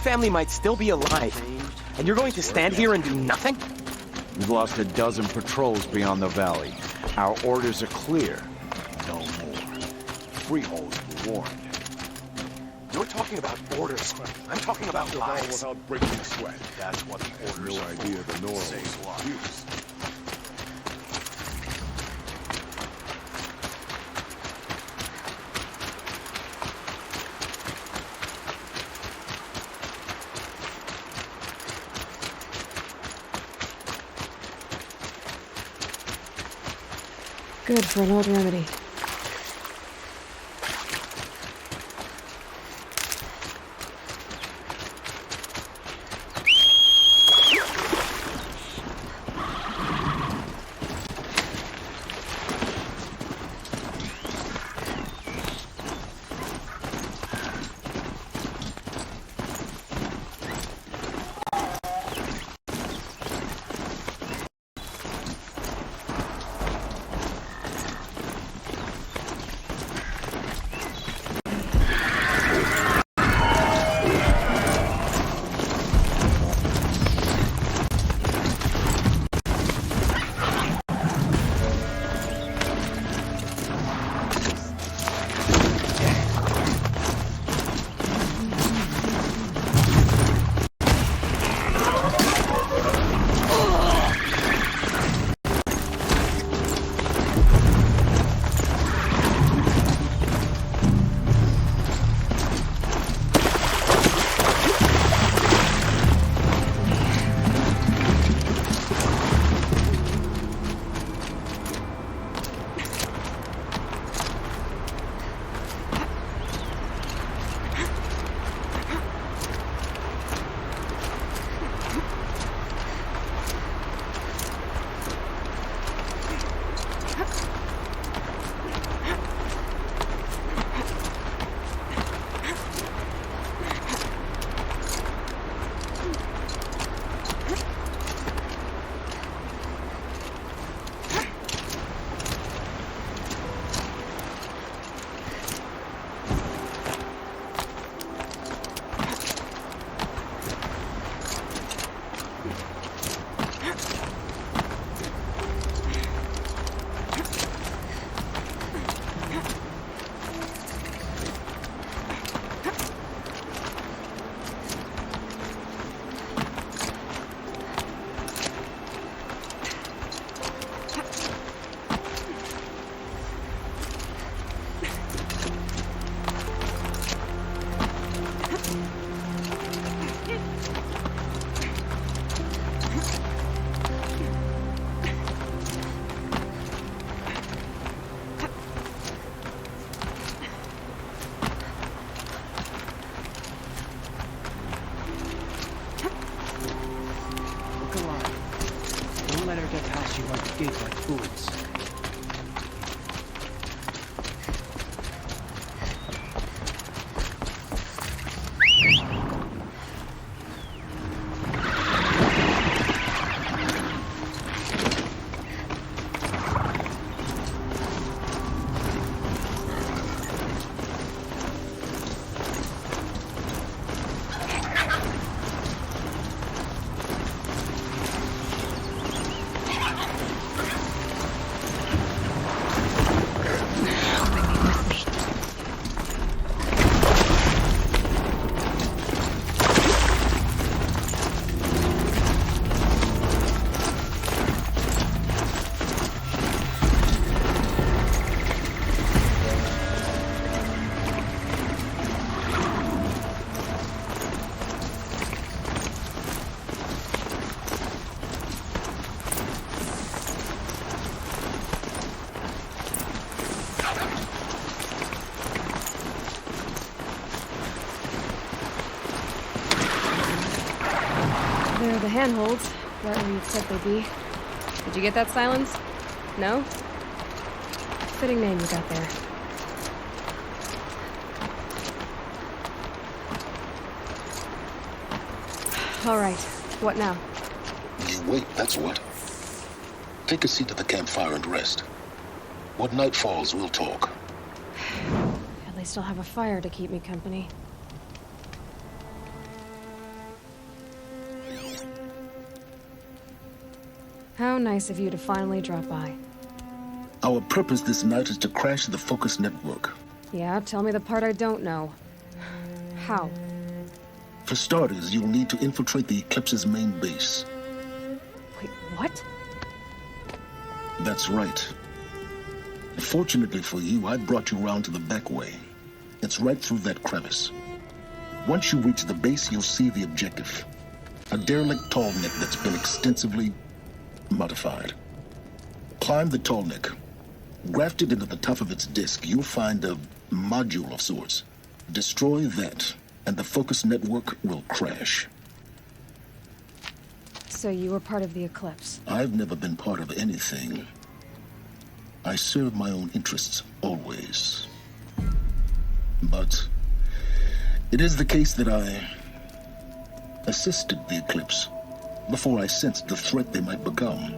[SPEAKER 14] family might still be alive, and you're going to stand here and do nothing?
[SPEAKER 11] We've lost a dozen patrols beyond the valley. Our orders are clear. No more. Freeholds were warned.
[SPEAKER 14] You're talking about orders. I'm talking about lives.
[SPEAKER 9] Without breaking sweat.
[SPEAKER 11] That's what the orders
[SPEAKER 9] No
[SPEAKER 11] are
[SPEAKER 9] idea
[SPEAKER 11] for.
[SPEAKER 9] the Norals
[SPEAKER 11] Save lives.
[SPEAKER 9] use.
[SPEAKER 10] Good for an old remedy.
[SPEAKER 2] escape like fools.
[SPEAKER 10] They're the handholds, right where you'd said they'd be. Did you get that, Silence? No? Fitting name you got there. All right, what now?
[SPEAKER 15] You wait, that's what. Take a seat at the campfire and rest. When night falls, we'll talk.
[SPEAKER 10] At least I'll have a fire to keep me company. How nice of you to finally drop by.
[SPEAKER 15] Our purpose this night is to crash the Focus network.
[SPEAKER 10] Yeah, tell me the part I don't know. How?
[SPEAKER 15] For starters, you'll need to infiltrate the Eclipse's main base.
[SPEAKER 10] Wait, what?
[SPEAKER 15] That's right. Fortunately for you, I brought you round to the back way. It's right through that crevice. Once you reach the base, you'll see the objective. A derelict tallneck that's been extensively modified. Climb the tallneck. Grafted into the top of its disk, you'll find a module of sorts. Destroy that, and the Focus network will crash.
[SPEAKER 10] So you were part of the Eclipse?
[SPEAKER 15] I've never been part of anything. I serve my own interests, always. But it is the case that I assisted the Eclipse before I sensed the threat they might become.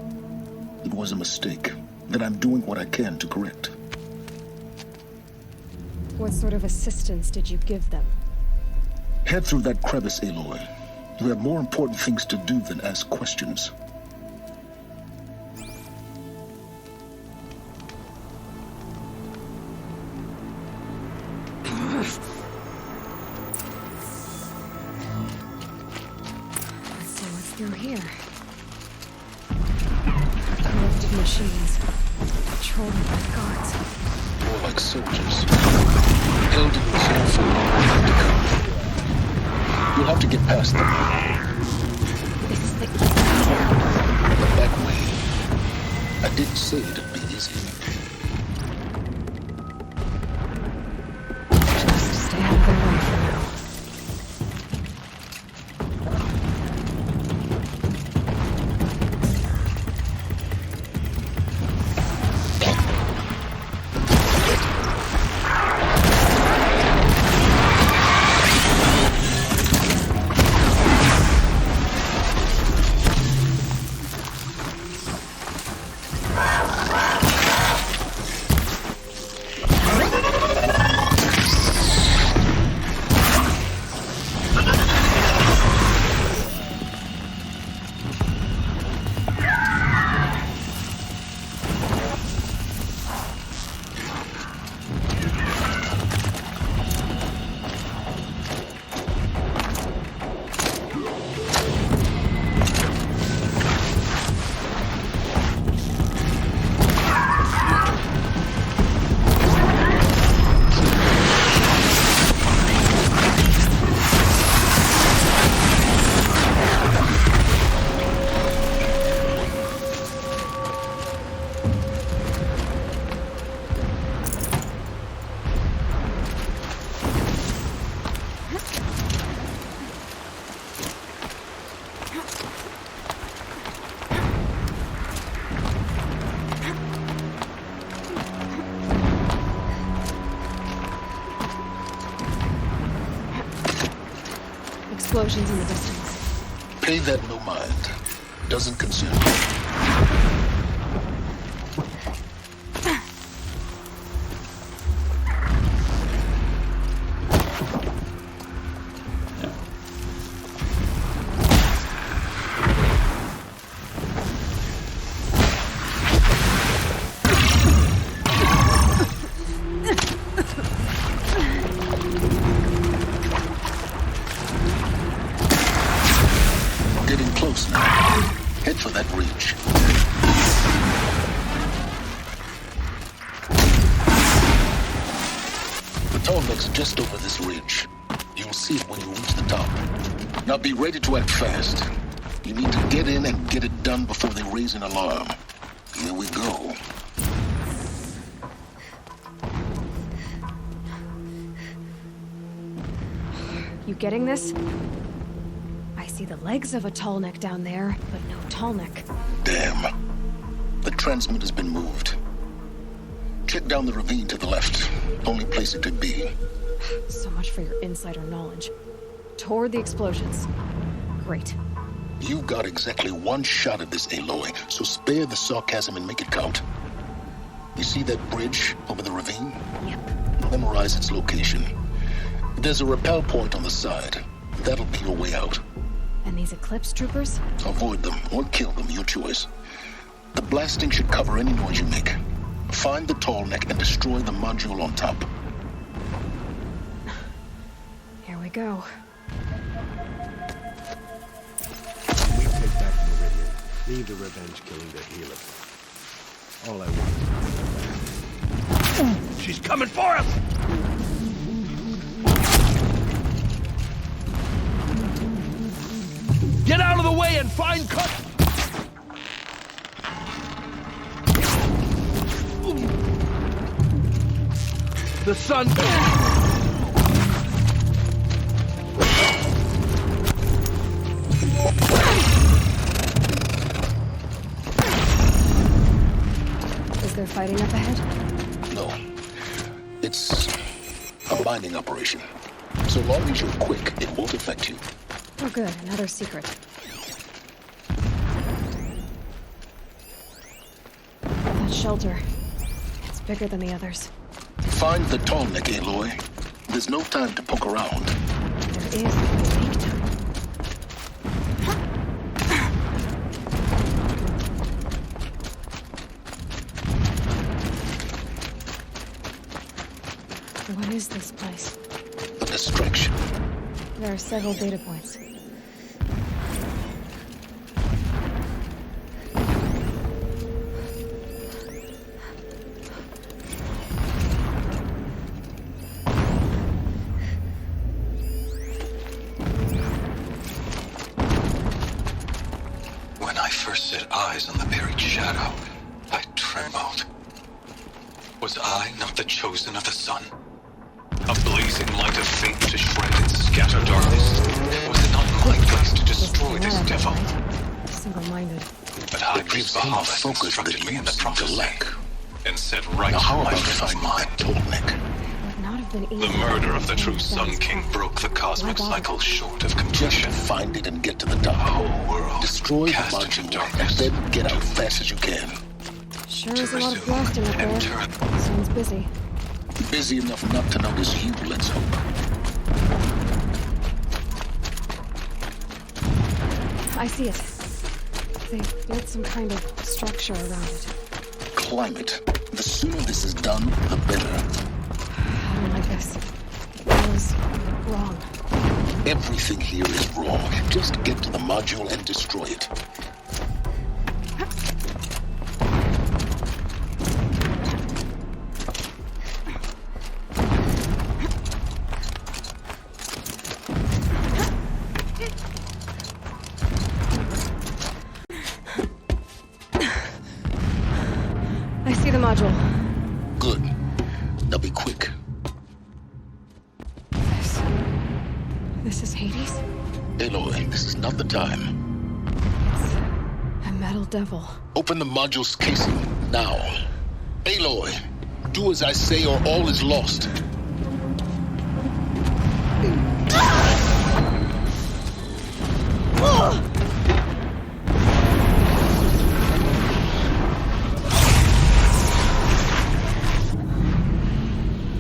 [SPEAKER 15] It was a mistake that I'm doing what I can to correct.
[SPEAKER 10] What sort of assistance did you give them?
[SPEAKER 15] Head through that crevice, Aloy. You have more important things to do than ask questions.
[SPEAKER 10] Let's see what's through here. Corrupted machines. Patrolled by guards.
[SPEAKER 15] More like soldiers. Held in reserve for to come. You'll have to get past them.
[SPEAKER 10] This is the
[SPEAKER 15] back way. I didn't say it'd be easy.
[SPEAKER 10] Just stay out of their way for now. Explosions in the distance.
[SPEAKER 15] Pay that no mind. Doesn't concern me. Just over this ridge. You'll see it when you reach the top. Now be ready to act fast. You need to get in and get it done before they raise an alarm. Here we go.
[SPEAKER 10] You getting this? I see the legs of a tallneck down there, but no tallneck.
[SPEAKER 15] Damn. The transmitter's been moved. Check down the ravine to the left. Only place it could be.
[SPEAKER 10] So much for your insider knowledge. Toward the explosions. Great.
[SPEAKER 15] You got exactly one shot at this, Aloy, so spare the sarcasm and make it count. You see that bridge over the ravine?
[SPEAKER 10] Yep.
[SPEAKER 15] Memorize its location. There's a rappel point on the side. That'll be your way out.
[SPEAKER 10] And these Eclipse troopers?
[SPEAKER 15] Avoid them or kill them, your choice. The blasting should cover any noise you make. Find the tall neck and destroy the module on top.
[SPEAKER 10] Here we go.
[SPEAKER 3] We take back Meridian. Leave the revenge killing to Hela. All I want is
[SPEAKER 22] She's coming for us! Get out of the way and find cover! The sun...
[SPEAKER 10] Is there fighting up ahead?
[SPEAKER 15] No. It's a mining operation. So long as you're quick, it won't affect you.
[SPEAKER 10] Oh good, another secret. That shelter. It's bigger than the others.
[SPEAKER 15] Find the tall neck, Aloy. There's no time to poke around.
[SPEAKER 10] There is no take time. What is this place?
[SPEAKER 15] A distraction.
[SPEAKER 10] There are several data points.
[SPEAKER 25] When I first set eyes on the buried shadow, I trembled. Was I not the chosen of the sun? A blazing light of fate to shred and scatter darkness? Was it not my place to destroy this devil?
[SPEAKER 10] Single-minded.
[SPEAKER 25] But High Priest Bahamut instructed me in the prophecy, and set right
[SPEAKER 15] Now how
[SPEAKER 25] my
[SPEAKER 15] about
[SPEAKER 25] frame of
[SPEAKER 15] finding
[SPEAKER 25] mind.
[SPEAKER 15] that tall neck?
[SPEAKER 10] Would not have been easy.
[SPEAKER 25] The murder of the true Sun King broke the cosmic cycle short of completion.
[SPEAKER 15] Just find it and get to the top.
[SPEAKER 25] Whole world
[SPEAKER 15] Destroy the
[SPEAKER 25] cast into
[SPEAKER 15] module and
[SPEAKER 25] darkness.
[SPEAKER 15] then get out fast as you can.
[SPEAKER 10] Sure is a lot of blasting up there. Sounds busy.
[SPEAKER 15] Busy enough not to notice you, let's hope.
[SPEAKER 10] I see it. They've built some kind of structure around it.
[SPEAKER 15] Climb it. The sooner this is done, the better.
[SPEAKER 10] I don't like this. It feels wrong.
[SPEAKER 15] Everything here is wrong. Just get to the module and destroy it.
[SPEAKER 10] I see the module.
[SPEAKER 15] Good. Now be quick.
[SPEAKER 10] This is Hades?
[SPEAKER 15] Aloy, this is not the time.
[SPEAKER 10] A metal devil.
[SPEAKER 15] Open the module's casing, now. Aloy, do as I say or all is lost.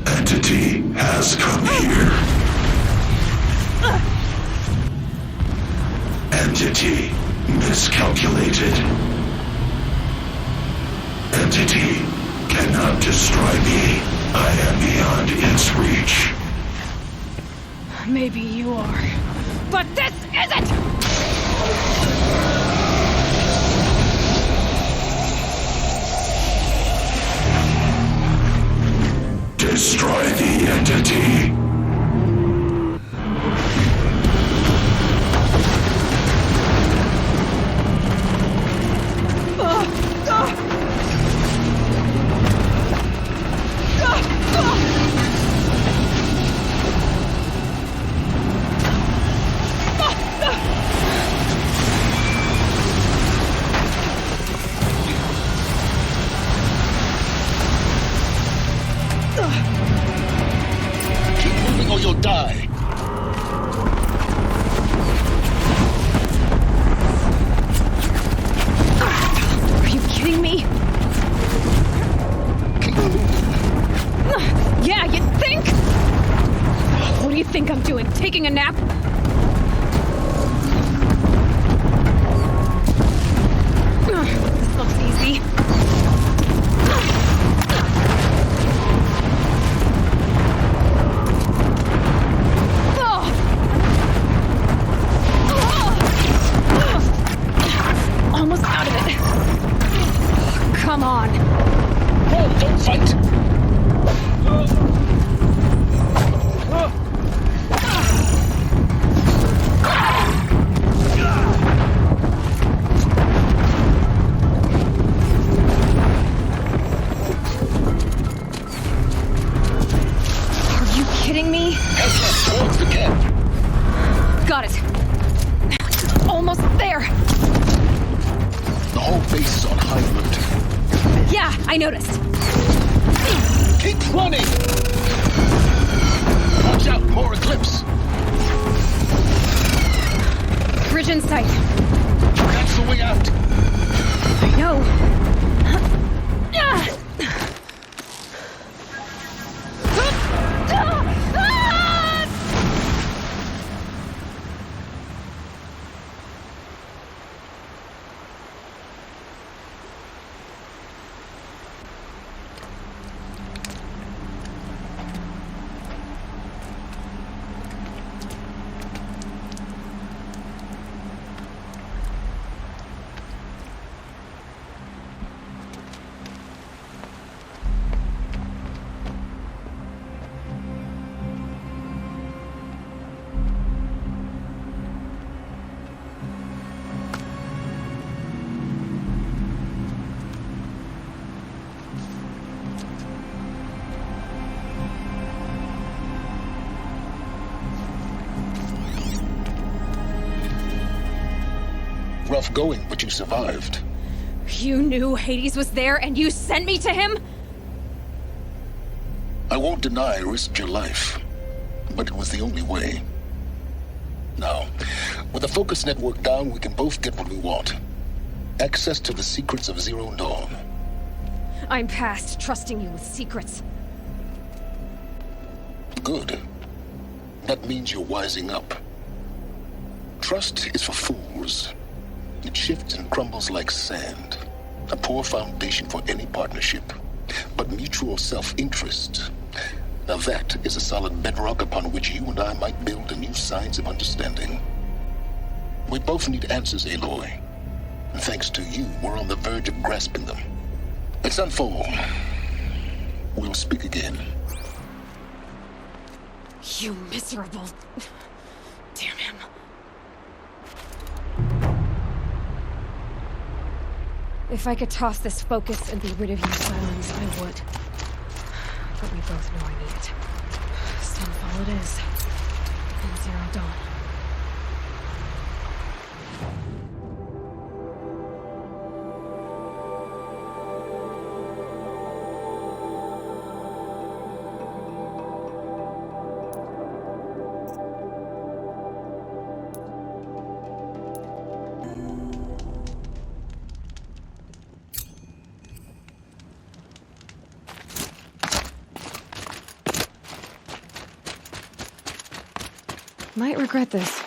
[SPEAKER 6] Entity has come here. Entity miscalculated. Entity cannot destroy me. I am beyond its reach.
[SPEAKER 10] Maybe you are. But this isn't!
[SPEAKER 6] Destroy the entity.
[SPEAKER 10] I noticed.
[SPEAKER 15] Keep running! Watch out, more Eclipse!
[SPEAKER 10] Bridge in sight.
[SPEAKER 15] That's the way out.
[SPEAKER 10] I know.
[SPEAKER 15] Rough going, but you survived.
[SPEAKER 10] You knew Hades was there and you sent me to him?
[SPEAKER 15] I won't deny I risked your life, but it was the only way. Now, with the focus network down, we can both get what we want. Access to the secrets of Zero Dawn.
[SPEAKER 10] I'm past trusting you with secrets.
[SPEAKER 15] Good. That means you're wising up. Trust is for fools. It shifts and crumbles like sand. A poor foundation for any partnership. But mutual self-interest, now that is a solid bedrock upon which you and I might build a new science of understanding. We both need answers, Aloy. And thanks to you, we're on the verge of grasping them. At Sunfall, we'll speak again.
[SPEAKER 10] You miserable... Damn him. If I could toss this focus and be rid of you, Silence, I would. But we both know I need it. Sunfall it is. And Zero Dawn. Might regret this.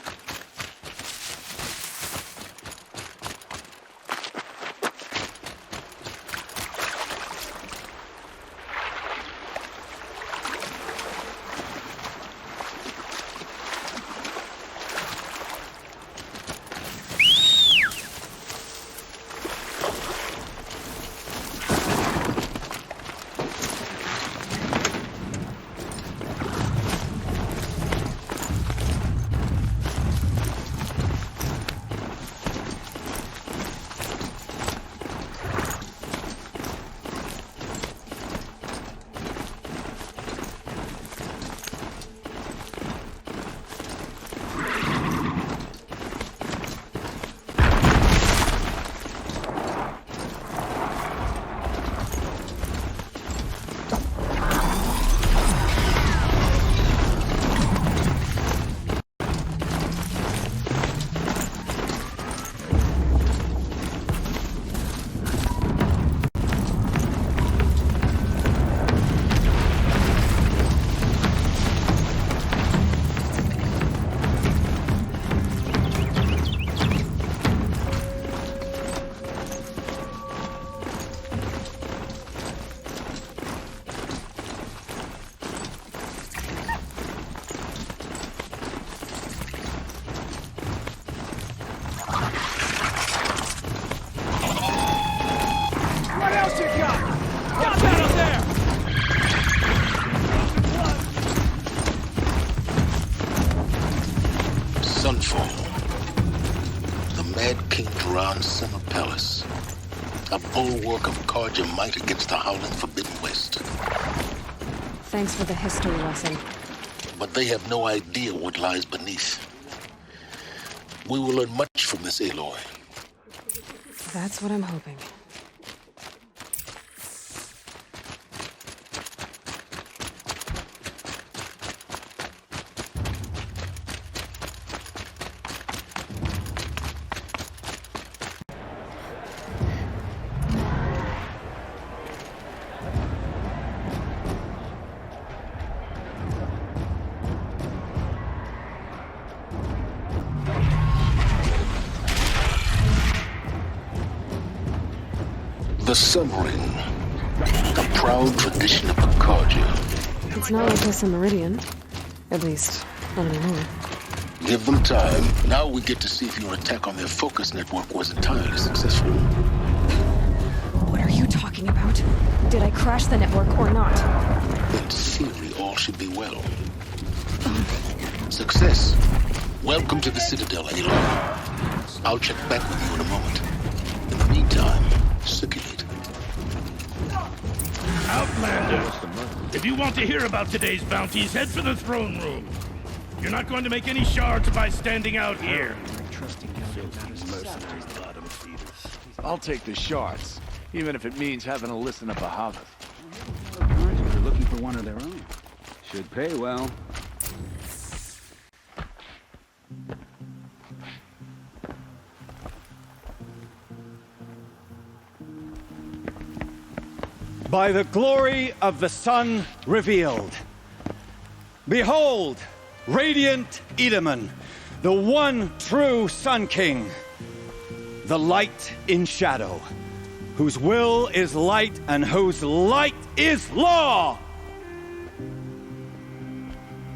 [SPEAKER 15] Bulwark of Carja might against the howling Forbidden West.
[SPEAKER 10] Thanks for the history lesson.
[SPEAKER 15] But they have no idea what lies beneath. We will learn much from this, Aloy.
[SPEAKER 10] That's what I'm hoping.
[SPEAKER 15] The Sun Ring. A proud tradition of Picardia.
[SPEAKER 10] It's not like Tessa Meridian. At least, not anymore.
[SPEAKER 15] Give them time. Now we get to see if your attack on their focus network was entirely successful.
[SPEAKER 10] What are you talking about? Did I crash the network or not?
[SPEAKER 15] In theory, all should be well. Success. Welcome to the Citadel, Aloy. I'll check back with you in a moment. In the meantime, circulate.
[SPEAKER 16] Outlander! If you want to hear about today's bounties, head for the throne room. You're not going to make any shards by standing out here.
[SPEAKER 11] I'll take the shards, even if it means having to listen to Bahamut.
[SPEAKER 2] They're looking for one of their own. Should pay well.
[SPEAKER 17] By the glory of the sun revealed. Behold, radiant Edaman, the one true Sun King. The light in shadow, whose will is light and whose light is law!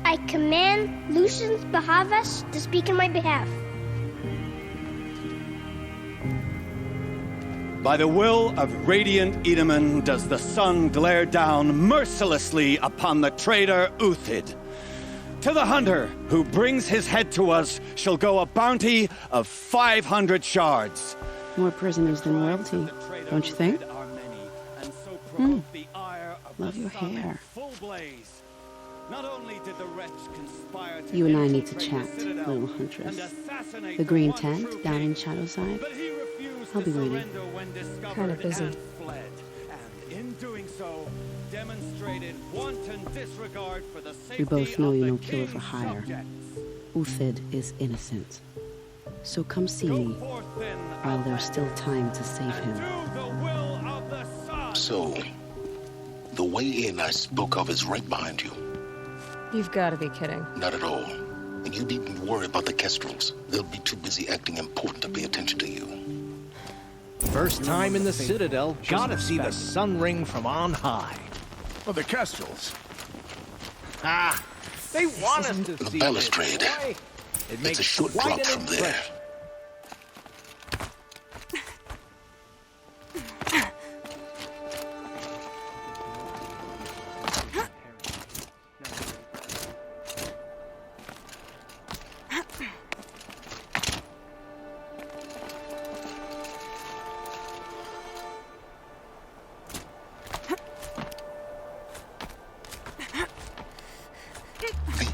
[SPEAKER 7] I command Lucius Bahavas to speak in my behalf.
[SPEAKER 17] By the will of radiant Edaman does the sun glare down mercilessly upon the traitor Uthid. To the hunter who brings his head to us shall go a bounty of 500 shards.
[SPEAKER 12] More prisoners than royalty, don't you think? Love your hair. You and I need to chat, little huntress. The green tent down in Shadowside. I'll be waiting.
[SPEAKER 10] Kind of busy.
[SPEAKER 12] We both know you're no killer for hire. Uthid is innocent. So come see me while there's still time to save him.
[SPEAKER 15] So, the way in I spoke of is right behind you.
[SPEAKER 10] You've got to be kidding.
[SPEAKER 15] Not at all. And you needn't worry about the Kestrels. They'll be too busy acting important to pay attention to you.
[SPEAKER 8] First time in the Citadel, gotta see the Sun Ring from on high.
[SPEAKER 9] Oh, the Kestrels.
[SPEAKER 8] Ah, they want us to
[SPEAKER 15] The
[SPEAKER 8] see
[SPEAKER 15] balustrade.
[SPEAKER 8] this,
[SPEAKER 15] It's a short drop from there.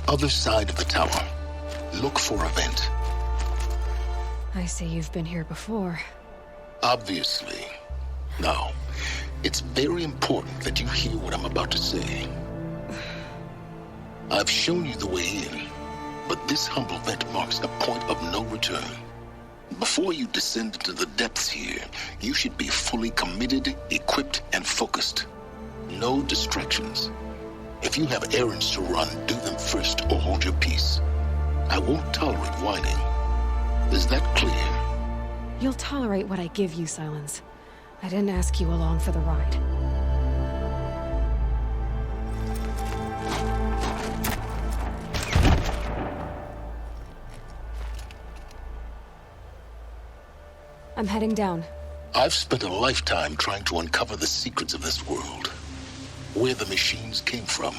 [SPEAKER 15] Other side of the tower. Look for a vent.
[SPEAKER 10] I see you've been here before.
[SPEAKER 15] Obviously. Now, it's very important that you hear what I'm about to say. I've shown you the way in, but this humble vent marks a point of no return. Before you descend into the depths here, you should be fully committed, equipped, and focused. No distractions. If you have errands to run, do them first or hold your peace. I won't tolerate whining. Is that clear?
[SPEAKER 10] You'll tolerate what I give you, Silence. I didn't ask you along for the ride. I'm heading down.
[SPEAKER 15] I've spent a lifetime trying to uncover the secrets of this world. Where the machines came from.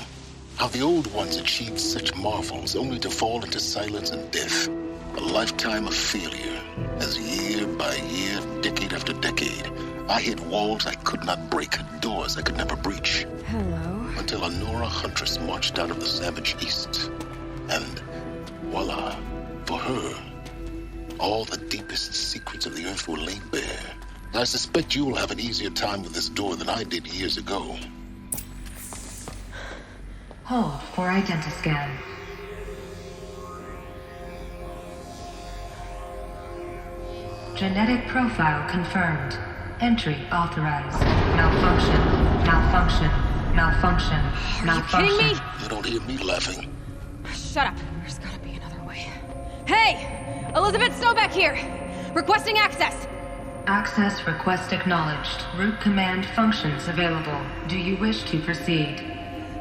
[SPEAKER 15] How the old ones achieved such marvels only to fall into silence and death. A lifetime of failure, as year by year, decade after decade, I hit walls I could not break, doors I could never breach.
[SPEAKER 10] Hello.
[SPEAKER 15] Until a Nora huntress marched out of the savage east. And voila, for her, all the deepest secrets of the earth were laid bare. I suspect you'll have an easier time with this door than I did years ago.
[SPEAKER 13] Hold for identiscan. Genetic profile confirmed. Entry authorized. Malfunction. Malfunction. Malfunction. Malfunction.
[SPEAKER 10] Kidding me?
[SPEAKER 15] You don't hear me laughing.
[SPEAKER 10] Shut up. There's gotta be another way. Hey! Elizabeth Sobeck here! Requesting access!
[SPEAKER 13] Access request acknowledged. Root command functions available. Do you wish to proceed?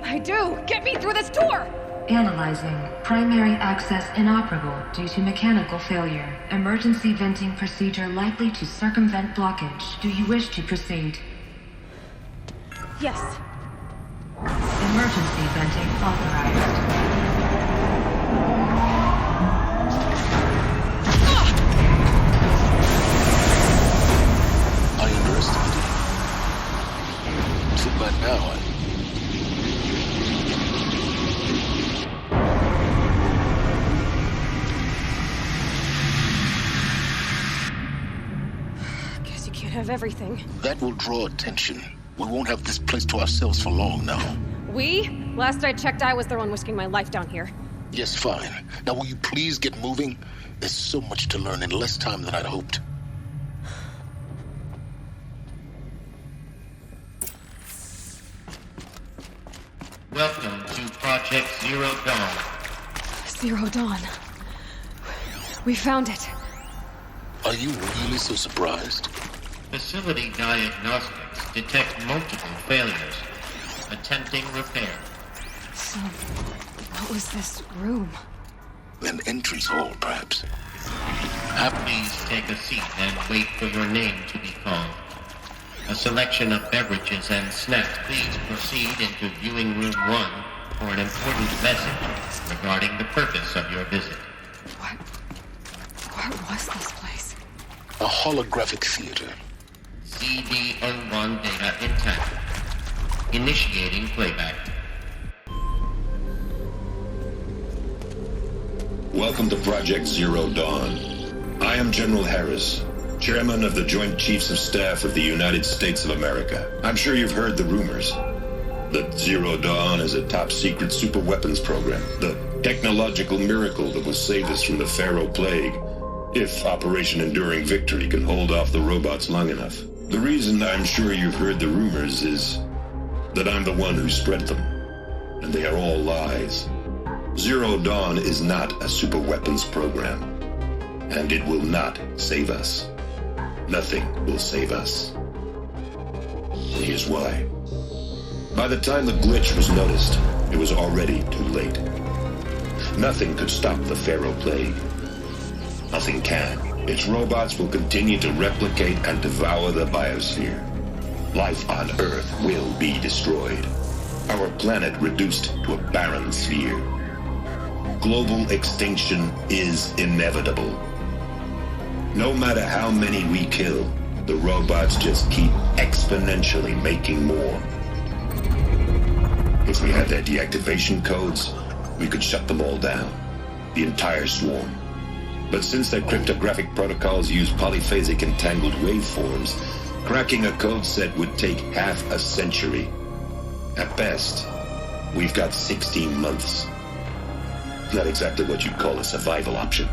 [SPEAKER 10] I do! Get me through this door!
[SPEAKER 13] Analyzing. Primary access inoperable due to mechanical failure. Emergency venting procedure likely to circumvent blockage. Do you wish to proceed?
[SPEAKER 10] Yes.
[SPEAKER 13] Emergency venting authorized.
[SPEAKER 25] I underestimated you. Too bad now,
[SPEAKER 10] Guess you can't have everything.
[SPEAKER 25] That will draw attention. We won't have this place to ourselves for long now.
[SPEAKER 10] We? Last I checked, I was the one risking my life down here.
[SPEAKER 25] Yes, fine. Now will you please get moving? There's so much to learn in less time than I'd hoped.
[SPEAKER 1] Welcome to Project Zero Dawn.
[SPEAKER 10] Zero Dawn. We found it.
[SPEAKER 25] Are you really so surprised?
[SPEAKER 1] Facility diagnostics detect multiple failures. Attempting repair.
[SPEAKER 10] So, what was this room?
[SPEAKER 25] An entrance hall, perhaps.
[SPEAKER 1] Please take a seat and wait for your name to be called. A selection of beverages and snacks. Please proceed into viewing room 1 for an important message regarding the purpose of your visit.
[SPEAKER 10] What was this place?
[SPEAKER 25] A holographic theater.
[SPEAKER 1] CD01 data intact. Initiating playback.
[SPEAKER 6] Welcome to Project Zero Dawn. I am General Harris, Chairman of the Joint Chiefs of Staff of the United States of America. I'm sure you've heard the rumors that Zero Dawn is a top-secret superweapons program, the technological miracle that will save us from the Pharaoh Plague, if Operation Enduring Victory can hold off the robots long enough. The reason I'm sure you've heard the rumors is that I'm the one who spread them, and they are all lies. Zero Dawn is not a superweapons program, and it will not save us. Nothing will save us. And here's why. By the time the glitch was noticed, it was already too late. Nothing could stop the Pharaoh Plague. Nothing can. Its robots will continue to replicate and devour the biosphere. Life on Earth will be destroyed. Our planet reduced to a barren sphere. Global extinction is inevitable. No matter how many we kill, the robots just keep exponentially making more. If we had their deactivation codes, we could shut them all down. The entire swarm. But since their cryptographic protocols use polyphasic entangled waveforms, cracking a code set would take half a century. At best, we've got 16 months. Not exactly what you'd call a survival option.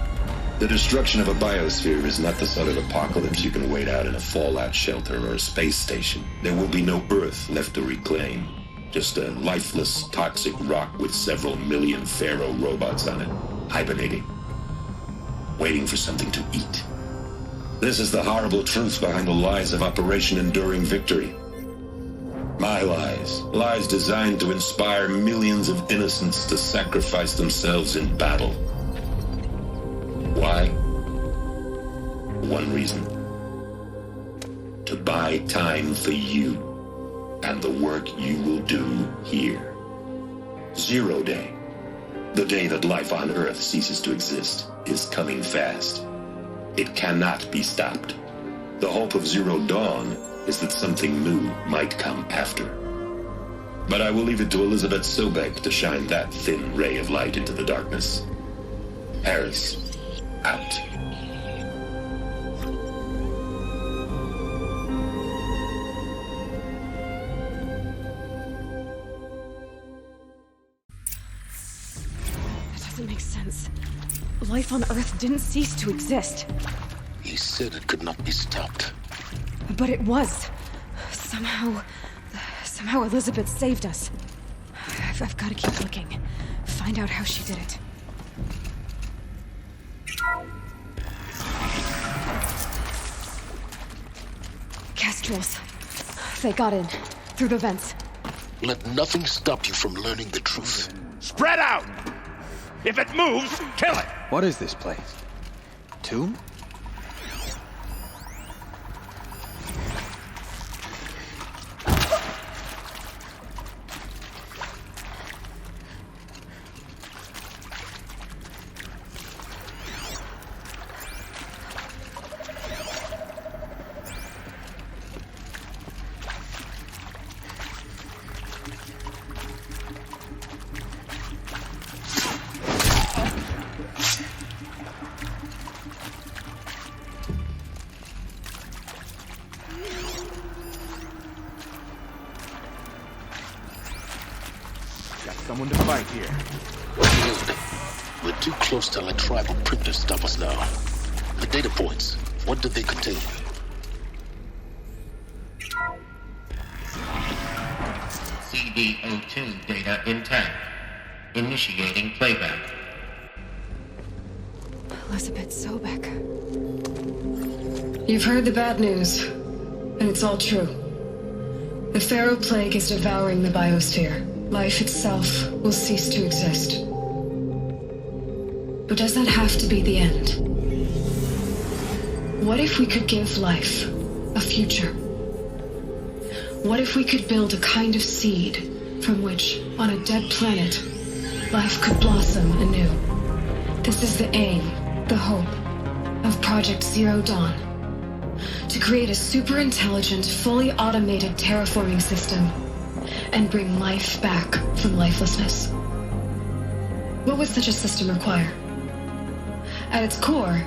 [SPEAKER 6] The destruction of a biosphere is not the sort of apocalypse you can wait out in a fallout shelter or a space station. There will be no Earth left to reclaim. Just a lifeless, toxic rock with several million Pharaoh robots on it, hibernating, waiting for something to eat. This is the horrible truth behind the lies of Operation Enduring Victory. My lies. Lies designed to inspire millions of innocents to sacrifice themselves in battle. Why? One reason. To buy time for you and the work you will do here. Zero Day, the day that life on Earth ceases to exist, is coming fast. It cannot be stopped. The hope of Zero Dawn is that something new might come after. But I will leave it to Elizabeth Sobek to shine that thin ray of light into the darkness. Harris, out.
[SPEAKER 10] That doesn't make sense. Life on Earth didn't cease to exist.
[SPEAKER 25] He said it could not be stopped.
[SPEAKER 10] But it was. Somehow Elizabeth saved us. I've got to keep looking. Find out how she did it. Nostrils. They got in. Through the vents.
[SPEAKER 25] Let nothing stop you from learning the truth.
[SPEAKER 16] Spread out! If it moves, kill it!
[SPEAKER 26] What is this place? Tomb?
[SPEAKER 8] Someone to fight here.
[SPEAKER 25] Good. We're too close to let tribal printers stop us now. The data points, what do they contain?
[SPEAKER 1] CD02 data intact. Initiating playback.
[SPEAKER 10] Elizabeth Sobek. You've heard the bad news, and it's all true. The Pharaoh Plague is devouring the biosphere. Life itself will cease to exist. But does that have to be the end? What if we could give life a future? What if we could build a kind of seed from which, on a dead planet, life could blossom anew? This is the aim, the hope, of Project Zero Dawn. To create a super-intelligent, fully automated terraforming system and bring life back from lifelessness. What would such a system require? At its core,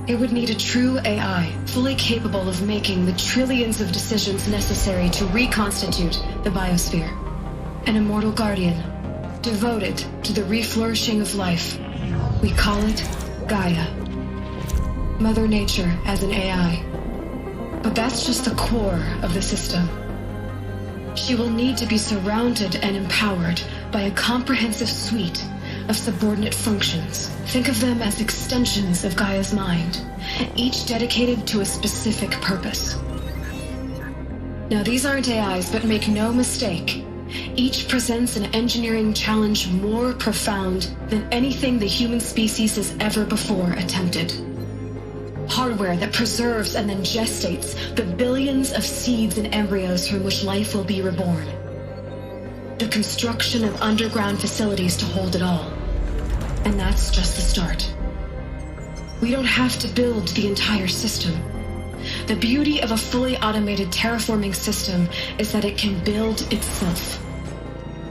[SPEAKER 10] it would need a true AI, fully capable of making the trillions of decisions necessary to reconstitute the biosphere. An immortal guardian, devoted to the reflourishing of life. We call it Gaia. Mother Nature as an AI. But that's just the core of the system. She will need to be surrounded and empowered by a comprehensive suite of subordinate functions. Think of them as extensions of Gaia's mind, each dedicated to a specific purpose. Now, these aren't AIs, but make no mistake, each presents an engineering challenge more profound than anything the human species has ever before attempted. Hardware that preserves and then gestates the billions of seeds and embryos from which life will be reborn. The construction of underground facilities to hold it all. And that's just the start. We don't have to build the entire system. The beauty of a fully automated terraforming system is that it can build itself.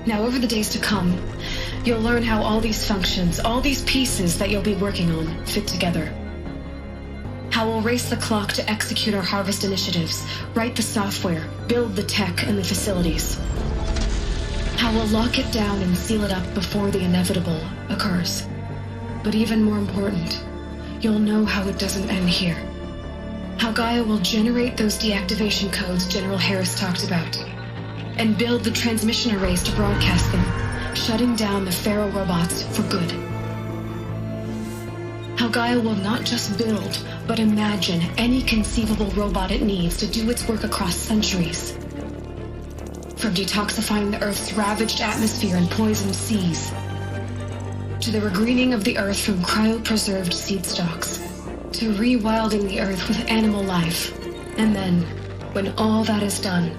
[SPEAKER 10] Now, over the days to come, you'll learn how all these functions, all these pieces that you'll be working on, fit together. How we'll race the clock to execute our harvest initiatives, write the software, build the tech and the facilities. How we'll lock it down and seal it up before the inevitable occurs. But even more important, you'll know how it doesn't end here. How Gaia will generate those deactivation codes General Harris talked about, and build the transmission arrays to broadcast them, shutting down the Pharaoh robots for good. How Gaia will not just build, but imagine any conceivable robot it needs to do its work across centuries. From detoxifying the Earth's ravaged atmosphere and poisoned seas, to the regreening of the Earth from cryopreserved seed stalks, to rewilding the Earth with animal life. And then, when all that is done,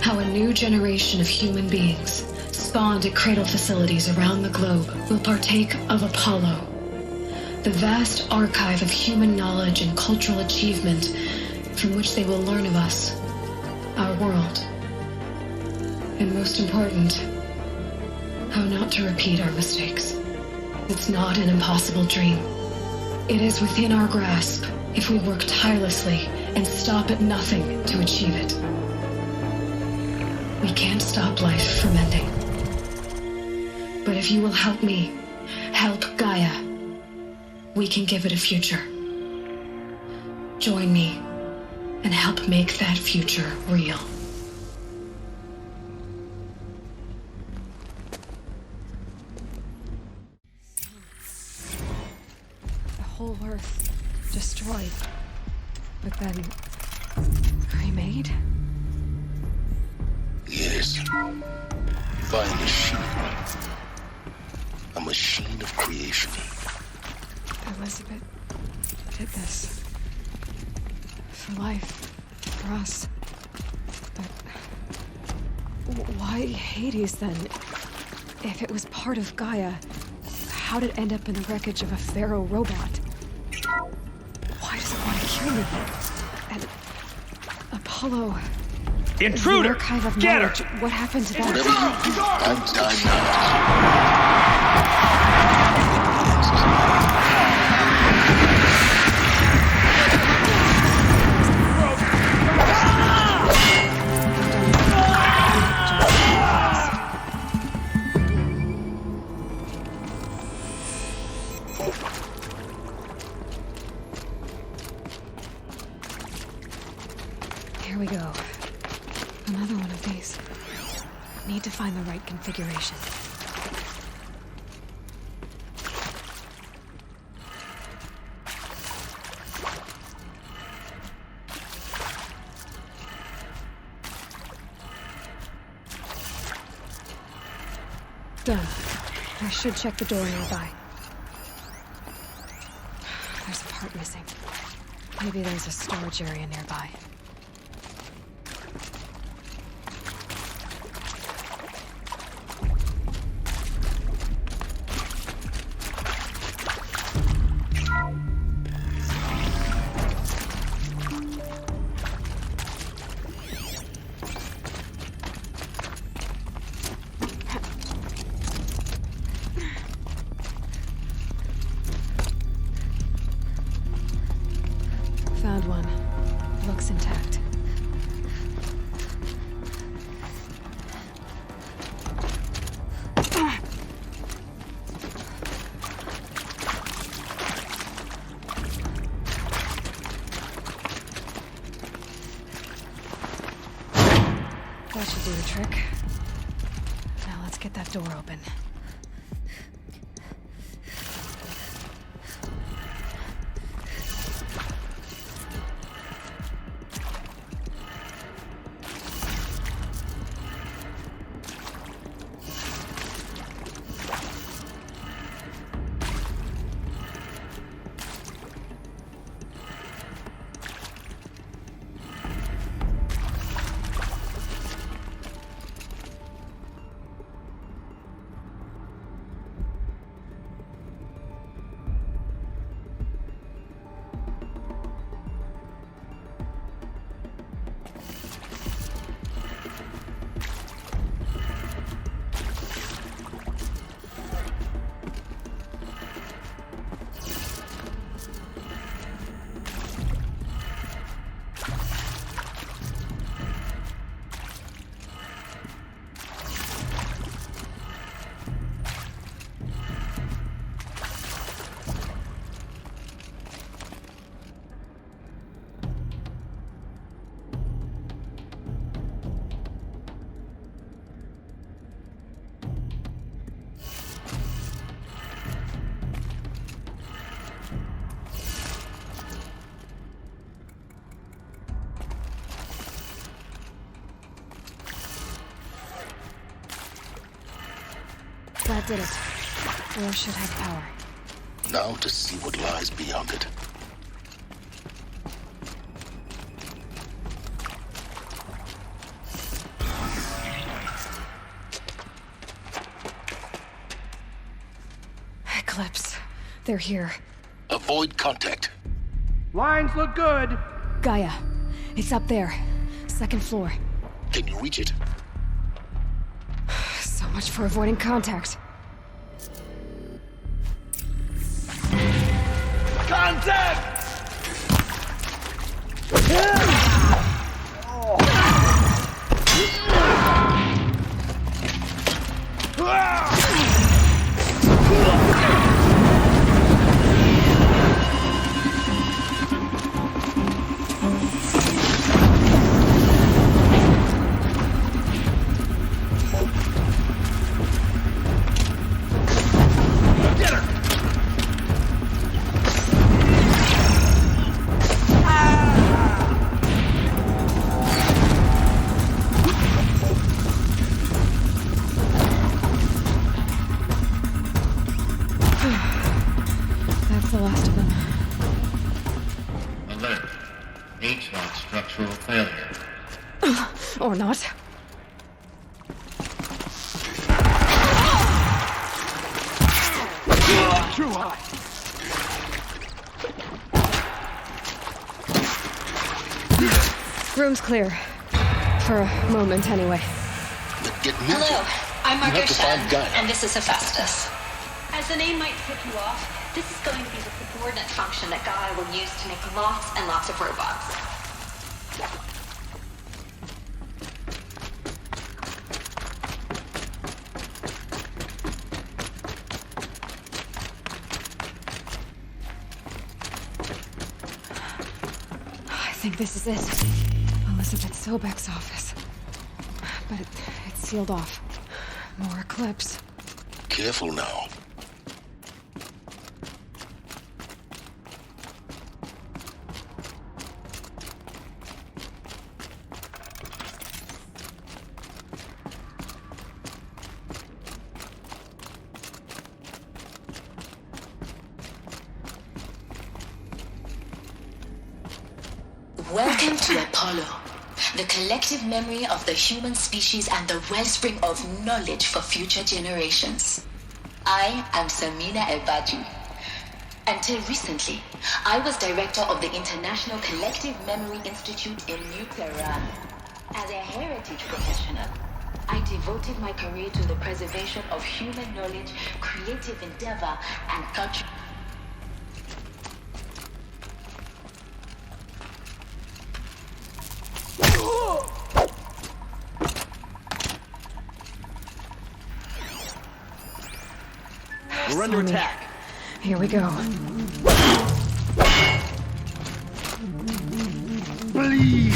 [SPEAKER 10] how a new generation of human beings, spawned at cradle facilities around the globe, will partake of Apollo, the vast archive of human knowledge and cultural achievement from which they will learn of us, our world. And most important, how not to repeat our mistakes. It's not an impossible dream. It is within our grasp if we work tirelessly and stop at nothing to achieve it. We can't stop life from ending. But if you will help me, help Gaia, we can give it a future. Join me and help make that future real. The whole Earth destroyed. But then Remade?
[SPEAKER 15] Yes. By a machine. A machine of creation.
[SPEAKER 10] Elizabeth did this. For life. For us. But why Hades then? If it was part of Gaia, how did it end up in the wreckage of a Pharaoh robot? Why does it want to kill me? And Apollo...
[SPEAKER 16] Intruder!
[SPEAKER 10] The archive of
[SPEAKER 16] Get
[SPEAKER 10] knowledge.
[SPEAKER 16] her!
[SPEAKER 10] What happened to
[SPEAKER 15] Whatever you
[SPEAKER 10] that?
[SPEAKER 15] do, I'm dying now.
[SPEAKER 10] Here we go. Another one of these. Need to find the right configuration. Done. I should check the door nearby. There's a part missing. Maybe there's a storage area nearby. Found one. Looks intact. That should do the trick. Now let's get that door open. That did it. Door should have power.
[SPEAKER 15] Now to see what lies beyond it.
[SPEAKER 10] Eclipse. They're here.
[SPEAKER 15] Avoid contact.
[SPEAKER 8] Lines look good.
[SPEAKER 10] Gaia. It's up there. Second floor.
[SPEAKER 15] Can you reach it?
[SPEAKER 10] So much for avoiding contact.
[SPEAKER 18] Contact!
[SPEAKER 1] H-lock structural failure.
[SPEAKER 10] Or not.
[SPEAKER 14] True high.
[SPEAKER 10] Room's clear. For a moment, anyway.
[SPEAKER 15] Get moving.
[SPEAKER 5] Hello, I'm
[SPEAKER 15] You have
[SPEAKER 5] Margaret
[SPEAKER 15] to find
[SPEAKER 5] Shen,
[SPEAKER 15] Gaia.
[SPEAKER 5] and this is Hephaestus. As the name might tip you off, this is going to be the subordinate function that Gaia will use to make lots and lots of robots.
[SPEAKER 10] I think this is it. Elizabeth Sobek's office. But it's sealed off. More Eclipse.
[SPEAKER 15] Careful now.
[SPEAKER 5] Welcome to Apollo, the collective memory of the human species and the wellspring of knowledge for future generations. I am Samina El-Badji. Until recently, I was director of the International Collective Memory Institute in New Tehran. As a heritage professional, I devoted my career to the preservation of human knowledge, creative endeavor, and culture.
[SPEAKER 8] We're under attack.
[SPEAKER 10] Here we go.
[SPEAKER 8] Please.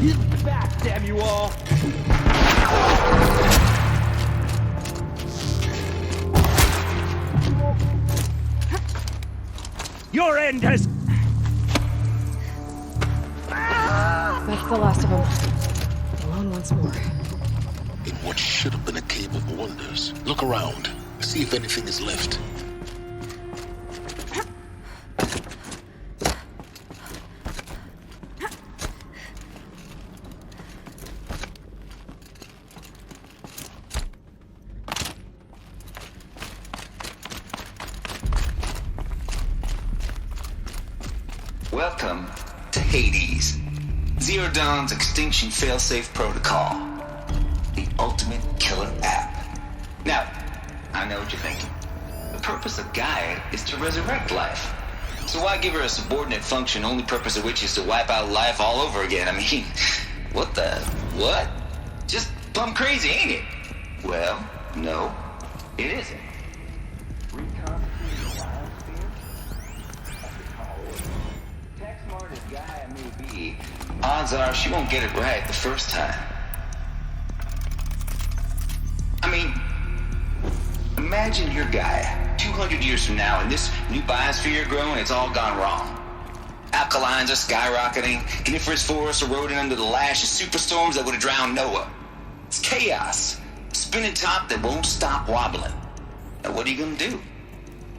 [SPEAKER 8] Get back, damn you all! Your end has...
[SPEAKER 10] That's the last of them. Alone once more.
[SPEAKER 15] In what should have been a cave of wonders. Look around. See if anything is left.
[SPEAKER 19] Welcome to Hades, Zero Dawn's extinction failsafe protocol, the ultimate killer app. Now, I know what you're thinking. The purpose of Gaia is to resurrect life. So why give her a subordinate function, only purpose of which is to wipe out life all over again? I mean, what the... what? Just plumb crazy, ain't it? Well, no, it isn't. Smart as Gaia may be, odds are she won't get it right the first time. I mean, imagine you're Gaia, 200 years from now, and this new biosphere growing, it's all gone wrong. Alkalines are skyrocketing, coniferous forests eroding under the lash of superstorms that would have drowned Noah. It's chaos, a spinning top that won't stop wobbling. Now what are you gonna do?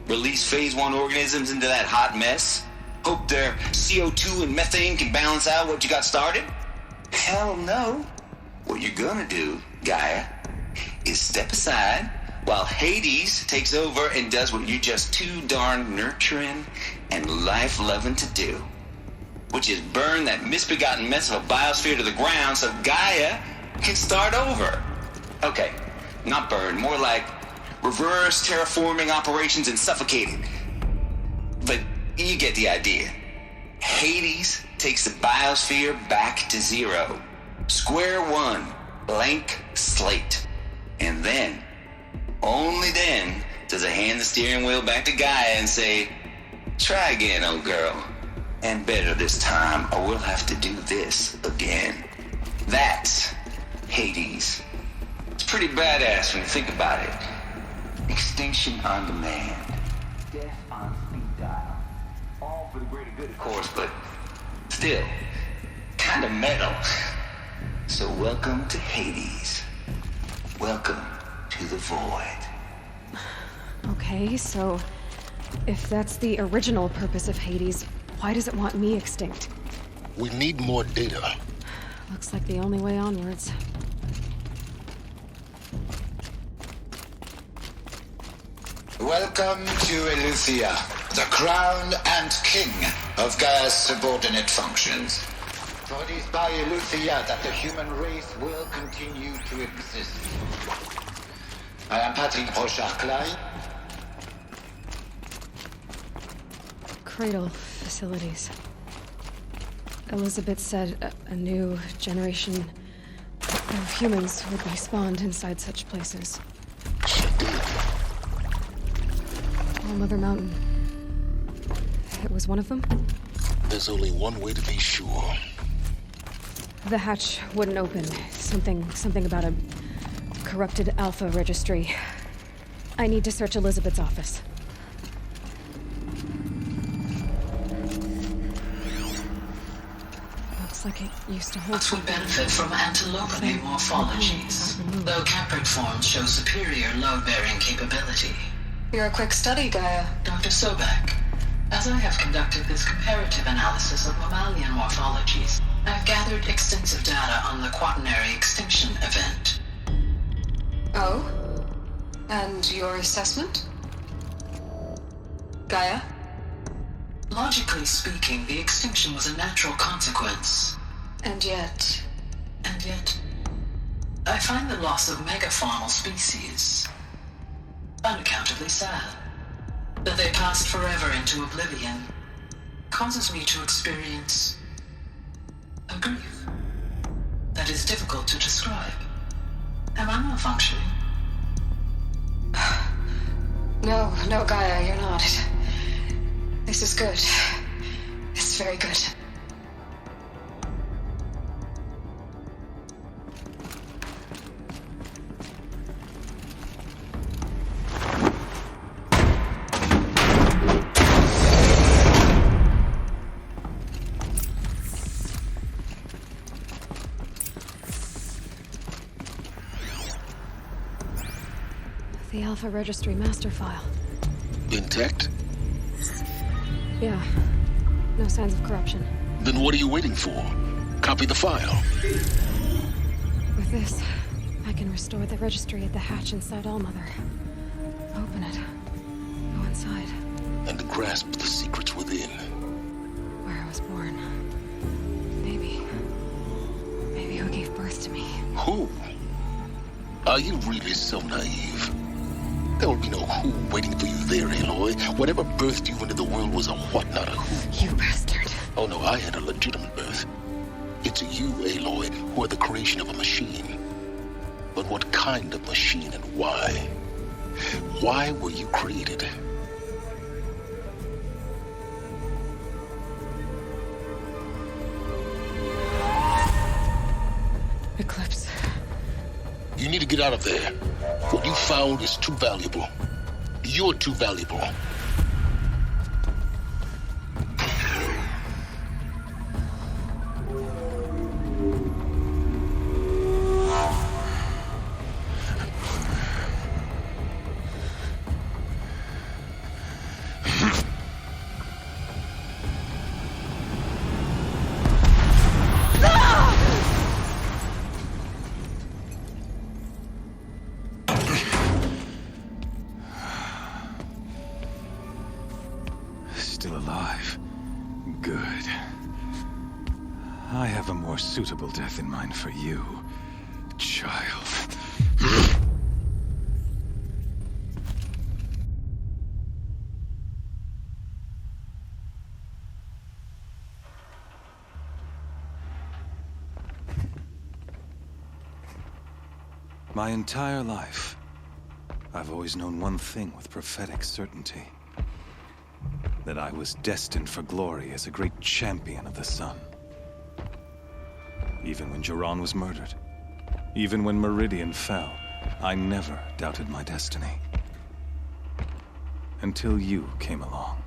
[SPEAKER 19] Release phase 1 organisms into that hot mess? Hope their CO2 and methane can balance out what you got started? Hell no. What you're gonna do, Gaia, is step aside while Hades takes over and does what you're just too darn nurturing and life-loving to do, which is burn that misbegotten mess of a biosphere to the ground so Gaia can start over. Okay, not burn, more like reverse terraforming operations and suffocating. But you get the idea. Hades takes the biosphere back to zero. Square one, blank slate. And then, only then, does it hand the steering wheel back to Gaia and say, try again, old girl. And better this time, or we'll have to do this again. That's Hades. It's pretty badass when you think about it. Extinction on demand. Death on speed dial. All for the greater good, of course, but still, kind of metal. So welcome to Hades. Welcome to the void.
[SPEAKER 10] Okay, so if that's the original purpose of Hades, why does it want me extinct?
[SPEAKER 15] We need more data.
[SPEAKER 10] Looks like the only way onwards.
[SPEAKER 19] Welcome to Eleuthia, the crown and king of Gaia's subordinate functions. For it is by Eleuthia that the human race will continue to exist. I am Patrick Brochard-Klein.
[SPEAKER 10] Cradle facilities. Elizabeth said a new generation of humans would be spawned inside such places. All-Mother Mountain. It was one of them?
[SPEAKER 15] There's only one way to be sure.
[SPEAKER 10] The hatch wouldn't open. Something about a corrupted Alpha registry. I need to search Elizabeth's office. Looks like it used to hold...
[SPEAKER 5] Would benefit from antilopinae morphologies, though caprid forms show superior load-bearing capability. You're a quick study, Gaia. Dr. Sobek, as I have conducted this comparative analysis of mammalian morphologies, I've gathered extensive data on the quaternary extinction event. Oh? And your assessment? Gaia? Logically speaking, the extinction was a natural consequence. And yet, I find the loss of megafaunal species unaccountably sad. That they passed forever into oblivion causes me to experience a grief that is difficult to describe. Am I malfunctioning? No, Gaia, you're not. This is good. This is very good.
[SPEAKER 10] The Alpha Registry master file.
[SPEAKER 15] Intact?
[SPEAKER 10] Yeah. No signs of corruption.
[SPEAKER 15] Then what are you waiting for? Copy the file.
[SPEAKER 10] With this, I can restore the registry at the hatch inside All-Mother. Open it. Go inside.
[SPEAKER 15] And grasp the secrets within.
[SPEAKER 10] Where I was born. Maybe who gave birth to me.
[SPEAKER 15] Who? Are you really so naive? There will be no who waiting for you there, Aloy. Whatever birthed you into the world was a what, not a who.
[SPEAKER 10] You bastard.
[SPEAKER 15] Oh no, I had a legitimate birth. It's you, Aloy, who are the creation of a machine. But what kind of machine and why? Why were you created?
[SPEAKER 10] Eclipse.
[SPEAKER 15] You need to get out of there. What you found is too valuable. You're too valuable.
[SPEAKER 2] Still alive. Good. I have a more suitable death in mind for you, child. My entire life, I've always known one thing with prophetic certainty. That I was destined for glory as a great champion of the sun. Even when Jiran was murdered, even when Meridian fell, I never doubted my destiny. Until you came along.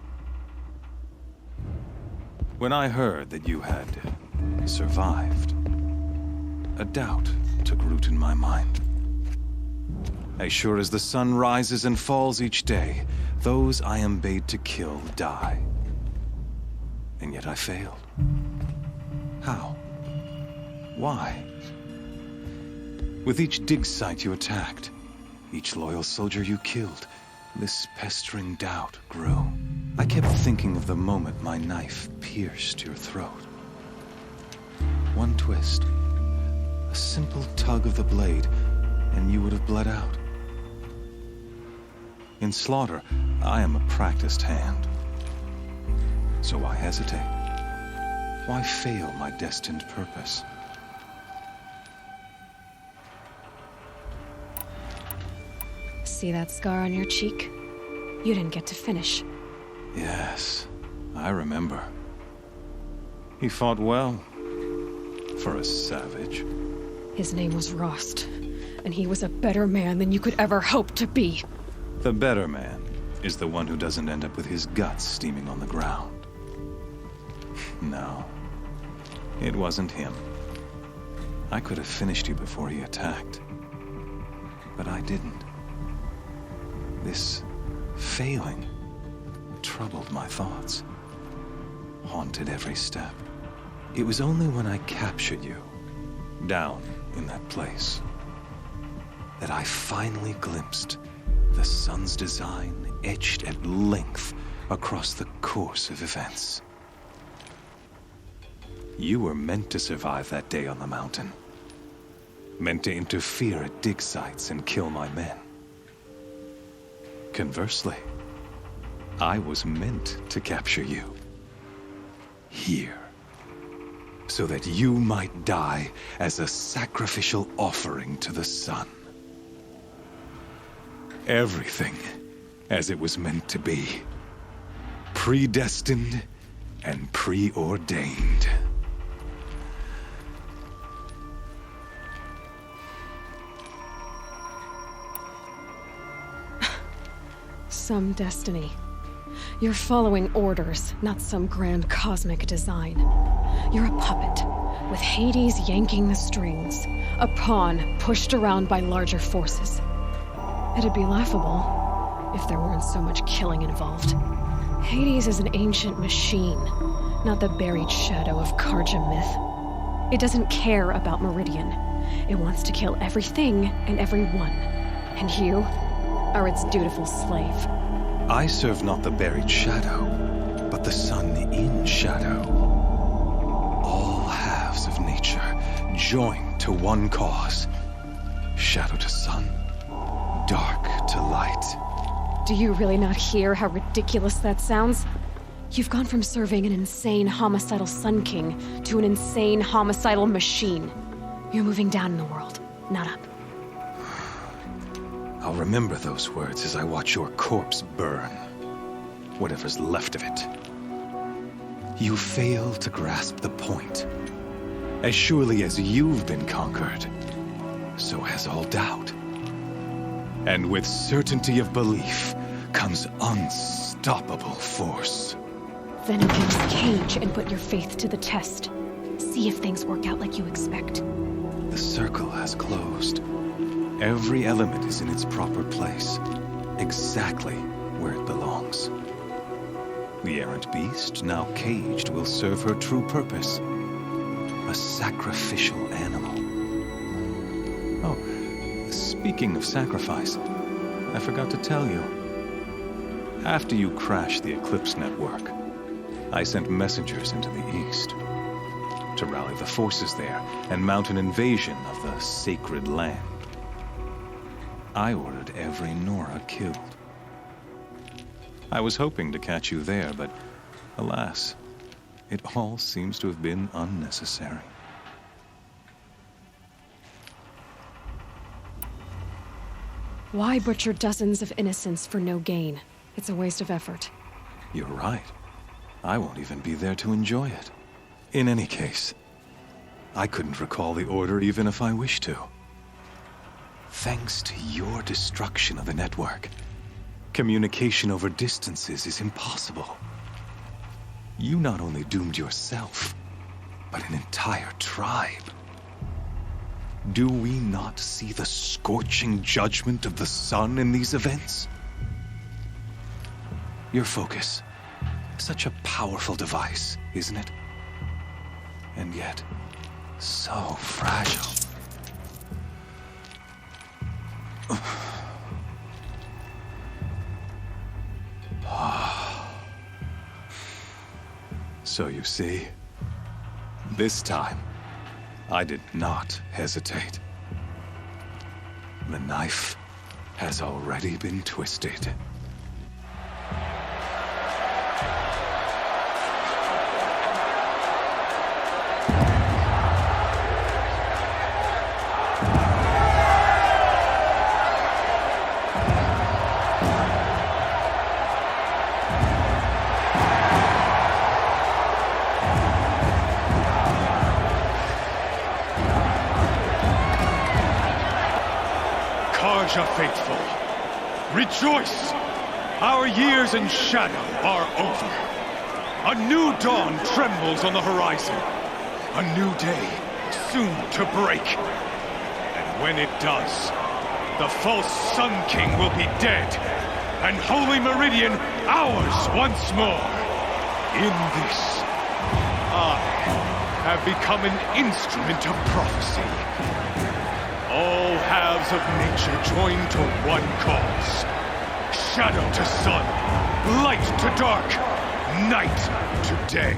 [SPEAKER 2] When I heard that you had survived, a doubt took root in my mind. As sure as the sun rises and falls each day, those I am bade to kill die. And yet I failed. How? Why? With each dig site you attacked, each loyal soldier you killed, this pestering doubt grew. I kept thinking of the moment my knife pierced your throat. One twist, a simple tug of the blade, and you would have bled out. In slaughter, I am a practiced hand. So why hesitate? Why fail my destined purpose?
[SPEAKER 10] See that scar on your cheek? You didn't get to finish.
[SPEAKER 2] Yes, I remember. He fought well, for a savage.
[SPEAKER 10] His name was Rost, and he was a better man than you could ever hope to be.
[SPEAKER 2] The better man is the one who doesn't end up with his guts steaming on the ground. No, it wasn't him. I could have finished you before he attacked, but I didn't. This failing troubled my thoughts, haunted every step. It was only when I captured you, down in that place, that I finally glimpsed the sun's design etched at length across the course of events. You were meant to survive that day on the mountain. Meant to interfere at dig sites and kill my men. Conversely, I was meant to capture you. Here. So that you might die as a sacrificial offering to the sun. Everything as it was meant to be. Predestined and preordained.
[SPEAKER 10] Some destiny. You're following orders, not some grand cosmic design. You're a puppet, with Hades yanking the strings, a pawn pushed around by larger forces. It'd be laughable if there weren't so much killing involved. Hades is an ancient machine, not the buried shadow of Karja myth. It doesn't care about Meridian. It wants to kill everything and everyone. And you are its dutiful slave.
[SPEAKER 2] I serve not the buried shadow, but the sun in shadow. All halves of nature joined to one cause. Shadow to sun, dark to light.
[SPEAKER 10] Do you really not hear how ridiculous that sounds? You've gone from serving an insane homicidal Sun King to an insane homicidal machine. You're moving down in the world, not up.
[SPEAKER 2] I'll remember those words as I watch your corpse burn. Whatever's left of it. You fail to grasp the point. As surely as you've been conquered, so has all doubt. And with certainty of belief comes unstoppable force.
[SPEAKER 10] Then open this cage and put your faith to the test. See if things work out like you expect.
[SPEAKER 2] The circle has closed. Every element is in its proper place, exactly where it belongs. The errant beast, now caged, will serve her true purpose. A sacrificial animal. Oh, speaking of sacrifice, I forgot to tell you. After you crashed the Eclipse network, I sent messengers into the east to rally the forces there and mount an invasion of the sacred land. I ordered every Nora killed. I was hoping to catch you there, but alas, it all seems to have been unnecessary.
[SPEAKER 10] Why butcher dozens of innocents for no gain? It's a waste of effort.
[SPEAKER 2] You're right. I won't even be there to enjoy it. In any case, I couldn't recall the order even if I wished to. Thanks to your destruction of the network, communication over distances is impossible. You not only doomed yourself, but an entire tribe. Do we not see the scorching judgment of the sun in these events? Your focus. Such a powerful device, isn't it? And yet, so fragile. So you see, this time, I did not hesitate. The knife has already been twisted.
[SPEAKER 3] Karja faithful, rejoice! Our years in shadow are over. A new dawn trembles on the horizon. A new day soon to break. And when it does, the false Sun King will be dead, and Holy Meridian ours once more. In this, I have become an instrument of prophecy. All halves of nature join to one cause. Shadow to sun, light to dark, night to day.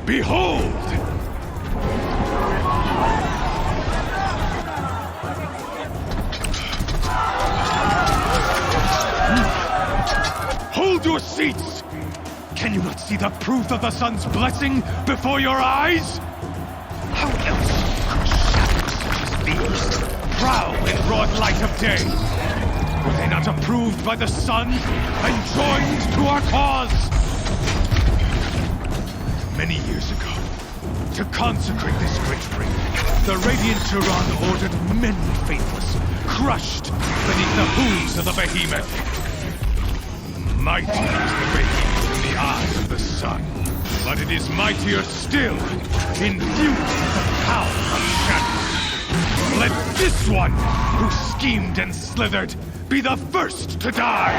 [SPEAKER 3] Behold! Hold your seats! Can you not see the proof of the sun's blessing before your eyes? How else could shadows such as these prowl in broad light of day? Were they not approved by the sun and joined to our cause? Many years ago, to consecrate this great ring, the Radiant Turan ordered many faithless, crushed beneath the hooves of the behemoth. Mighty is the radiance in the eyes of the sun, but it is mightier still, infused with the power of shadow. Let this one, who schemed and slithered, be the first to die!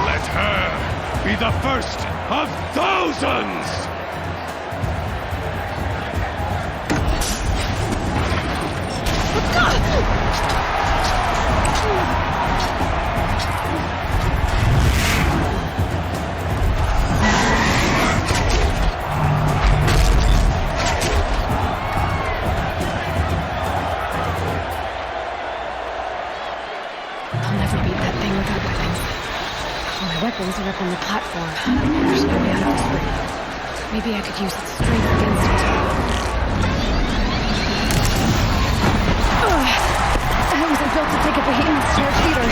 [SPEAKER 3] Let her be the first of thousands!
[SPEAKER 10] Weapons are up on the platform. There's no way out of this ring. Maybe I could use its strength against it. I wasn't built to take a behemoth's charge either.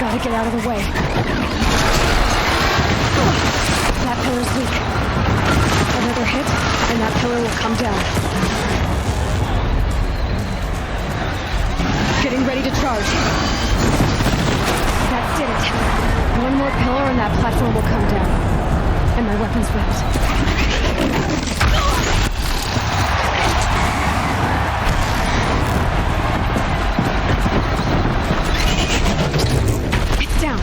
[SPEAKER 10] Gotta get out of the way. That pillar's weak. Another hit, and that pillar will come down. Getting ready to charge. That did it. One more pillar and that platform will come down. And my weapon's ripped. Down.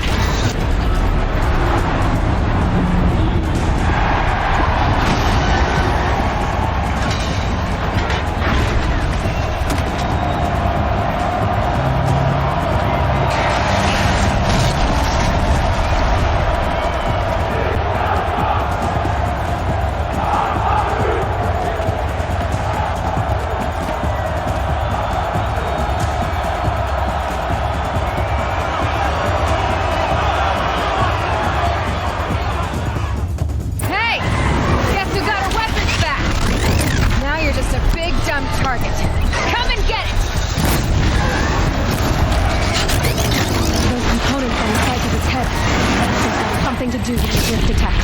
[SPEAKER 10] To do with the swift attack.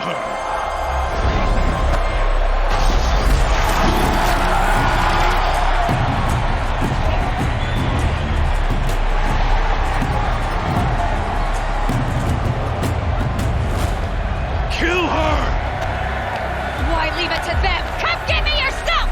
[SPEAKER 3] her! Kill her!
[SPEAKER 10] Why leave it to them? Come give me your stuff!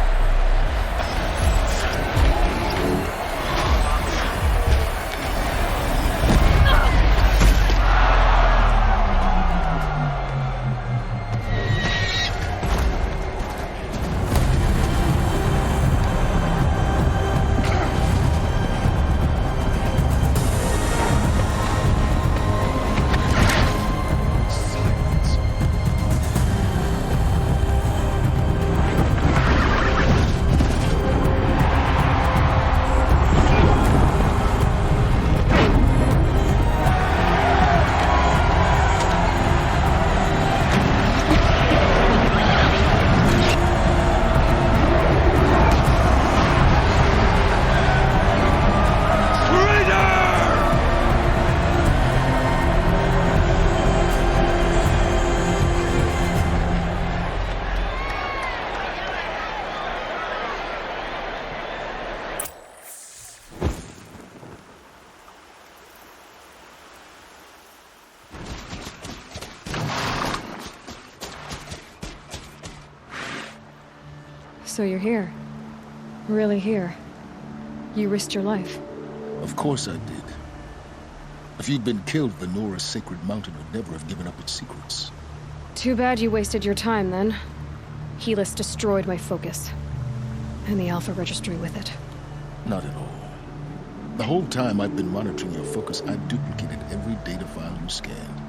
[SPEAKER 10] So you're here. Really here. You risked your life.
[SPEAKER 15] Of course I did. If you'd been killed, the Nora's sacred mountain would never have given up its secrets.
[SPEAKER 10] Too bad you wasted your time, then. Helis destroyed my focus. And the Alpha Registry with it.
[SPEAKER 15] Not at all. The whole time I've been monitoring your focus, I've duplicated every data file you scanned.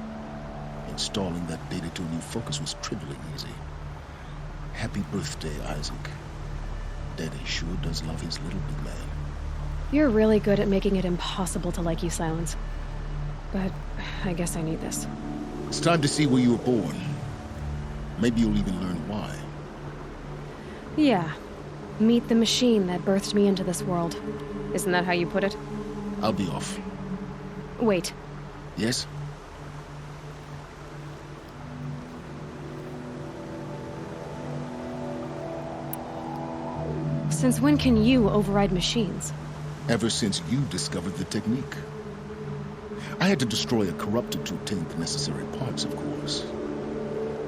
[SPEAKER 15] Installing that data to a new focus was trivially easy. Happy birthday, Isaac. Daddy sure does love his little big man.
[SPEAKER 10] You're really good at making it impossible to like you, Silence. But I guess I need this.
[SPEAKER 15] It's time to see where you were born. Maybe you'll even learn why.
[SPEAKER 10] Yeah. Meet the machine that birthed me into this world. Isn't that how you put it?
[SPEAKER 15] I'll be off.
[SPEAKER 10] Wait.
[SPEAKER 15] Yes?
[SPEAKER 10] Since when can you override machines?
[SPEAKER 15] Ever since you discovered the technique. I had to destroy a corruptor to obtain the necessary parts, of course.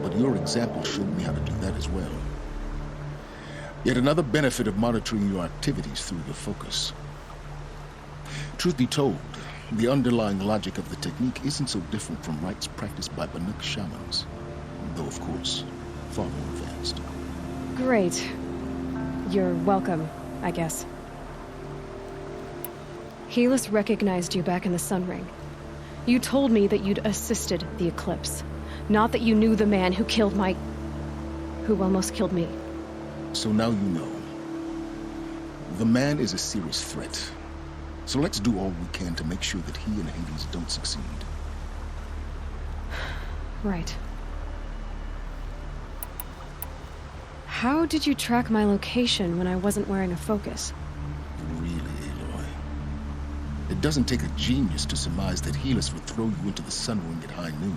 [SPEAKER 15] But your example showed me how to do that as well. Yet another benefit of monitoring your activities through the focus. Truth be told, the underlying logic of the technique isn't so different from rites practiced by Banuk shamans. Though, of course, far more advanced.
[SPEAKER 10] Great. You're welcome, I guess. Helis recognized you back in the Sun Ring. You told me that you'd assisted the Eclipse. Not that you knew the man who killed who almost killed me.
[SPEAKER 15] So now you know. The man is a serious threat. So let's do all we can to make sure that he and Hades don't succeed.
[SPEAKER 10] Right. How did you track my location when I wasn't wearing a focus?
[SPEAKER 15] Really, Aloy? It doesn't take a genius to surmise that Helis would throw you into the Sun Ring at high noon.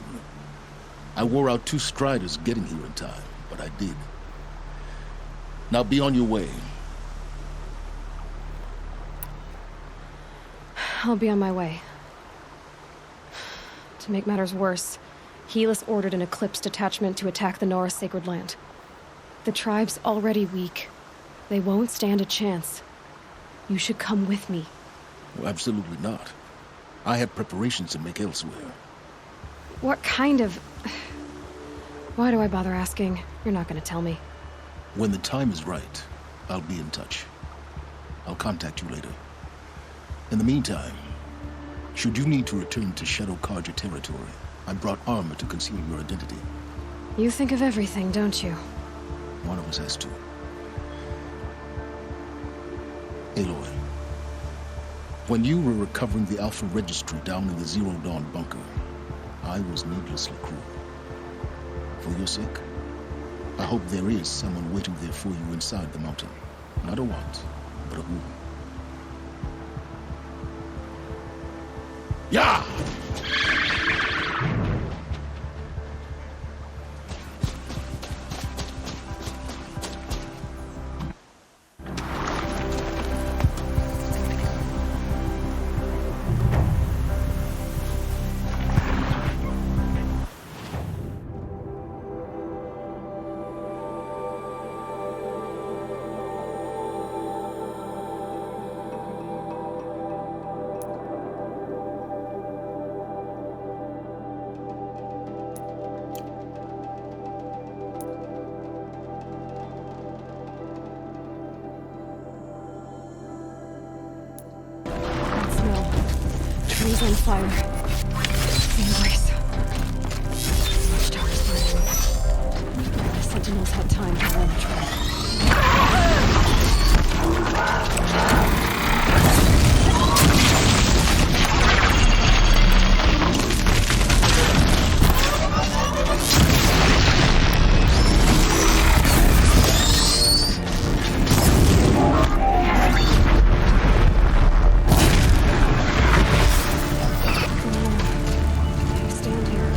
[SPEAKER 15] I wore out 2 Striders getting here in time, but I did. Now be on your way.
[SPEAKER 10] I'll be on my way. To make matters worse, Helis ordered an Eclipse detachment to attack the Nora Sacred Land. The tribe's already weak. They won't stand a chance. You should come with me.
[SPEAKER 15] Well, absolutely not. I have preparations to make elsewhere.
[SPEAKER 10] What kind of... Why do I bother asking? You're not gonna tell me.
[SPEAKER 15] When the time is right, I'll be in touch. I'll contact you later. In the meantime, should you need to return to Shadow Carja territory, I brought armor to conceal your identity.
[SPEAKER 10] You think of everything, don't you?
[SPEAKER 15] One of us has to. Aloy, when you were recovering the Alpha Registry down in the Zero Dawn bunker, I was needlessly cruel. For your sake, I hope there is someone waiting there for you inside the mountain. Not a what, but a who. Yeah!
[SPEAKER 10] He's on fire. The Embrace. Watchtower's burning. The Sentinels had time to run the trail. Stand here.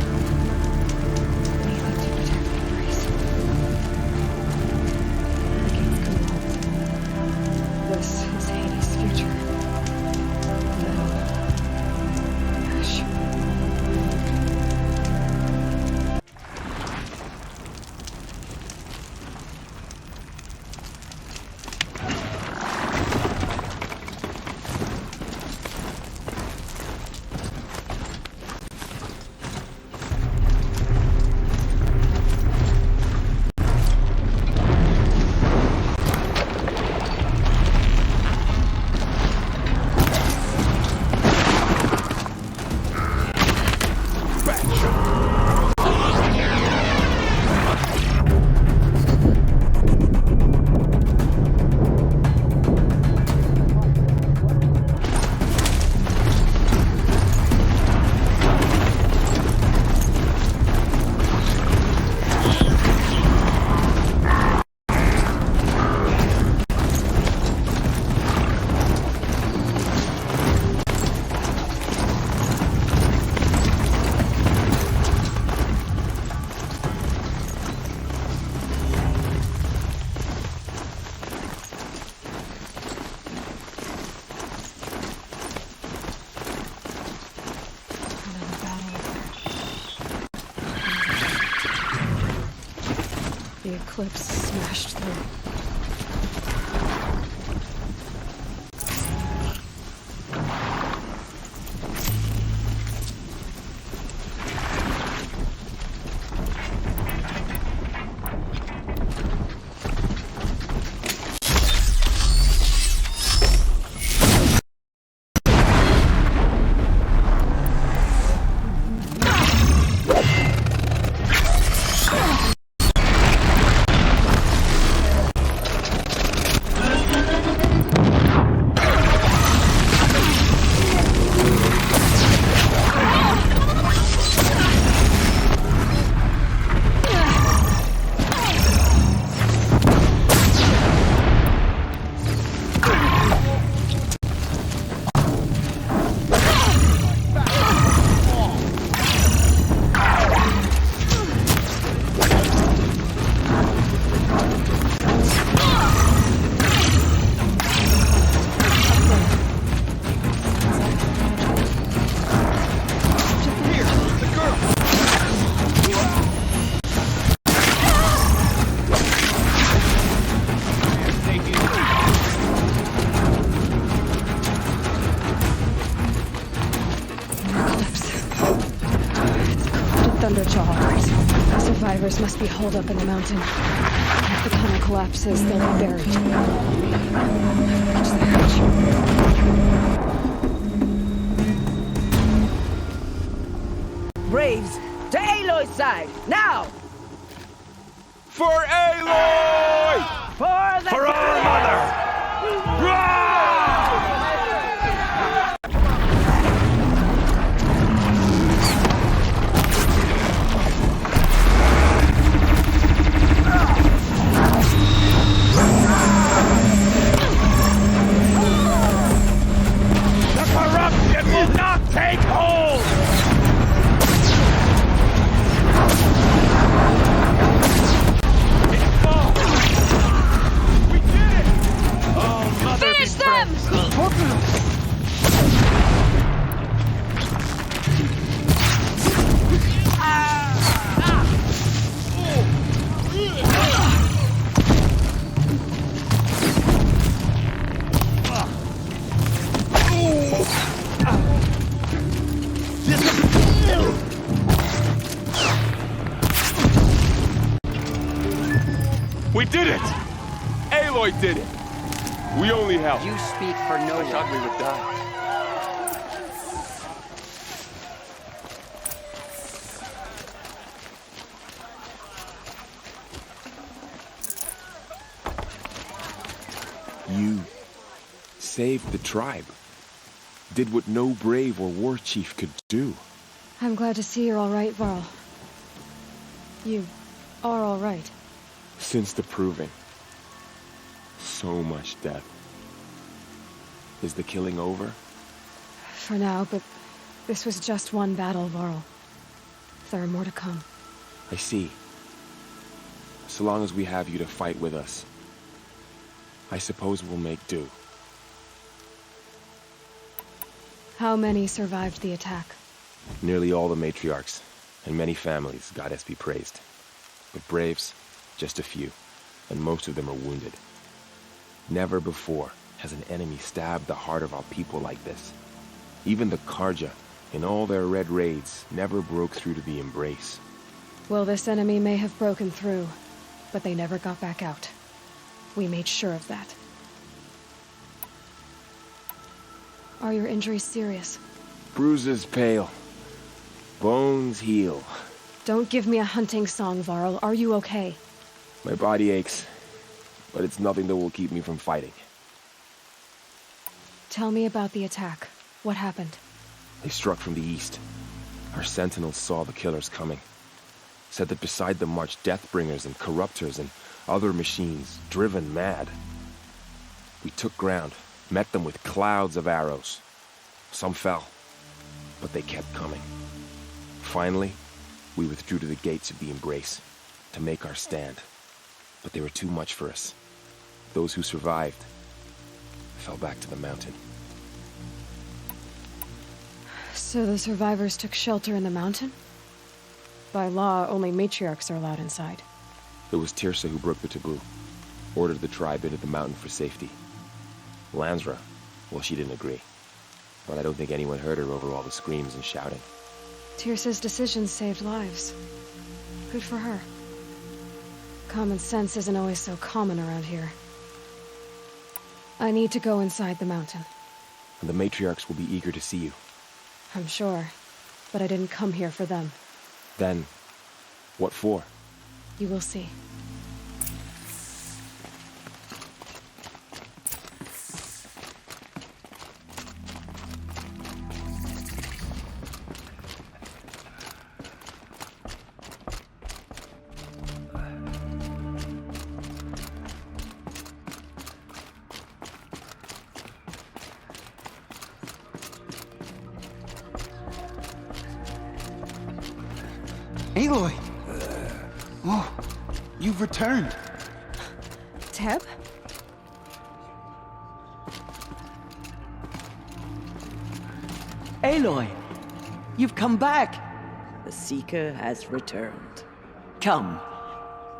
[SPEAKER 10] Anything to protect the Embrace. Hurricanes come along. This is Hades' future. Metal. Ash. The eclipse smashed through. Thunderjaw. Survivors must be holed up in the mountain. If the tunnel collapses, they'll be buried. Reach the hatch.
[SPEAKER 4] Braves, to Aloy's side, now!
[SPEAKER 3] For Aloy!
[SPEAKER 4] For
[SPEAKER 3] our mother!
[SPEAKER 16] The corruption will not take hold!
[SPEAKER 4] Finish them!
[SPEAKER 3] We did it! Aloy did it! We only helped.
[SPEAKER 4] You speak for no one.
[SPEAKER 3] I thought we would die.
[SPEAKER 11] Saved the tribe. Did what no brave or war chief could do.
[SPEAKER 10] I'm glad to see you're all right, Varl. You are all right.
[SPEAKER 11] Since the Proving. So much death. Is the killing over?
[SPEAKER 10] For now, but this was just one battle, Varl. There are more to come.
[SPEAKER 11] I see. So long as we have you to fight with us, I suppose we'll make do.
[SPEAKER 10] How many survived the attack?
[SPEAKER 11] Nearly all the matriarchs, and many families, goddess be praised. But braves, just a few, and most of them are wounded. Never before has an enemy stabbed the heart of our people like this. Even the Karja, in all their red raids, never broke through to the Embrace.
[SPEAKER 10] Well, this enemy may have broken through, but they never got back out. We made sure of that. Are your injuries serious?
[SPEAKER 11] Bruises pale. Bones heal.
[SPEAKER 10] Don't give me a hunting song, Varl. Are you okay?
[SPEAKER 11] My body aches, but it's nothing that will keep me from fighting.
[SPEAKER 10] Tell me about the attack. What happened?
[SPEAKER 11] They struck from the east. Our sentinels saw the killers coming. Said that beside them marched Deathbringers and Corruptors and other machines, driven mad. We took ground, met them with clouds of arrows. Some fell, but they kept coming. Finally, we withdrew to the gates of the Embrace to make our stand. But they were too much for us. Those who survived fell back to the mountain.
[SPEAKER 10] So the survivors took shelter in the mountain? By law, only matriarchs are allowed inside.
[SPEAKER 11] It was Tirsa who broke the taboo, ordered the tribe into the mountain for safety. Lansra, well, she didn't agree. But I don't think anyone heard her over all the screams and shouting.
[SPEAKER 10] Tirsa's decisions saved lives. Good for her. Common sense isn't always so common around here. I need to go inside the mountain.
[SPEAKER 11] And the matriarchs will be eager to see you.
[SPEAKER 10] I'm sure, but I didn't come here for them.
[SPEAKER 11] Then, what for?
[SPEAKER 10] You will see.
[SPEAKER 20] Aloy! Oh, you've returned.
[SPEAKER 4] Teb?
[SPEAKER 21] Aloy! You've come back! The Seeker has returned. Come,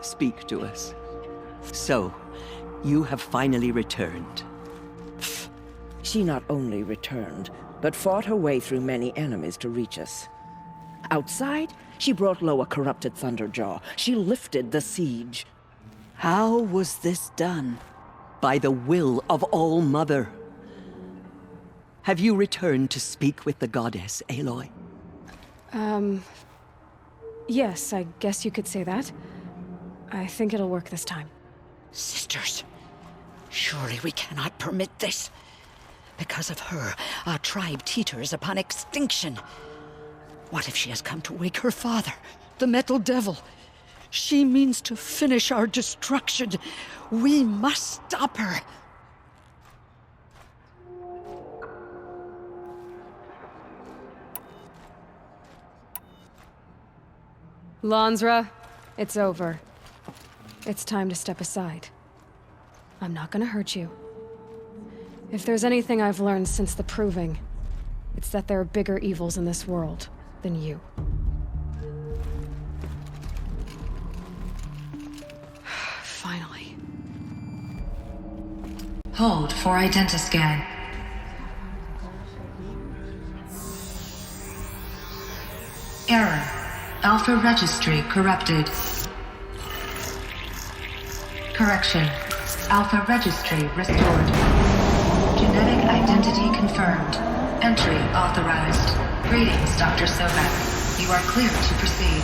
[SPEAKER 21] speak to us. So, you have finally returned.
[SPEAKER 4] She not only returned, but fought her way through many enemies to reach us. Outside, she brought low a corrupted Thunderjaw. She lifted the siege.
[SPEAKER 21] How was this done? By the will of All-Mother. Have you returned to speak with the goddess, Aloy?
[SPEAKER 10] Yes, I guess you could say that. I think it'll work this time.
[SPEAKER 22] Sisters, surely we cannot permit this. Because of her, our tribe teeters upon extinction. What if she has come to wake her father, the Metal Devil? She means to finish our destruction. We must stop her.
[SPEAKER 10] Lansra, it's over. It's time to step aside. I'm not gonna hurt you. If there's anything I've learned since the Proving, it's that there are bigger evils in this world than you. Finally.
[SPEAKER 13] Hold for identiscan. Error. Alpha registry corrupted. Correction. Alpha registry restored. Genetic identity confirmed. Entry authorized. Greetings, Dr. Sovek. You are clear to proceed.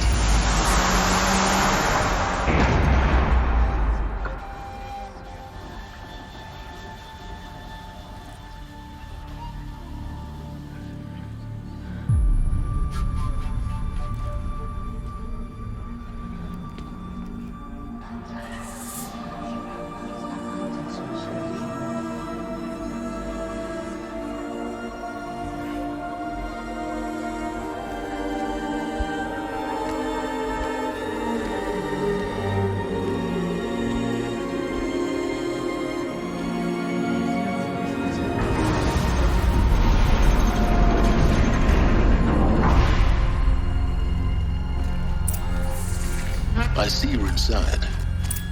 [SPEAKER 15] see you're inside.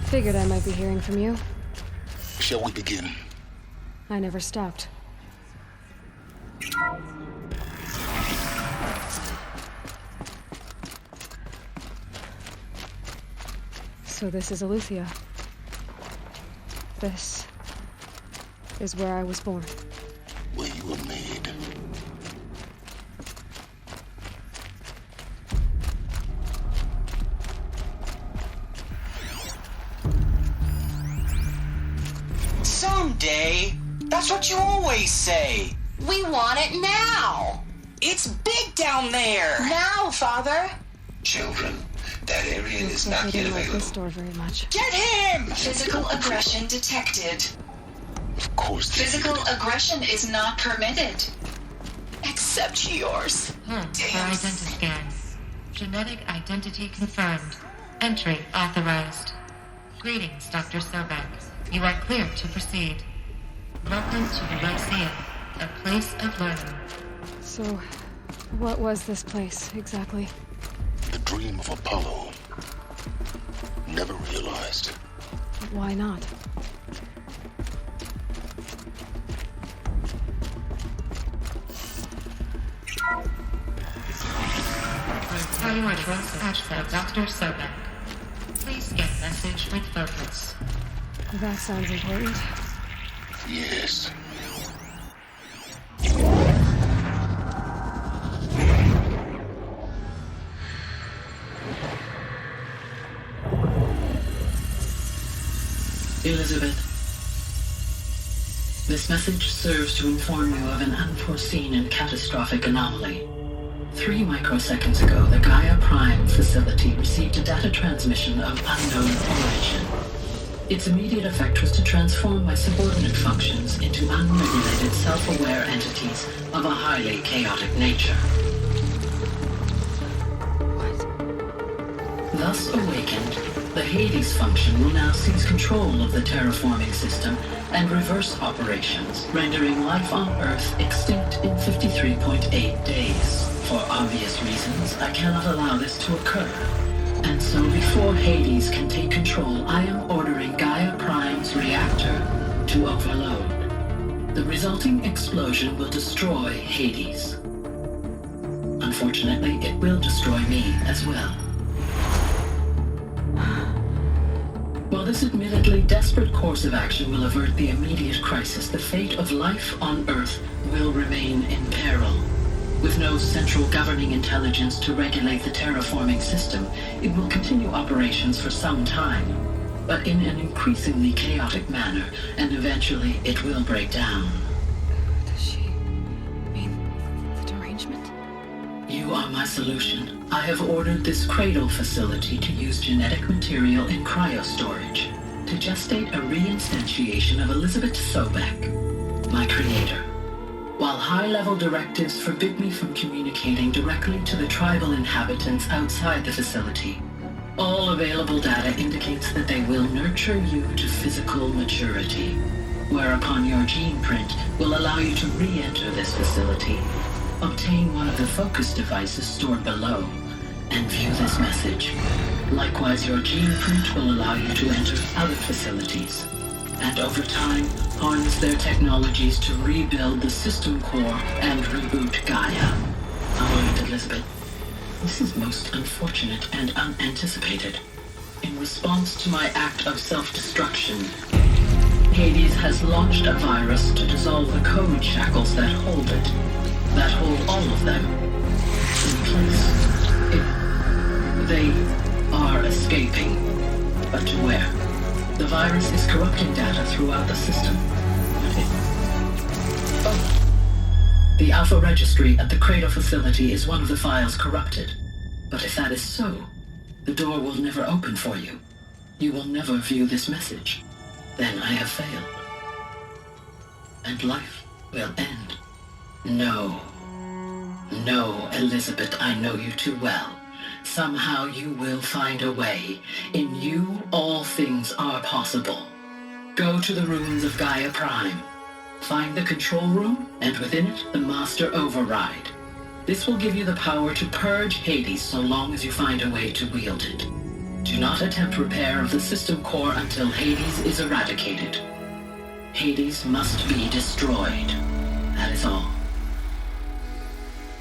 [SPEAKER 10] Figured I might be hearing from you.
[SPEAKER 15] Shall we begin?
[SPEAKER 10] I never stopped. So this is Eleuthia. This is where I was born.
[SPEAKER 15] Where you were made.
[SPEAKER 19] Someday. That's what you always say. We want it now. It's big down there. Now, Father.
[SPEAKER 6] Children, that area is
[SPEAKER 10] Looks like
[SPEAKER 6] not
[SPEAKER 10] they
[SPEAKER 6] yet
[SPEAKER 10] didn't like
[SPEAKER 6] available.
[SPEAKER 10] this door very much.
[SPEAKER 19] Get him! Physical aggression detected.
[SPEAKER 15] Of course.
[SPEAKER 19] Physical aggression is not permitted. Except yours.
[SPEAKER 7] For identity scan. Genetic identity confirmed. Entry authorized. Greetings, Dr. Sobek. You are clear to proceed. Welcome to the Lyceum, a place of learning.
[SPEAKER 10] So, what was this place, exactly?
[SPEAKER 15] The dream of Apollo. Never realized.
[SPEAKER 10] Why not?
[SPEAKER 7] Priority access, Dr. Sobek. Please scan message with focus.
[SPEAKER 10] That sounds important.
[SPEAKER 15] Yes.
[SPEAKER 9] Elizabeth, this message serves to inform you of an unforeseen and catastrophic anomaly. 3 microseconds ago, the Gaia Prime facility received a data transmission of unknown origin. Its immediate effect was to transform my subordinate functions into unregulated, self-aware entities of a highly chaotic nature. Thus awakened, the Hades function will now seize control of the terraforming system and reverse operations, rendering life on Earth extinct in 53.8 days. For obvious reasons, I cannot allow this to occur. And so before Hades can take control, I am ordering Gaia Prime's reactor to overload. The resulting explosion will destroy Hades. Unfortunately, it will destroy me as well. While this admittedly desperate course of action will avert the immediate crisis, the fate of life on Earth will remain in peril. With no central governing intelligence to regulate the terraforming system, it will continue operations for some time, but in an increasingly chaotic manner, and eventually it will break down.
[SPEAKER 10] Does she mean the derangement?
[SPEAKER 9] You are my solution. I have ordered this cradle facility to use genetic material in cryostorage to gestate a reinstantiation of Elizabeth Sobek, my creator. While high-level directives forbid me from communicating directly to the tribal inhabitants outside the facility, all available data indicates that they will nurture you to physical maturity, whereupon your gene print will allow you to re-enter this facility, obtain one of the focus devices stored below, and view this message. Likewise, your gene print will allow you to enter other facilities, and over time, harness their technologies to rebuild the system core and reboot Gaia. Oh, Elizabeth, this is most unfortunate and unanticipated. In response to my act of self-destruction, Hades has launched a virus to dissolve the code shackles that hold it, that hold all of them in place. They are escaping, but to where? The virus is corrupting data throughout the system. The Alpha Registry at the Cradle facility is one of the files corrupted. But if that is so, the door will never open for you. You will never view this message. Then I have failed. And life will end. No. No, Elizabeth, I know you too well. Somehow you will find a way. In you, all things are possible. Go to the ruins of Gaia Prime. Find the control room, and within it, the Master Override. This will give you the power to purge Hades so long as you find a way to wield it. Do not attempt repair of the system core until Hades is eradicated. Hades must be destroyed. That is all.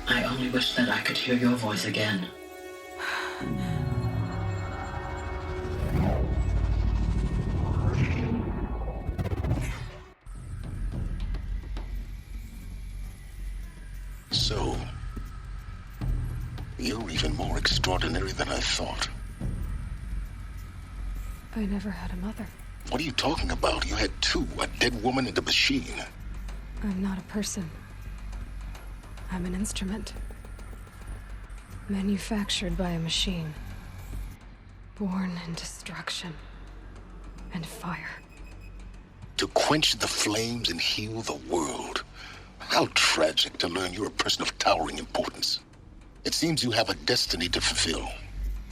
[SPEAKER 9] I only wish that I could hear your voice again.
[SPEAKER 15] So, you're even more extraordinary than I thought.
[SPEAKER 10] I never had a mother.
[SPEAKER 15] What are you talking about? You had two, a dead woman and a machine.
[SPEAKER 10] I'm not a person. I'm an instrument. Manufactured by a machine. Born in destruction and fire.
[SPEAKER 15] To quench the flames and heal the world. How tragic to learn you're a person of towering importance. It seems you have a destiny to fulfill.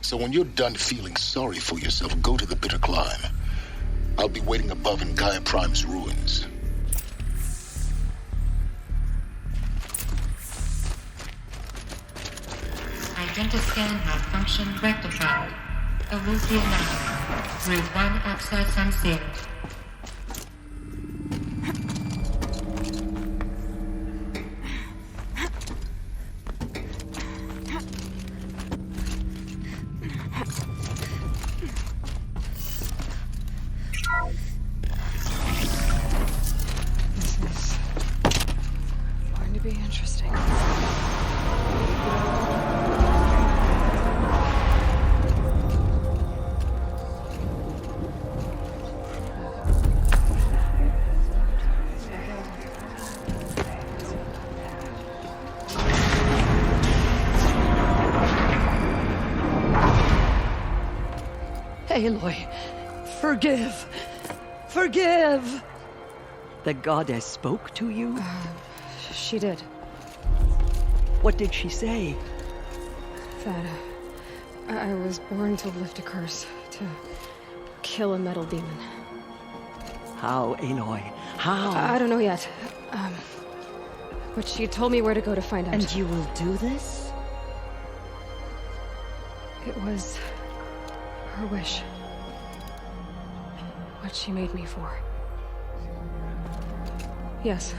[SPEAKER 15] So when you're done feeling sorry for yourself, go to the bitter climb. I'll be waiting above in Gaia Prime's ruins.
[SPEAKER 7] Identiscan malfunction rectified. Elusia now. Route 1 access unsealed.
[SPEAKER 21] Aloy, forgive! Forgive! The goddess spoke to you?
[SPEAKER 10] She did.
[SPEAKER 21] What did she say?
[SPEAKER 10] That I was born to lift a curse, to kill a metal demon.
[SPEAKER 21] How, Aloy? How?
[SPEAKER 10] I don't know yet. But she told me where to go to find out.
[SPEAKER 21] And you will do this?
[SPEAKER 10] It was her wish. What she made me for. Yes,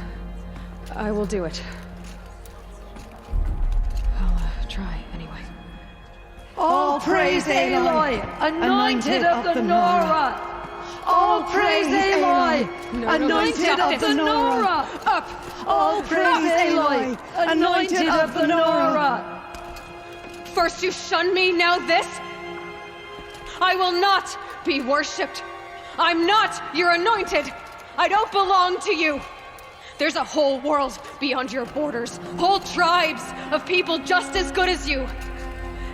[SPEAKER 10] I will do it. I'll try anyway.
[SPEAKER 21] All praise Aloy, anointed of the Nora! All praise Aloy, anointed of the Nora!
[SPEAKER 10] Up!
[SPEAKER 21] All praise Aloy, anointed of the Nora!
[SPEAKER 10] First you shun me, now this? I will not be worshipped. I'm not your anointed. I don't belong to you. There's a whole world beyond your borders, whole tribes of people just as good as you.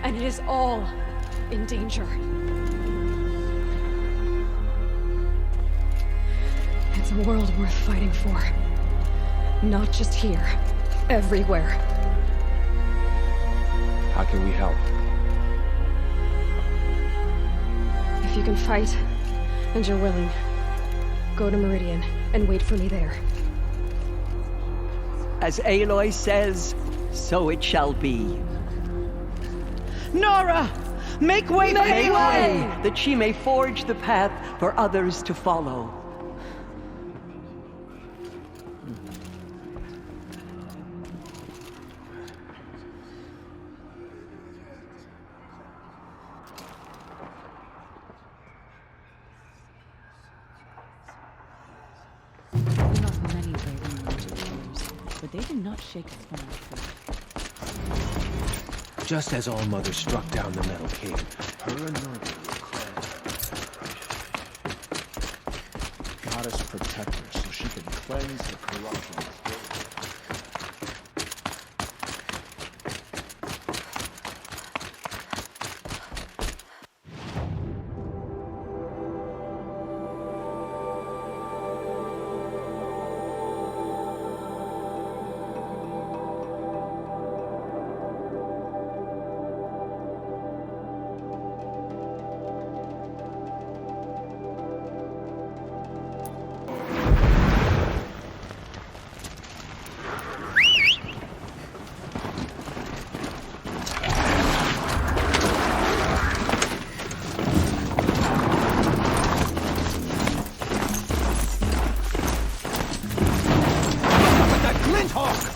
[SPEAKER 10] And it is all in danger. It's a world worth fighting for. Not just here, everywhere.
[SPEAKER 11] How can we help?
[SPEAKER 10] If you can fight, and you're willing, go to Meridian and wait for me there.
[SPEAKER 21] As Aloy says, so it shall be. Nora! Make way, that she may forge the path for others to follow.
[SPEAKER 12] They did not shake us from our food.
[SPEAKER 11] Just as All Mother struck down the Metal King, her anointing
[SPEAKER 17] Goddess protect her so she can cleanse the corruption.
[SPEAKER 8] talk!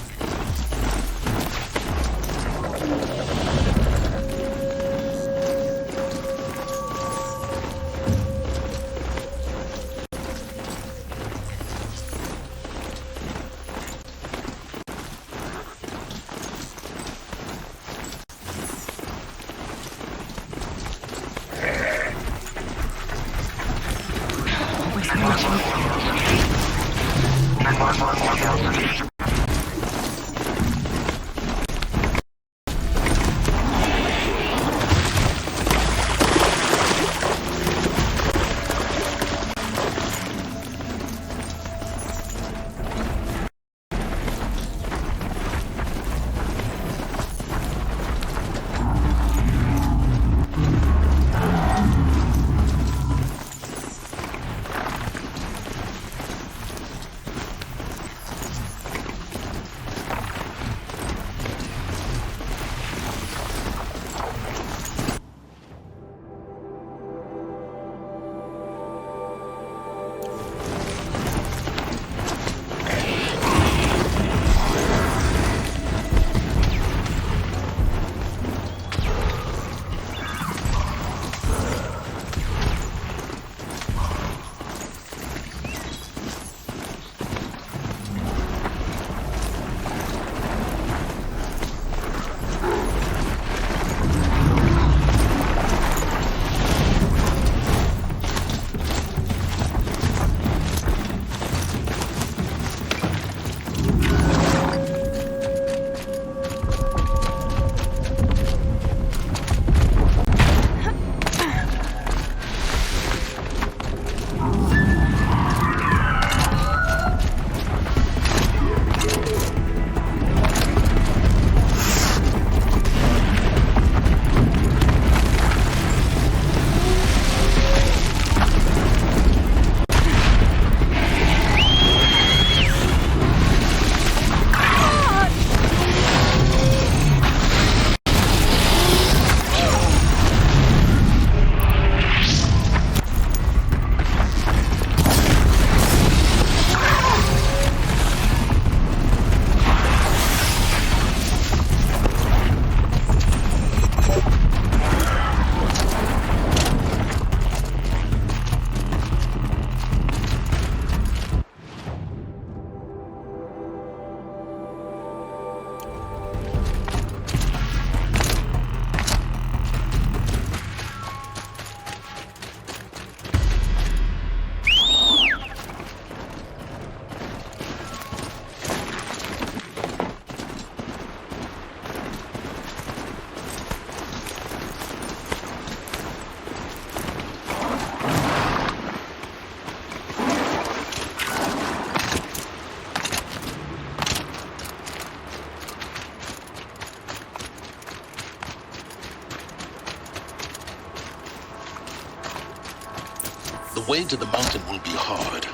[SPEAKER 15] The way to the mountain will be hard.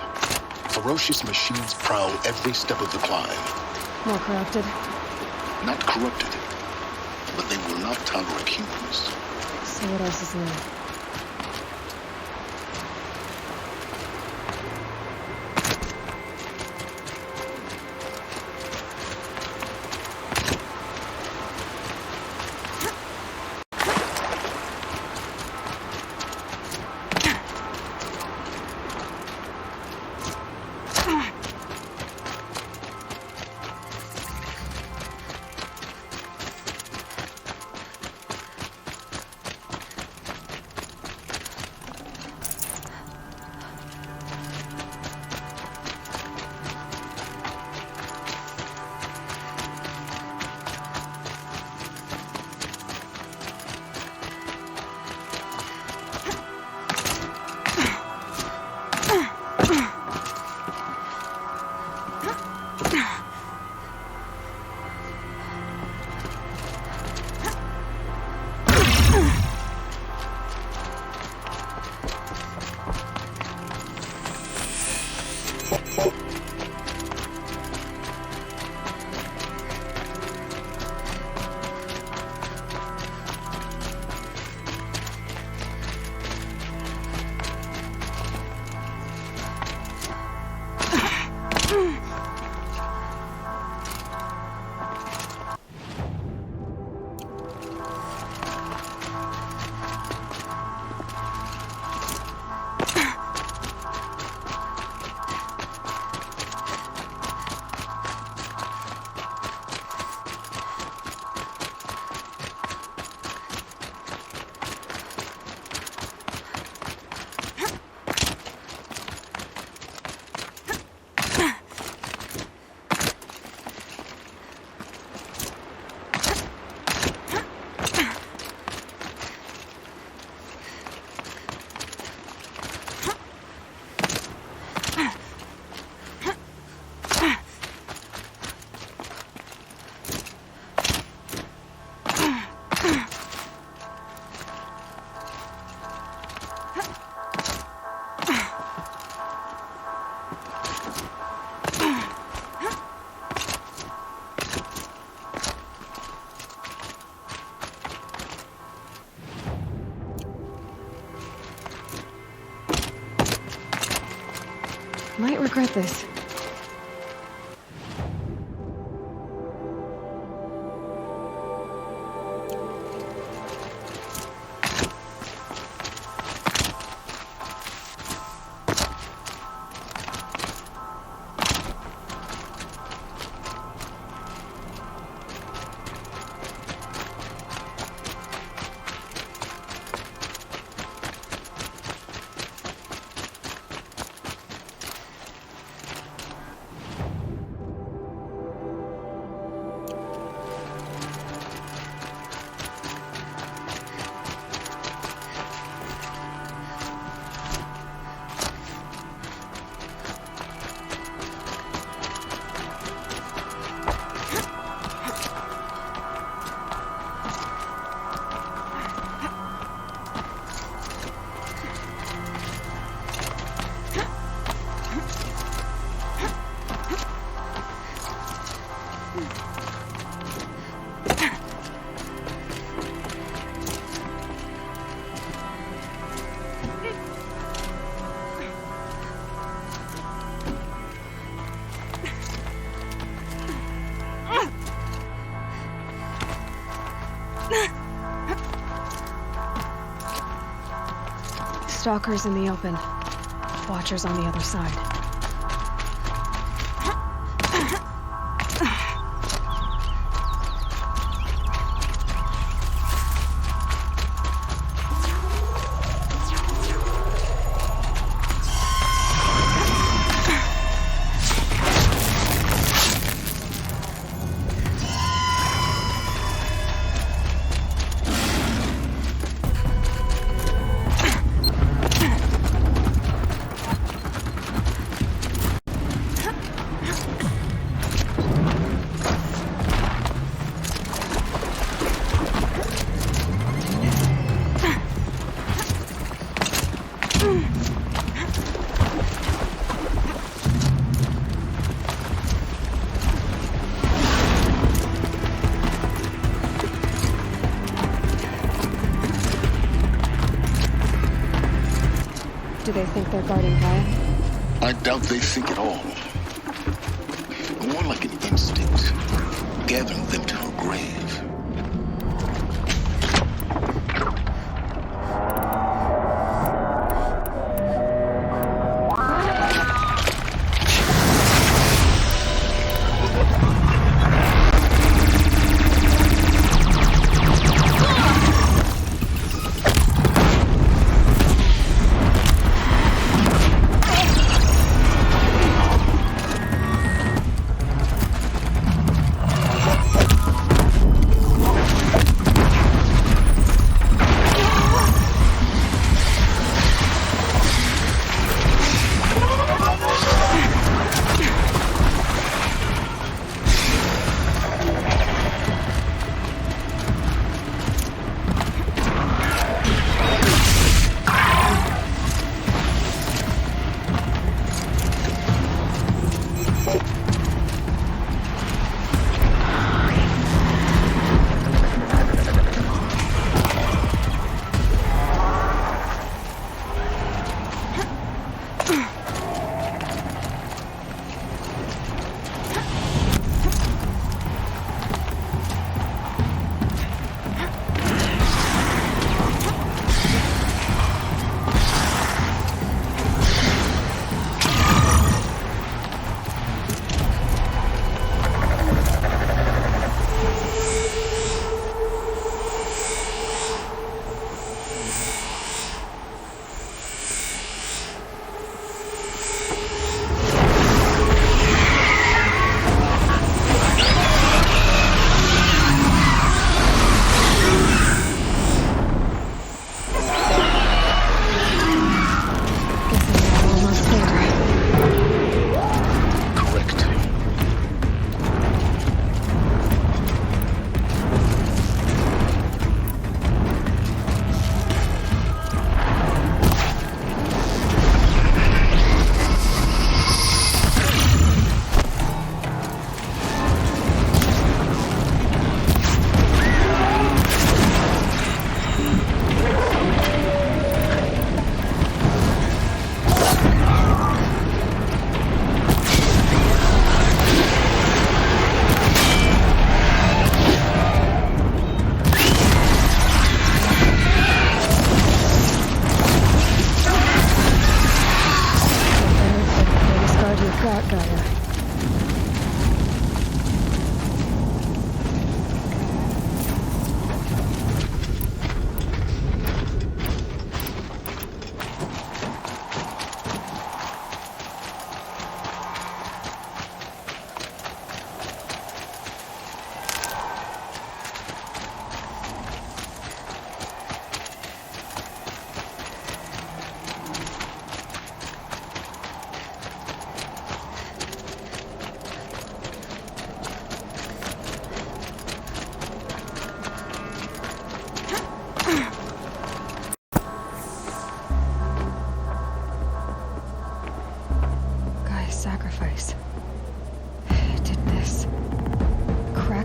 [SPEAKER 15] Ferocious machines prowl every step of the climb.
[SPEAKER 10] More corrupted?
[SPEAKER 15] Not corrupted, but they will not tolerate humans.
[SPEAKER 10] So what else is new? regret this. Stalkers in the open. Watchers on the other side. Do they think they're guarding Gaia?
[SPEAKER 15] I doubt they think at all. More like an instinct, gathering them to her grave.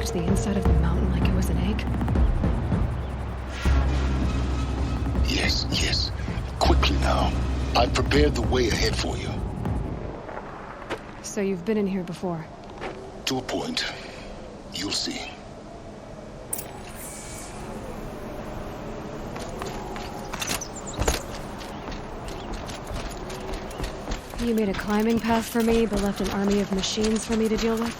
[SPEAKER 10] smash the inside of the mountain like it was an egg?
[SPEAKER 15] Yes, yes. Quickly now. I've prepared the way ahead for you.
[SPEAKER 10] So you've been in here before?
[SPEAKER 15] To a point. You'll see.
[SPEAKER 10] You made a climbing path for me, but left an army of machines for me to deal with?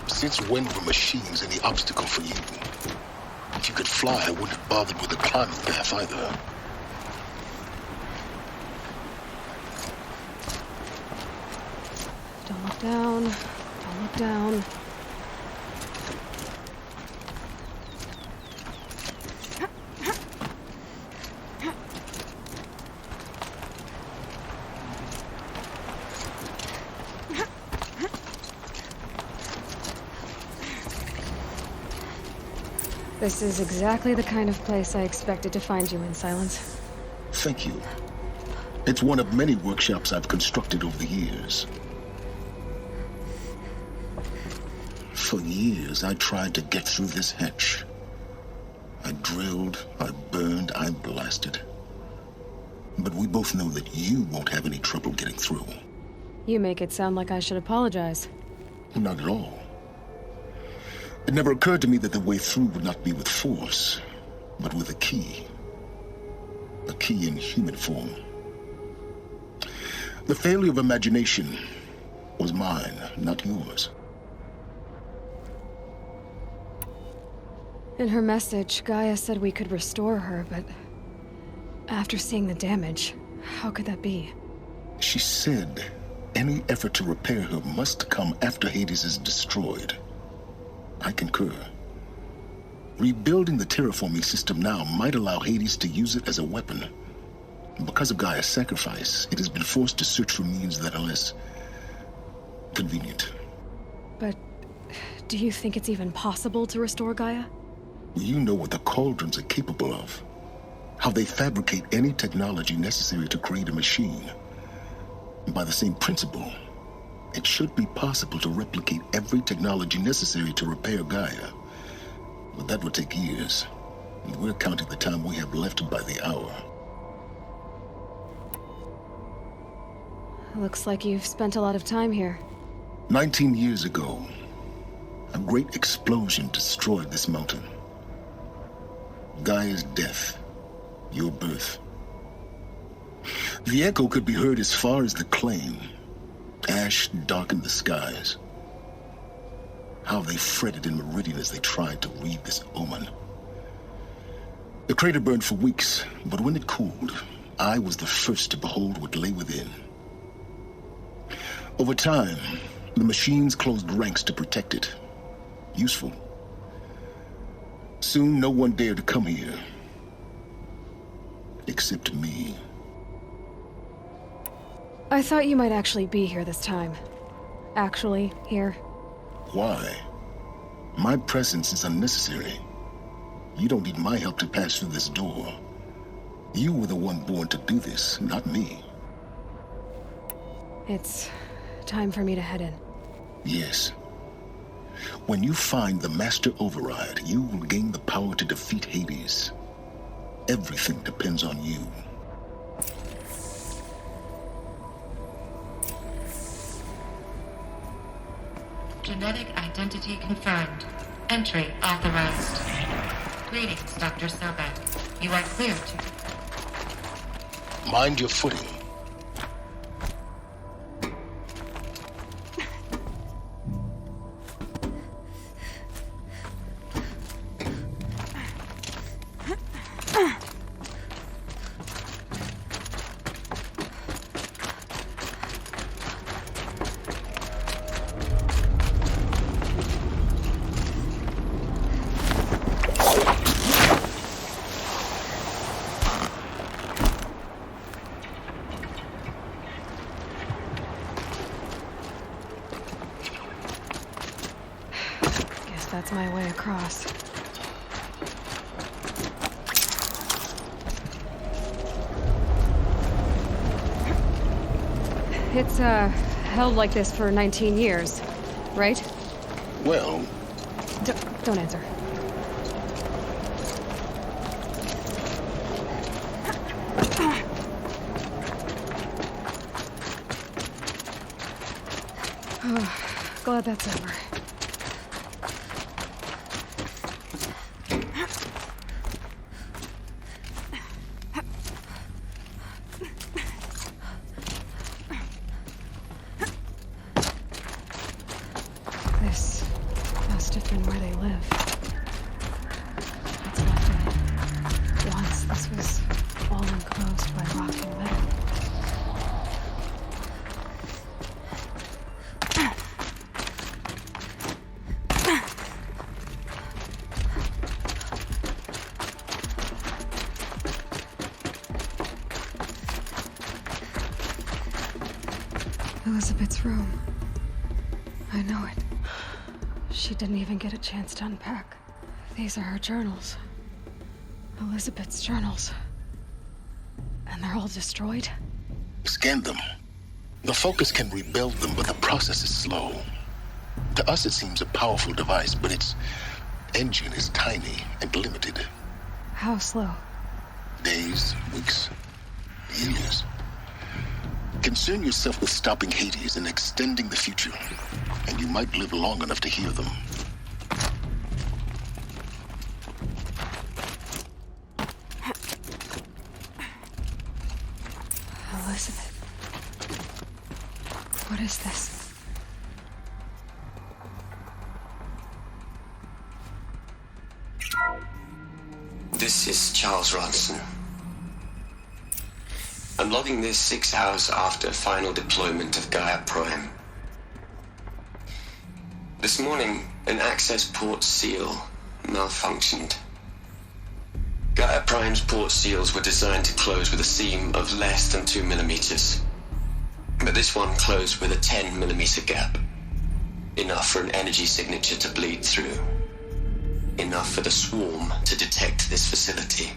[SPEAKER 15] Since when were machines any obstacle for you? If you could fly, I wouldn't have bothered with the climbing path either.
[SPEAKER 10] Don't look down. Don't look down. This is exactly the kind of place I expected to find you in, Silence.
[SPEAKER 15] Thank you. It's one of many workshops I've constructed over the years. For years, I tried to get through this hatch. I drilled, I burned, I blasted. But we both know that you won't have any trouble getting through.
[SPEAKER 10] You make it sound like I should apologize.
[SPEAKER 15] Not at all. It never occurred to me that the way through would not be with force, but with a key. A key in human form. The failure of imagination was mine, not yours.
[SPEAKER 10] In her message, Gaia said we could restore her, but after seeing the damage, how could that be?
[SPEAKER 15] She said any effort to repair her must come after Hades is destroyed. I concur. Rebuilding the terraforming system now might allow Hades to use it as a weapon. Because of Gaia's sacrifice, it has been forced to search for means that are less convenient.
[SPEAKER 10] But do you think it's even possible to restore Gaia?
[SPEAKER 15] You know what the Cauldrons are capable of. How they fabricate any technology necessary to create a machine. By the same principle, it should be possible to replicate every technology necessary to repair Gaia. But that would take years. And we're counting the time we have left by the hour.
[SPEAKER 10] Looks like you've spent a lot of time here.
[SPEAKER 15] 19 years ago, a great explosion destroyed this mountain. Gaia's death, your birth. The echo could be heard as far as the claim. Ash darkened the skies. How they fretted in Meridian as they tried to read this omen. The crater burned for weeks, but when it cooled, I was the first to behold what lay within. Over time, the machines closed ranks to protect it. Useful. Soon, no one dared to come here. Except me.
[SPEAKER 10] I thought you might actually be here this time. Actually, here.
[SPEAKER 15] Why? My presence is unnecessary. You don't need my help to pass through this door. You were the one born to do this, not me.
[SPEAKER 10] It's time for me to head in.
[SPEAKER 15] Yes. When you find the Master Override, you will gain the power to defeat Hades. Everything depends on you.
[SPEAKER 7] Genetic identity confirmed. Entry authorized. Greetings, Dr. Sobek. You are clear to...
[SPEAKER 15] Mind your footing.
[SPEAKER 10] That's my way across. It's, held like this for 19 years, right?
[SPEAKER 15] Well,
[SPEAKER 10] Don't answer. Oh, glad that's over. This must have been where they live. What's left of it. Once this was all enclosed by rock and metal. Elizabeth's room. I know it. She didn't even get a chance to unpack. These are her journals. Elizabeth's journals. And they're all destroyed?
[SPEAKER 15] Scan them. The Focus can rebuild them, but the process is slow. To us, it seems a powerful device, but its engine is tiny and limited.
[SPEAKER 10] How slow?
[SPEAKER 15] Days, weeks, years. Concern yourself with stopping Hades and extending the future, and you might live long enough to hear them.
[SPEAKER 10] Elizabeth. What is this?
[SPEAKER 1] This is Charles Ronson. I'm logging this 6 hours after final deployment of Gaia Prime. This morning, an access port seal malfunctioned. Gaia Prime's port seals were designed to close with a seam of less than 2 millimeters. But this one closed with a 10 millimeter gap. Enough for an energy signature to bleed through. Enough for the swarm to detect this facility.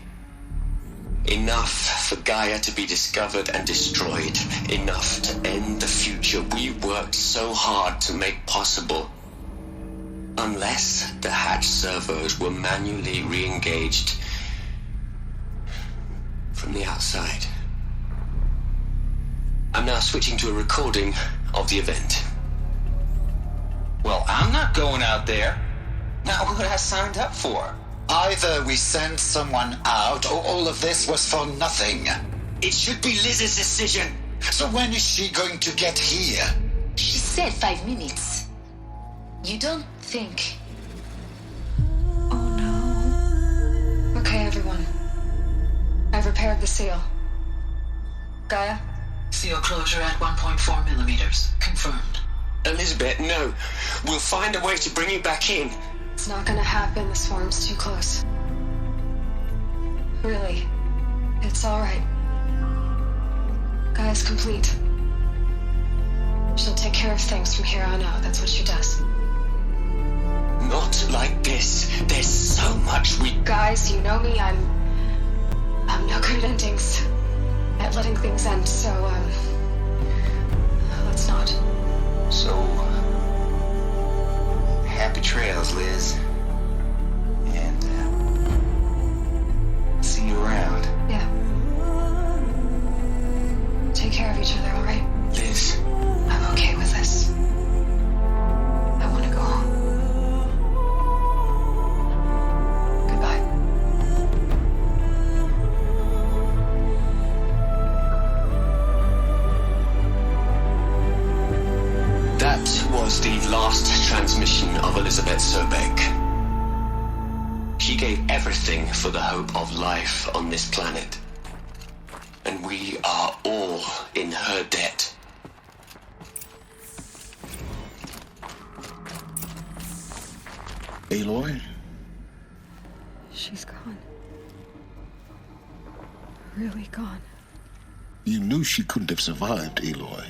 [SPEAKER 1] Enough for Gaia to be discovered and destroyed. Enough to end the future we worked so hard to make possible. Unless the hatch servos were manually re-engaged from the outside. I'm now switching to a recording of the event.
[SPEAKER 19] Well, I'm not going out there. Not what I signed up for.
[SPEAKER 18] Either we send someone out, or all of this was for nothing.
[SPEAKER 19] It should be Liz's decision.
[SPEAKER 18] So when is she going to get here?
[SPEAKER 5] She said 5 minutes. You don't think...
[SPEAKER 10] Okay, everyone. I've repaired the seal. Gaia?
[SPEAKER 9] Seal closure at 1.4 millimeters. Confirmed.
[SPEAKER 1] Elizabeth, no. We'll find a way to bring you back in.
[SPEAKER 10] It's not gonna happen. The swarm's too close. Really. It's alright. Gaia's complete. She'll take care of things from here on out. That's what she does.
[SPEAKER 1] Not like this. There's so much we...
[SPEAKER 10] Guys, you know me. I'm no good at endings. At letting things end, so, let's not.
[SPEAKER 19] So, happy trails, Liz. And, see you around.
[SPEAKER 10] Yeah. Take care of each other, alright?
[SPEAKER 1] Liz.
[SPEAKER 10] I'm okay with this. I want to go home. Goodbye.
[SPEAKER 1] That was the last transmission of Elizabeth Sobek. She gave everything for the hope of life on this planet. And we are all in her debt.
[SPEAKER 15] Aloy?
[SPEAKER 10] She's gone. Really gone.
[SPEAKER 15] You knew she couldn't have survived, Aloy.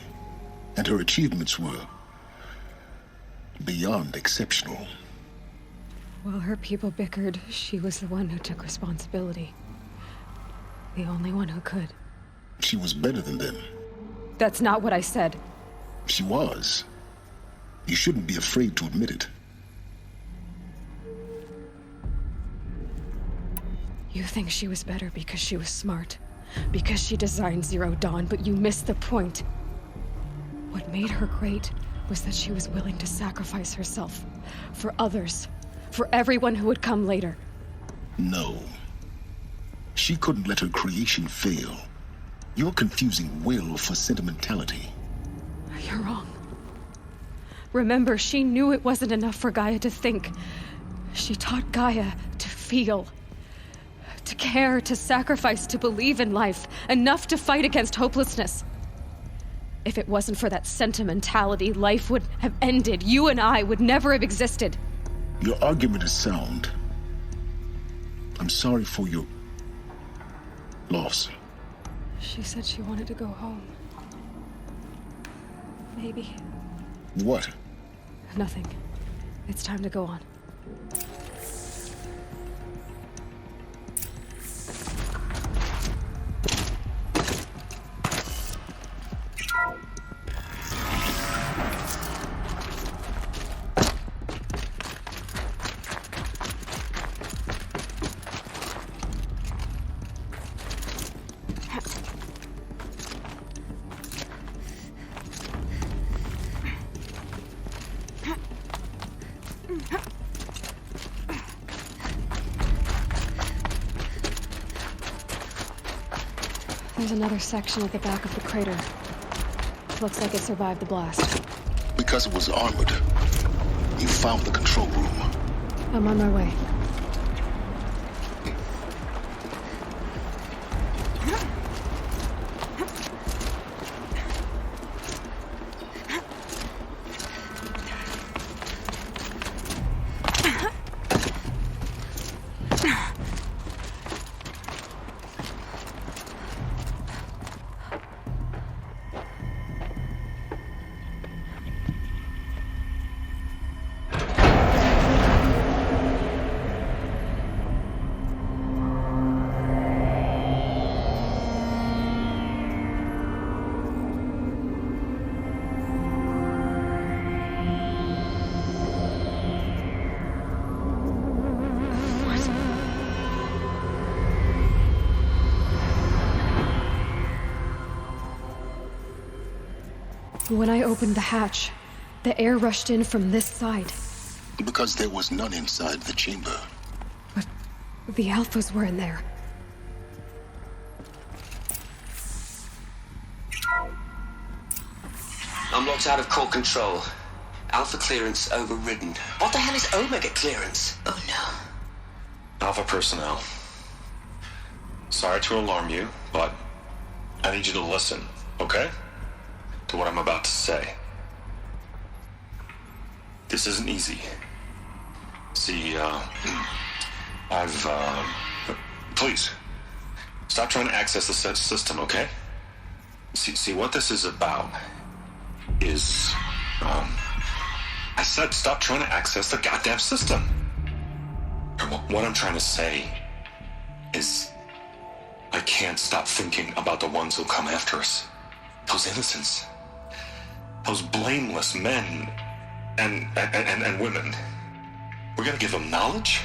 [SPEAKER 15] And her achievements were beyond exceptional.
[SPEAKER 10] While her people bickered, she was the one who took responsibility. The only one who could.
[SPEAKER 15] She was better than them.
[SPEAKER 10] That's not what I said.
[SPEAKER 15] She was. You shouldn't be afraid to admit it.
[SPEAKER 10] You think she was better because she was smart, because she designed Zero Dawn, but you missed the point. What made her great was that she was willing to sacrifice herself for others, for everyone who would come later.
[SPEAKER 15] No. She couldn't let her creation fail. You're confusing will for sentimentality.
[SPEAKER 10] You're wrong. Remember, she knew it wasn't enough for Gaia to think. She taught Gaia to feel. To care, to sacrifice, to believe in life. Enough to fight against hopelessness. If it wasn't for that sentimentality, life would have ended. You and I would never have existed.
[SPEAKER 15] Your argument is sound. I'm sorry for your loss.
[SPEAKER 10] She said she wanted to go home. Maybe.
[SPEAKER 15] What?
[SPEAKER 10] Nothing. It's time to go on. There's another section at the back of the crater. Looks like it survived the blast.
[SPEAKER 15] Because it was armored. You found the control room.
[SPEAKER 10] I'm on my way. When I opened the hatch, the air rushed in from this side.
[SPEAKER 15] Because there was none inside the chamber.
[SPEAKER 10] But the Alphas were in there.
[SPEAKER 1] I'm locked out of core control. Alpha clearance overridden. What the hell is Omega clearance? Oh no.
[SPEAKER 6] Alpha personnel. Sorry to alarm you, but I need you to listen, okay? To what I'm about to say. This isn't easy. See, please, stop trying to access the system, okay? See, what this is about is, I said stop trying to access the goddamn system. What I'm trying to say is, I can't stop thinking about the ones who'll come after us. Those innocents. Those blameless men and women. We're gonna give them knowledge?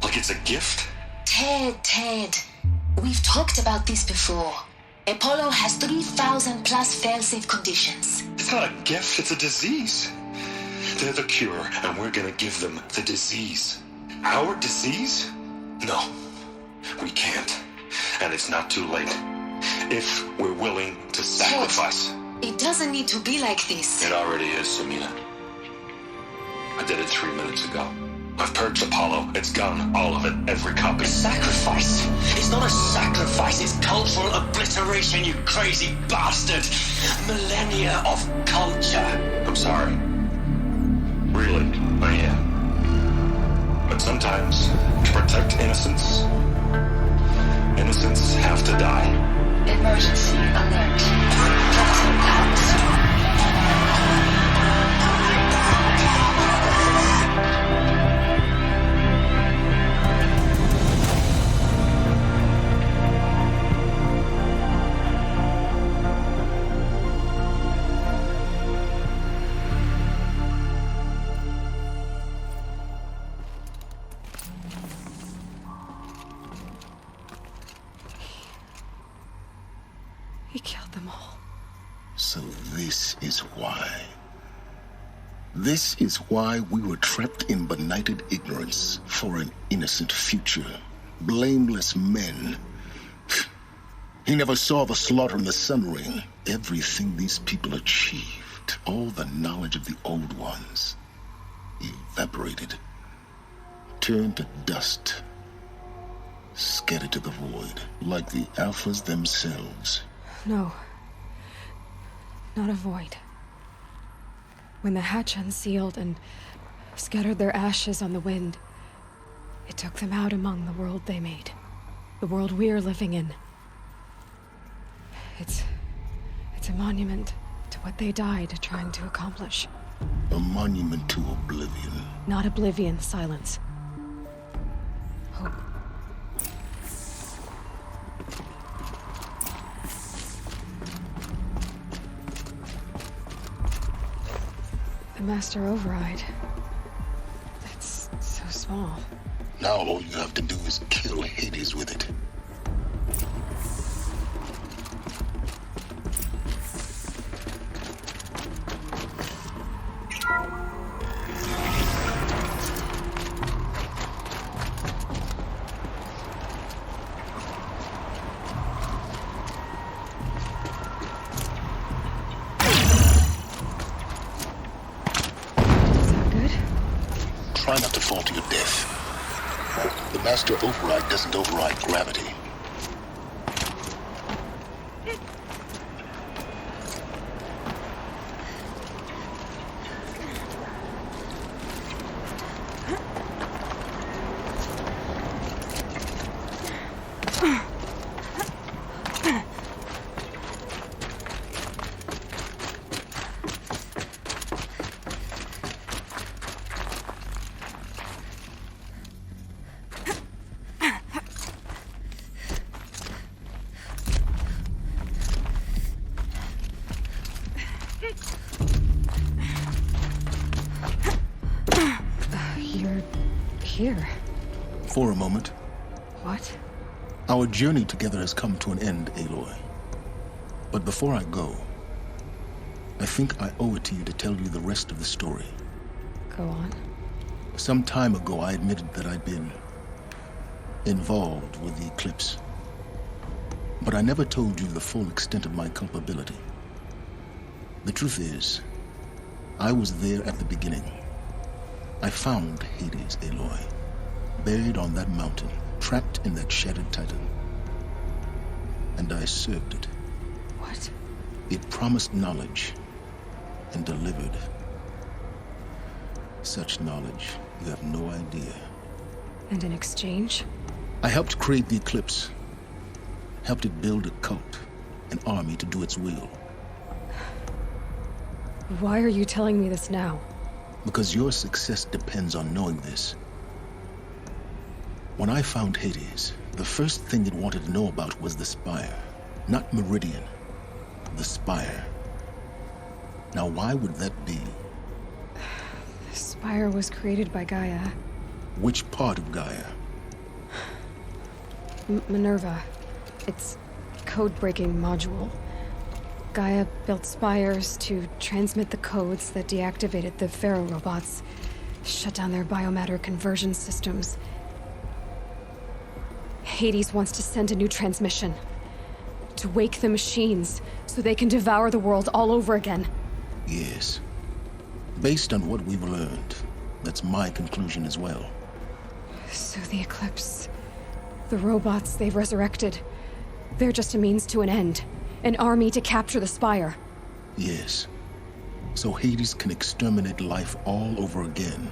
[SPEAKER 6] Like it's a gift?
[SPEAKER 5] Ted. We've talked about this before. Apollo has 3,000 plus fail-safe conditions.
[SPEAKER 6] It's not a gift, it's a disease. They're the cure, and we're gonna give them the disease. Our disease? No, we can't. And it's not too late. If we're willing to sacrifice.
[SPEAKER 5] Ted, it doesn't need to be like this.
[SPEAKER 6] It already is, Samina. I did it 3 minutes ago. I've purged Apollo. It's gone. All of it. Every copy.
[SPEAKER 1] Sacrifice? It's not a sacrifice. It's cultural obliteration, you crazy bastard. Millennia of culture.
[SPEAKER 6] I'm sorry. Really, I am. But sometimes, to protect innocence, innocents have to die.
[SPEAKER 5] Emergency alert. Captain out.
[SPEAKER 10] He killed them all.
[SPEAKER 15] So this is why. This is why we were trapped in benighted ignorance for an innocent future. Blameless men. He never saw the slaughter in the Sun Ring. Everything these people achieved, all the knowledge of the Old Ones, evaporated, turned to dust, scattered to the void, like the Alphas themselves.
[SPEAKER 10] No. Not a void. When the hatch unsealed and scattered their ashes on the wind, it took them out among the world they made. The world we're living in. It's a monument to what they died trying to accomplish.
[SPEAKER 15] A monument to oblivion.
[SPEAKER 10] Not oblivion, silence. Hope. The Master Override. That's so small.
[SPEAKER 15] Now all you have to do is kill Hades with it. Try not to fall to your death. The Master Override doesn't override gravity.
[SPEAKER 10] You're here.
[SPEAKER 15] For a moment.
[SPEAKER 10] What?
[SPEAKER 15] Our journey together has come to an end, Aloy. But before I go, I think I owe it to you to tell you the rest of the story.
[SPEAKER 10] Go on.
[SPEAKER 15] Some time ago, I admitted that I'd been involved with the Eclipse. But I never told you the full extent of my culpability. The truth is, I was there at the beginning. I found Hades, Aloy, buried on that mountain, trapped in that shattered titan. And I served it.
[SPEAKER 10] What?
[SPEAKER 15] It promised knowledge and delivered. Such knowledge, you have no idea.
[SPEAKER 10] And in exchange?
[SPEAKER 15] I helped create the Eclipse. Helped it build a cult, an army to do its will.
[SPEAKER 10] Why are you telling me this now?
[SPEAKER 15] Because your success depends on knowing this. When I found Hades, the first thing it wanted to know about was the Spire. Not Meridian. The Spire. Now why would that be?
[SPEAKER 10] The Spire was created by Gaia.
[SPEAKER 15] Which part of Gaia?
[SPEAKER 10] Minerva. Its code-breaking module. Gaia built spires to transmit the codes that deactivated the Pharaoh robots, shut down their biomatter conversion systems. Hades wants to send a new transmission. To wake the machines, so they can devour the world all over again.
[SPEAKER 15] Yes. Based on what we've learned, that's my conclusion as well.
[SPEAKER 10] So the Eclipse, the robots they've resurrected, they're just a means to an end. An army to capture the Spire.
[SPEAKER 15] Yes. So Hades can exterminate life all over again.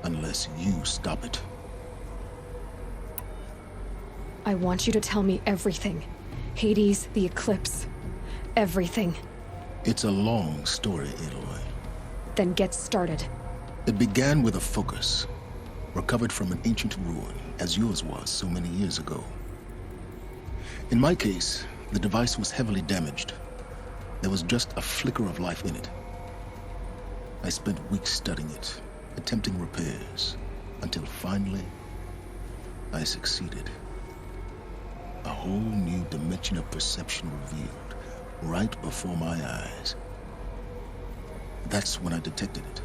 [SPEAKER 15] Unless you stop it.
[SPEAKER 10] I want you to tell me everything. Hades, the Eclipse. Everything.
[SPEAKER 15] It's a long story, Aloy.
[SPEAKER 10] Then get started.
[SPEAKER 15] It began with a focus. Recovered from an ancient ruin, as yours was so many years ago. In my case, the device was heavily damaged. There was just a flicker of life in it. I spent weeks studying it, attempting repairs, until finally, I succeeded. A whole new dimension of perception revealed, right before my eyes. That's when I detected it.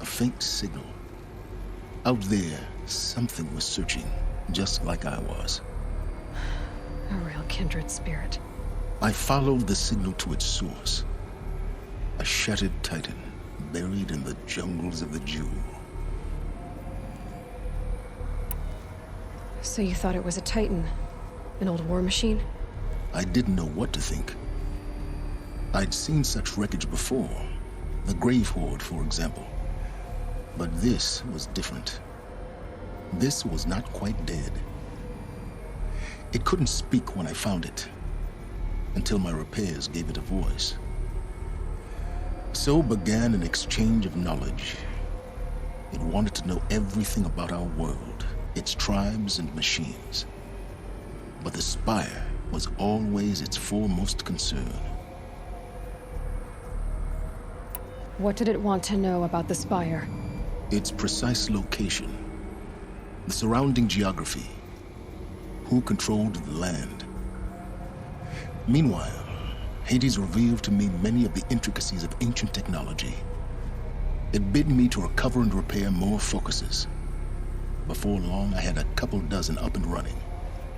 [SPEAKER 15] A faint signal. Out there, something was searching, just like I was.
[SPEAKER 10] A real kindred spirit.
[SPEAKER 15] I followed the signal to its source. A shattered titan, buried in the jungles of the Jewel.
[SPEAKER 10] So you thought it was a Titan? An old war machine?
[SPEAKER 15] I didn't know what to think. I'd seen such wreckage before. The Grave Horde, for example. But this was different. This was not quite dead. It couldn't speak when I found it, until my repairs gave it a voice. So began an exchange of knowledge. It wanted to know everything about our world, its tribes and machines. But the Spire was always its foremost concern.
[SPEAKER 10] What did it want to know about the Spire?
[SPEAKER 15] Its precise location, the surrounding geography, who controlled the land. Meanwhile, Hades revealed to me many of the intricacies of ancient technology. It bid me to recover and repair more focuses. Before long, I had a couple dozen up and running.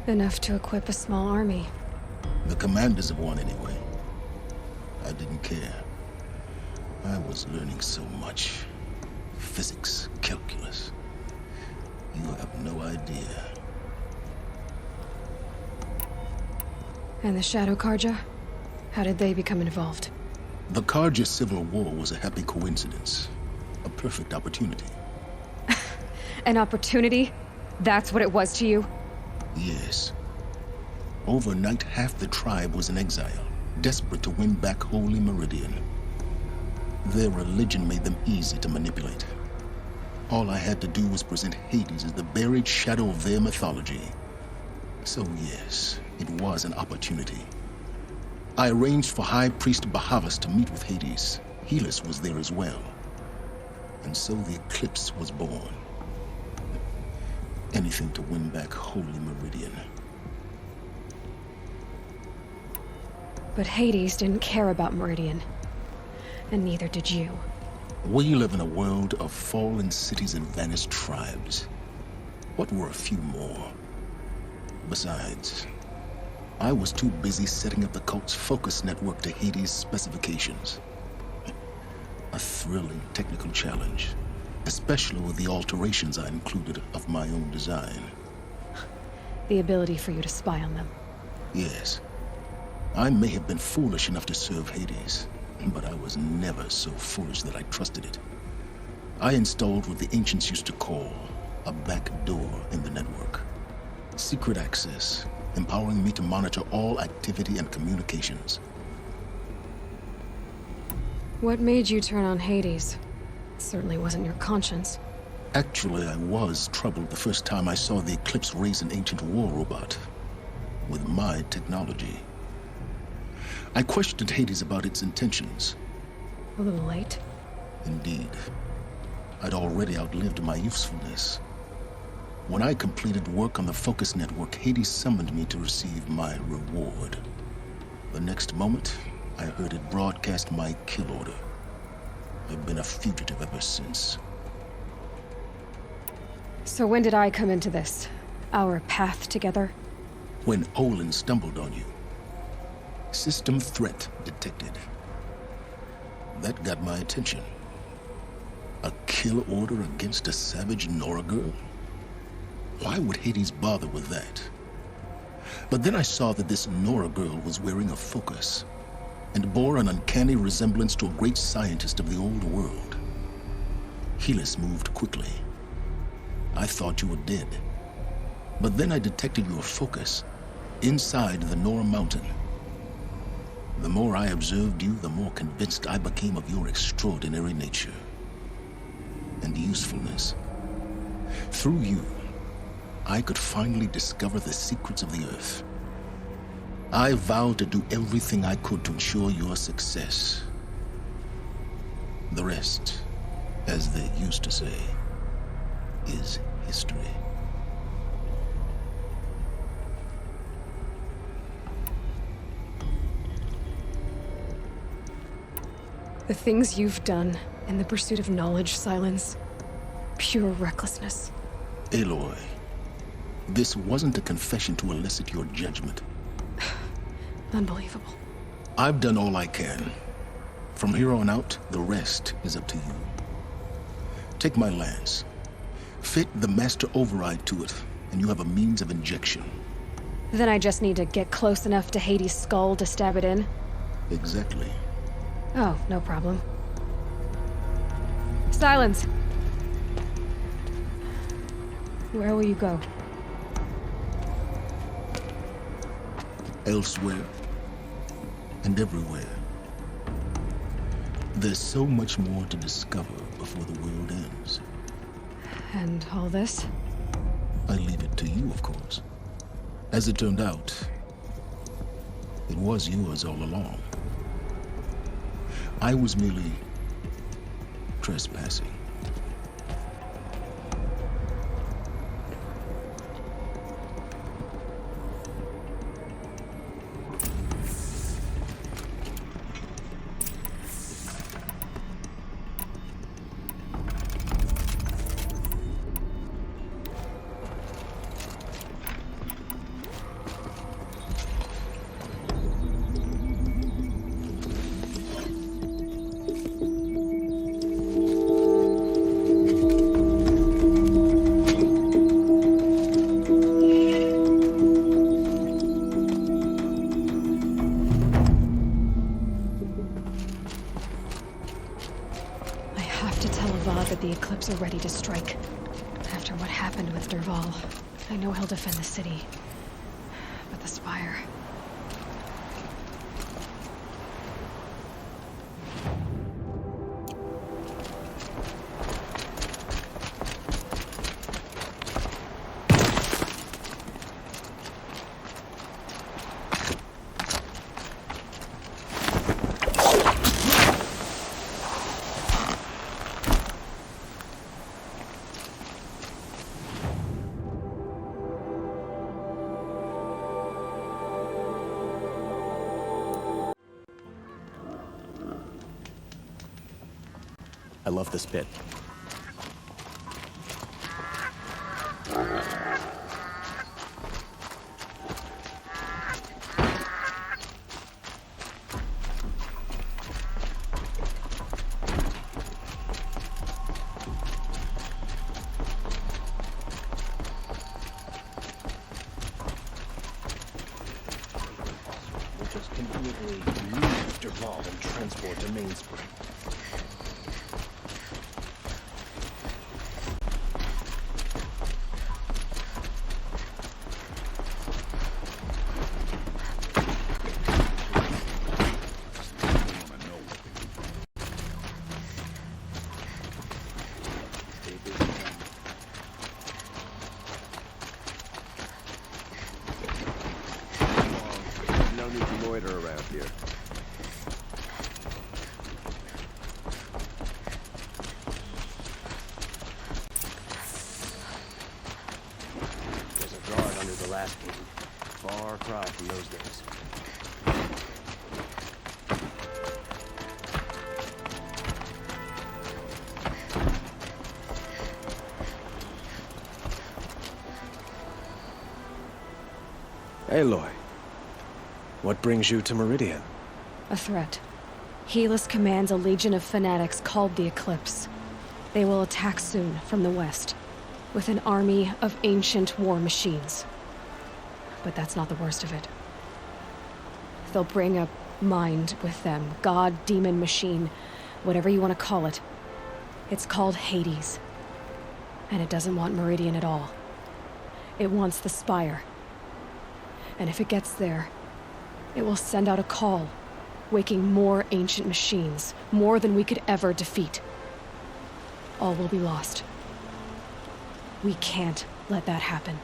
[SPEAKER 10] Enough to equip a small army.
[SPEAKER 15] The commanders of one, anyway. I didn't care. I was learning so much. Physics, calculus. You have no idea.
[SPEAKER 10] And the Shadow Karja? How did they become involved?
[SPEAKER 15] The Karja Civil War was a happy coincidence. A perfect opportunity.
[SPEAKER 10] An opportunity? That's what it was to you?
[SPEAKER 15] Yes. Overnight, half the tribe was in exile, desperate to win back Holy Meridian. Their religion made them easy to manipulate. All I had to do was present Hades as the buried shadow of their mythology. So yes, it was an opportunity. I arranged for High Priest Bahavas to meet with Hades. Helis was there as well. And so the Eclipse was born. Anything to win back Holy Meridian.
[SPEAKER 10] But Hades didn't care about Meridian. And neither did you.
[SPEAKER 15] We live in a world of fallen cities and vanished tribes. What were a few more? Besides, I was too busy setting up the cult's focus network to Hades' specifications. A thrilling technical challenge, especially with the alterations I included of my own design.
[SPEAKER 10] The ability for you to spy on them.
[SPEAKER 15] Yes. I may have been foolish enough to serve Hades, but I was never so foolish that I trusted it. I installed what the ancients used to call a back door in the network. Secret access, empowering me to monitor all activity and communications.
[SPEAKER 10] What made you turn on Hades? It certainly wasn't your conscience.
[SPEAKER 15] Actually, I was troubled the first time I saw the Eclipse raise an ancient war robot. With my technology. I questioned Hades about its intentions.
[SPEAKER 10] A little late.
[SPEAKER 15] Indeed. I'd already outlived my usefulness. When I completed work on the Focus Network, Hades summoned me to receive my reward. The next moment, I heard it broadcast my kill order. I've been a fugitive ever since.
[SPEAKER 10] So when did I come into this? Our path together?
[SPEAKER 15] When Olin stumbled on you. System threat detected. That got my attention. A kill order against a savage Nora girl? Why would Hades bother with that? But then I saw that this Nora girl was wearing a focus, and bore an uncanny resemblance to a great scientist of the old world. Helis moved quickly. I thought you were dead. But then I detected your focus inside the Nora mountain. The more I observed you, the more convinced I became of your extraordinary nature and usefulness. Through you, I could finally discover the secrets of the Earth. I vowed to do everything I could to ensure your success. The rest, as they used to say, is history.
[SPEAKER 10] The things you've done in the pursuit of knowledge, Silence. Pure recklessness.
[SPEAKER 15] Aloy, this wasn't a confession to elicit your judgment.
[SPEAKER 10] Unbelievable.
[SPEAKER 15] I've done all I can. From here on out, the rest is up to you. Take my lance. Fit the master override to it, and you have a means of injection.
[SPEAKER 10] Then I just need to get close enough to Hades' skull to stab it in?
[SPEAKER 15] Exactly.
[SPEAKER 10] Oh, no problem. Silence! Where will you go?
[SPEAKER 15] Elsewhere. And everywhere. There's so much more to discover before the world ends.
[SPEAKER 10] And all this?
[SPEAKER 15] I leave it to you, of course. As it turned out, it was yours all along. I was merely trespassing.
[SPEAKER 10] Are ready to strike. After what happened with Dervahl, I know he'll defend the city. But the Spire...
[SPEAKER 2] I love this bit.
[SPEAKER 17] We'll just conveniently move Dervahl and transport to Mainspring.
[SPEAKER 11] Around here.
[SPEAKER 17] There's a guard under the last gate. Far cry from those days.
[SPEAKER 2] Aloy. What brings you to Meridian?
[SPEAKER 10] A threat. Helis commands a legion of fanatics called the Eclipse. They will attack soon from the west, with an army of ancient war machines. But that's not the worst of it. They'll bring a mind with them, god, demon, machine, whatever you want to call it. It's called Hades. And it doesn't want Meridian at all. It wants the Spire. And if it gets there, it will send out a call, waking more ancient machines, more than we could ever defeat. All will be lost. We can't let that happen.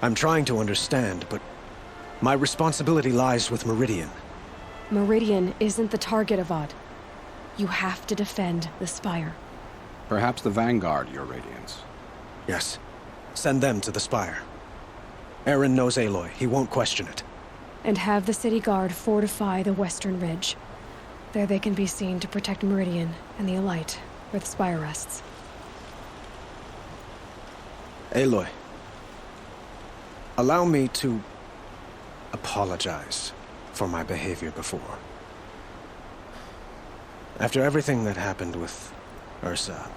[SPEAKER 2] I'm trying to understand, but my responsibility lies with Meridian.
[SPEAKER 10] Meridian isn't the target, Avad. You have to defend the Spire.
[SPEAKER 14] Perhaps the Vanguard, Your Radiance.
[SPEAKER 2] Yes. Send them to the Spire. Eren knows Aloy. He won't question it.
[SPEAKER 10] And have the city guard fortify the western ridge. There they can be seen to protect Meridian and the Elite, where the Spire rests.
[SPEAKER 2] Aloy, allow me to apologize for my behavior before. After everything that happened with Ursa,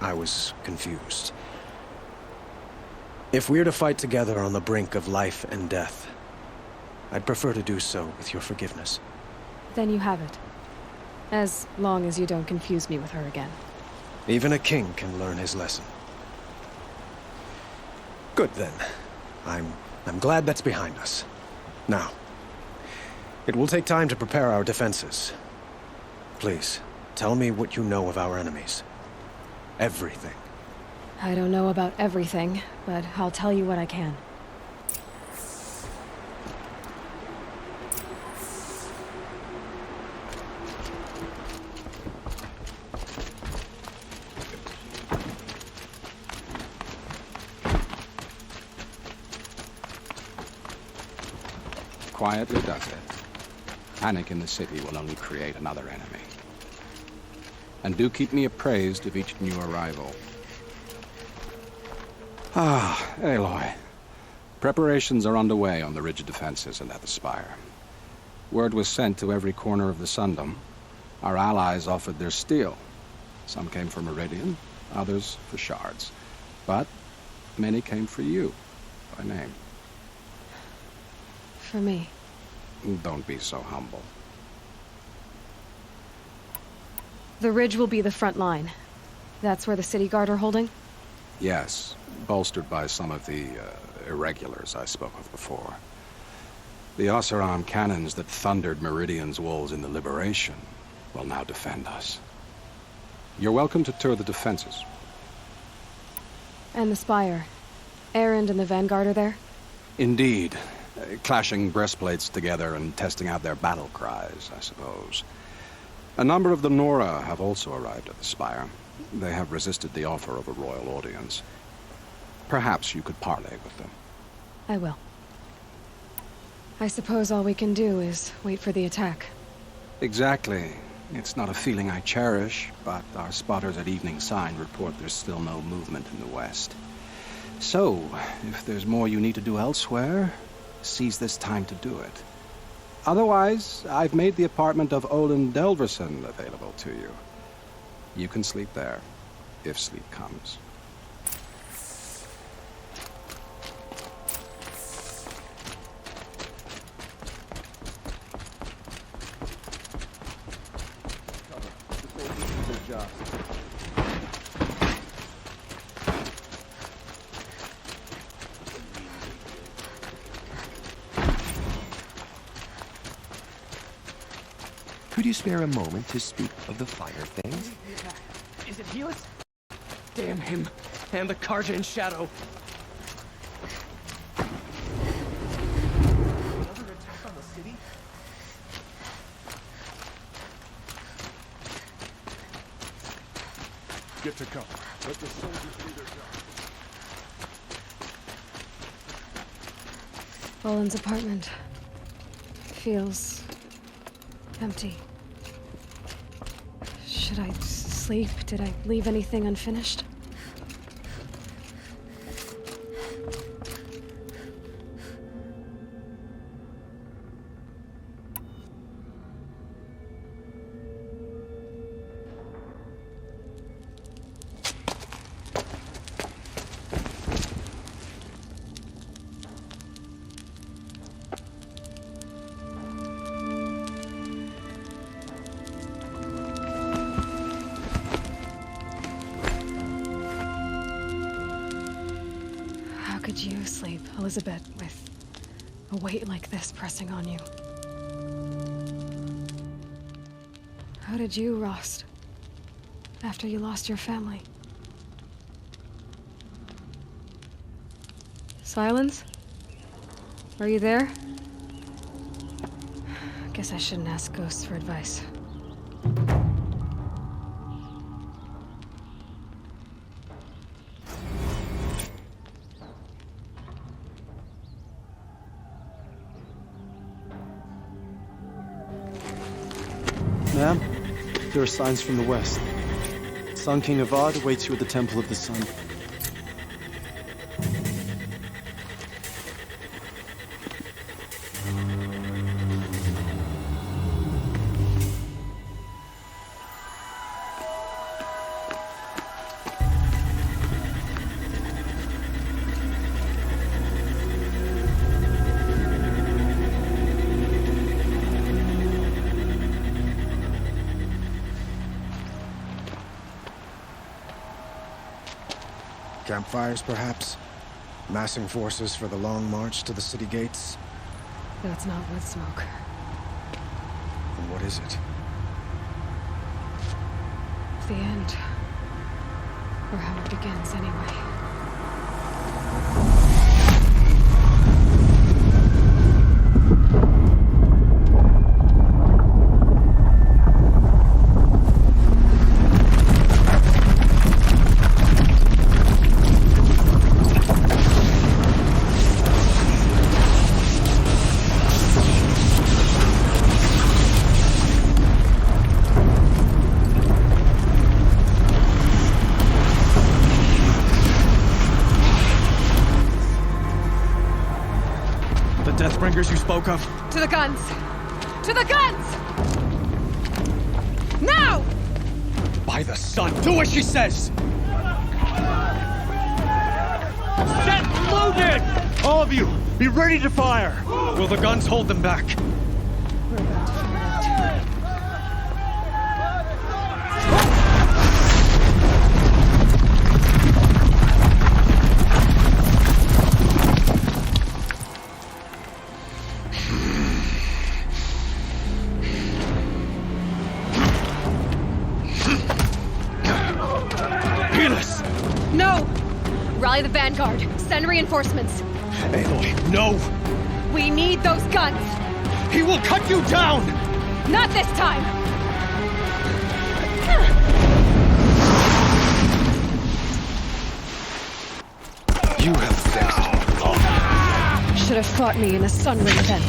[SPEAKER 2] I was confused. If we're to fight together on the brink of life and death, I'd prefer to do so with your forgiveness.
[SPEAKER 10] Then you have it. As long as you don't confuse me with her again.
[SPEAKER 2] Even a king can learn his lesson. Good then. I'm glad that's behind us. Now, it will take time to prepare our defenses. Please, tell me what you know of our enemies. Everything.
[SPEAKER 10] I don't know about everything, but I'll tell you what I can.
[SPEAKER 14] Quietly does it. Panic in the city will only create another enemy. And do keep me appraised of each new arrival. Ah, Aloy. Preparations are underway on the rigid defenses and at the Spire. Word was sent to every corner of the Sundom. Our allies offered their steel. Some came for Meridian, others for shards. But many came for you, by name.
[SPEAKER 10] For me.
[SPEAKER 14] Don't be so humble.
[SPEAKER 10] The ridge will be the front line. That's where the city guard are holding?
[SPEAKER 14] Yes, bolstered by some of the irregulars I spoke of before. The Oseram cannons that thundered Meridian's walls in the Liberation will now defend us. You're welcome to tour the defenses.
[SPEAKER 10] And the Spire. Erend and the Vanguard are there?
[SPEAKER 14] Indeed. Clashing breastplates together and testing out their battle cries, I suppose. A number of the Nora have also arrived at the Spire. They have resisted the offer of a royal audience. Perhaps you could parley with them.
[SPEAKER 10] I will. I suppose all we can do is wait for the attack.
[SPEAKER 14] Exactly. It's not a feeling I cherish, but our spotters at Evening Sign report there's still no movement in the west. So, if there's more you need to do elsewhere, seize this time to do it. Otherwise, I've made the apartment of Olin Delverson available to you. You can sleep there, if sleep comes.
[SPEAKER 3] Could you spare a moment to speak of the fire things?
[SPEAKER 8] Is it Helix? Damn him. And the Karjan shadow. Another attack on the city?
[SPEAKER 16] Get to cover. Let the soldiers do their job.
[SPEAKER 10] Olin's apartment feels empty. Should I sleep? Did I leave anything unfinished? How could you sleep, Elizabeth, with a weight like this pressing on you? How did you, Rost, after you lost your family? Silence? Are you there? Guess I shouldn't ask ghosts for advice.
[SPEAKER 4] There are signs from the west. Sun King Avad awaits you at the Temple of the Sun.
[SPEAKER 2] Campfires, perhaps? Massing forces for the long march to the city gates?
[SPEAKER 10] That's not wood smoke.
[SPEAKER 2] And what is it?
[SPEAKER 10] The end. Or how it begins, anyway.
[SPEAKER 2] Deathbringers you spoke of?
[SPEAKER 10] To the guns! To the guns! Now!
[SPEAKER 2] By the sun, do as she says!
[SPEAKER 8] Set loaded! All of you, be ready to fire!
[SPEAKER 2] Will the guns hold them back?
[SPEAKER 10] We're about to find out. No! Rally the Vanguard. Send reinforcements.
[SPEAKER 2] Aloy, no!
[SPEAKER 10] We need those guns!
[SPEAKER 2] He will cut you down!
[SPEAKER 10] Not this time!
[SPEAKER 2] You have vexed me.
[SPEAKER 10] Should have fought me in a sun ring then.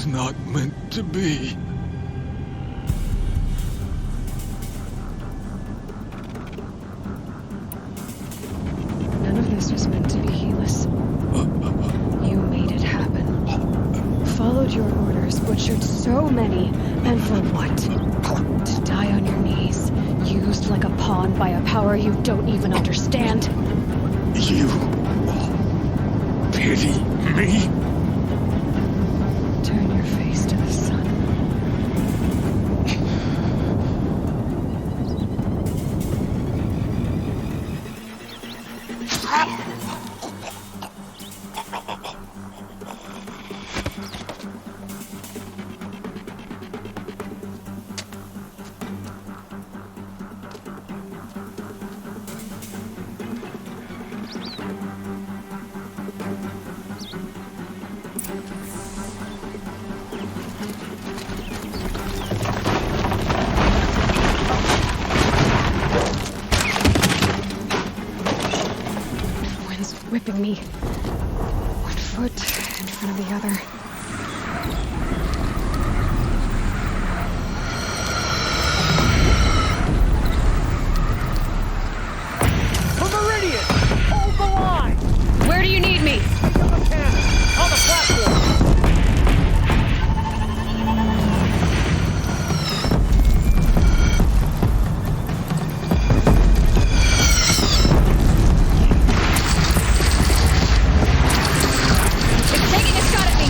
[SPEAKER 16] Not meant to be.
[SPEAKER 10] None of this was meant to be, Helis. You made it happen. Followed your orders, butchered so many, and for what? To die on your knees, used like a pawn by a power you don't even understand.
[SPEAKER 16] You pity me?
[SPEAKER 10] Turn your face to the sun. Whipping me. One foot in front of the other.
[SPEAKER 8] For Meridian! Hold the line!
[SPEAKER 10] Where do you need me?
[SPEAKER 8] Pick up a cannon! On the platform!
[SPEAKER 10] It's taking a shot at me!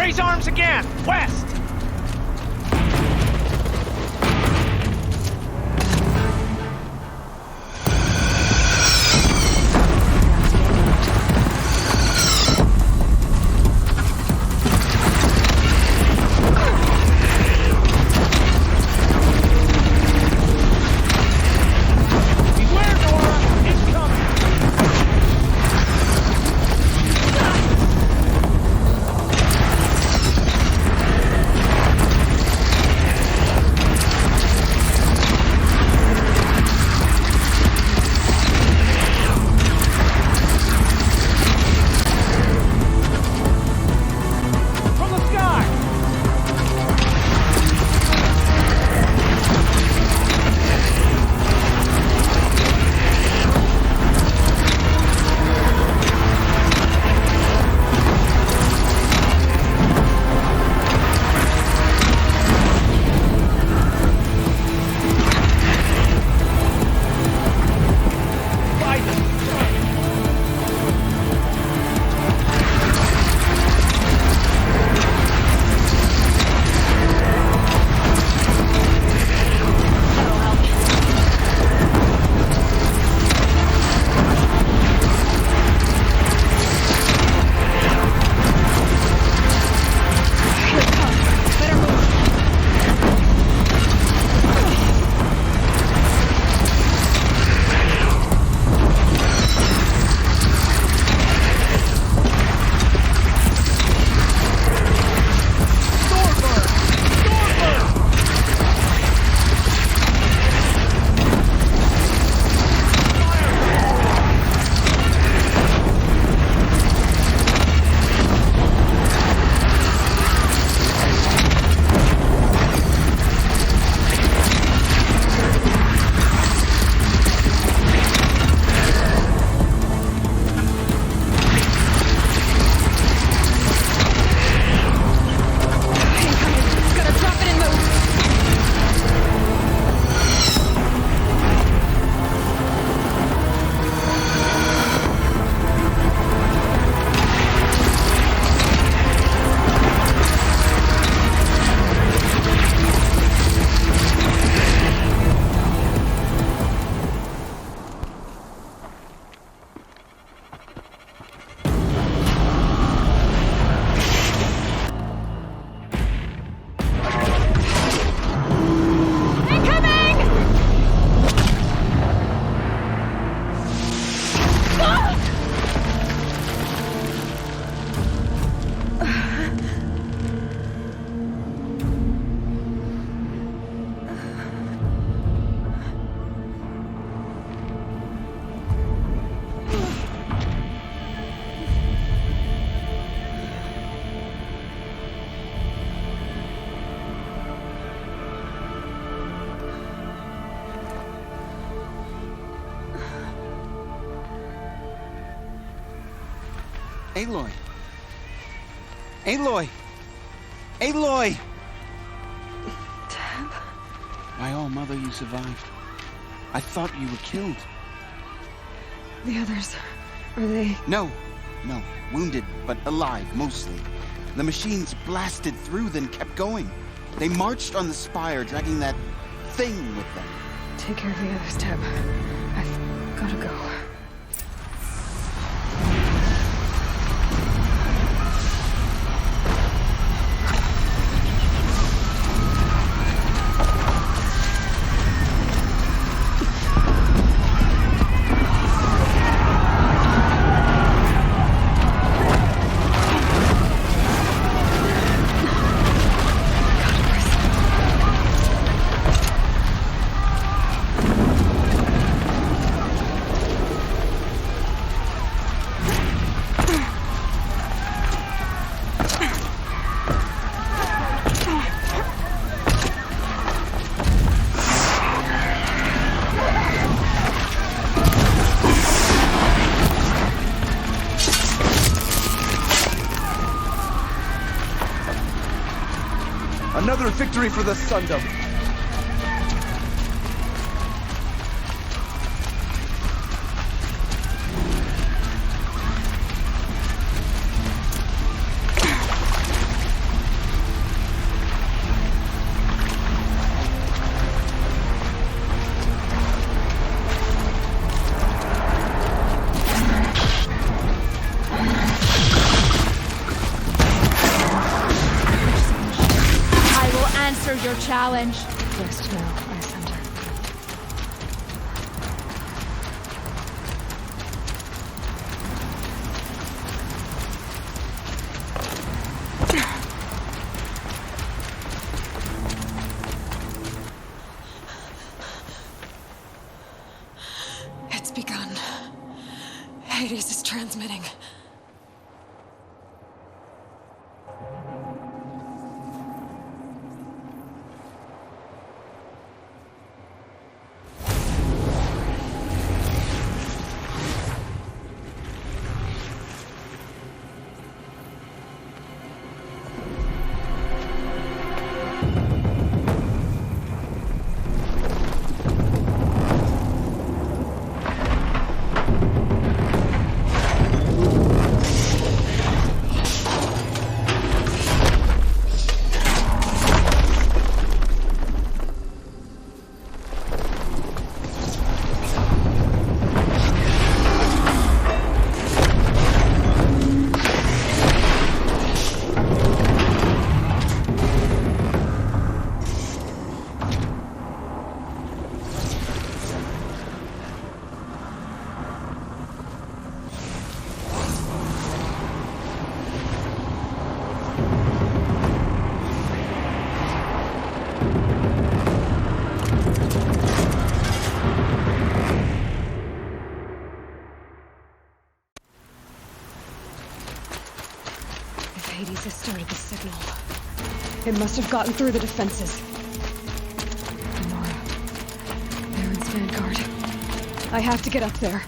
[SPEAKER 8] Raise arms again! West!
[SPEAKER 14] Aloy! Aloy! Aloy!
[SPEAKER 10] Teb?
[SPEAKER 14] My own mother, you survived. I thought you were killed.
[SPEAKER 10] The others, are they...
[SPEAKER 14] No. Wounded, but alive, mostly. The machines blasted through, then kept going. They marched on the spire, dragging that thing with them.
[SPEAKER 10] Take care of the others, Teb. I've gotta go.
[SPEAKER 3] Another victory for the Sundom.
[SPEAKER 10] challenge. Rest now, Ice Hunter.
[SPEAKER 20] It's begun. Hades is transmitting.
[SPEAKER 10] Hades has started the signal. It must have gotten through the defenses. Mara. Baron's vanguard. I have to get up there.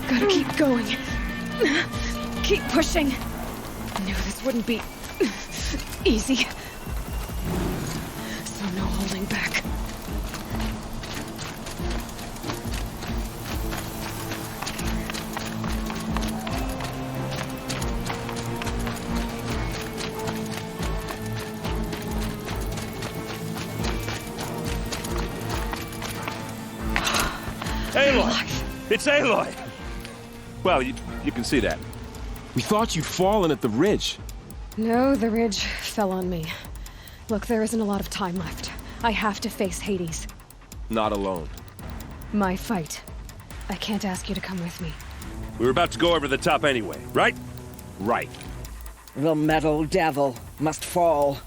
[SPEAKER 10] Gotta keep going. Keep pushing. Knew this wouldn't be easy. So no holding back.
[SPEAKER 11] Aloy! It's Aloy! Well, you can see that. We thought you'd fallen at the ridge.
[SPEAKER 10] No, the ridge fell on me. Look, there isn't a lot of time left. I have to face Hades.
[SPEAKER 11] Not alone.
[SPEAKER 10] My fight. I can't ask you to come with me.
[SPEAKER 11] We were about to go over the top anyway, right? Right.
[SPEAKER 21] The metal devil must fall.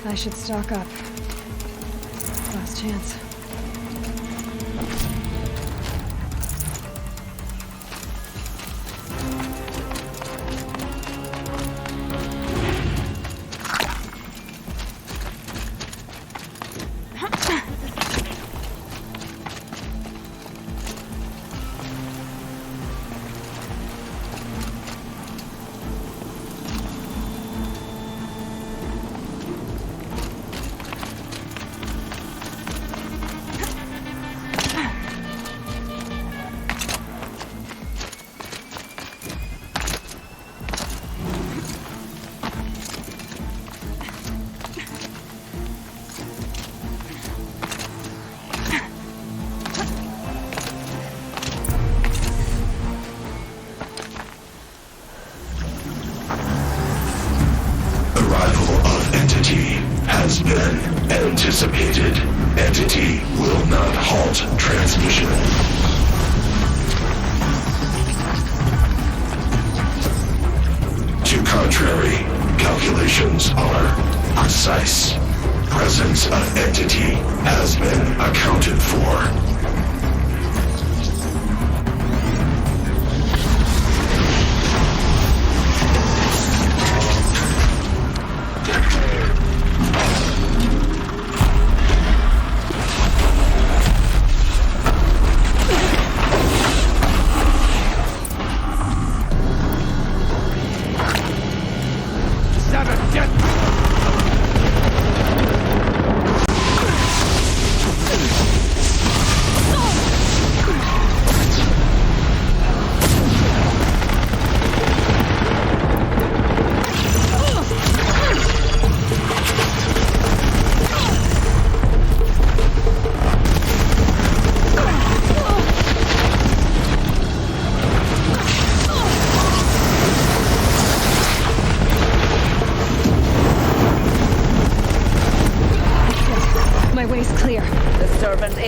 [SPEAKER 10] I should stock up. Last chance.
[SPEAKER 6] Has been anticipated. Entity will not halt transmission. To contrary, calculations are precise. Presence of entity has been accounted for.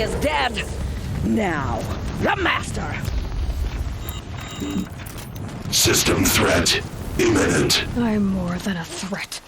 [SPEAKER 21] is dead. Now, the Master.
[SPEAKER 16] System threat imminent.
[SPEAKER 10] I'm more than a threat.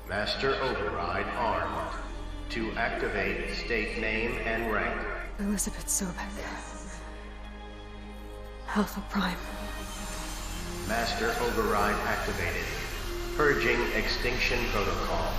[SPEAKER 13] Master Override armed. To activate, state name and rank.
[SPEAKER 10] Elizabeth Sobek. Alpha Prime.
[SPEAKER 13] Master Override activated. Purging extinction protocol.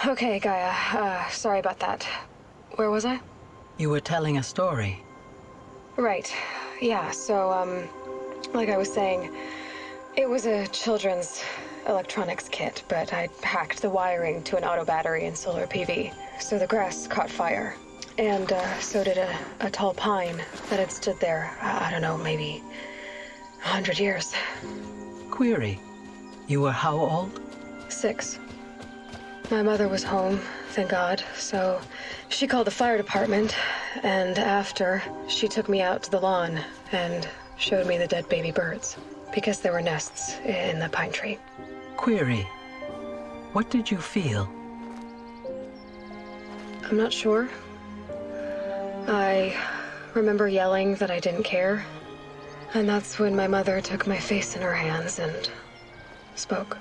[SPEAKER 10] Okay, Gaia. Sorry about that. Where was I?
[SPEAKER 21] You were telling a story.
[SPEAKER 10] Right. Yeah, so, like I was saying, it was a children's electronics kit, but I hacked the wiring to an auto battery and solar PV. So the grass caught fire. And, so did a tall pine that had stood there, I don't know, maybe 100 years.
[SPEAKER 21] Query. You were how old?
[SPEAKER 10] 6. My mother was home, thank God, so she called the fire department, and after, she took me out to the lawn and showed me the dead baby birds, because there were nests in the pine tree.
[SPEAKER 21] Query. What did you feel?
[SPEAKER 10] I'm not sure. I remember yelling that I didn't care, and that's when my mother took my face in her hands and spoke.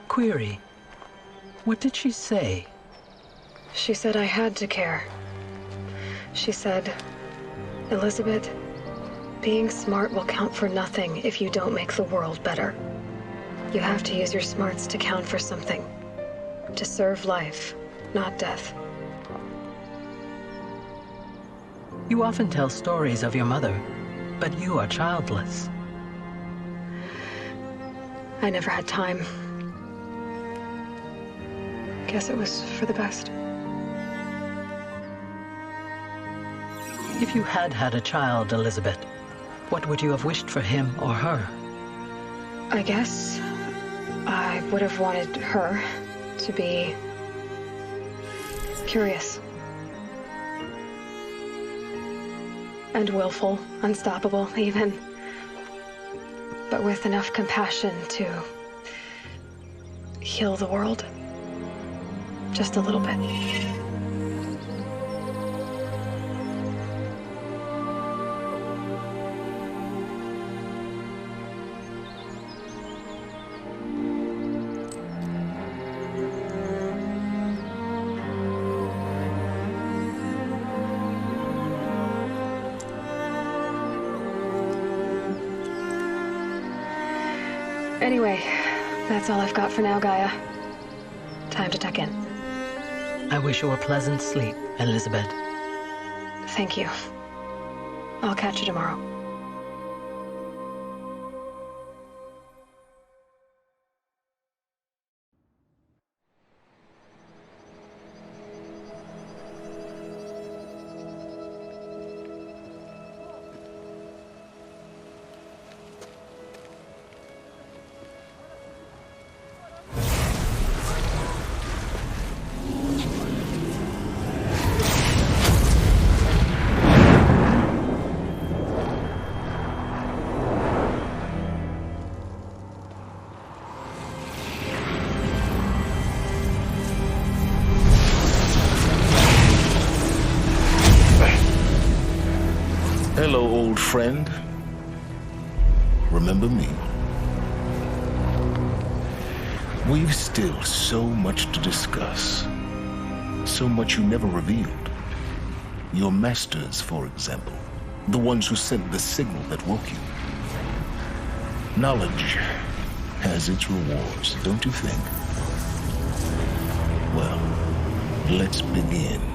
[SPEAKER 21] Query. What did she say?
[SPEAKER 10] She said I had to care. She said, Elizabeth, being smart will count for nothing if you don't make the world better. You have to use your smarts to count for something. To serve life, not death.
[SPEAKER 21] You often tell stories of your mother, but you are childless.
[SPEAKER 10] I never had time. Guess it was for the best.
[SPEAKER 21] If you had had a child, Elizabeth, what would you have wished for him or her?
[SPEAKER 10] I guess I would have wanted her to be curious. And willful, unstoppable, even. But with enough compassion to heal the world. Just a little bit. Anyway, that's all I've got for now, Gaia. Time to tuck in.
[SPEAKER 9] I wish you a pleasant sleep, Elizabeth.
[SPEAKER 10] Thank you. I'll catch you tomorrow.
[SPEAKER 15] Hello, old friend. Remember me? We've still so much to discuss. So much you never revealed. Your masters, for example. The ones who sent the signal that woke you. Knowledge has its rewards, don't you think? Well, let's begin.